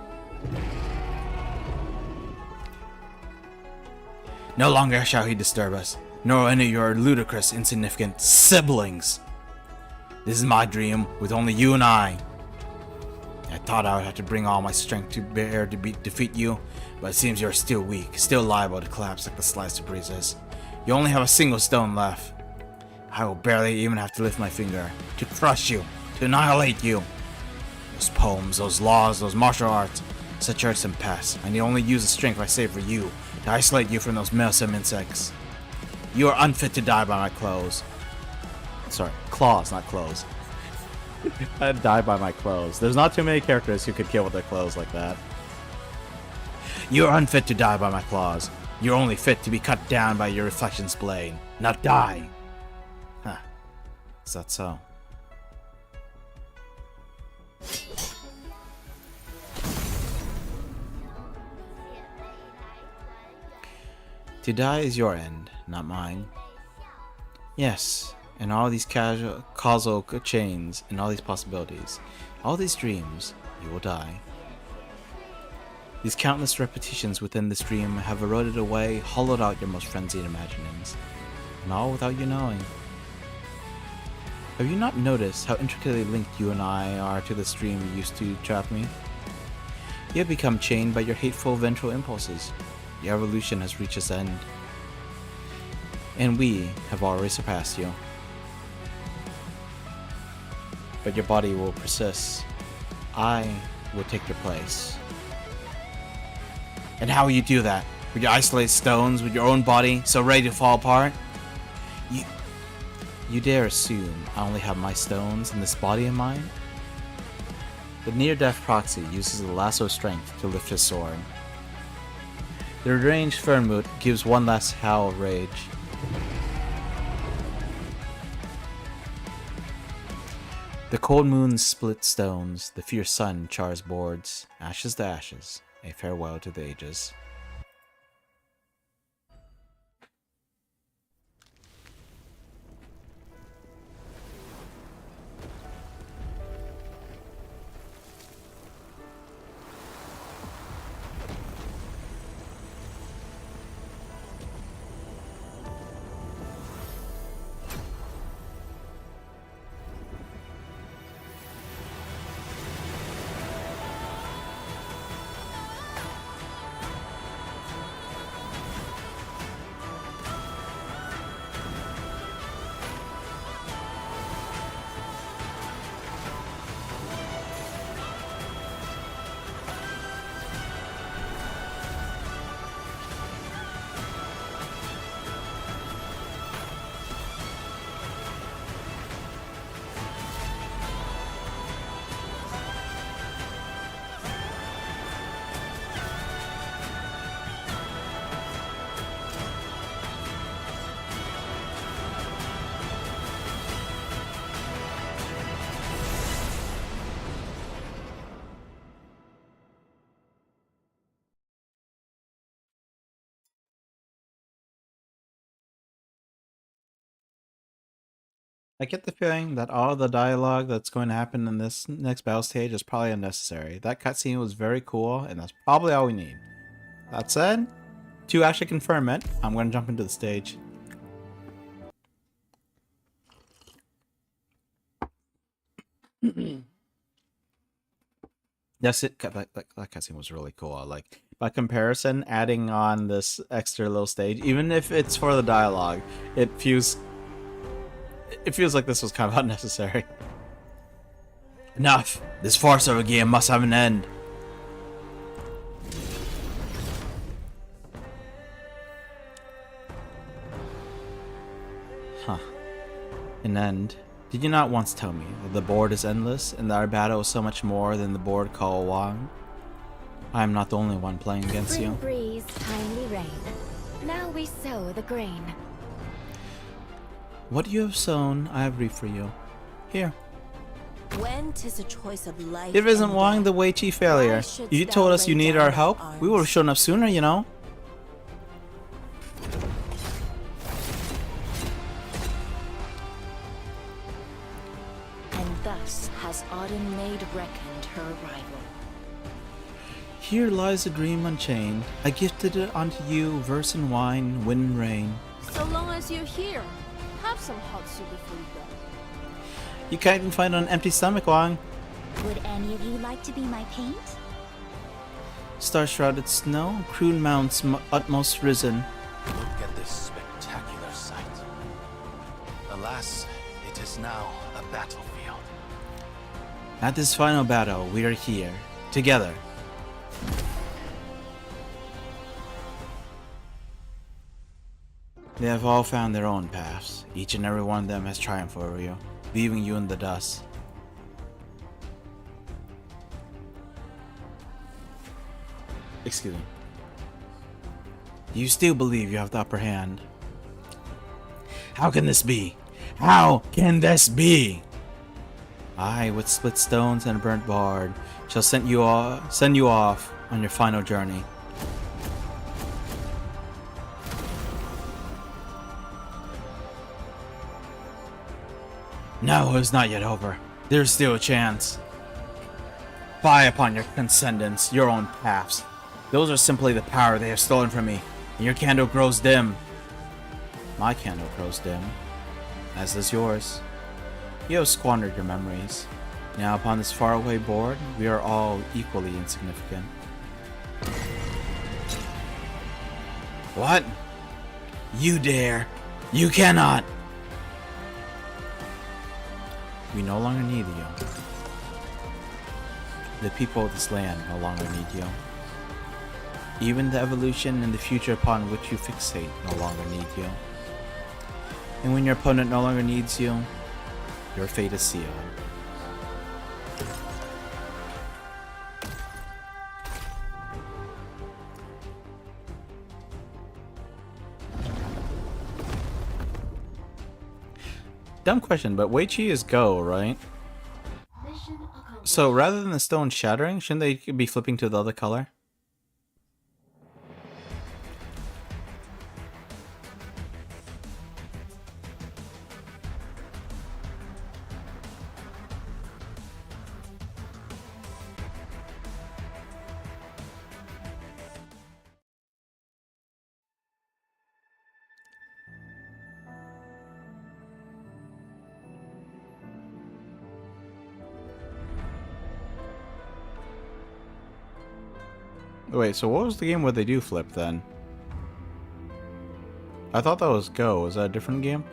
No longer shall he disturb us, nor any of your ludicrous, insignificant siblings. This is my dream, with only you and I. I thought I would have to bring all my strength to bear to defeat you, but it seems you're still weak, still liable to collapse like the sliced breezes. You only have a single stone left. I will barely even have to lift my finger to crush you, to annihilate you. Those poems, those laws, those martial arts, such arts and pass. I need only use the strength I save for you to isolate you from those meddlesome insects. You are unfit to die by my clothes. Sorry, claws, not clothes. I'd die by my clothes. There's not too many characters who could kill with their clothes like that. You are unfit to die by my claws. You're only fit to be cut down by your reflection's blade, not die. Huh. Is that so? To die is your end, not mine. Yes, and all these causal chains, and all these possibilities, all these dreams, you will die. These countless repetitions within this dream have eroded away, hollowed out your most frenzied imaginings, and all without you knowing. Have you not noticed how intricately linked you and I are to this dream you used to trap me? You have become chained by your hateful ventral impulses. Your evolution has reached its end, and we have already surpassed you. But your body will persist. I will take your place. And how will you do that? With your isolated stones, with your own body so ready to fall apart? You dare assume I only have my stones and this body of mine? The near-death proxy uses the lasso strength to lift his sword. The deranged Fernmut gives one last howl of rage. The cold moon splits stones, the fierce sun chars boards, ashes to ashes, a farewell to the ages. I get the feeling that all the dialogue that's going to happen in this next battle stage is probably unnecessary. That cutscene was very cool, and that's probably all we need. That said, to actually confirm it, I'm going to jump into the stage. Yes, that cutscene was really cool. Like, by comparison, adding on this extra little stage, even if it's for the dialogue, it feels like this was kind of unnecessary. Enough! This farce of a game must have an end. Huh. An end. Did you not once tell me that the board is endless and that our battle is so much more than the board called Wang? I am not the only one playing against Spring you. breeze, timely rain. Now we sow the grain. What you have sown, I have reaped for you. Here. When 'tis a choice of life If isn't and Wang death, the Wei Chi failure? why shouldst You thou told us lay you needed down our thy help. arms? We would have shown up sooner, you know. And thus has autumn made reckoned her arrival. Here lies a dream unchained. I gifted it unto you, verse and wine, wind and rain. So long as you're here, have some hot soup before you go. You can't even find it on an empty stomach, Wang. Would any of you like to be my paint? Star-shrouded snow, crude mounts utmost risen. Look at this spectacular sight. Alas, it is now a battlefield. At this final battle, we are here, together. They have all found their own paths. Each and every one of them has triumphed over you, leaving you in the dust. Excuse me. You still believe you have the upper hand. How can this be? How can this be? I, with split stones and a burnt bard, shall send you off on your final journey. No, it is not yet over. There is still a chance. Fie upon your descendants, your own paths. Those are simply the power they have stolen from me, and your candle grows dim. My candle grows dim, as does yours. You have squandered your memories. Now upon this faraway board, we are all equally insignificant. What? You dare. You cannot. We no longer need you. The people of this land no longer need you. Even the evolution and the future upon which you fixate no longer need you. And when your opponent no longer needs you, your fate is sealed. Dumb question, but Wei Chi is go, right? So rather than the stone shattering, shouldn't they be flipping to the other color? Wait, so what was the game where they do flip then? I thought that was Go. Was that a different game?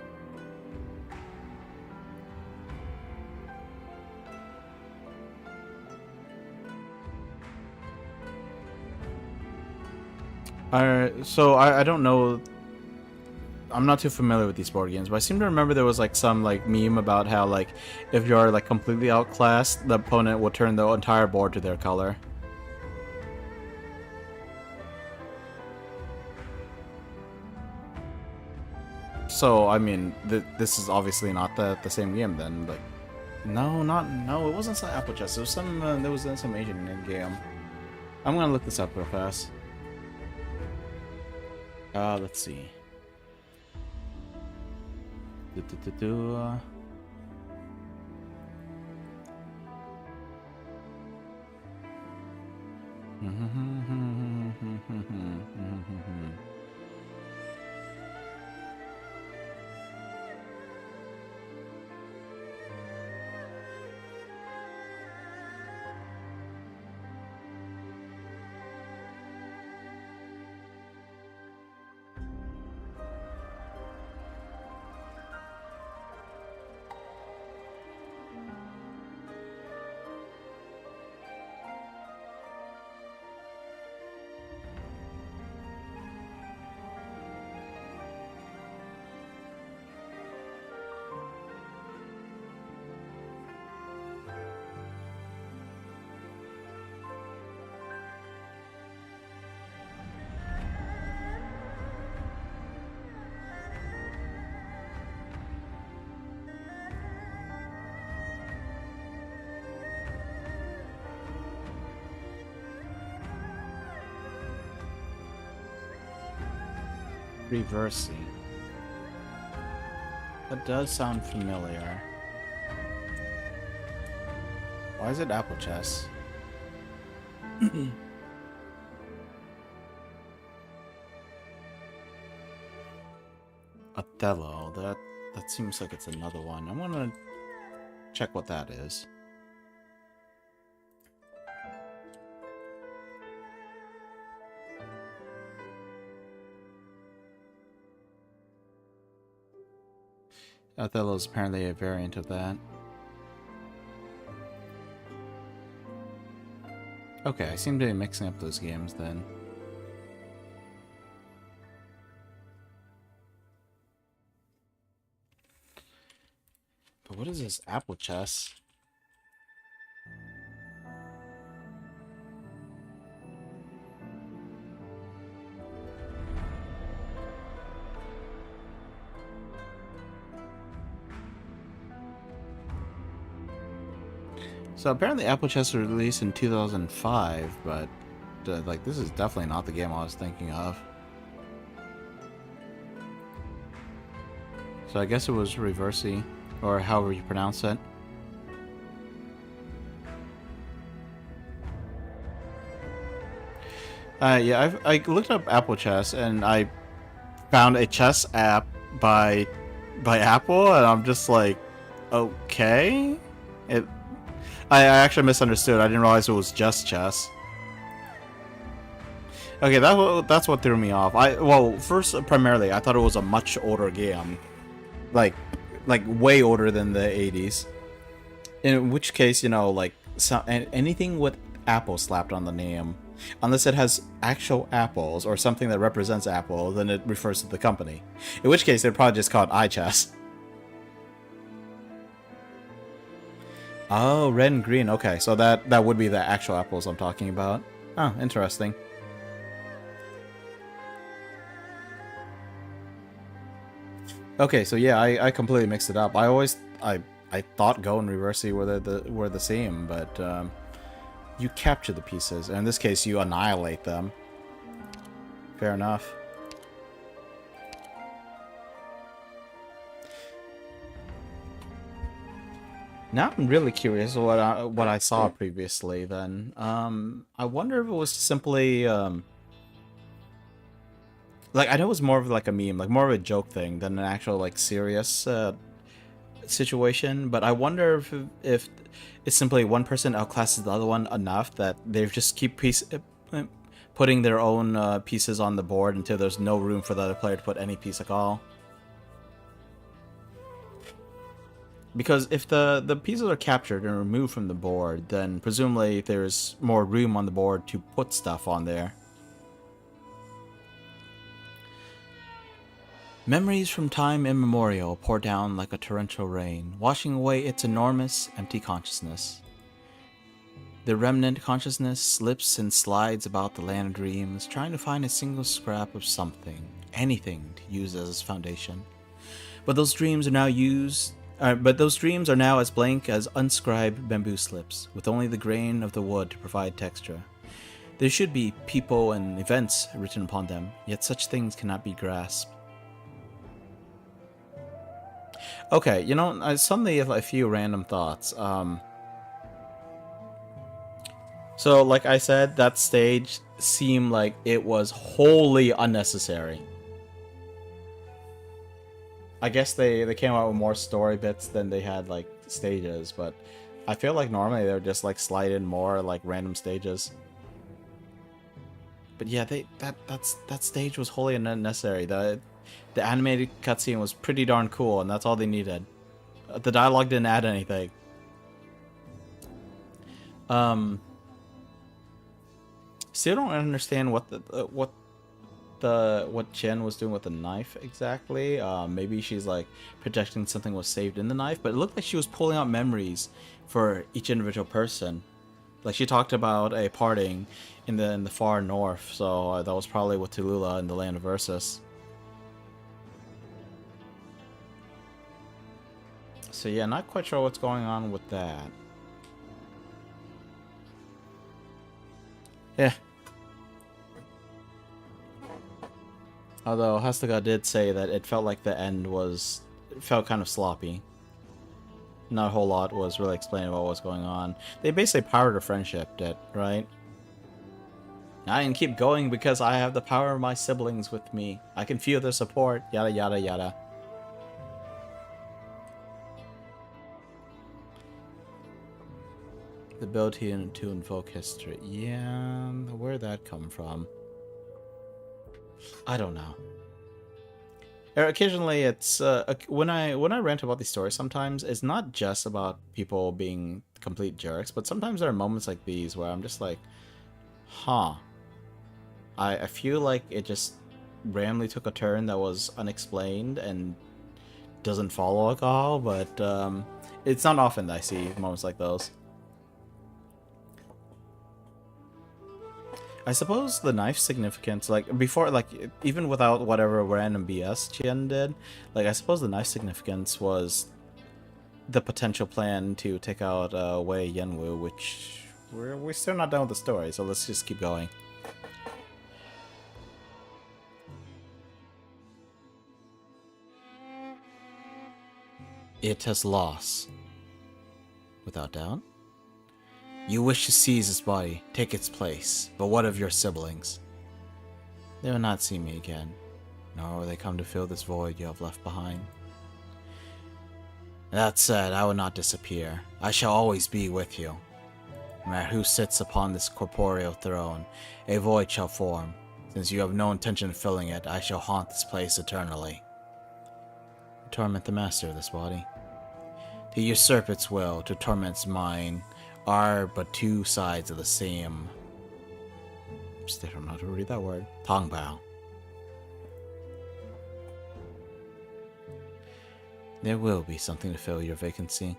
So I don't know. I'm not too familiar with these board games, but I seem to remember there was like some like meme about how like if you're like completely outclassed, the opponent will turn the entire board to their color. So, I mean, this is obviously not the same game then, like... No, it wasn't some Apple Chess, it was some, there was some Asian game. I'm gonna look this up real fast. Let's see. Reversing. That does sound familiar. Why is it Apple Chess? Othello. That seems like it's another one. I'm gonna check what that is. Othello's apparently a variant of that. Okay, I seem to be mixing up those games then. But what is this Apple chess? So apparently Apple Chess was released in 2005, but like this is definitely not the game I was thinking of. So I guess it was Reversi, or however you pronounce it. Yeah, I looked up Apple Chess and I found a chess app by Apple, and I'm just like, okay. I actually misunderstood. I didn't realize it was just chess. Okay, that's what threw me off. Well, first primarily I thought it was a much older game, like way older than the 80s. In which case, you know, like anything with Apple slapped on the name, unless it has actual apples or something that represents Apple, then it refers to the company. In which case, they'd probably just call it iChess. Oh, red and green. Okay, so that would be the actual apples I'm talking about. Oh, interesting. Okay, so yeah, I completely mixed it up. I thought Go and Reversi were the same, but you capture the pieces, and in this case, you annihilate them. Fair enough. Now I'm really curious what I saw previously. Then I wonder if it was simply like, I know it was more of like a meme, like more of a joke thing than an actual like serious situation. But I wonder if it's simply one person outclasses the other one enough that they just keep putting their own pieces on the board until there's no room for the other player to put any piece at all. Because if the pieces are captured and removed from the board, then presumably there's more room on the board to put stuff on there. Memories from time immemorial pour down like a torrential rain, washing away its enormous, empty consciousness. The remnant consciousness slips and slides about the land of dreams, trying to find a single scrap of something, anything to use as its foundation. But those dreams are now as blank as unscribed bamboo slips, with only the grain of the wood to provide texture. There should be people and events written upon them, yet such things cannot be grasped. Okay, you know, I suddenly have a few random thoughts. So, like I said, that stage seemed like it was wholly unnecessary. I guess they came out with more story bits than they had, like, stages, but I feel like normally they would just, like, slide in more, like, random stages. But yeah, that stage was wholly unnecessary. The animated cutscene was pretty darn cool, and that's all they needed. The dialogue didn't add anything. Still don't understand what Jen was doing with the knife exactly. Maybe she's like projecting something was saved in the knife, but it looked like she was pulling out memories for each individual person. Like, she talked about a parting in the far north, so that was probably with Tallulah in the land of Ursus. So yeah, not quite sure what's going on with that. Yeah. Although Hastaga did say that it felt like the end felt kind of sloppy. Not a whole lot was really explaining about what's going on. They basically powered a friendship, right? I can keep going because I have the power of my siblings with me. I can feel their support, yada yada yada. The ability to invoke history. Yeah, where'd that come from? I don't know. Occasionally, it's when I rant about these stories. Sometimes it's not just about people being complete jerks, but sometimes there are moments like these where I'm just like, huh. I feel like it just randomly took a turn that was unexplained and doesn't follow at all, but it's not often that I see moments like those. I suppose the knife's significance, like, before, like, even without whatever random BS Chien did, like, I suppose the knife's significance was the potential plan to take out Wei Yenwu, which we're still not done with the story, so let's just keep going. It has lost. Without doubt. You wish to seize its body, take its place, but what of your siblings? They will not see me again, nor will they come to fill this void you have left behind. That said, I will not disappear. I shall always be with you. No matter who sits upon this corporeal throne, a void shall form. Since you have no intention of filling it, I shall haunt this place eternally. Torment the master of this body. To usurp its will, to torment mine, are but two sides of the same. Still don't know how to read that word. Tongbao. There will be something to fill your vacancy.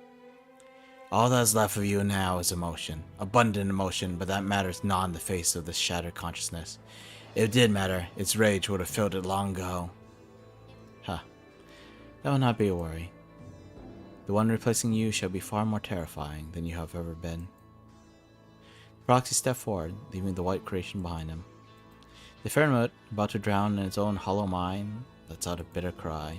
All that is left of you now is emotion. Abundant emotion, but that matters not in the face of this shattered consciousness. If it did matter, its rage would have filled it long ago. Huh. That will not be a worry. The one replacing you shall be far more terrifying than you have ever been. Proxy stepped forward, leaving the white creation behind him. The Fairmoot, about to drown in its own hollow mind, lets out a bitter cry.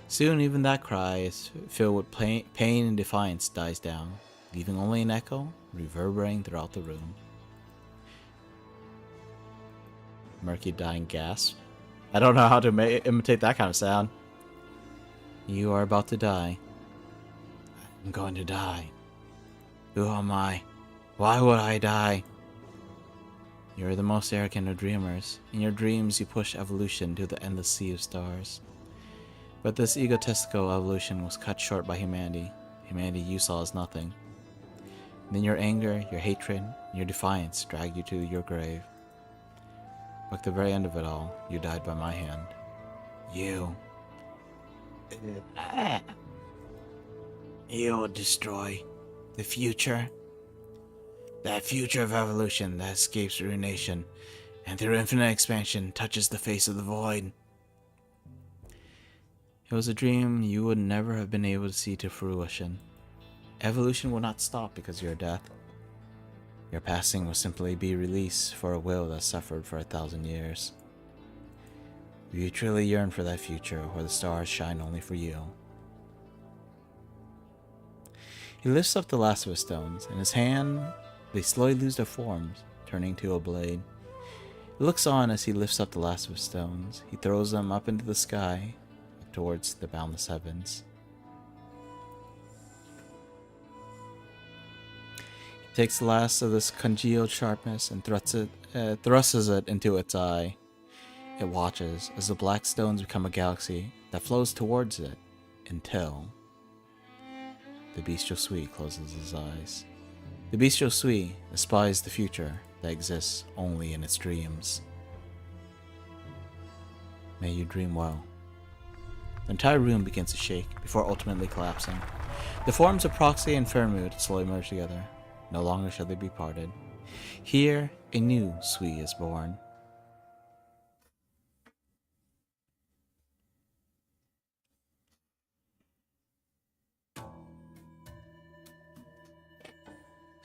Soon even that cry is filled with pain and defiance dies down, leaving only an echo reverberating throughout the room. Murky dying gasp. I don't know how to imitate that kind of sound. You are about to die. I'm going to die. Who am I? Why would I die? You're the most arrogant of dreamers. In your dreams, you push evolution to the endless sea of stars. But this egotistical evolution was cut short by humanity. Humanity you saw as nothing. And then your anger, your hatred, and your defiance dragged you to your grave. But at the very end of it all, you died by my hand. You. You will destroy the future. That future of evolution that escapes ruination, and through infinite expansion touches the face of the void. It was a dream you would never have been able to see to fruition. Evolution will not stop because of your death. Your passing will simply be release for a will that suffered for 1,000 years. You truly yearn for that future where the stars shine only for you. He lifts up the last of his stones. In his hand, they slowly lose their forms, turning to a blade. He looks on as he lifts up the last of his stones. He throws them up into the sky, up towards the boundless heavens. He takes the last of this congealed sharpness and thrusts it into its eye. It watches as the black stones become a galaxy that flows towards it until the bestial Sui closes his eyes. The bestial Sui espies the future that exists only in its dreams. May you dream well. The entire room begins to shake before ultimately collapsing. The forms of Proxy and Fairmoot slowly merge together. No longer shall they be parted. Here, a new Sui is born.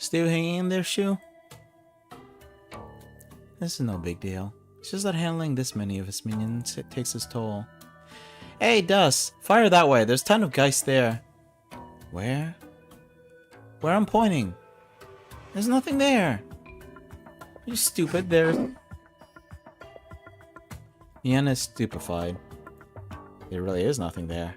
Still hanging in there, Shu? This is no big deal. It's just that handling this many of his minions takes its toll. Hey, Dust! Fire that way! There's a ton of Geist there. Where? Where I'm pointing? There's nothing there! Are you stupid? There's... Yen is stupefied. There really is nothing there.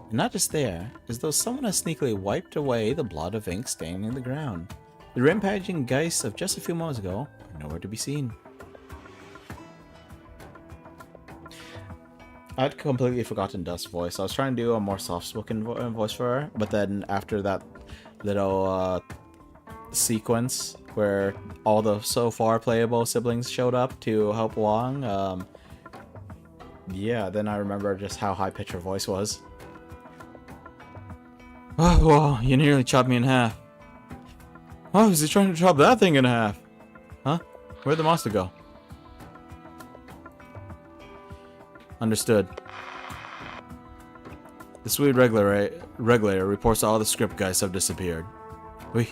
And not just there, as though someone has sneakily wiped away the blot of ink staining the ground. The rampaging Geists of just a few moments ago are nowhere to be seen. I'd completely forgotten Dust's voice. I was trying to do a more soft-spoken voice for her, but then after that little sequence where all the so far playable siblings showed up to help Wong, yeah, then I remember just how high-pitched her voice was. Oh, whoa, you nearly chopped me in half. Oh, is he trying to chop that thing in half? Huh? Where'd the monster go? Understood. The Swede regulator reports all the script guys have disappeared. We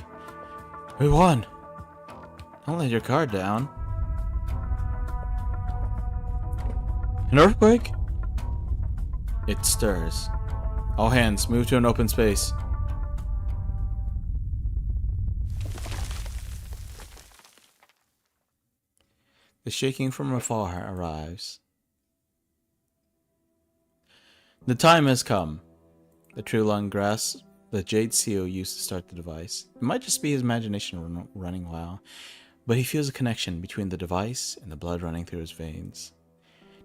won! Don't let your guard down. An earthquake? It stirs. All hands, move to an open space. The shaking from afar arrives. The time has come. The true lung grasps the jade seal used to start the device. It might just be his imagination running wild, but he feels a connection between the device and the blood running through his veins.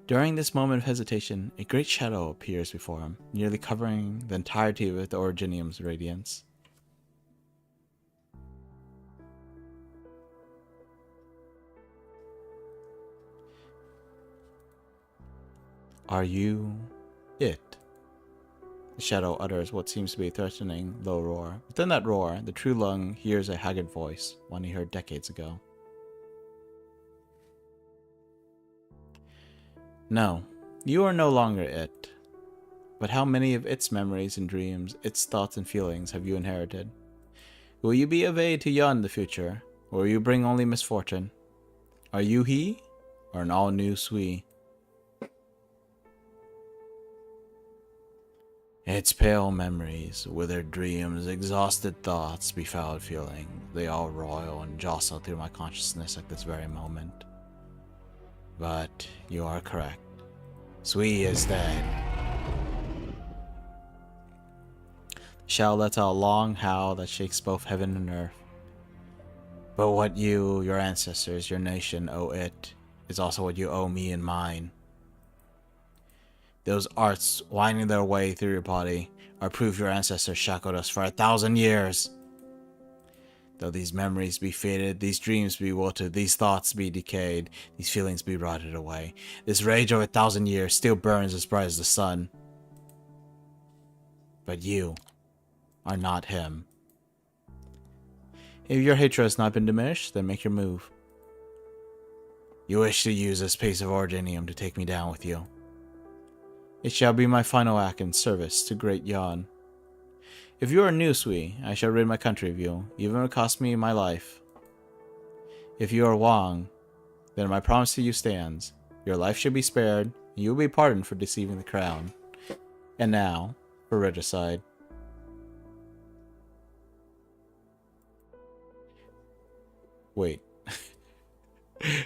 During this moment of hesitation, a great shadow appears before him, nearly covering the entirety of the Originium's radiance. Are you it? The shadow utters what seems to be a threatening low roar. Within that roar, the true lung hears a haggard voice, one he heard decades ago. No, you are no longer it. But how many of its memories and dreams, its thoughts and feelings have you inherited? Will you be of aid to Yon in the future, or will you bring only misfortune? Are you he, or an all-new Sui? Its pale memories, withered dreams, exhausted thoughts, befouled feeling, they all roil and jostle through my consciousness at this very moment. But you are correct. Sui is dead. Shall let out a long howl that shakes both heaven and earth. But what you, your ancestors, your nation owe it, is also what you owe me and mine. Those arts winding their way through your body are proof your ancestors shackled us for 1,000 years. Though these memories be faded, these dreams be wilted, these thoughts be decayed, these feelings be rotted away, this rage of 1,000 years still burns as bright as the sun. But you are not him. If your hatred has not been diminished, then make your move. You wish to use this piece of Originium to take me down with you. It shall be my final act in service to Great Yon. If you are new, Sui, I shall rid my country of you, even if it cost me my life. If you are Wang, then my promise to you stands. Your life shall be spared, and you will be pardoned for deceiving the crown. And now, for regicide. Wait.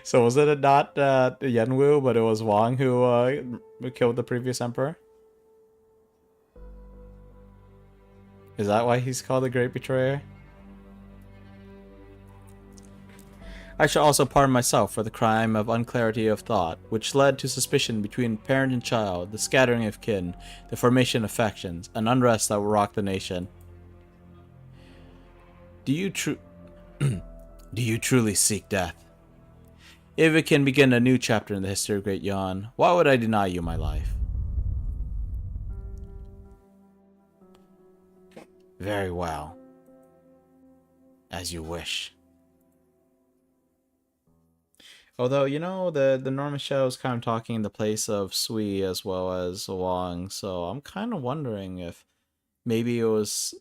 So was it not Yenwu, but it was Wang who killed the previous emperor? Is that why he's called the Great Betrayer? I shall also pardon myself for the crime of unclarity of thought, which led to suspicion between parent and child, the scattering of kin, the formation of factions, an unrest that will rock the nation. Do you truly seek death? If it can begin a new chapter in the history of Great Yon, why would I deny you my life? Very well. As you wish. Although, you know, the Norman Shadow is kind of talking in the place of Sui as well as Wang, so I'm kind of wondering if maybe it was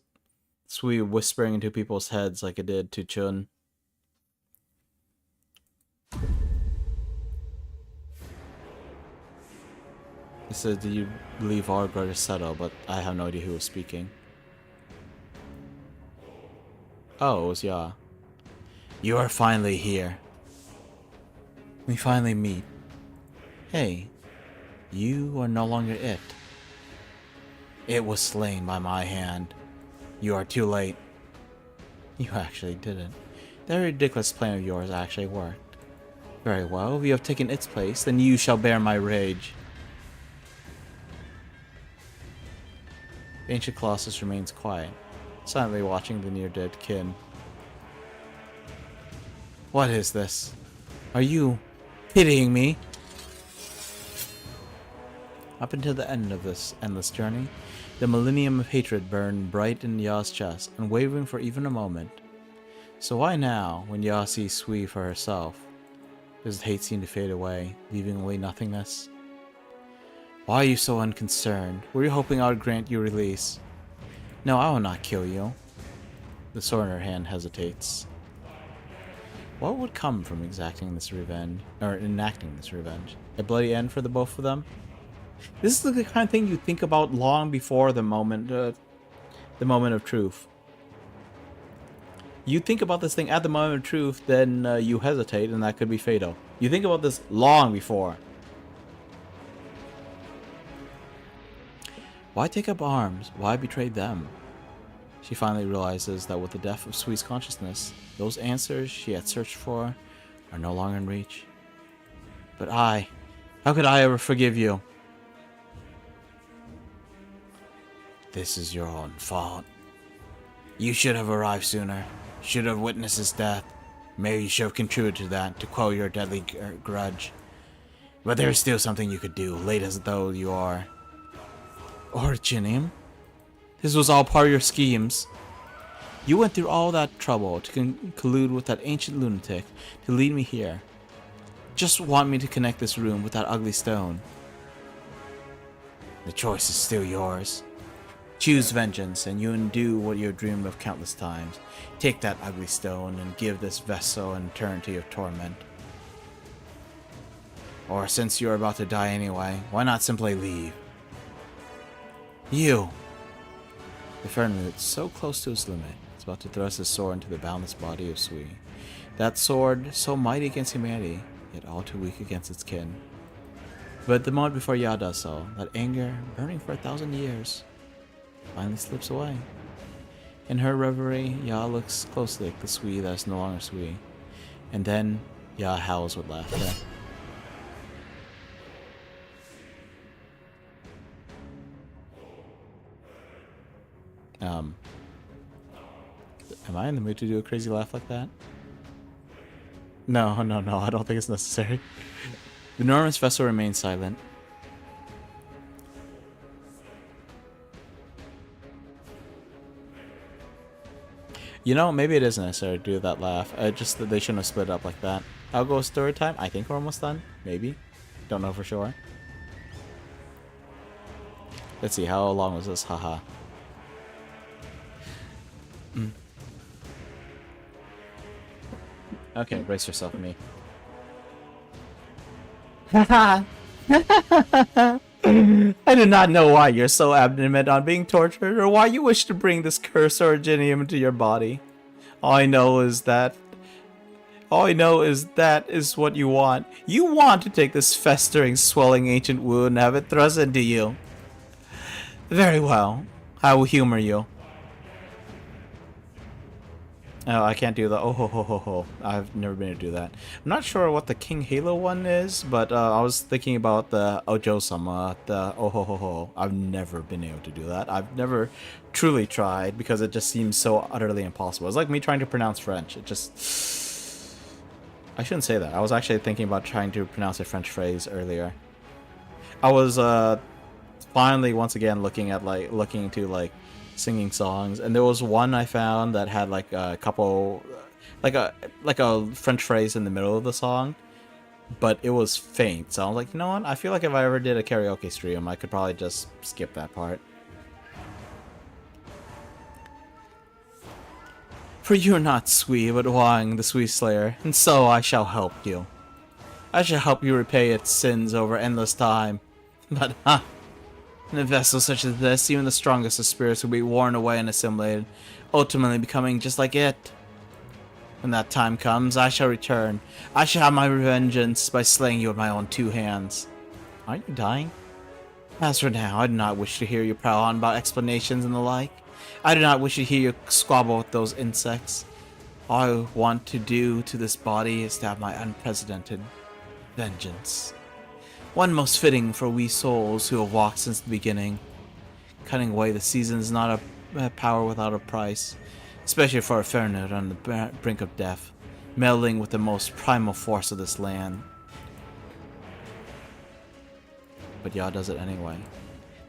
Sui whispering into people's heads like it did to Chun. It says, do you believe our grudge is settled, but I have no idea who was speaking. Oh, it was Ya. You are finally here. We finally meet. Hey, you are no longer it. It was slain by my hand. You are too late. You actually didn't. That ridiculous plan of yours actually worked. Very well, if you have taken its place, then you shall bear my rage. The ancient colossus remains quiet, silently watching the near-dead kin. What is this? Are you pitying me? Up until the end of this endless journey, the millennium of hatred burned bright in Ya's chest, unwavering for even a moment. So why now, when Ya sees Sui for herself, does the hate seem to fade away, leaving only nothingness? Why are you so unconcerned? Were you hoping I would grant you release? No, I will not kill you. The sword in her hand hesitates. What would come from exacting this revenge, or enacting this revenge? A bloody end for the both of them? This is the kind of thing you think about long before the moment of truth. You think about this thing at the moment of truth, then you hesitate, and that could be fatal. You think about this long before. Why take up arms? Why betray them? She finally realizes that with the death of Sui's consciousness, those answers she had searched for are no longer in reach. But how could I ever forgive you? This is your own fault. You should have arrived sooner. Should have witnessed his death. Maybe you should have contributed to that, to quell your deadly grudge. But there is still something you could do, late as though you are. Originium? This was all part of your schemes. You went through all that trouble to collude with that ancient lunatic to lead me here. Just want me to connect this room with that ugly stone. The choice is still yours. Choose vengeance, and you undo what you have dreamed of countless times. Take that ugly stone and give this vessel an eternity of torment. Or since you are about to die anyway, why not simply leave? You! The Fernwood, so close to his limit, is about to thrust his sword into the boundless body of Sui. That sword, so mighty against humanity, yet all too weak against its kin. But the moment before Ya does so, that anger, burning for 1,000 years, finally slips away. In her reverie, Ya looks closely at the Sui that is no longer Sui, and then Ya howls with laughter. Am I in the mood to do a crazy laugh like that? No, I don't think it's necessary. The enormous vessel remains silent. You know, maybe it is necessary to do that laugh. Just that they shouldn't have split up like that. I'll go story time. I think we're almost done. Maybe. Don't know for sure. Let's see, how long was this? Haha. Okay, brace yourself, me. Haha! I do not know why you're so adamant on being tortured, or why you wish to bring this cursed originium into your body. All I know is that is what you want. You want to take this festering, swelling ancient wound and have it thrust into you. Very well. I will humor you. Oh, I can't do the oh ho ho ho ho. I've never been able to do that. I'm not sure what the King Halo one is, but I was thinking about the Ojo-sama, the oh ho ho ho. I've never been able to do that. I've never truly tried because it just seems so utterly impossible. It's like me trying to pronounce French. It just... I shouldn't say that. I was actually thinking about trying to pronounce a French phrase earlier. I was finally once again looking into singing songs, and there was one I found that had like a couple like a French phrase in the middle of the song, but it was faint, so I was like, you know what, I feel like if I ever did a karaoke stream I could probably just skip that part. For you are not Sui, but Wang, the Sui Slayer, and so I shall help you. I shall help you repay its sins over endless time. But in a vessel such as this, even the strongest of spirits will be worn away and assimilated, ultimately becoming just like it. When that time comes, I shall return. I shall have my vengeance by slaying you with my own 2 hands. Aren't you dying? As for now, I do not wish to hear you prowl on about explanations and the like. I do not wish to hear you squabble with those insects. All I want to do to this body is to have my unprecedented vengeance. One most fitting for we souls who have walked since the beginning. Cutting away the season is not a power without a price, especially for a Fernut on the brink of death, meddling with the most primal force of this land. But Ya does it anyway.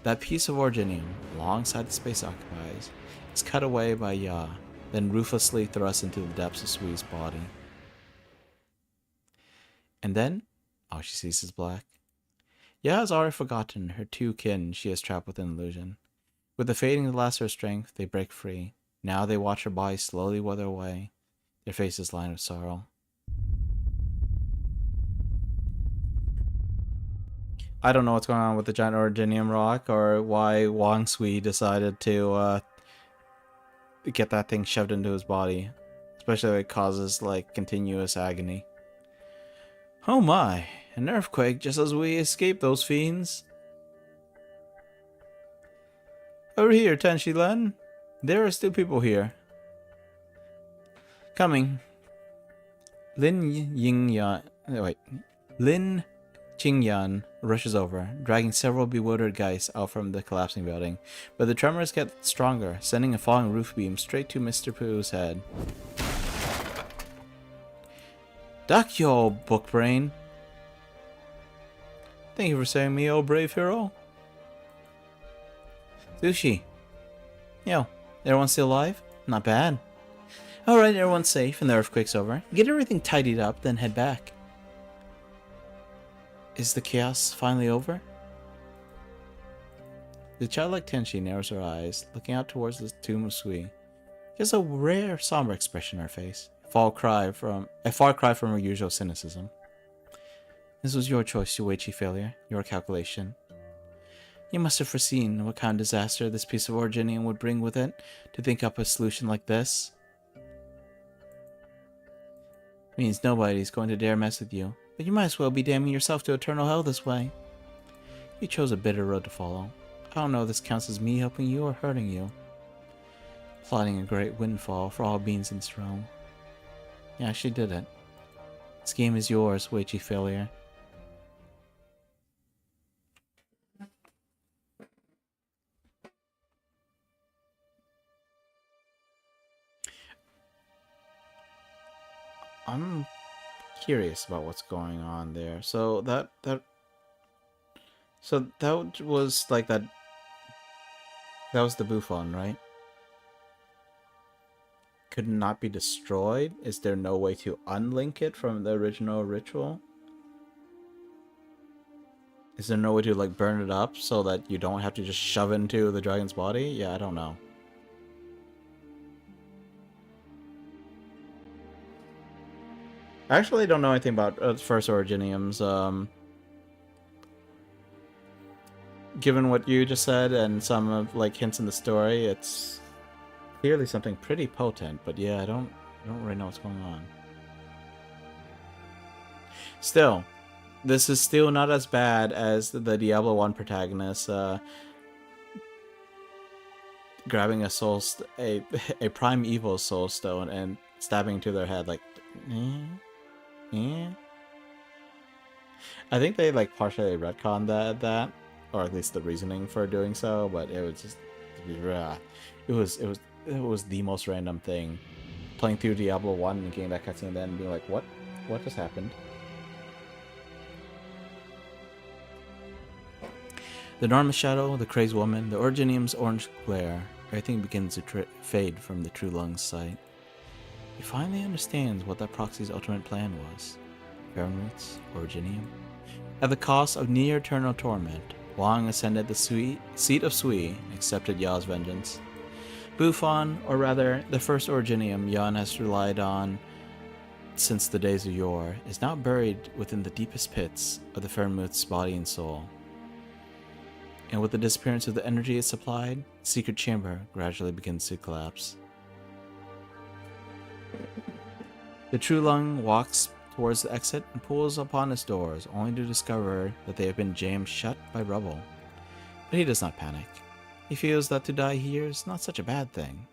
That piece of Originium, alongside the space occupies, is cut away by Ya, then ruthlessly thrust into the depths of Sui's body. And then, all she sees is black. Ya has already forgotten her two kin she has trapped within illusion. With the fading last of her strength, they break free. Now they watch her body slowly wither away, their faces lined with sorrow. I don't know what's going on with the giant Originium rock, or why Wang Sui decided to get that thing shoved into his body. Especially if it causes, like, continuous agony. Oh my, an earthquake just as we escaped those fiends. Over here, Tenshi Len. There are still people here. Coming. Lin Qingyan rushes over, dragging several bewildered guys out from the collapsing building, but the tremors get stronger, sending a falling roof beam straight to Mr. Pooh's head. Duck, you old bookbrain! Thank you for saving me, old brave hero. Sushi. Yo, everyone still alive? Not bad. Alright, everyone's safe and the earthquake's over. Get everything tidied up, then head back. Is the chaos finally over? The childlike Tenshi narrows her eyes, looking out towards the tomb of Sui. She has a rare, somber expression on her face, a far cry from her usual cynicism. This was your choice, Yuichi failure, your calculation. You must have foreseen what kind of disaster this piece of Originium would bring with it to think up a solution like this. It means nobody's going to dare mess with you. But you might as well be damning yourself to eternal hell this way. You chose a bitter road to follow. I don't know if this counts as me helping you or hurting you. Plotting a great windfall for all beings in this realm. Yeah, she did it. This game is yours, Weichi failure. I'm curious about what's going on there. So that was like that was the Buffon, right? Could not be destroyed? Is there no way to unlink it from the original ritual? Is there no way to like burn it up so that you don't have to just shove it into the dragon's body? Yeah, I don't know. I actually don't know anything about first Originiums. Given what you just said and some of like hints in the story, it's clearly something pretty potent. But yeah, I don't really know what's going on. Still, this is still not as bad as the Diablo 1 protagonist grabbing a primeval soul stone and stabbing into their head like. Yeah. I think they like partially retconned that, or at least the reasoning for doing so, but it was just, it was the most random thing. Playing through Diablo 1 and getting that cutscene and then being like, what just happened? The enormous shadow, the crazed woman, the Originium's orange glare, everything begins to fade from the true lung's sight. He finally understands what that proxy's ultimate plan was. Arknights, Originium. At the cost of near-eternal torment, Wang ascended the seat of Sui and accepted Ya's vengeance. Buffon, or rather, the first Originium Yan has relied on since the days of yore, is now buried within the deepest pits of the Fernmuth's body and soul. And with the disappearance of the energy it supplied, the secret chamber gradually begins to collapse. The True Lung walks towards the exit and pulls upon its doors, only to discover that they have been jammed shut by rubble. But he does not panic. He feels that to die here is not such a bad thing.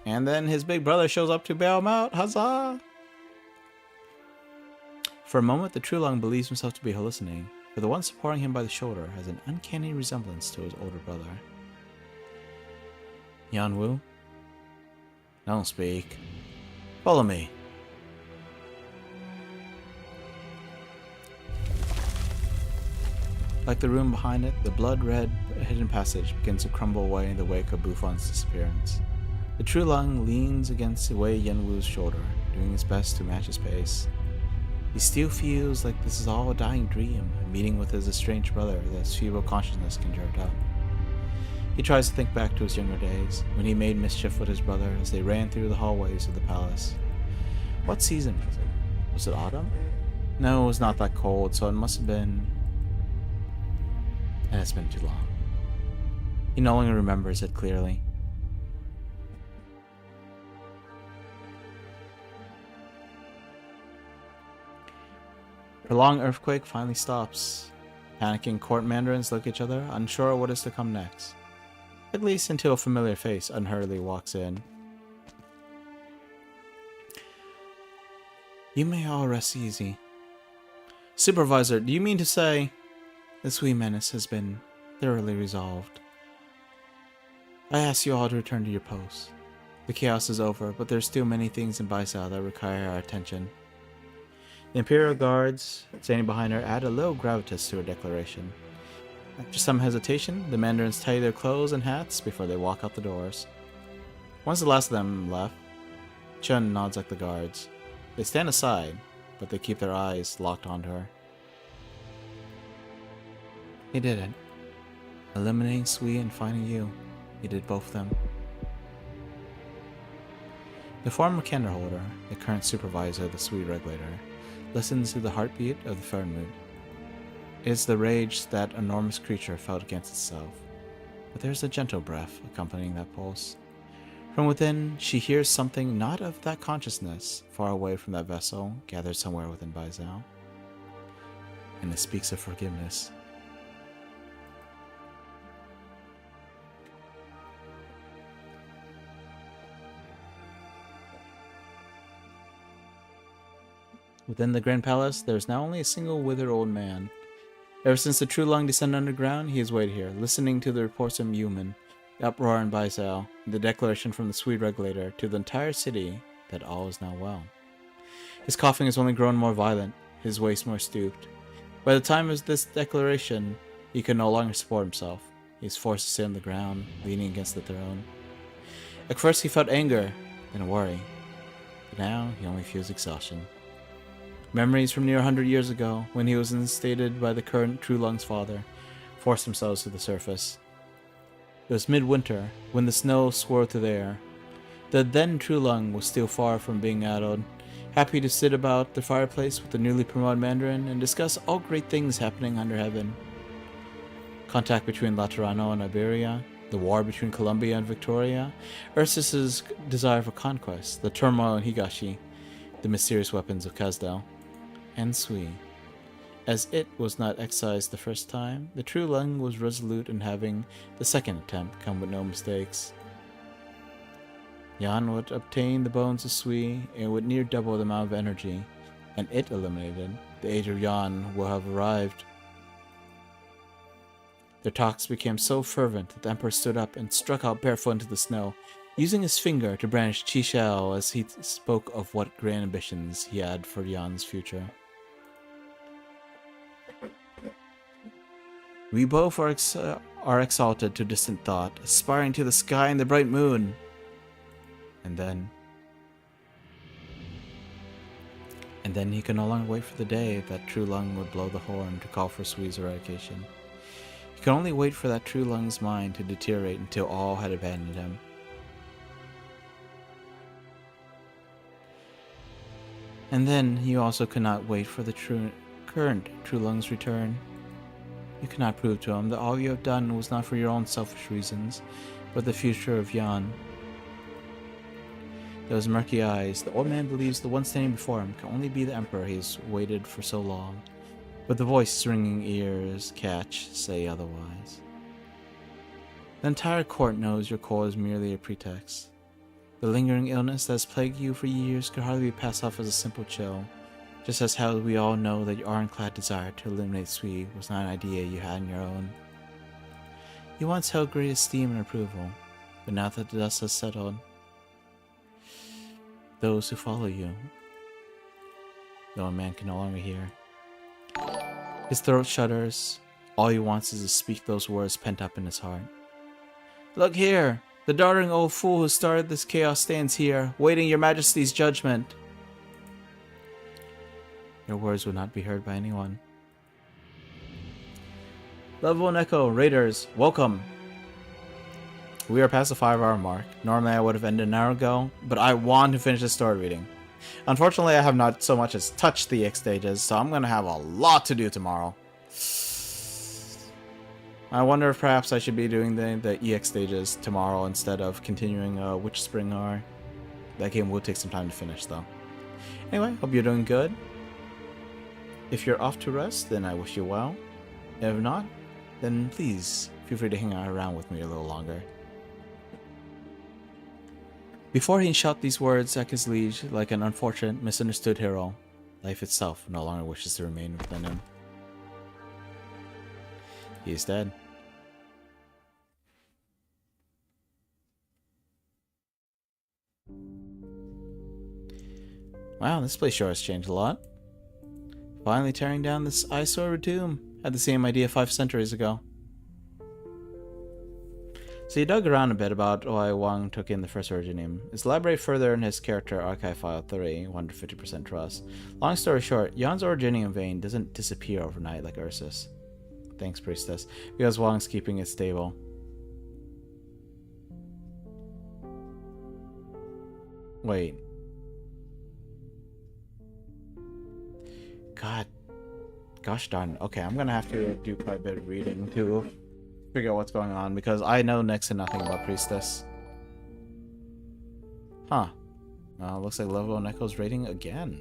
And then his big brother shows up to bail him out. Huzzah! For a moment, the True Lung believes himself to be hallucinating, but the one supporting him by the shoulder has an uncanny resemblance to his older brother. Yanwu? Don't speak. Follow me. Like the room behind it, the blood-red hidden passage begins to crumble away in the wake of Buffon's disappearance. The True Lung leans against Wei Yanwu's shoulder, doing his best to match his pace. He still feels like this is all a dying dream, a meeting with his estranged brother that his feeble consciousness can dart up. He tries to think back to his younger days, when he made mischief with his brother as they ran through the hallways of the palace. What season was it? Was it autumn? No, it was not that cold, so it must have been... It has been too long. He no longer remembers it clearly. The long earthquake finally stops. Panicking court mandarins look at each other, unsure what is to come next. At least until a familiar face unhurriedly walks in. You may all rest easy. Supervisor, do you mean to say... The Sui menace has been thoroughly resolved. I ask you all to return to your posts. The chaos is over, but there are still many things in Baisao that require our attention. The Imperial Guards standing behind her add a little gravitas to her declaration. After some hesitation, the mandarins tie their clothes and hats before they walk out the doors. Once the last of them left, Chun nods like the guards. They stand aside, but they keep their eyes locked onto her. He did it. Eliminating Sui and finding you. He did both of them. The former candor holder, the current supervisor of the Sui regulator, listens to the heartbeat of the Fernmood. It is the rage that enormous creature felt against itself, but there is a gentle breath accompanying that pulse. From within, she hears something not of that consciousness, far away from that vessel, gathered somewhere within Baizao. And it speaks of forgiveness. Within the Grand Palace, there is now only a single withered old man. Ever since the True Lung descended underground, he has waited here, listening to the reports of Yuman, the uproar in Baizao, the declaration from the Swede regulator to the entire city that all is now well. His coughing has only grown more violent, his waist more stooped. By the time of this declaration, he could no longer support himself. He is forced to sit on the ground, leaning against the throne. At first he felt anger, then worry, but now he only feels exhaustion. Memories from near 100 years ago, when he was instated by the current True Lung's father, forced themselves to the surface. It was midwinter, when the snow swirled through the air. The then True Lung was still far from being addled, happy to sit about the fireplace with the newly promoted Mandarin and discuss all great things happening under heaven. Contact between Laterano and Iberia, the war between Colombia and Victoria, Ursus's desire for conquest, the turmoil in Higashi, the mysterious weapons of Kazdao, and Sui. As it was not excised the first time, the True Lung was resolute in having the second attempt come with no mistakes. Yan would obtain the bones of Sui and would near double the amount of energy, and it eliminated, the age of Yan will have arrived. Their talks became so fervent that the Emperor stood up and struck out barefoot into the snow, using his finger to brandish Qi Shao as he spoke of what grand ambitions he had for Yan's future. We both are exalted to distant thought, aspiring to the sky and the bright moon. And then he could no longer wait for the day that True Lung would blow the horn to call for Sui's eradication. He could only wait for that True Lung's mind to deteriorate until all had abandoned him. And then you also could not wait for the current True Lung's return. You cannot prove to him that all you have done was not for your own selfish reasons, but the future of Yan. Those murky eyes, the old man believes the one standing before him can only be the Emperor he has waited for so long, but the voice ringing ears say otherwise. The entire court knows your call is merely a pretext. The lingering illness that has plagued you for years could hardly be passed off as a simple chill. Just as how we all know that your ironclad desire to eliminate Sui was not an idea you had on your own. You once held great esteem and approval, but now that the dust has settled, those who follow you, though a man can no longer hear. His throat shudders. All he wants is to speak those words pent up in his heart. Look here! The doddering old fool who started this chaos stands here, waiting your majesty's judgment. Your words would not be heard by anyone. Level 1 Echo, Raiders, welcome! We are past the 5-hour mark. Normally I would have ended an hour ago, but I want to finish the story reading. Unfortunately, I have not so much as touched the EX stages, so I'm going to have a lot to do tomorrow. I wonder if perhaps I should be doing the EX stages tomorrow instead of continuing Witch Spring R. That game will take some time to finish though. Anyway, hope you're doing good. If you're off to rest, then I wish you well. If not, then please feel free to hang around with me a little longer. Before he shot these words at his liege like an unfortunate, misunderstood hero, life itself no longer wishes to remain within him. He is dead. Wow, this place sure has changed a lot. Finally tearing down this eyesore tomb. Had the same idea 5 centuries ago. So he dug around a bit about why Wang took in the first origin name. It's elaborated further in his character archive file 3, 150% trust. Long story short, Yan's originium vein doesn't disappear overnight like Ursus. Thanks, priestess. Because Wang's keeping it stable. Wait. God. Gosh darn. Okay, I'm gonna have to do quite a bit of reading to figure out what's going on, because I know next to nothing about priestess. Huh. Looks like level 1 Echo's rating again.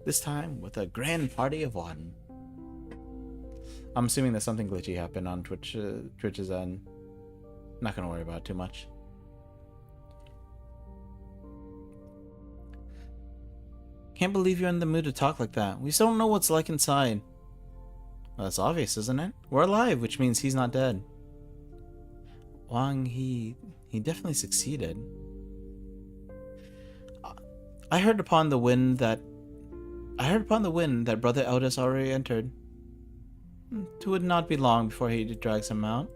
This time with a grand party of 1. I'm assuming that something glitchy happened on Twitch's end. Not gonna worry about it too much. Can't believe you're in the mood to talk like that. We still don't know what's like inside. Well, that's obvious, isn't it? We're alive, which means he's not dead. Wang, he definitely succeeded. I heard upon the wind that Brother Eldest already entered. It would not be long before he drags him out.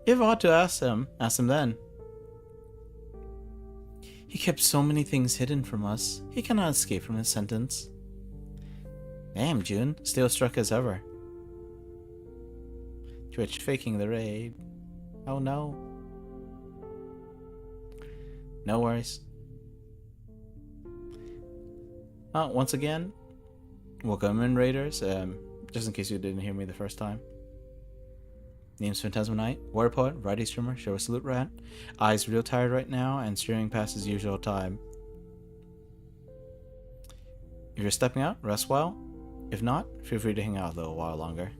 If I ought to ask him then. He kept so many things hidden from us. He cannot escape from his sentence. Damn, June, still struck as ever. Twitch faking the raid. Oh no. No worries. Once again, welcome in, Raiders. Just in case you didn't hear me the first time. Name's Phantasma Knight, Warrior Poet, Variety Streamer, Show Us Loot Rat. Eyes real tired right now and streaming past his usual time. If you're stepping out, rest well. If not, feel free to hang out a little while longer.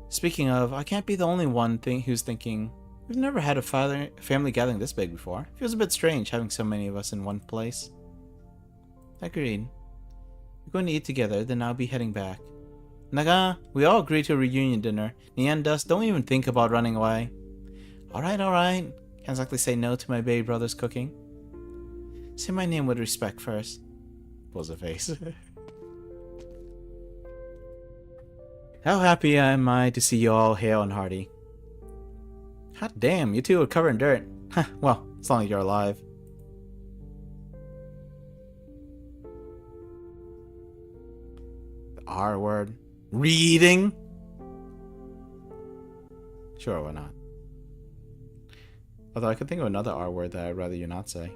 Speaking of, I can't be the only one who's thinking, we've never had a family gathering this big before. Feels a bit strange having so many of us in one place. Agreed. We're going to eat together, then I'll be heading back. Naga, we all agreed to a reunion dinner. Nian Dust, don't even think about running away. Alright. Can't exactly say no to my baby brother's cooking. Say my name with respect first. Pulls a face. How happy am I to see you all hale and hearty. Hot damn, you two are covered in dirt. Well, as long as you're alive. The R word. Reading? Sure, why not? Although I could think of another R word that I'd rather you not say.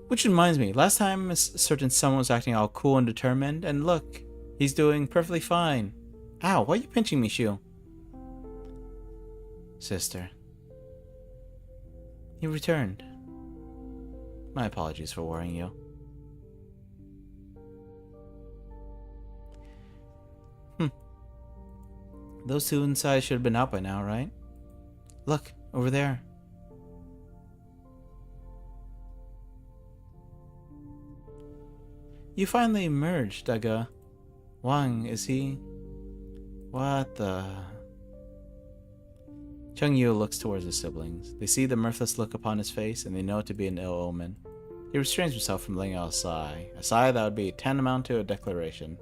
Which reminds me, last time a certain someone was acting all cool and determined, and look, he's doing perfectly fine. Ow, why are you pinching me, Shu? Sister. You returned. My apologies for worrying you. Those two inside should have been out by now, right? Look, over there. You finally emerged, Daga. Wang, is he? What the... Chung Yu looks towards his siblings. They see the mirthless look upon his face, and they know it to be an ill omen. He restrains himself from letting out a sigh that would be tantamount to a declaration.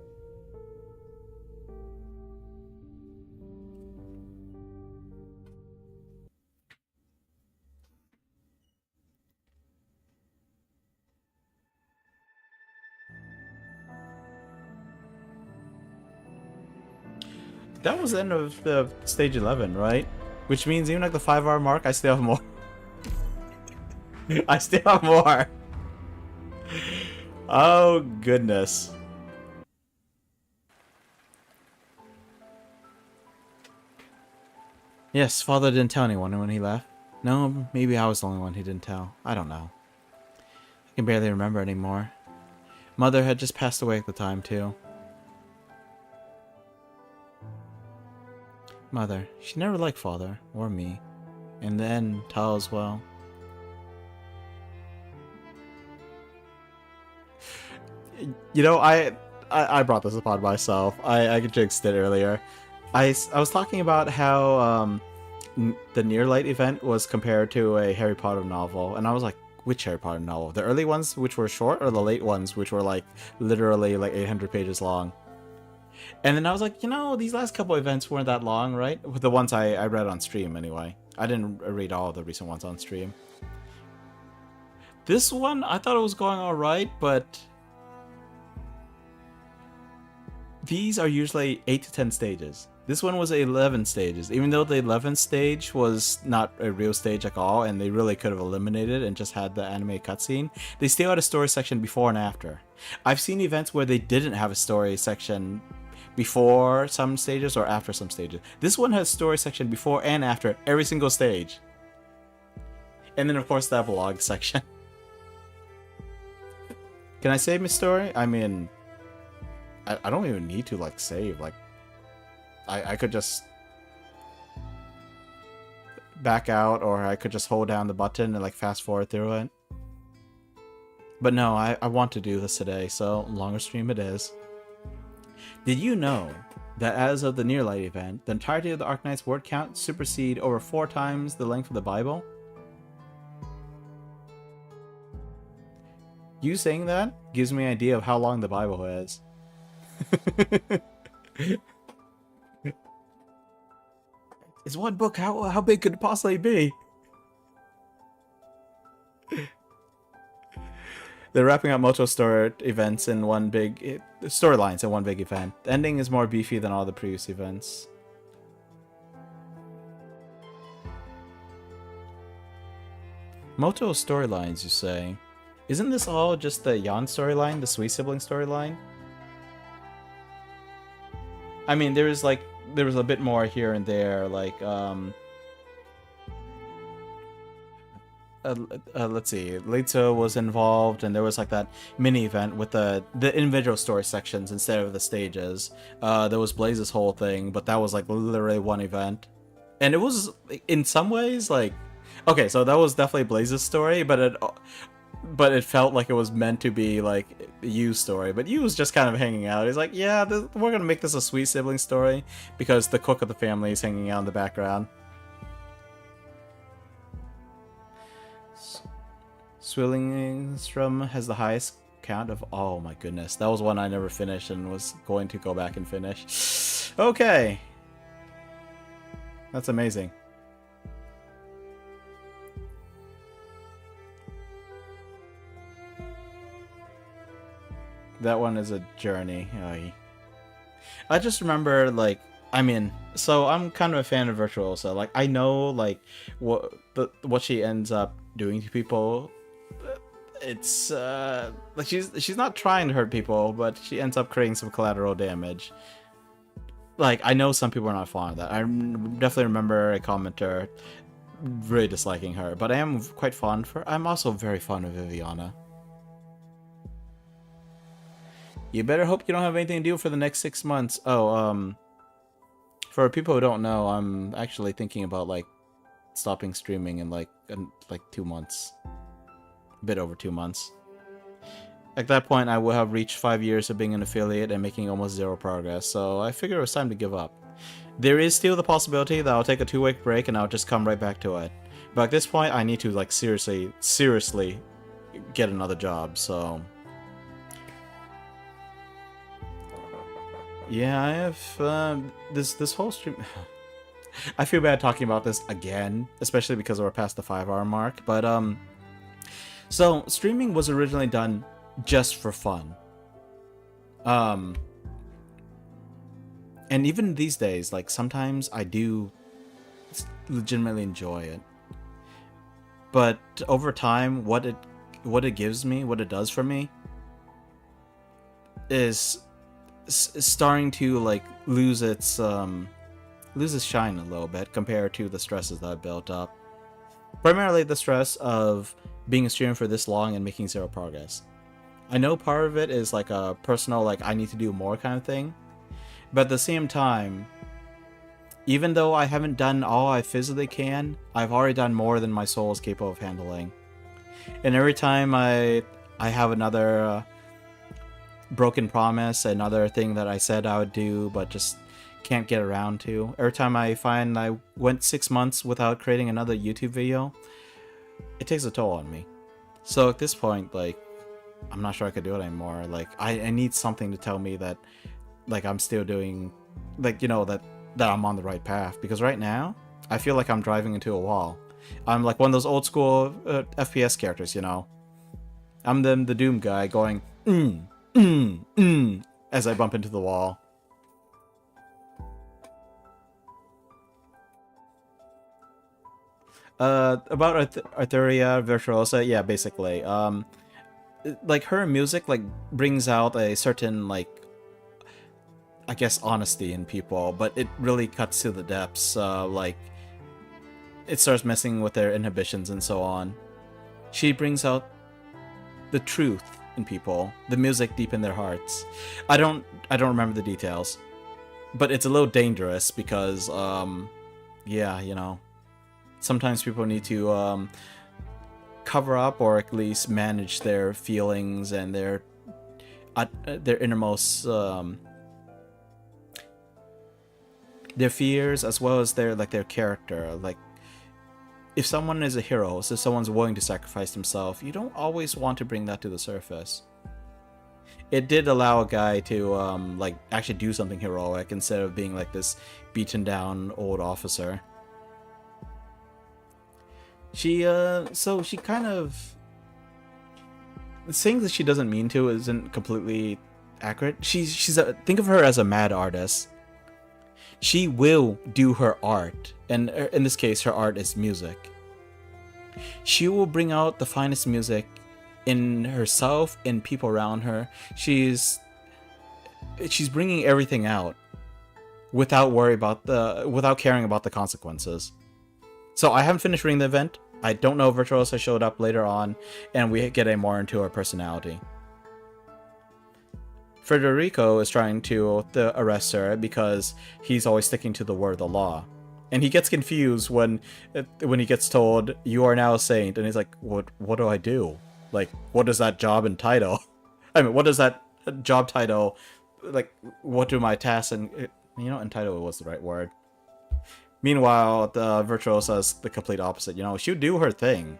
That was the end of the stage 11, right? Which means even like the 5-hour mark, I still have more. I still have more. Oh, goodness. Yes, father didn't tell anyone when he left. No, maybe I was the only one he didn't tell. I don't know. I can barely remember anymore. Mother had just passed away at the time, too. Mother, she never liked father, or me. And then Tao as well. You know, I brought this upon myself. I jinxed it earlier. I was talking about how the Near Light event was compared to a Harry Potter novel, and I was like, which Harry Potter novel? The early ones, which were short, or the late ones, which were like literally like 800 pages long? And then I was like, you know, these last couple events weren't that long, right? The ones I read on stream, anyway. I didn't read all of the recent ones on stream. This one, I thought it was going alright, but... these are usually 8 to 10 stages. This one was 11 stages, even though the 11th stage was not a real stage at all, and they really could have eliminated it and just had the anime cutscene. They still had a story section before and after. I've seen events where they didn't have a story section before some stages or after some stages. This one has story section before and after every single stage. And then of course the epilogue section. Can I save my story? I mean, I don't even need to like save. Like, I could just back out, or I could just hold down the button and like fast forward through it. But no, I want to do this today, so longer stream it is. Did you know that as of the Near Light event, the entirety of the Arknights word count supersede over 4 times the length of the Bible? You saying that gives me an idea of how long the Bible is. It's one book. How big could it possibly be? They're wrapping up multiple story events in one big storylines in one big event. The ending is more beefy than all the previous events. Multiple storylines, you say? Isn't this all just the Yan storyline, the Sui sibling storyline? I mean, there was a bit more here and there, like let's see, Leito was involved, and there was like that mini event with the individual story sections instead of the stages. There was Blaze's whole thing, but that was like literally one event, and it was in some ways like, okay, so that was definitely Blaze's story, but it felt like it was meant to be like Yu's story. But Yu was just kind of hanging out. He's like, yeah, we're gonna make this a sweet sibling story because the cook of the family is hanging out in the background. Swillingstrom has the highest count of... oh my goodness. That was one I never finished and was going to go back and finish. Okay. That's amazing. That one is a journey. I just remember, like, I mean, so I'm kind of a fan of Virtuosa. Like, I know, like, what she ends up doing to people. It's like she's not trying to hurt people, but she ends up creating some collateral damage. Like, I know some people are not fond of that. I definitely remember a commenter really disliking her, but I am quite fond of her. I'm also very fond of Viviana. You better hope you don't have anything to do for the next 6 months. Oh, for people who don't know, I'm actually thinking about like stopping streaming in like 2 months. A bit over 2 months. At that point, I will have reached 5 years of being an affiliate and making almost zero progress, so I figured it was time to give up. There is still the possibility that I'll take a 2-week break and I'll just come right back to it. But at this point, I need to, like, seriously get another job, so... Yeah, I have, this whole stream... I feel bad talking about this again, especially because we're past the 5-hour mark, but, so, streaming was originally done just for fun. And even these days, like, sometimes I do legitimately enjoy it. But over time, what it gives me, what it does for me, is starting to, like, lose its shine a little bit compared to the stresses that I built up. Primarily the stress of being a streamer for this long and making zero progress. I know part of it is like a personal, like, I need to do more kind of thing. But at the same time, even though I haven't done all I physically can, I've already done more than my soul is capable of handling. And every time I have another broken promise, another thing that I said I would do but just can't get around to. Every time I find I went 6 months without creating another YouTube video, it takes a toll on me. So at this point, like, I'm not sure I could do it anymore. Like, I need something to tell me that, like, I'm still doing, like, you know, that I'm on the right path. Because right now, I feel like I'm driving into a wall. I'm like one of those old school FPS characters, you know. I'm the Doom guy going, as I bump into the wall. About Artheria Virtuosa, yeah, basically. Like, her music, like, brings out a certain, like, I guess, honesty in people, but it really cuts to the depths. Like, it starts messing with their inhibitions and so on. She brings out the truth in people, the music deep in their hearts. I don't remember the details, but it's a little dangerous because, yeah, you know, sometimes people need to cover up or at least manage their feelings and their innermost their fears as well as their character. Like, if someone is a hero, so if someone's willing to sacrifice himself, you don't always want to bring that to the surface. It did allow a guy to like, actually do something heroic instead of being like this beaten down old officer. So she kind of... saying that she doesn't mean to isn't completely accurate. Think of her as a mad artist. She will do her art, and in this case, her art is music. She will bring out the finest music in herself and people around her. She's bringing everything out without caring about the consequences. So I haven't finished reading the event. I don't know if Virtuosa showed up later on, and we get more into her personality. Federico is trying to arrest her because he's always sticking to the word of the law. And he gets confused when he gets told, "You are now a saint," and he's like, what do I do? Like, what does that job entitle? I mean, what does that job title, like, what do my tasks, and, you know, entitle was the right word. Meanwhile, the Virtuosa is the complete opposite. You know, she'll do her thing.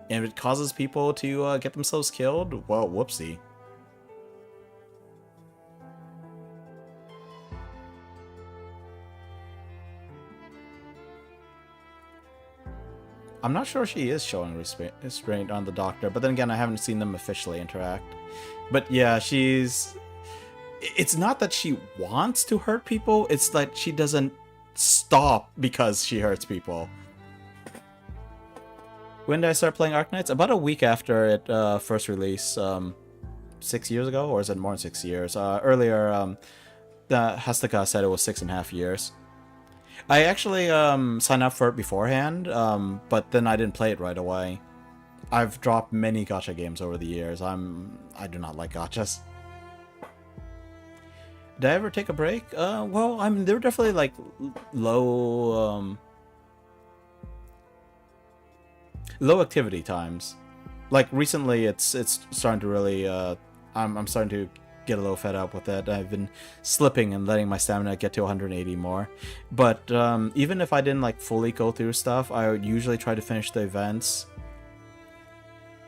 And if it causes people to get themselves killed, well, whoopsie. I'm not sure she is showing restraint on the Doctor, but then again, I haven't seen them officially interact. But yeah, it's not that she wants to hurt people, it's that she doesn't stop because she hurts people. When did I start playing Arknights? About a week after it first released, 6 years ago, or is it more than 6 years? Earlier, Hastaka said it was 6.5 years. I actually signed up for it beforehand, but then I didn't play it right away. I've dropped many gacha games over the years. I do not like gachas. Did I ever take a break? Well, I mean, there were definitely like low activity times. Like recently, it's starting to really I'm starting to get a little fed up with it. I've been slipping and letting my stamina get to 180 more. But even if I didn't like fully go through stuff, I would usually try to finish the events.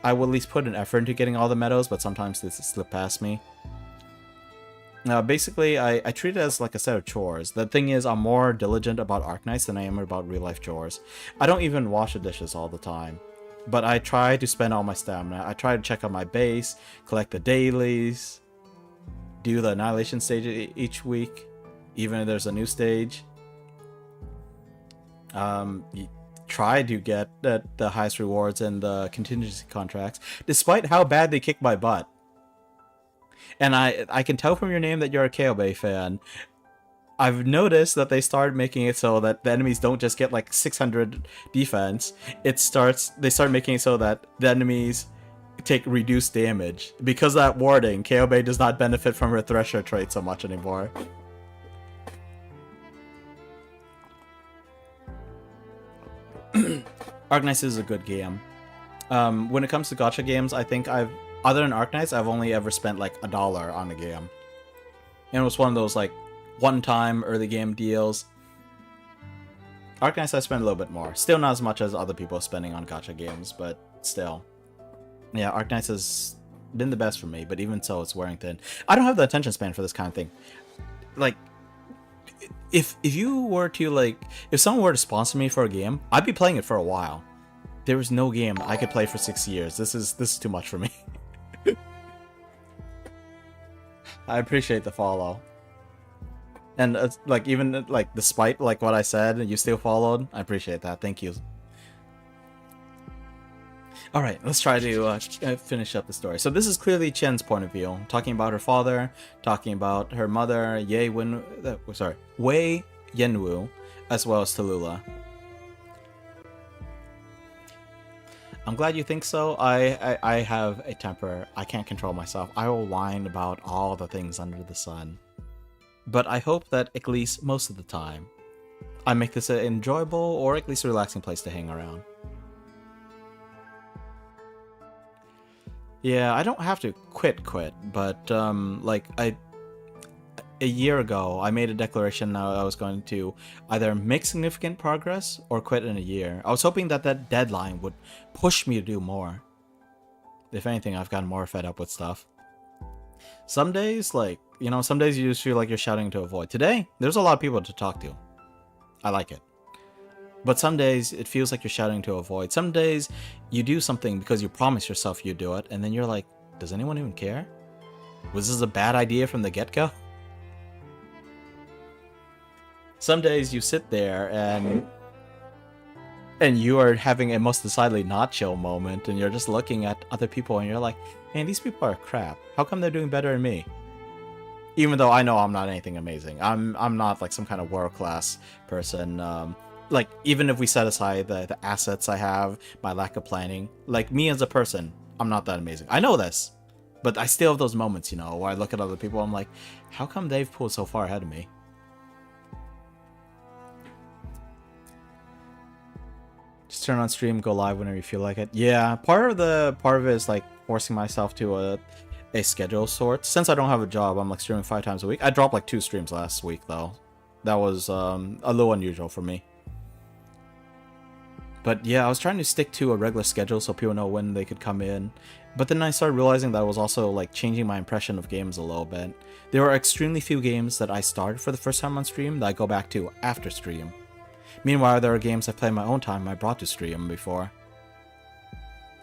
I would at least put an effort into getting all the medals, but sometimes this slip past me. Basically, I treat it as like a set of chores. The thing is, I'm more diligent about Arknights than I am about real-life chores. I don't even wash the dishes all the time. But I try to spend all my stamina. I try to check out my base, collect the dailies, do the annihilation stage each week, even if there's a new stage. Try to get the highest rewards and the contingency contracts, despite how bad they kick my butt. And I can tell from your name that you're a KOB fan. I've noticed that they started making it so that the enemies don't just get like 600 defense. They start making it so that the enemies take reduced damage. Because of that warding, KOB does not benefit from her Thresher trait so much anymore. Arknights is a good game. When it comes to gacha games, I think other than Arknights, I've only ever spent like $1 on a game. And it was one of those like one-time early game deals. Arknights I spend a little bit more. Still not as much as other people spending on gacha games, but still. Yeah, Arknights has been the best for me, but even so, it's wearing thin. I don't have the attention span for this kind of thing. Like, if you were to like, if someone were to sponsor me for a game, I'd be playing it for a while. There is no game I could play for 6 years. This is too much for me. I appreciate the follow. And like even like despite like what I said, you still followed. I appreciate that. Thank you. All right, let's try to finish up the story. So this is clearly Chen's point of view, talking about her father, talking about her mother, Wei Yenwu, as well as Tallulah. I'm glad you think so. I have a temper. I can't control myself. I will whine about all the things under the sun. But I hope that at least most of the time, I make this an enjoyable or at least a relaxing place to hang around. Yeah, I don't have to quit, but like a year ago, I made a declaration that I was going to either make significant progress or quit in a year. I was hoping that that deadline would push me to do more. If anything, I've gotten more fed up with stuff. Some days, like, you know, some days you just feel like you're shouting to a void. Today, there's a lot of people to talk to. I like it. But some days, it feels like you're shouting to a void. Some days, you do something because you promise yourself you do it, and then you're like, does anyone even care? Was this a bad idea from the get-go? Some days you sit there and you are having a most decidedly not chill moment, and you're just looking at other people and you're like, man, these people are crap. How come they're doing better than me? Even though I know I'm not anything amazing. I'm not like some kind of world-class person. Like, even if we set aside the assets I have, my lack of planning, like me as a person, I'm not that amazing. I know this, but I still have those moments, you know, where I look at other people, I'm like, how come they've pulled so far ahead of me? Just turn on stream, go live whenever you feel like it. Yeah, part of it is like forcing myself to a schedule sort. Since I don't have a job, I'm like streaming 5 times a week. I dropped like 2 streams last week though. That was a little unusual for me. But yeah, I was trying to stick to a regular schedule so people know when they could come in. But then I started realizing that I was also like changing my impression of games a little bit. There are extremely few games that I started for the first time on stream that I go back to after stream. Meanwhile, there are games I've played my own time I brought to stream before.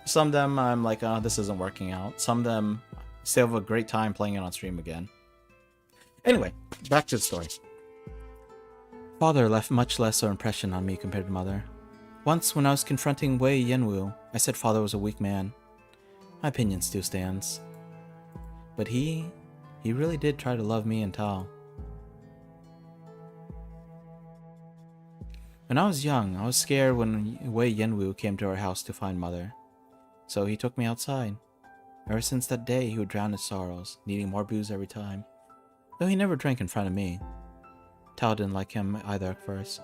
Some of them I'm like, oh, this isn't working out. Some of them still have a great time playing it on stream again. Anyway, back to the story. Father left much less of an impression on me compared to mother. Once, when I was confronting Wei Yenwu, I said father was a weak man. My opinion still stands. But he really did try to love me and Tao. When I was young, I was scared when Wei Yenwu came to our house to find mother. So he took me outside. Ever since that day, he would drown his sorrows, needing more booze every time. Though he never drank in front of me. Tao didn't like him either at first.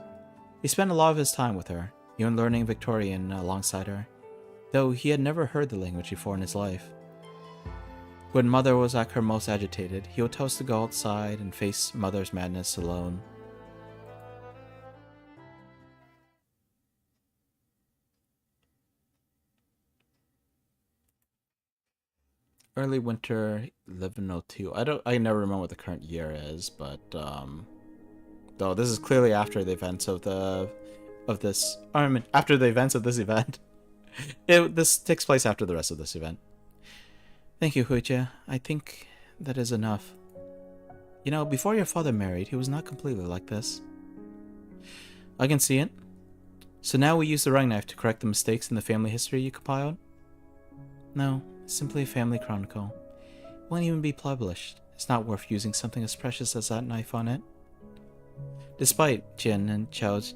He spent a lot of his time with her, even learning Victorian alongside her, though he had never heard the language before in his life. When Mother was at her most agitated, he would tell us to go outside and face Mother's madness alone. Early winter 1102. I never remember what the current year is, but though this is clearly after the events of this armament, after the events of this event. This takes place after the rest of this event. Thank you, Huiche. I think that is enough. You know, before your father married, he was not completely like this. I can see it. So now we use the running knife to correct the mistakes in the family history you compiled? No, it's simply a family chronicle. It won't even be published. It's not worth using something as precious as that knife on it. Despite Jin and Chao's...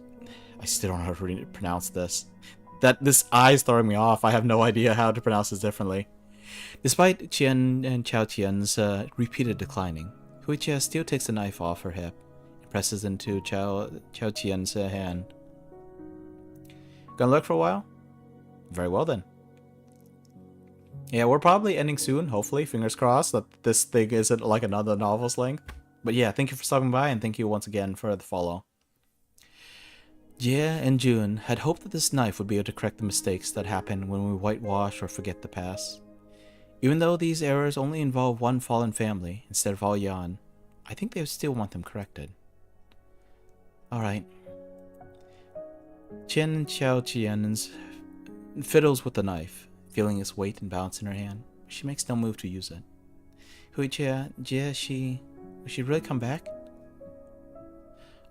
I still don't know how to pronounce this. This I is throwing me off. I have no idea how to pronounce this differently. Despite Qian and Chao Tian's repeated declining, Huichia still takes the knife off her hip and presses into Chao Tian's hand. Gonna look for a while? Very well then. Yeah, we're probably ending soon, hopefully. Fingers crossed that this thing isn't like another novel's length. But yeah, thank you for stopping by, and thank you once again for the follow. Jie and Jun had hoped that this knife would be able to correct the mistakes that happen when we whitewash or forget the past. Even though these errors only involve one fallen family instead of all Yan, I think they would still want them corrected. Alright. Qian Chao Qian fiddles with the knife, feeling its weight and balance in her hand. She makes no move to use it. Huichia, Jie, will she really come back?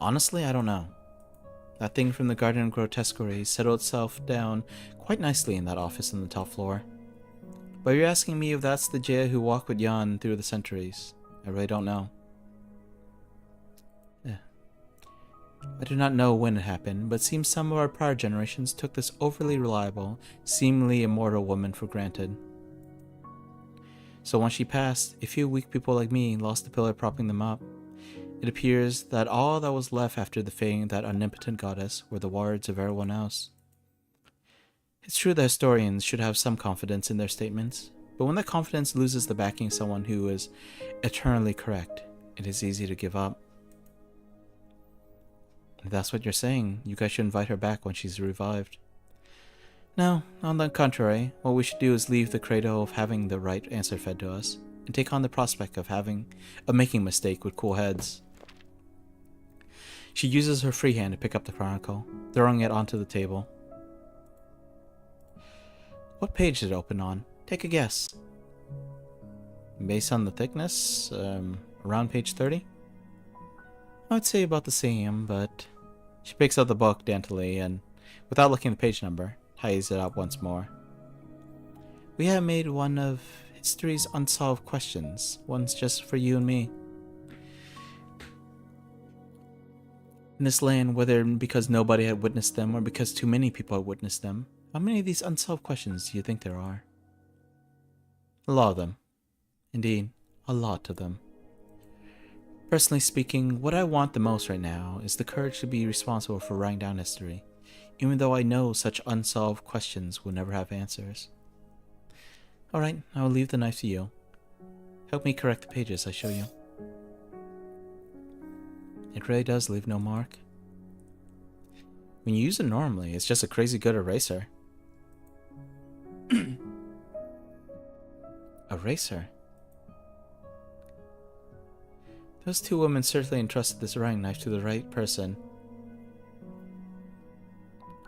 Honestly, I don't know. That thing from the Garden of Grotesquerie settled itself down quite nicely in that office on the top floor. But you're asking me if that's the Jie who walked with Yan through the centuries. I really don't know. I do not know when it happened, but it seems some of our prior generations took this overly reliable, seemingly immortal woman for granted. So when she passed, a few weak people like me lost the pillar propping them up. It appears that all that was left after the fading of that omnipotent goddess were the words of everyone else. It's true that historians should have some confidence in their statements, but when that confidence loses the backing of someone who is eternally correct, it is easy to give up. If that's what you're saying, you guys should invite her back when she's revived. No, on the contrary, what we should do is leave the credo of having the right answer fed to us, and take on the prospect of making a mistake with cool heads. She uses her free hand to pick up the chronicle, throwing it onto the table. What page did it open on? Take a guess. Based on the thickness, around page 30? I would say about the same, but... She picks up the book daintily and, without looking at the page number, ties it up once more. We have made one of history's unsolved questions. One's just for you and me. In this land, whether because nobody had witnessed them or because too many people had witnessed them, how many of these unsolved questions do you think there are? A lot of them. Indeed, a lot of them. Personally speaking, what I want the most right now is the courage to be responsible for writing down history, even though I know such unsolved questions will never have answers. Alright, I will leave the knife to you. Help me correct the pages I show you. It really does leave no mark. When you use it normally, it's just a crazy good eraser. Eraser? Those two women certainly entrusted this writing knife to the right person.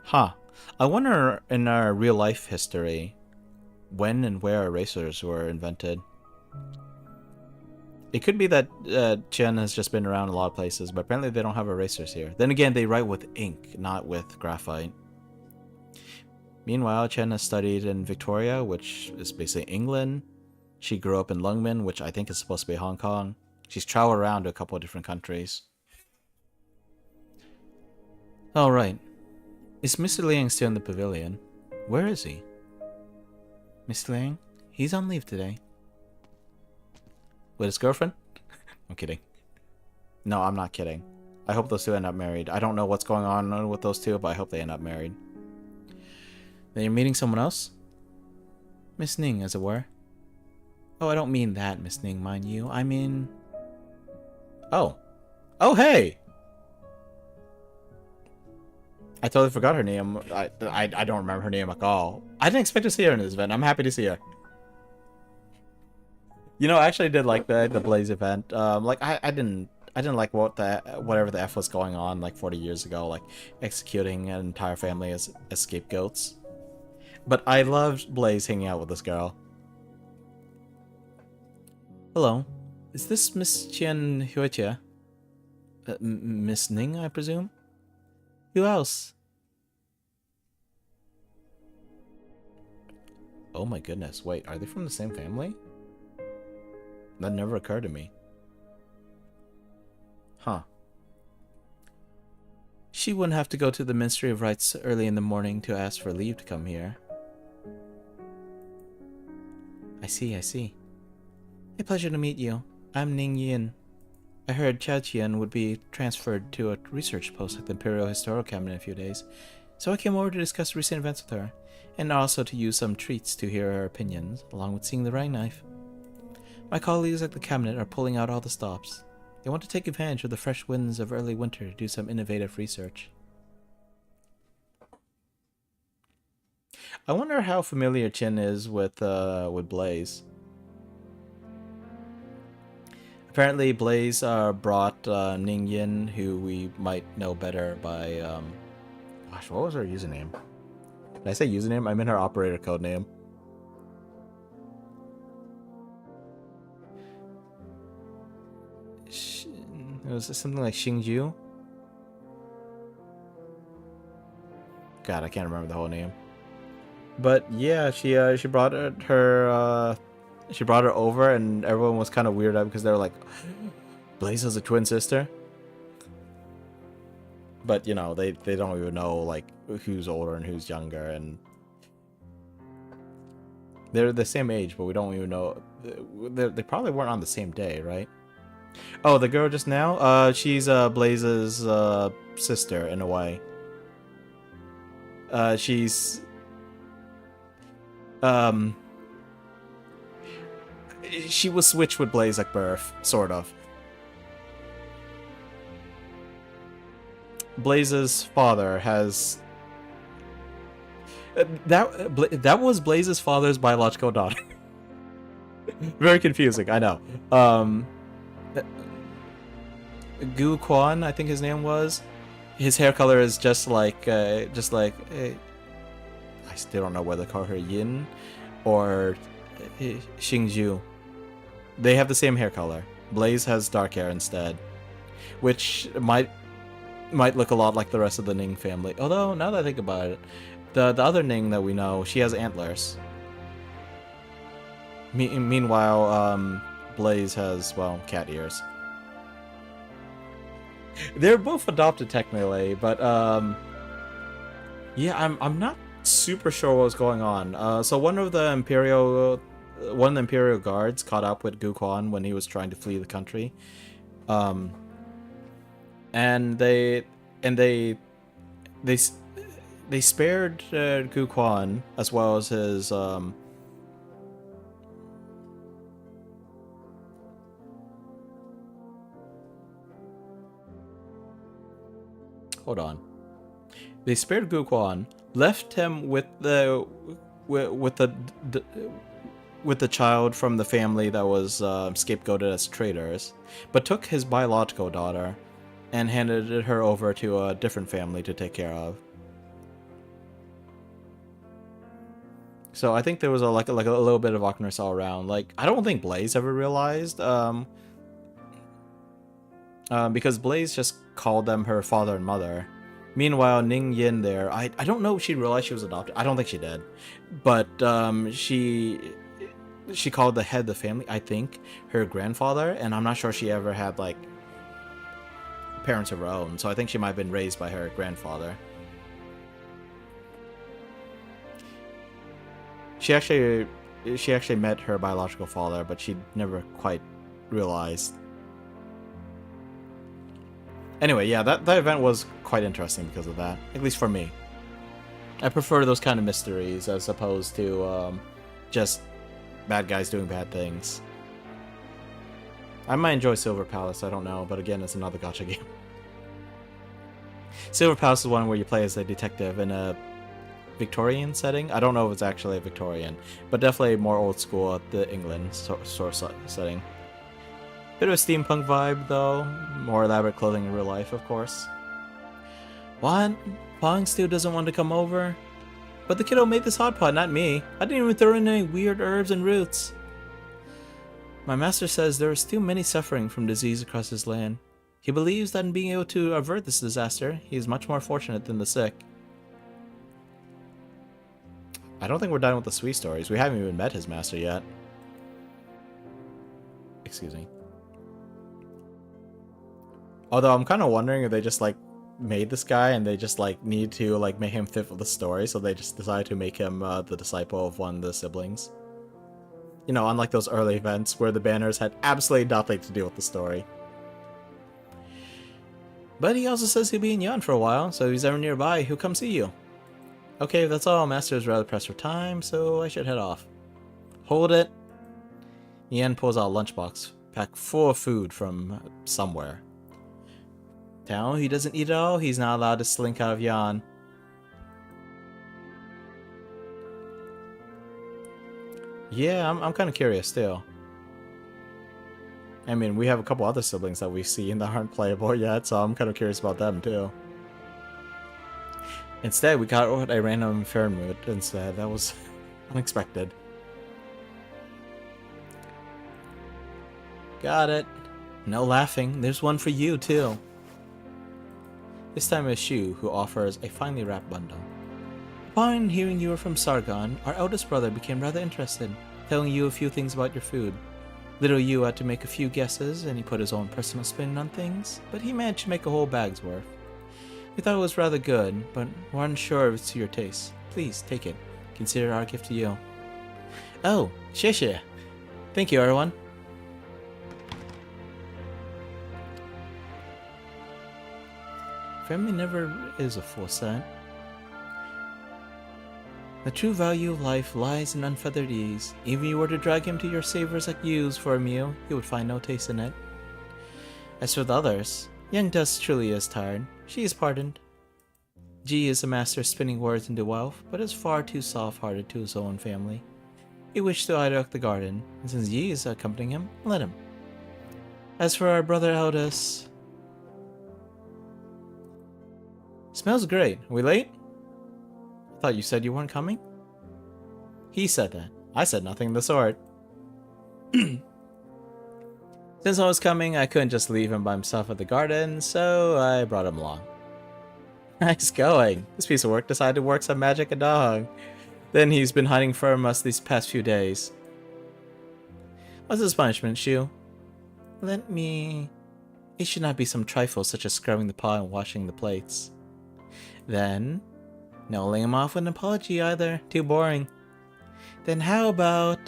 Huh. I wonder in our real life history, when and where erasers were invented. It could be that Chen has just been around a lot of places, but apparently they don't have erasers here. Then again, they write with ink, not with graphite. Meanwhile, Chen has studied in Victoria, which is basically England. She grew up in Lungmen, which I think is supposed to be Hong Kong. She's traveled around to a couple of different countries. Alright. Is Mr. Liang still in the pavilion? Where is he? Mr. Liang? He's on leave today. With his girlfriend? I'm kidding. No, I'm not kidding. I hope those two end up married. I don't know what's going on with those two, but I hope they end up married. Then you're meeting someone else? Miss Ning, as it were. Oh, I don't mean that, Miss Ning, mind you. I mean... Oh. Oh, hey! I totally forgot her name. I don't remember her name at all. I didn't expect to see her in this event. I'm happy to see her. You know, I actually did like the Blaze event. Like I didn't like whatever the F was going on like 40 years ago, like executing an entire family as scapegoats. But I loved Blaze hanging out with this girl. Hello, is this Miss Qian Huitia? Miss Ning, I presume? Who else? Oh my goodness, wait, are they from the same family? That never occurred to me. Huh. She wouldn't have to go to the Ministry of Rights early in the morning to ask for leave to come here. I see, I see. A pleasure to meet you. I'm Ning Yin. I heard Chao Qian would be transferred to a research post at the Imperial Historical Cabinet in a few days, so I came over to discuss recent events with her, and also to use some treats to hear her opinions, along with seeing the Rang Knife. My colleagues at the cabinet are pulling out all the stops. They want to take advantage of the fresh winds of early winter to do some innovative research. I wonder how familiar Qin is with Blaze. Apparently, Blaze brought Ning Yin, who we might know better by... gosh, what was her username? Did I say username? I meant her operator code name. It was something like Xingju? God, I can't remember the whole name. But yeah, she brought her over, and everyone was kind of weirded out because they were like, Blaze has a twin sister. But you know, they don't even know like who's older and who's younger, and they're the same age, but we don't even know. They probably weren't on the same day, right? Oh, the girl just now? She's Blaze's sister in a way. She's she was switched with Blaze at birth, sort of. Blaze's father has that was Blaze's father's biological daughter. Very confusing, I know. Gu Quan, I think his name was. His hair color is just like I still don't know whether to call her Yin or Xingju. They have the same hair color. Blaze has dark hair instead, which might look a lot like the rest of the Ning family. Although now that I think about it, the other Ning that we know, she has antlers. Meanwhile, Blaze has, well, cat ears. They're both adopted technically, but yeah, I'm not super sure what was going on. So one of the Imperial guards caught up with Gu Quan when he was trying to flee the country, and they spared Gu Quan as well as his hold on. They spared Gu Quan, left him with the child from the family that was scapegoated as traitors, but took his biological daughter and handed her over to a different family to take care of. So I think there was a little bit of awkwardness all around. Like, I don't think Blaze ever realized, because Blaze just called them her father and mother. Meanwhile, Ning Yin there, I don't know if she realized she was adopted. I don't think she did. But she called the head of the family, I think, her grandfather, and I'm not sure she ever had, like, parents of her own. So I think she might have been raised by her grandfather. She actually met her biological father, but she never quite realized. Anyway, yeah, that event was quite interesting because of that. At least for me. I prefer those kind of mysteries as opposed to just bad guys doing bad things. I might enjoy Silver Palace, I don't know, but again, it's another gacha game. Silver Palace is one where you play as a detective in a Victorian setting. I don't know if it's actually a Victorian, but definitely more old school at the England sort of setting. Bit of a steampunk vibe, though. More elaborate clothing in real life, of course. What? Pong still doesn't want to come over? But the kiddo made this hot pot, not me. I didn't even throw in any weird herbs and roots. My master says there is too many suffering from disease across his land. He believes that in being able to avert this disaster, he is much more fortunate than the sick. I don't think we're done with the sweet stories. We haven't even met his master yet. Excuse me. Although I'm kind of wondering if they just like made this guy and they just like need to like make him fit for the story, so they just decided to make him the disciple of one of the siblings. You know, unlike those early events where the banners had absolutely nothing to do with the story. But he also says he'll be in Yan for a while, so if he's ever nearby, he'll come see you. Okay, that's all. Master is rather pressed for time, so I should head off. Hold it. Yan pulls out a lunchbox, packed full of food from somewhere. Now he doesn't eat it all, he's not allowed to slink out of Yan. Yeah, I'm kind of curious still. I mean, we have a couple other siblings that we've seen that aren't playable yet, so I'm kind of curious about them too. Instead, we got a random Fairmood instead. That was unexpected. Got it. No laughing. There's one for you too. This time it's Shu who offers a finely wrapped bundle. Upon hearing you were from Sargon, our eldest brother became rather interested, telling you a few things about your food. Little you had to make a few guesses, and he put his own personal spin on things, but he managed to make a whole bag's worth. We thought it was rather good, but we're unsure if it's to your taste. Please, take it. Consider our gift to you. Oh, sheshe. Thank you, everyone. Family never is a full set. The true value of life lies in unfeathered ease. Even if you were to drag him to your savers like yous for a meal, he would find no taste in it. As for the others, young Dust truly is tired. She is pardoned. G is a master of spinning words into wealth, but is far too soft-hearted to his own family. He wished to idle the garden, and since Yi is accompanying him, let him. As for our brother eldest... Smells great. Are we late? I thought you said you weren't coming? He said that. I said nothing of the sort. Since I was coming, I couldn't just leave him by himself at the garden, so I brought him along. Nice going. This piece of work decided to work some magic a dog. Then he's been hiding from us these past few days. What's his punishment, Shu? Let me... It should not be some trifle such as scrubbing the pot and washing the plates. Then... No laying him off with an apology either. Too boring. Then how about...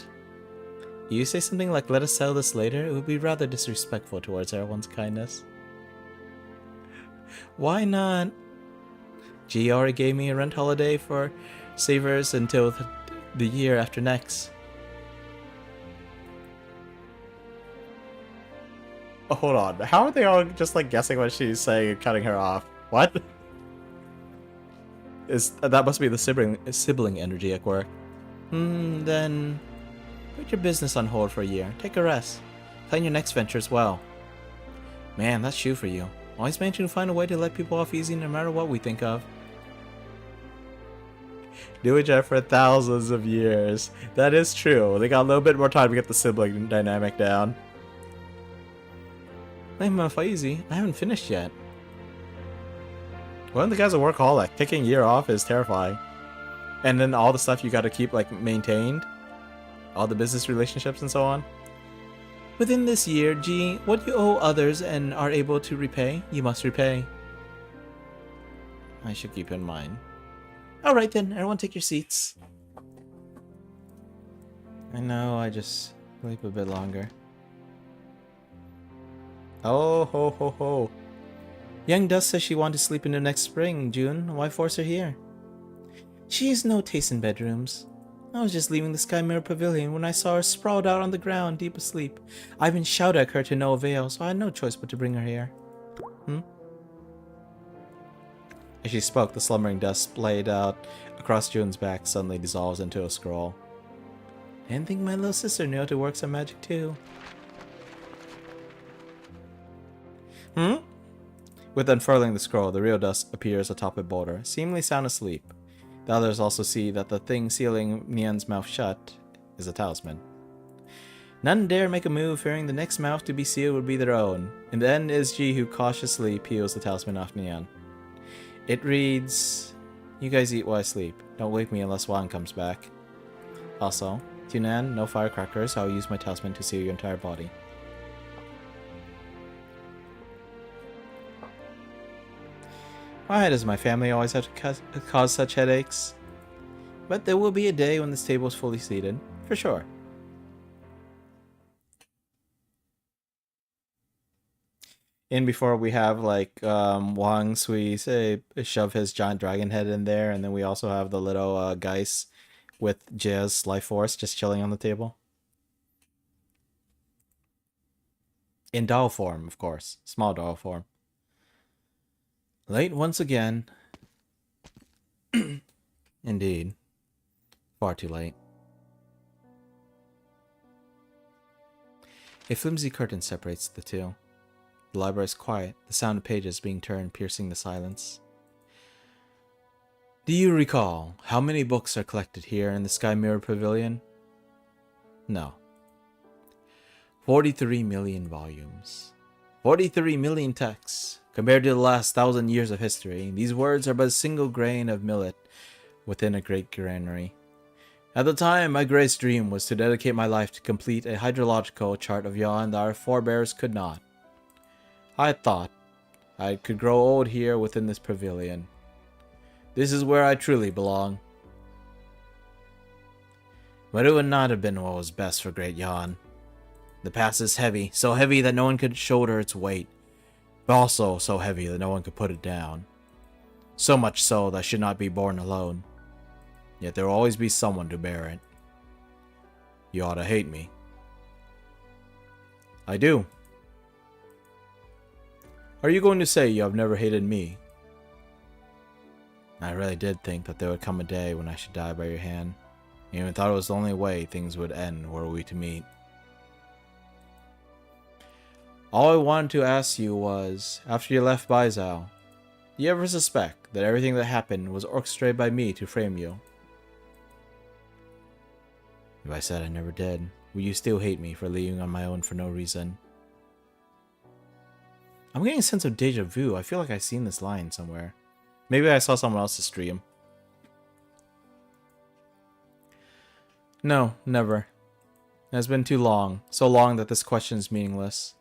You say something like, let us settle this later? It would be rather disrespectful towards everyone's kindness. Why not? G already gave me a rent holiday for savers until the year after next. Oh, hold on. How are they all just like guessing what she's saying and cutting her off? What? That must be the sibling energy at work. Then put your business on hold for a year. Take a rest. Plan your next venture as well. Man, that's Shu for you. Always managing to find a way to let people off easy no matter what we think of. Doing that for thousands of years. That is true. They got a little bit more time to get the sibling dynamic down. Blame him off easy. I haven't finished yet. One of the guy's a workaholic. Taking a year off is terrifying. And then all the stuff you gotta keep like maintained. All the business relationships and so on. Within this year, G, what you owe others and are able to repay, you must repay. I should keep in mind. Alright then, everyone take your seats. I know, I just sleep a bit longer. Oh, ho, ho, ho. Young Dust says she wanted to sleep into next spring, June. Why force her here? She has no taste in bedrooms. I was just leaving the Sky Mirror Pavilion when I saw her sprawled out on the ground, deep asleep. I even shouted at her to no avail, so I had no choice but to bring her here. As she spoke, the slumbering dust splayed out across June's back suddenly dissolves into a scroll. I didn't think my little sister knew how to work some magic too. With unfurling the scroll, the real dust appears atop a boulder, seemingly sound asleep. The others also see that the thing sealing Nian's mouth shut is a talisman. None dare make a move, fearing the next mouth to be sealed would be their own. In the end, it is Ji who cautiously peels the talisman off Nian. It reads, "You guys eat while I sleep. Don't wake me unless Wang comes back. Also, to Nian, no firecrackers. I'll use my talisman to seal your entire body." Why does my family always have to cause such headaches? But there will be a day when this table is fully seated, for sure. In before we have like Wang Sui say shove his giant dragon head in there, and then we also have the little Geist with Jazz life force just chilling on the table. In doll form, of course. Small doll form. Late once again. Indeed. Far too late. A flimsy curtain separates the two. The library is quiet, the sound of pages being turned piercing the silence. Do you recall how many books are collected here in the Sky Mirror Pavilion? No. 43 million volumes. 43 million texts. Compared to the last 1,000 years of history, these words are but a single grain of millet within a great granary. At the time, my greatest dream was to dedicate my life to complete a hydrological chart of Yon that our forebears could not. I thought I could grow old here within this pavilion. This is where I truly belong. But it would not have been what was best for Great Yon. The past is heavy, so heavy that no one could shoulder its weight, but also so heavy that no one could put it down. So much so that I should not be born alone. Yet there will always be someone to bear it. You ought to hate me. I do. Are you going to say you have never hated me? I really did think that there would come a day when I should die by your hand. I even thought it was the only way things would end were we to meet. All I wanted to ask you was, after you left Baizhou, do you ever suspect that everything that happened was orchestrated by me to frame you? If I said I never did, would you still hate me for leaving on my own for no reason? I'm getting a sense of deja vu. I feel like I've seen this line somewhere. Maybe I saw someone else's stream. No, never. It has been too long. So long that this question is meaningless.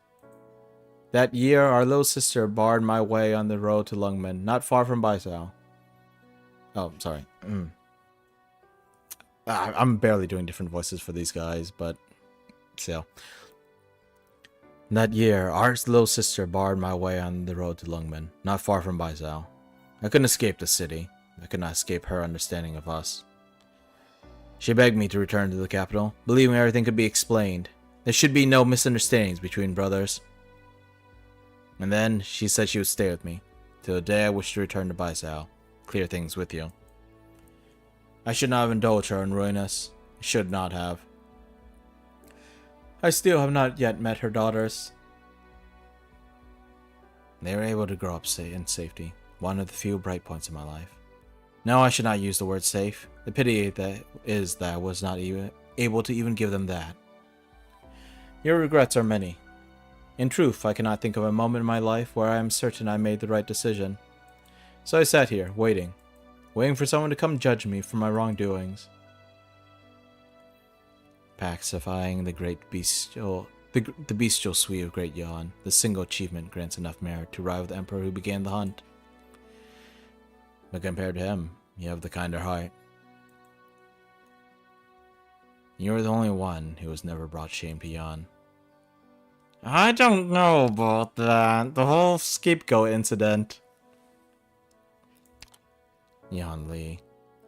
That year, our little sister barred my way on the road to Lungmen, not far from Baizhou. Oh, sorry. I'm barely doing different voices for these guys, but still. That year, our little sister barred my way on the road to Lungmen, not far from Baizhou. I couldn't escape the city. I could not escape her understanding of us. She begged me to return to the capital, believing everything could be explained. There should be no misunderstandings between brothers. And then she said she would stay with me, till the day I wished to return to Baizhou, clear things with you. I should not have indulged her in ruining us. I should not have. I still have not yet met her daughters. They were able to grow up in safety, one of the few bright points in my life. No, I should not use the word safe. The pity that is that I was not even able to even give them that. Your regrets are many. In truth, I cannot think of a moment in my life where I am certain I made the right decision. So I sat here, waiting for someone to come judge me for my wrongdoings. Pacifying the great bestial, the bestial suite of Great Yon, the single achievement grants enough merit to rival the emperor who began the hunt. But compared to him, you have the kinder heart. You are the only one who has never brought shame to Yon. I don't know about that. The whole scapegoat incident. Yan Li,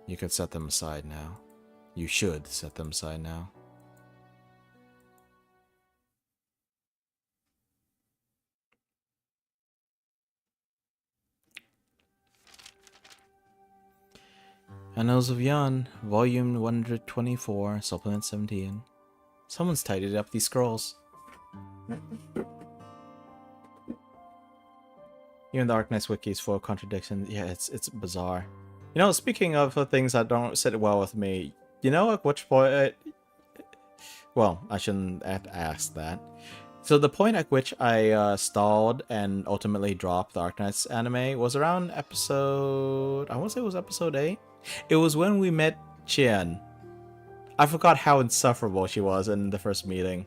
you can set them aside now. You should set them aside now. Annals of Yan, Volume 124, Supplement 17. Someone's tidied up these scrolls. Even the Arknights wiki is full of contradictions. Yeah, it's bizarre. You know, speaking of things that don't sit well with me, you know at which point... well, I shouldn't have asked that. So the point at which I stalled and ultimately dropped the Arknights anime was around episode... I want to say it was episode 8? It was when we met Qian. I forgot how insufferable she was in the first meeting.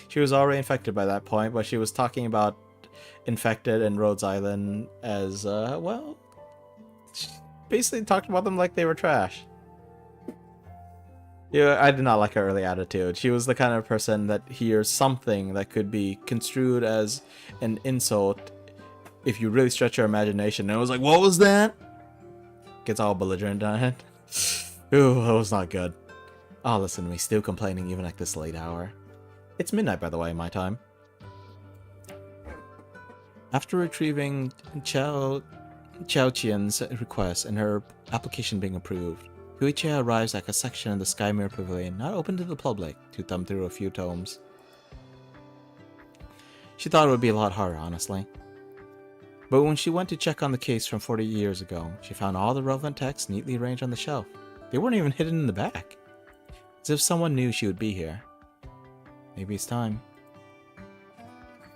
She was already infected by that point, but she was talking about infected and Rhodes Island as, well... She basically talked about them like they were trash. Yeah, I did not like her early attitude. She was the kind of person that hears something that could be construed as an insult if you really stretch your imagination. And it was like, what was that? Gets all belligerent on it. Ooh, that was not good. Oh, listen to me, still complaining even at this late hour. It's midnight, by the way, my time. After retrieving Chao Qian's request and her application being approved, Huichia arrives at a section of the Sky Mirror Pavilion not open to the public to thumb through a few tomes. She thought it would be a lot harder, honestly. But when she went to check on the case from 40 years ago, she found all the relevant texts neatly arranged on the shelf. They weren't even hidden in the back. As if someone knew she would be here. Maybe it's time.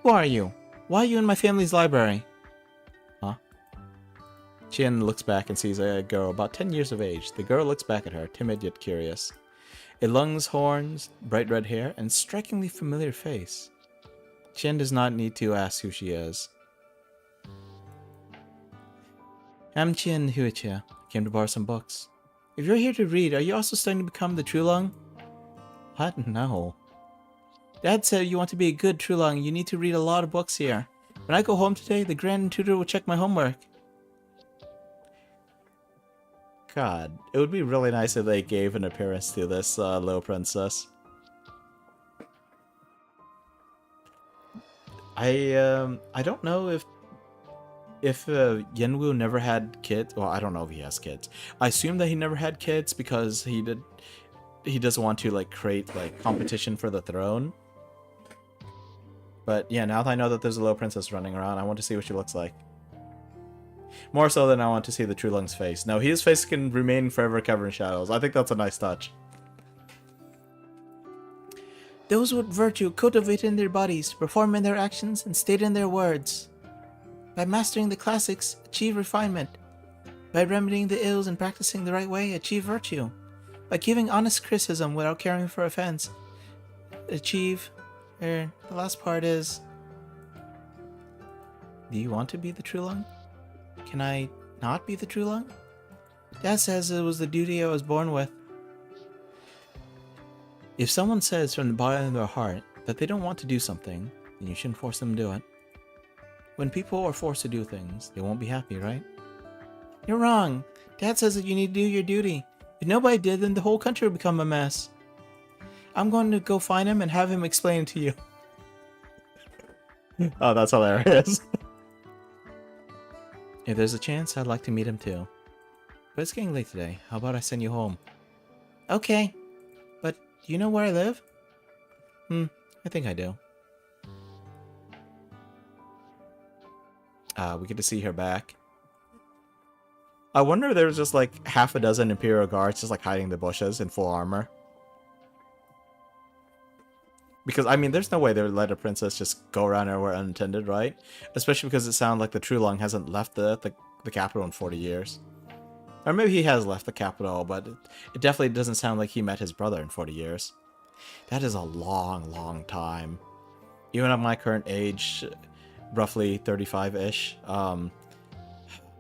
Who are you? Why are you in my family's library? Huh? Qian looks back and sees a girl about 10 years of age. The girl looks back at her, timid yet curious. A lungs, horns, bright red hair, and strikingly familiar face. Qian does not need to ask who she is. I'm Qian Huichia. I came to borrow some books. If you're here to read, are you also starting to become the Trulong? What? No. Dad said you want to be a good Trulong, you need to read a lot of books here. When I go home today, the Grand Tutor will check my homework. God, it would be really nice if they gave an appearance to this little princess. I don't know if Yenwu never had kids. Well, I don't know if he has kids. I assume that he never had kids because he doesn't want to like create like competition for the throne. But yeah, now that I know that there's a little princess running around, I want to see what she looks like. More so than I want to see the Trulong's face. No, his face can remain forever covered in shadows. I think that's a nice touch. Those with virtue cultivate in their bodies, perform in their actions, and state in their words. By mastering the classics, achieve refinement. By remedying the ills and practicing the right way, achieve virtue. By giving honest criticism without caring for offense, achieve... the last part is... Do you want to be the Trulong? Can I not be the Trulong? Dad says it was the duty I was born with. If someone says from the bottom of their heart that they don't want to do something, then you shouldn't force them to do it. When people are forced to do things, they won't be happy, right? You're wrong. Dad says that you need to do your duty. If nobody did, then the whole country would become a mess. I'm going to go find him and have him explain it to you. Oh, that's hilarious. If there's a chance, I'd like to meet him too. But it's getting late today. How about I send you home? Okay. But do you know where I live? I think I do. We get to see her back. I wonder if there's just like half a dozen Imperial guards just like hiding in the bushes in full armor. Because, I mean, there's no way they would let a princess just go around everywhere unattended, right? Especially because it sounds like the Trulong hasn't left the capital in 40 years. Or maybe he has left the capital, but it definitely doesn't sound like he met his brother in 40 years. That is a long, long time. Even at my current age, roughly 35-ish,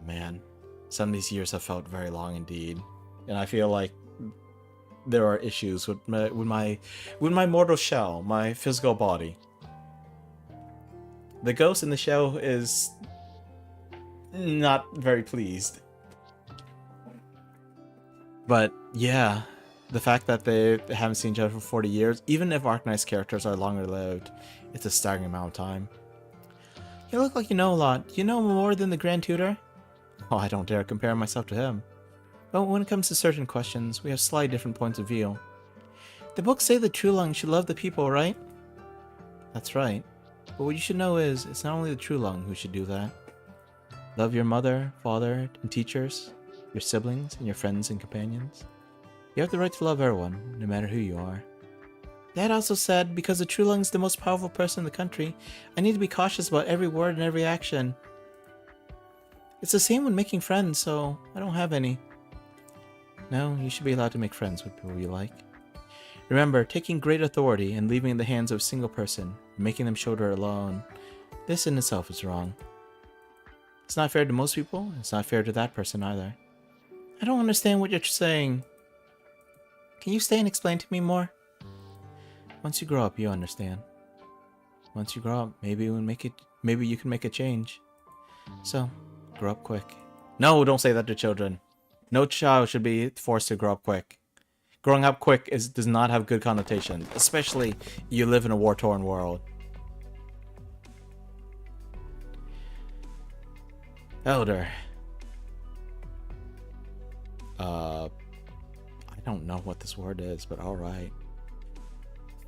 man, some of these years have felt very long indeed. And I feel like there are issues with my mortal shell, my physical body. The ghost in the shell is not very pleased. But yeah, the fact that they haven't seen each other for 40 years, even if Arknights characters are longer lived, it's a staggering amount of time. You look like you know a lot. You know more than the Grand Tutor? Oh, I don't dare compare myself to him. But when it comes to certain questions, we have slightly different points of view. The books say the True Lung should love the people, right? That's right. But what you should know is, it's not only the True Lung who should do that. Love your mother, father, and teachers, your siblings, and your friends and companions. You have the right to love everyone, no matter who you are. Dad also said, because the True Lung is the most powerful person in the country, I need to be cautious about every word and every action. It's the same when making friends, so I don't have any. No, you should be allowed to make friends with people you like. Remember, taking great authority and leaving it in the hands of a single person, making them shoulder it alone, this in itself is wrong. It's not fair to most people, it's not fair to that person either. I don't understand what you're saying. Can you stay and explain to me more? Once you grow up, you understand. Once you grow up, maybe you can make a change. So, grow up quick. No, don't say that to children. No child should be forced to grow up quick. Growing up quick does not have good connotation, especially you live in a war-torn world. Elder. I don't know what this word is, but alright.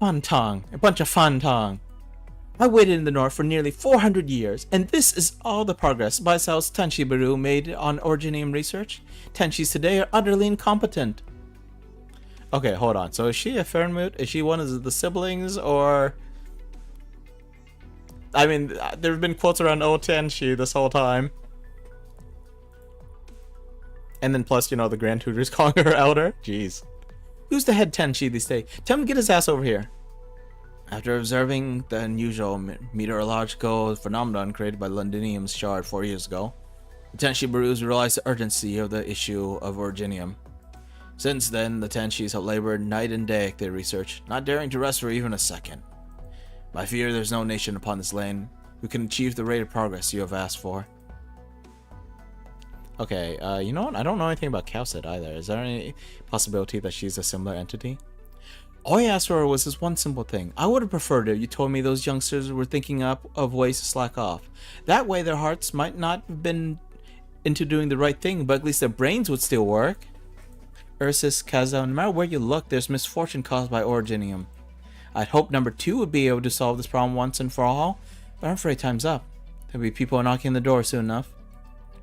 Fantong. A bunch of Fantong. I waited in the north for nearly 400 years, and this is all the progress Baisao's Tenshi Baru made on Originium research. Tenshis today are utterly incompetent. Okay, hold on. So is she a Fernmut? Is she one of the siblings, or... I mean, there have been quotes around Oh Tenshi this whole time. And then plus, you know, the Grand Tutor's calling her elder. Jeez. Who's the head Tenshi these days? Tell him to get his ass over here. After observing the unusual meteorological phenomenon created by Londinium's shard 4 years ago, the Tenshi Barus realized the urgency of the issue of Originium. Since then, the Tenshis have labored night and day at their research, not daring to rest for even a second. I fear there's no nation upon this land who can achieve the rate of progress you have asked for. Okay, you know what? I don't know anything about Cowset either. Is there any possibility that she's a similar entity? All I asked for was this one simple thing. I would have preferred if you told me those youngsters were thinking up of ways to slack off. That way their hearts might not have been into doing the right thing, but at least their brains would still work. Ursus, Kaza, no matter where you look, there's misfortune caused by Originium. I'd hoped number 2 would be able to solve this problem once and for all, but I'm afraid time's up. There'll be people knocking on the door soon enough.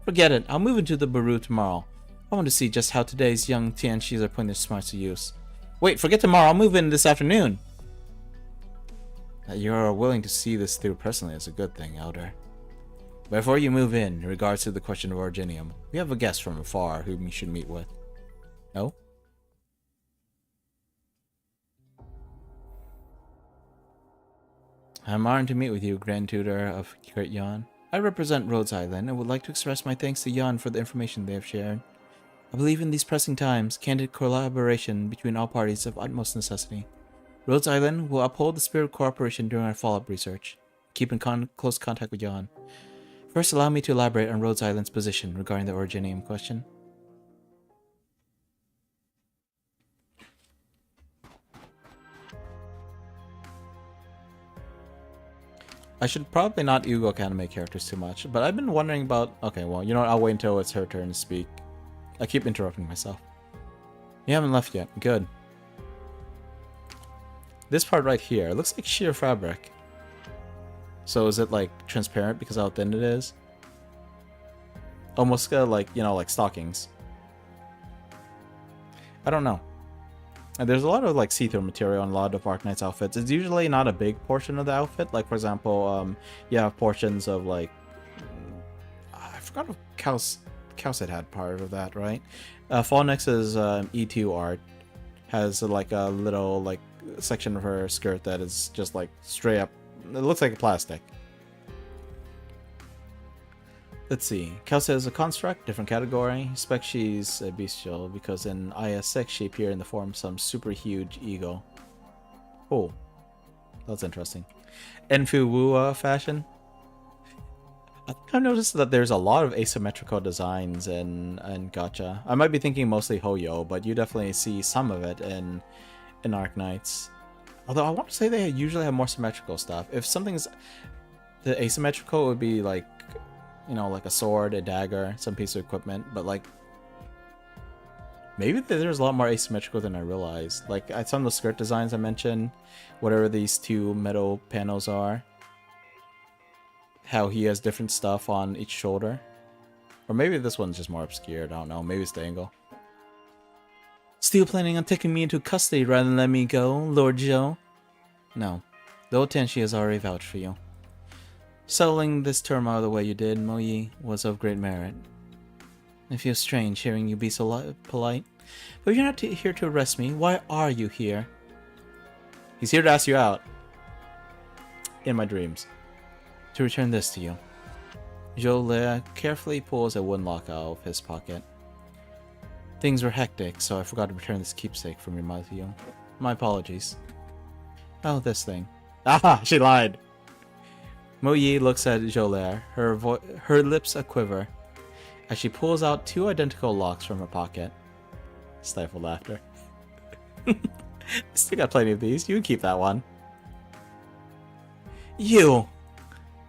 Forget it, I'll move into the Baru tomorrow. I want to see just how today's young Tianshis are putting their smarts to use. Wait, forget tomorrow, I'll move in this afternoon. That you're willing to see this through personally is a good thing, Elder. Before you move in regards to the question of Originium, we have a guest from afar whom you should meet with. No? I'm honored to meet with you, Grand Tutor of Great Yan. I represent Rhodes Island and would like to express my thanks to Yan for the information they have shared. I believe in these pressing times, candid collaboration between all parties is of utmost necessity. Rhodes Island will uphold the spirit of cooperation during our follow-up research. Keep in close contact with Yan. First, allow me to elaborate on Rhodes Island's position regarding the Originium question. I should probably not ego anime characters too much, but I've been wondering about... Okay, well, you know what? I'll wait until it's her turn to speak. I keep interrupting myself. You haven't left yet. Good. This part right here, it looks like sheer fabric. So is it like transparent because of how thin it is? Almost like, you know, like stockings. I don't know. And there's a lot of like see-through material on a lot of Arknights outfits. It's usually not a big portion of the outfit. Like for example, you have portions of like... I forgot if Cowset had part of that, right? Fallnex's E2 art has like a little like section of her skirt that is just like straight up. It looks like plastic. Let's see. Cowset is a construct, different category. Spec she's a bestial because in IS6 she appeared in the form of some super huge eagle. Oh, that's interesting. Enfu Wu fashion. I think I've noticed that there's a lot of asymmetrical designs in Gacha. I might be thinking mostly Hoyo, but you definitely see some of it in Arknights. Although I want to say they usually have more symmetrical stuff. If something's the asymmetrical, it would be like, you know, like a sword, a dagger, some piece of equipment. But like, maybe there's a lot more asymmetrical than I realized. Like some of the skirt designs I mentioned, whatever these two metal panels are, how he has different stuff on each shoulder. Or maybe this one's just more obscured, I don't know. Maybe it's the angle. Still planning on taking me into custody rather than let me go, Lord Joe? No. The old Tenshi has already vouched for you. Settling this turmoil the way you did, Moyi, was of great merit. It feels strange hearing you be so polite. But if you're not here to arrest me, why are you here? He's here to ask you out. In my dreams. To return this to you. Joe carefully pulls a wooden lock out of his pocket. Things were hectic, so I forgot to return this keepsake from your mother to you. My apologies. Oh, this thing. Ah, she lied! Moyi looks at Jolaire, her lips a quiver, as she pulls out two identical locks from her pocket. Stifled laughter. Still got plenty of these. You can keep that one. You!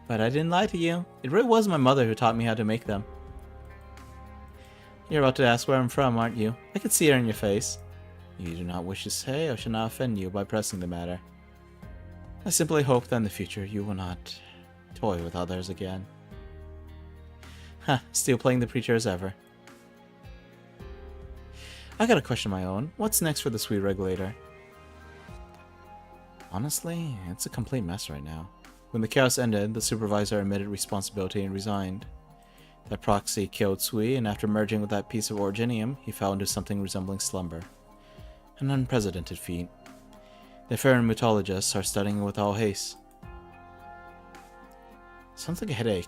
But I didn't lie to you. It really was my mother who taught me how to make them. You're about to ask where I'm from, aren't you? I can see it in your face. You do not wish to say I should not offend you by pressing the matter. I simply hope that in the future you will not toy with others again. Huh, still playing the preacher as ever. I got a question of my own. What's next for the sweet regulator? Honestly, it's a complete mess right now. When the chaos ended, the supervisor admitted responsibility and resigned. That proxy killed Sui, and after merging with that piece of originium, he fell into something resembling slumber. An unprecedented feat. The Farron mythologists are studying it with all haste. Sounds like a headache.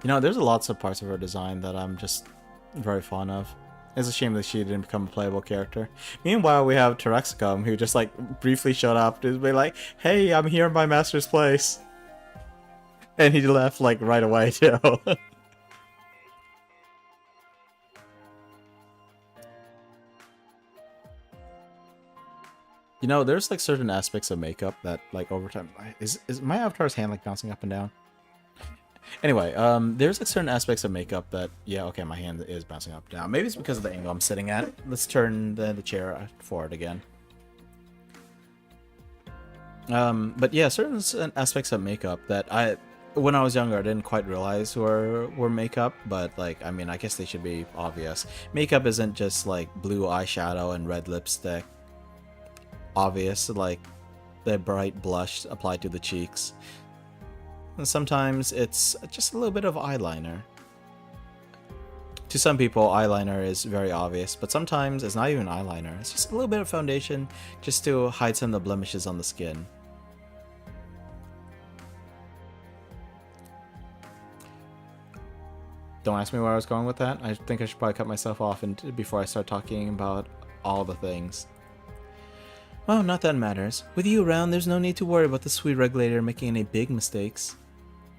You know, there's lots of parts of her design that I'm just very fond of. It's a shame that she didn't become a playable character. Meanwhile, we have Terexicum, who just like briefly showed up to be like, hey, I'm here in my master's place. And he left like right away too. You know, there's like certain aspects of makeup that like over time is my avatar's hand like bouncing up and down? Anyway, there's like certain aspects of makeup that yeah, okay, my hand is bouncing up and down. Maybe it's because of the angle I'm sitting at. Let's turn the chair forward again. But yeah, certain aspects of makeup that when I was younger, I didn't quite realize were makeup, but like, I mean, I guess they should be obvious. Makeup isn't just like blue eyeshadow and red lipstick. Obvious, like the bright blush applied to the cheeks. And sometimes it's just a little bit of eyeliner. To some people, eyeliner is very obvious, but sometimes it's not even eyeliner. It's just a little bit of foundation just to hide some of the blemishes on the skin. Don't ask me where I was going with that. I think I should probably cut myself off before I start talking about all the things. Well, not that it matters. With you around, there's no need to worry about the sweet regulator making any big mistakes.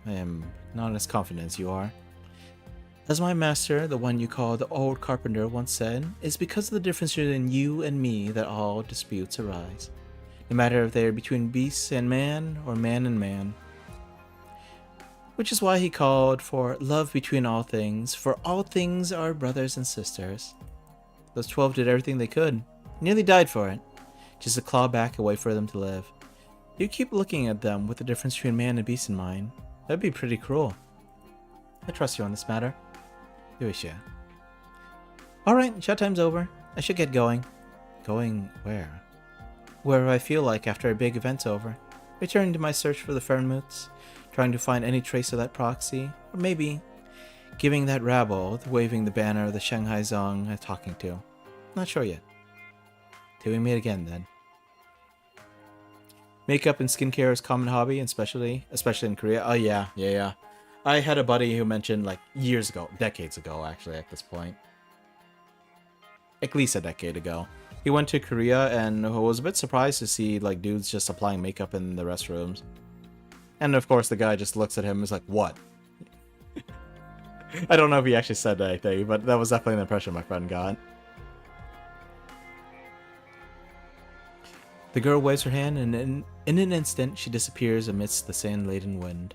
I am not as confident as you are. As my master, the one you call the old carpenter, once said, it's because of the difference between you and me that all disputes arise. No matter if they are between beast and man, or man and man. Which is why he called for love between all things, for all things are brothers and sisters. Those 12 did everything they could, nearly died for it, just to claw back a way for them to live. You keep looking at them with the difference between man and beast in mind. That'd be pretty cruel. I trust you on this matter. Yuisha. Alright, chat time's over. I should get going. Going where? Wherever I feel like after a big event's over. Returning to my search for the Fernmoots, trying to find any trace of that proxy, or maybe giving that rabble waving the banner of the Shanghai Zong a talking to. Not sure yet. Till we meet again then. Makeup and skincare is a common hobby, and especially in Korea. Oh yeah. I had a buddy who mentioned like years ago, decades ago actually at this point. At least a decade ago. He went to Korea and was a bit surprised to see like dudes just applying makeup in the restrooms. And of course the guy just looks at him and is like, what? I don't know if he actually said anything, but that was definitely the impression my friend got. The girl waves her hand, and in an instant, she disappears amidst the sand-laden wind.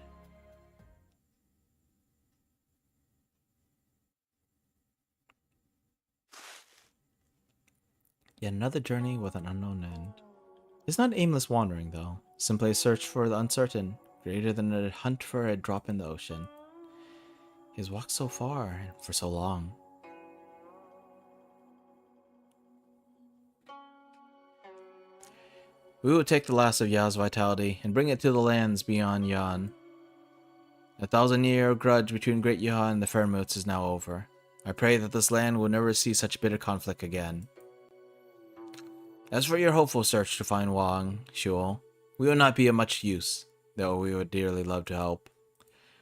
Yet another journey with an unknown end. It's not aimless wandering, though. Simply a search for the uncertain, greater than a hunt for a drop in the ocean. He has walked so far, and for so long. We will take the last of Yao's vitality and bring it to the lands beyond Yan. A 1,000-year grudge between Great Ya and the Fairmoots is now over. I pray that this land will never see such bitter conflict again. As for your hopeful search to find Wang, Shuo, we will not be of much use, though we would dearly love to help.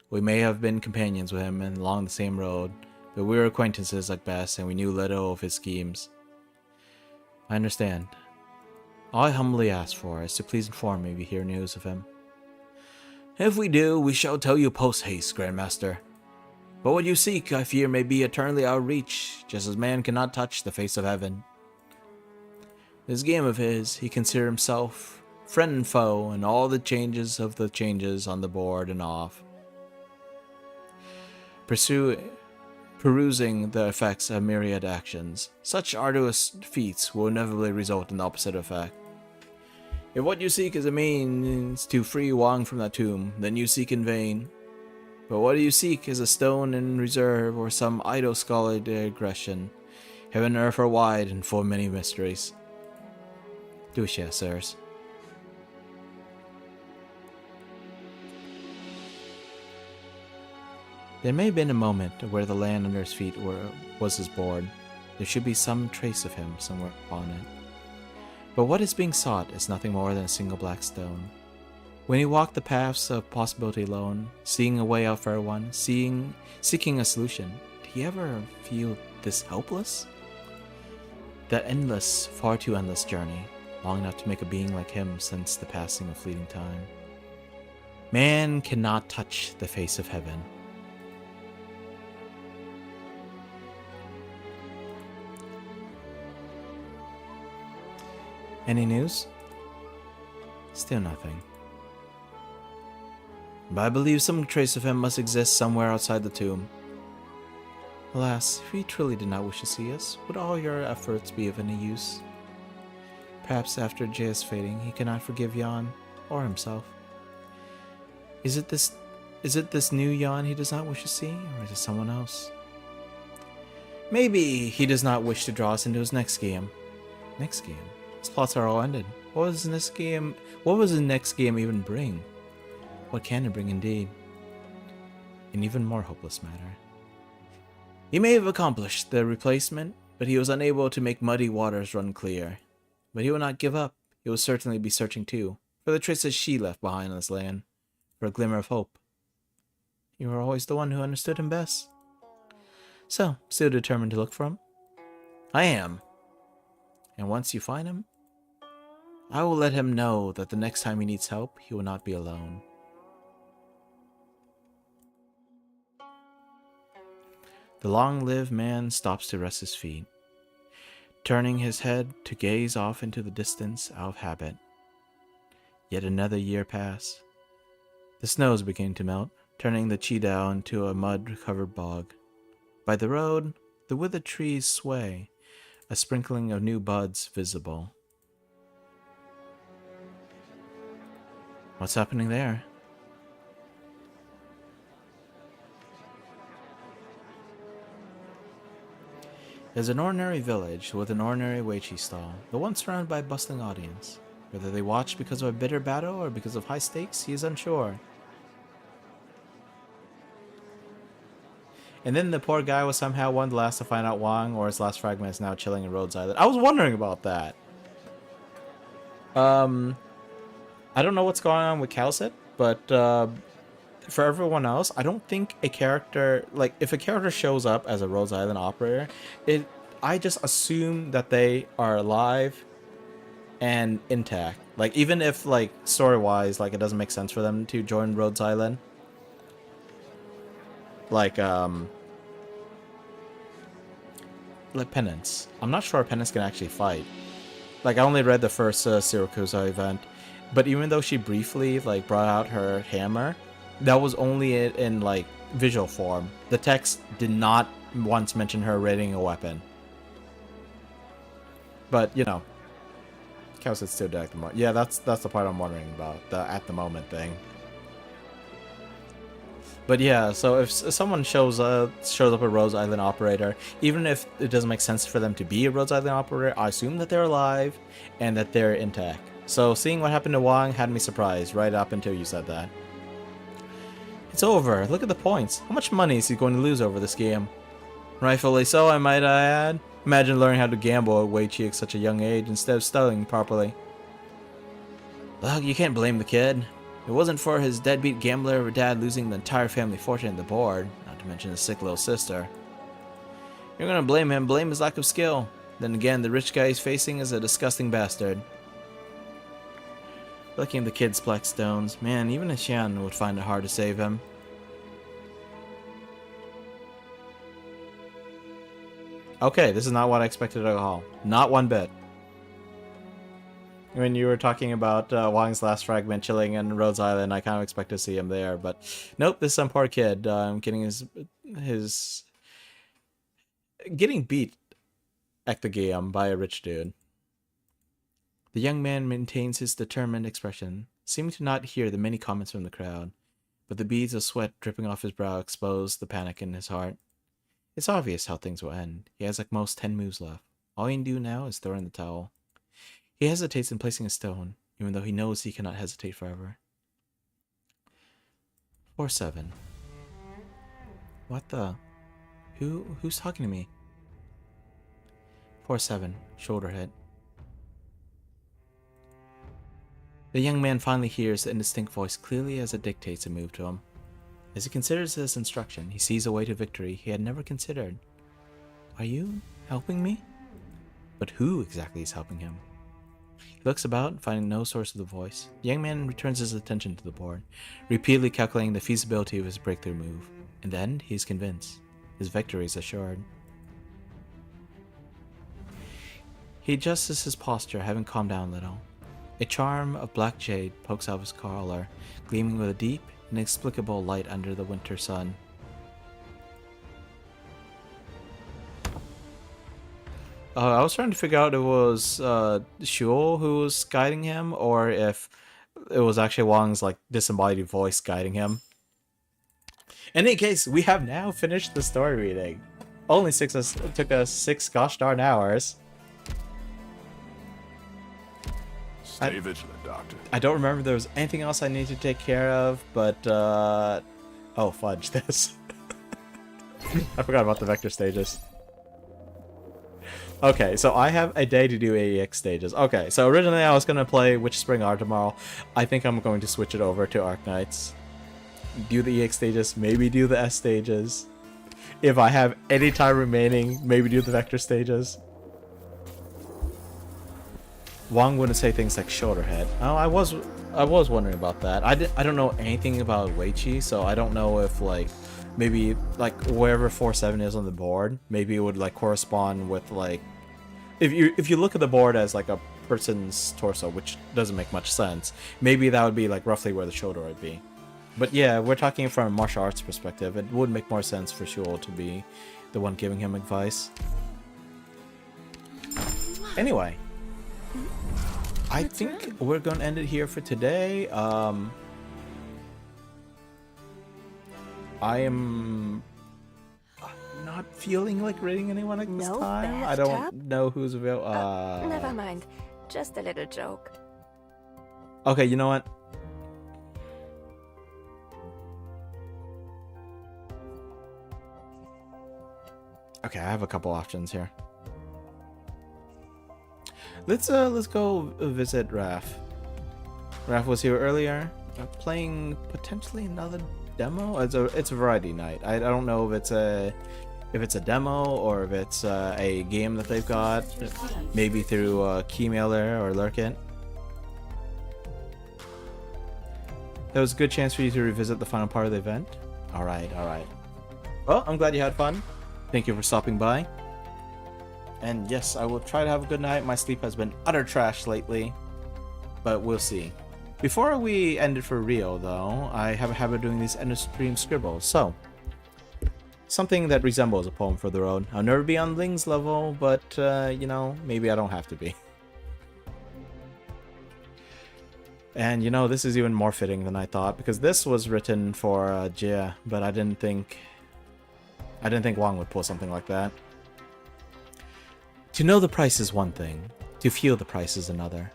We may have been companions with him and along the same road, but we were acquaintances at best and we knew little of his schemes. I understand. All I humbly ask for is to please inform me if you hear news of him. If we do, we shall tell you post-haste, Grandmaster. But what you seek, I fear, may be eternally out of reach, just as man cannot touch the face of heaven. This game of his, he considered himself friend and foe, and all the changes of the changes on the board and off. Perusing the effects of myriad actions, such arduous feats will inevitably result in the opposite effect. If what you seek is a means to free Wang from that tomb, then you seek in vain. But what you seek is a stone in reserve or some idle scholarly digression. Heaven and earth are wide and full of many mysteries. Do share, sirs. There may have been a moment where the land under his feet was his board. There should be some trace of him somewhere upon it. But what is being sought is nothing more than a single black stone. When he walked the paths of possibility alone, seeing a way out for everyone, seeking a solution, did he ever feel this helpless? That endless, far too endless journey, long enough to make a being like him since the passing of fleeting time. Man cannot touch the face of heaven. Any news? Still nothing. But I believe some trace of him must exist somewhere outside the tomb. Alas, if he truly did not wish to see us, would all your efforts be of any use? Perhaps after Jaya's fading, he cannot forgive Yan or himself. Is it this new Yan he does not wish to see, or is it someone else? Maybe he does not wish to draw us into his next game. Next game? His plots are all ended. What was the next game even bring? What can it bring indeed? An even more hopeless matter. He may have accomplished the replacement, but he was unable to make muddy waters run clear. But he will not give up. He will certainly be searching too, for the traces she left behind on this land, for a glimmer of hope. You were always the one who understood him best. So, still determined to look for him? I am. And once you find him, I will let him know that the next time he needs help, he will not be alone. The long-lived man stops to rest his feet, turning his head to gaze off into the distance out of habit. Yet another year passed. The snows began to melt, turning the Chidao into a mud-covered bog. By the road, the withered trees sway, a sprinkling of new buds visible. What's happening there? There's an ordinary village with an ordinary Weiqi stall, the one surrounded by a bustling audience. Whether they watch because of a bitter battle or because of high stakes, he is unsure. And then the poor guy was somehow one of the last to find out Wang, or his last fragment is now chilling in Rhodes Island. I was wondering about that. I don't know what's going on with Calcit, but for everyone else, I don't think a character, like, if a character shows up as a Rhodes Island operator, I just assume that they are alive and intact. Like, even if, like, story-wise, like, it doesn't make sense for them to join Rhodes Island. Like Penance. I'm not sure Penance can actually fight. Like, I only read the first Siracusa event, but even though she briefly, like, brought out her hammer, that was only in like, visual form. The text did not once mention her raiding a weapon. But, you know, counts as still dead at the moment. Yeah, that's the part I'm wondering about, the at the moment thing. But yeah, so if someone shows up a Rhodes Island operator, even if it doesn't make sense for them to be a Rhodes Island operator, I assume that they're alive and that they're intact. So seeing what happened to Wang had me surprised right up until you said that. It's over. Look at the points. How much money is he going to lose over this game? Rightfully so, I might add. Imagine learning how to gamble at Wei Chi at such a young age instead of studying properly. Look, you can't blame the kid. It wasn't for his deadbeat gambler dad losing the entire family fortune at the board, not to mention his sick little sister. You're gonna blame him, blame his lack of skill. Then again, the rich guy he's facing is a disgusting bastard. Looking at the kid's black stones, man, even a Xian would find it hard to save him. Okay, this is not what I expected at all. Not one bit. When you were talking about Wang's last fragment chilling in Rhodes Island, I kind of expected to see him there, but nope, this is some poor kid getting getting beat at the game by a rich dude. The young man maintains his determined expression, seeming to not hear the many comments from the crowd, but the beads of sweat dripping off his brow expose the panic in his heart. It's obvious how things will end. He has at most 10 moves left. All he can do now is throw in the towel. He hesitates in placing a stone, even though he knows he cannot hesitate forever. 4-7. What the? Who's talking to me? 4-7. Shoulder hit. The young man finally hears the indistinct voice clearly as it dictates a move to him. As he considers this instruction, he sees a way to victory he had never considered. Are you helping me? But who exactly is helping him? He looks about, finding no source of the voice. The young man returns his attention to the board, repeatedly calculating the feasibility of his breakthrough move. In the end, he is convinced. His victory is assured. He adjusts his posture, having calmed down a little. A charm of black jade pokes out of his collar, gleaming with a deep, inexplicable light under the winter sun. I was trying to figure out if it was Shuo who was guiding him, or if it was actually Wang's like disembodied voice guiding him. In any case, we have now finished the story reading. Only took us 6 gosh darn hours. Stay vigilant, Doctor. I don't remember if there was anything else I need to take care of, but oh fudge this. I forgot about the vector stages. Okay, so I have a day to do AEX stages. Okay, so originally I was going to play Witch Spring R tomorrow. I think I'm going to switch it over to Arknights. Do the EX stages, maybe do the S stages. If I have any time remaining, maybe do the vector stages. Wang wouldn't say things like shoulder head. Oh, I was wondering about that. I don't know anything about Wei Chi, so I don't know if like maybe like wherever 4-7 is on the board, maybe it would like correspond with like if you look at the board as like a person's torso, which doesn't make much sense. Maybe that would be like roughly where the shoulder would be. But yeah, we're talking from a martial arts perspective. It would make more sense for Shuo to be the one giving him advice. Anyway, I think we're going to end it here for today. I am not feeling like rating anyone at this time. I don't know who's available. Never mind. Just a little joke. Okay, you know what? Okay, I have a couple options here. Let's go visit Raph. Raph was here earlier, playing potentially another demo. It's a variety night. I don't know if it's a if it's a demo or if it's a game that they've got, maybe through Keymailer or Lurkit. That was a good chance for you to revisit the final part of the event. Alright, alright. Well, I'm glad you had fun. Thank you for stopping by. And yes, I will try to have a good night. My sleep has been utter trash lately, but we'll see. Before we end it for real, though, I have a habit of doing these end-of-stream scribbles. So, something that resembles a poem for the road. I'll never be on Ling's level, but, you know, maybe I don't have to be. And, you know, this is even more fitting than I thought, because this was written for Jia, but I didn't think Wang would pull something like that. To know the price is one thing, to feel the price is another.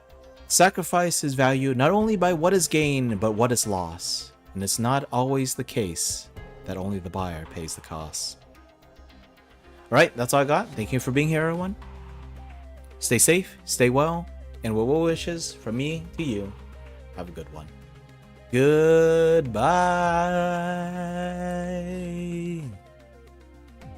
Sacrifice is valued not only by what is gained, but what is lost, and it's not always the case that only the buyer pays the cost. Alright, that's all I got. Thank you for being here, everyone. Stay safe, stay well, and with well wishes from me to you, have a good one. Goodbye.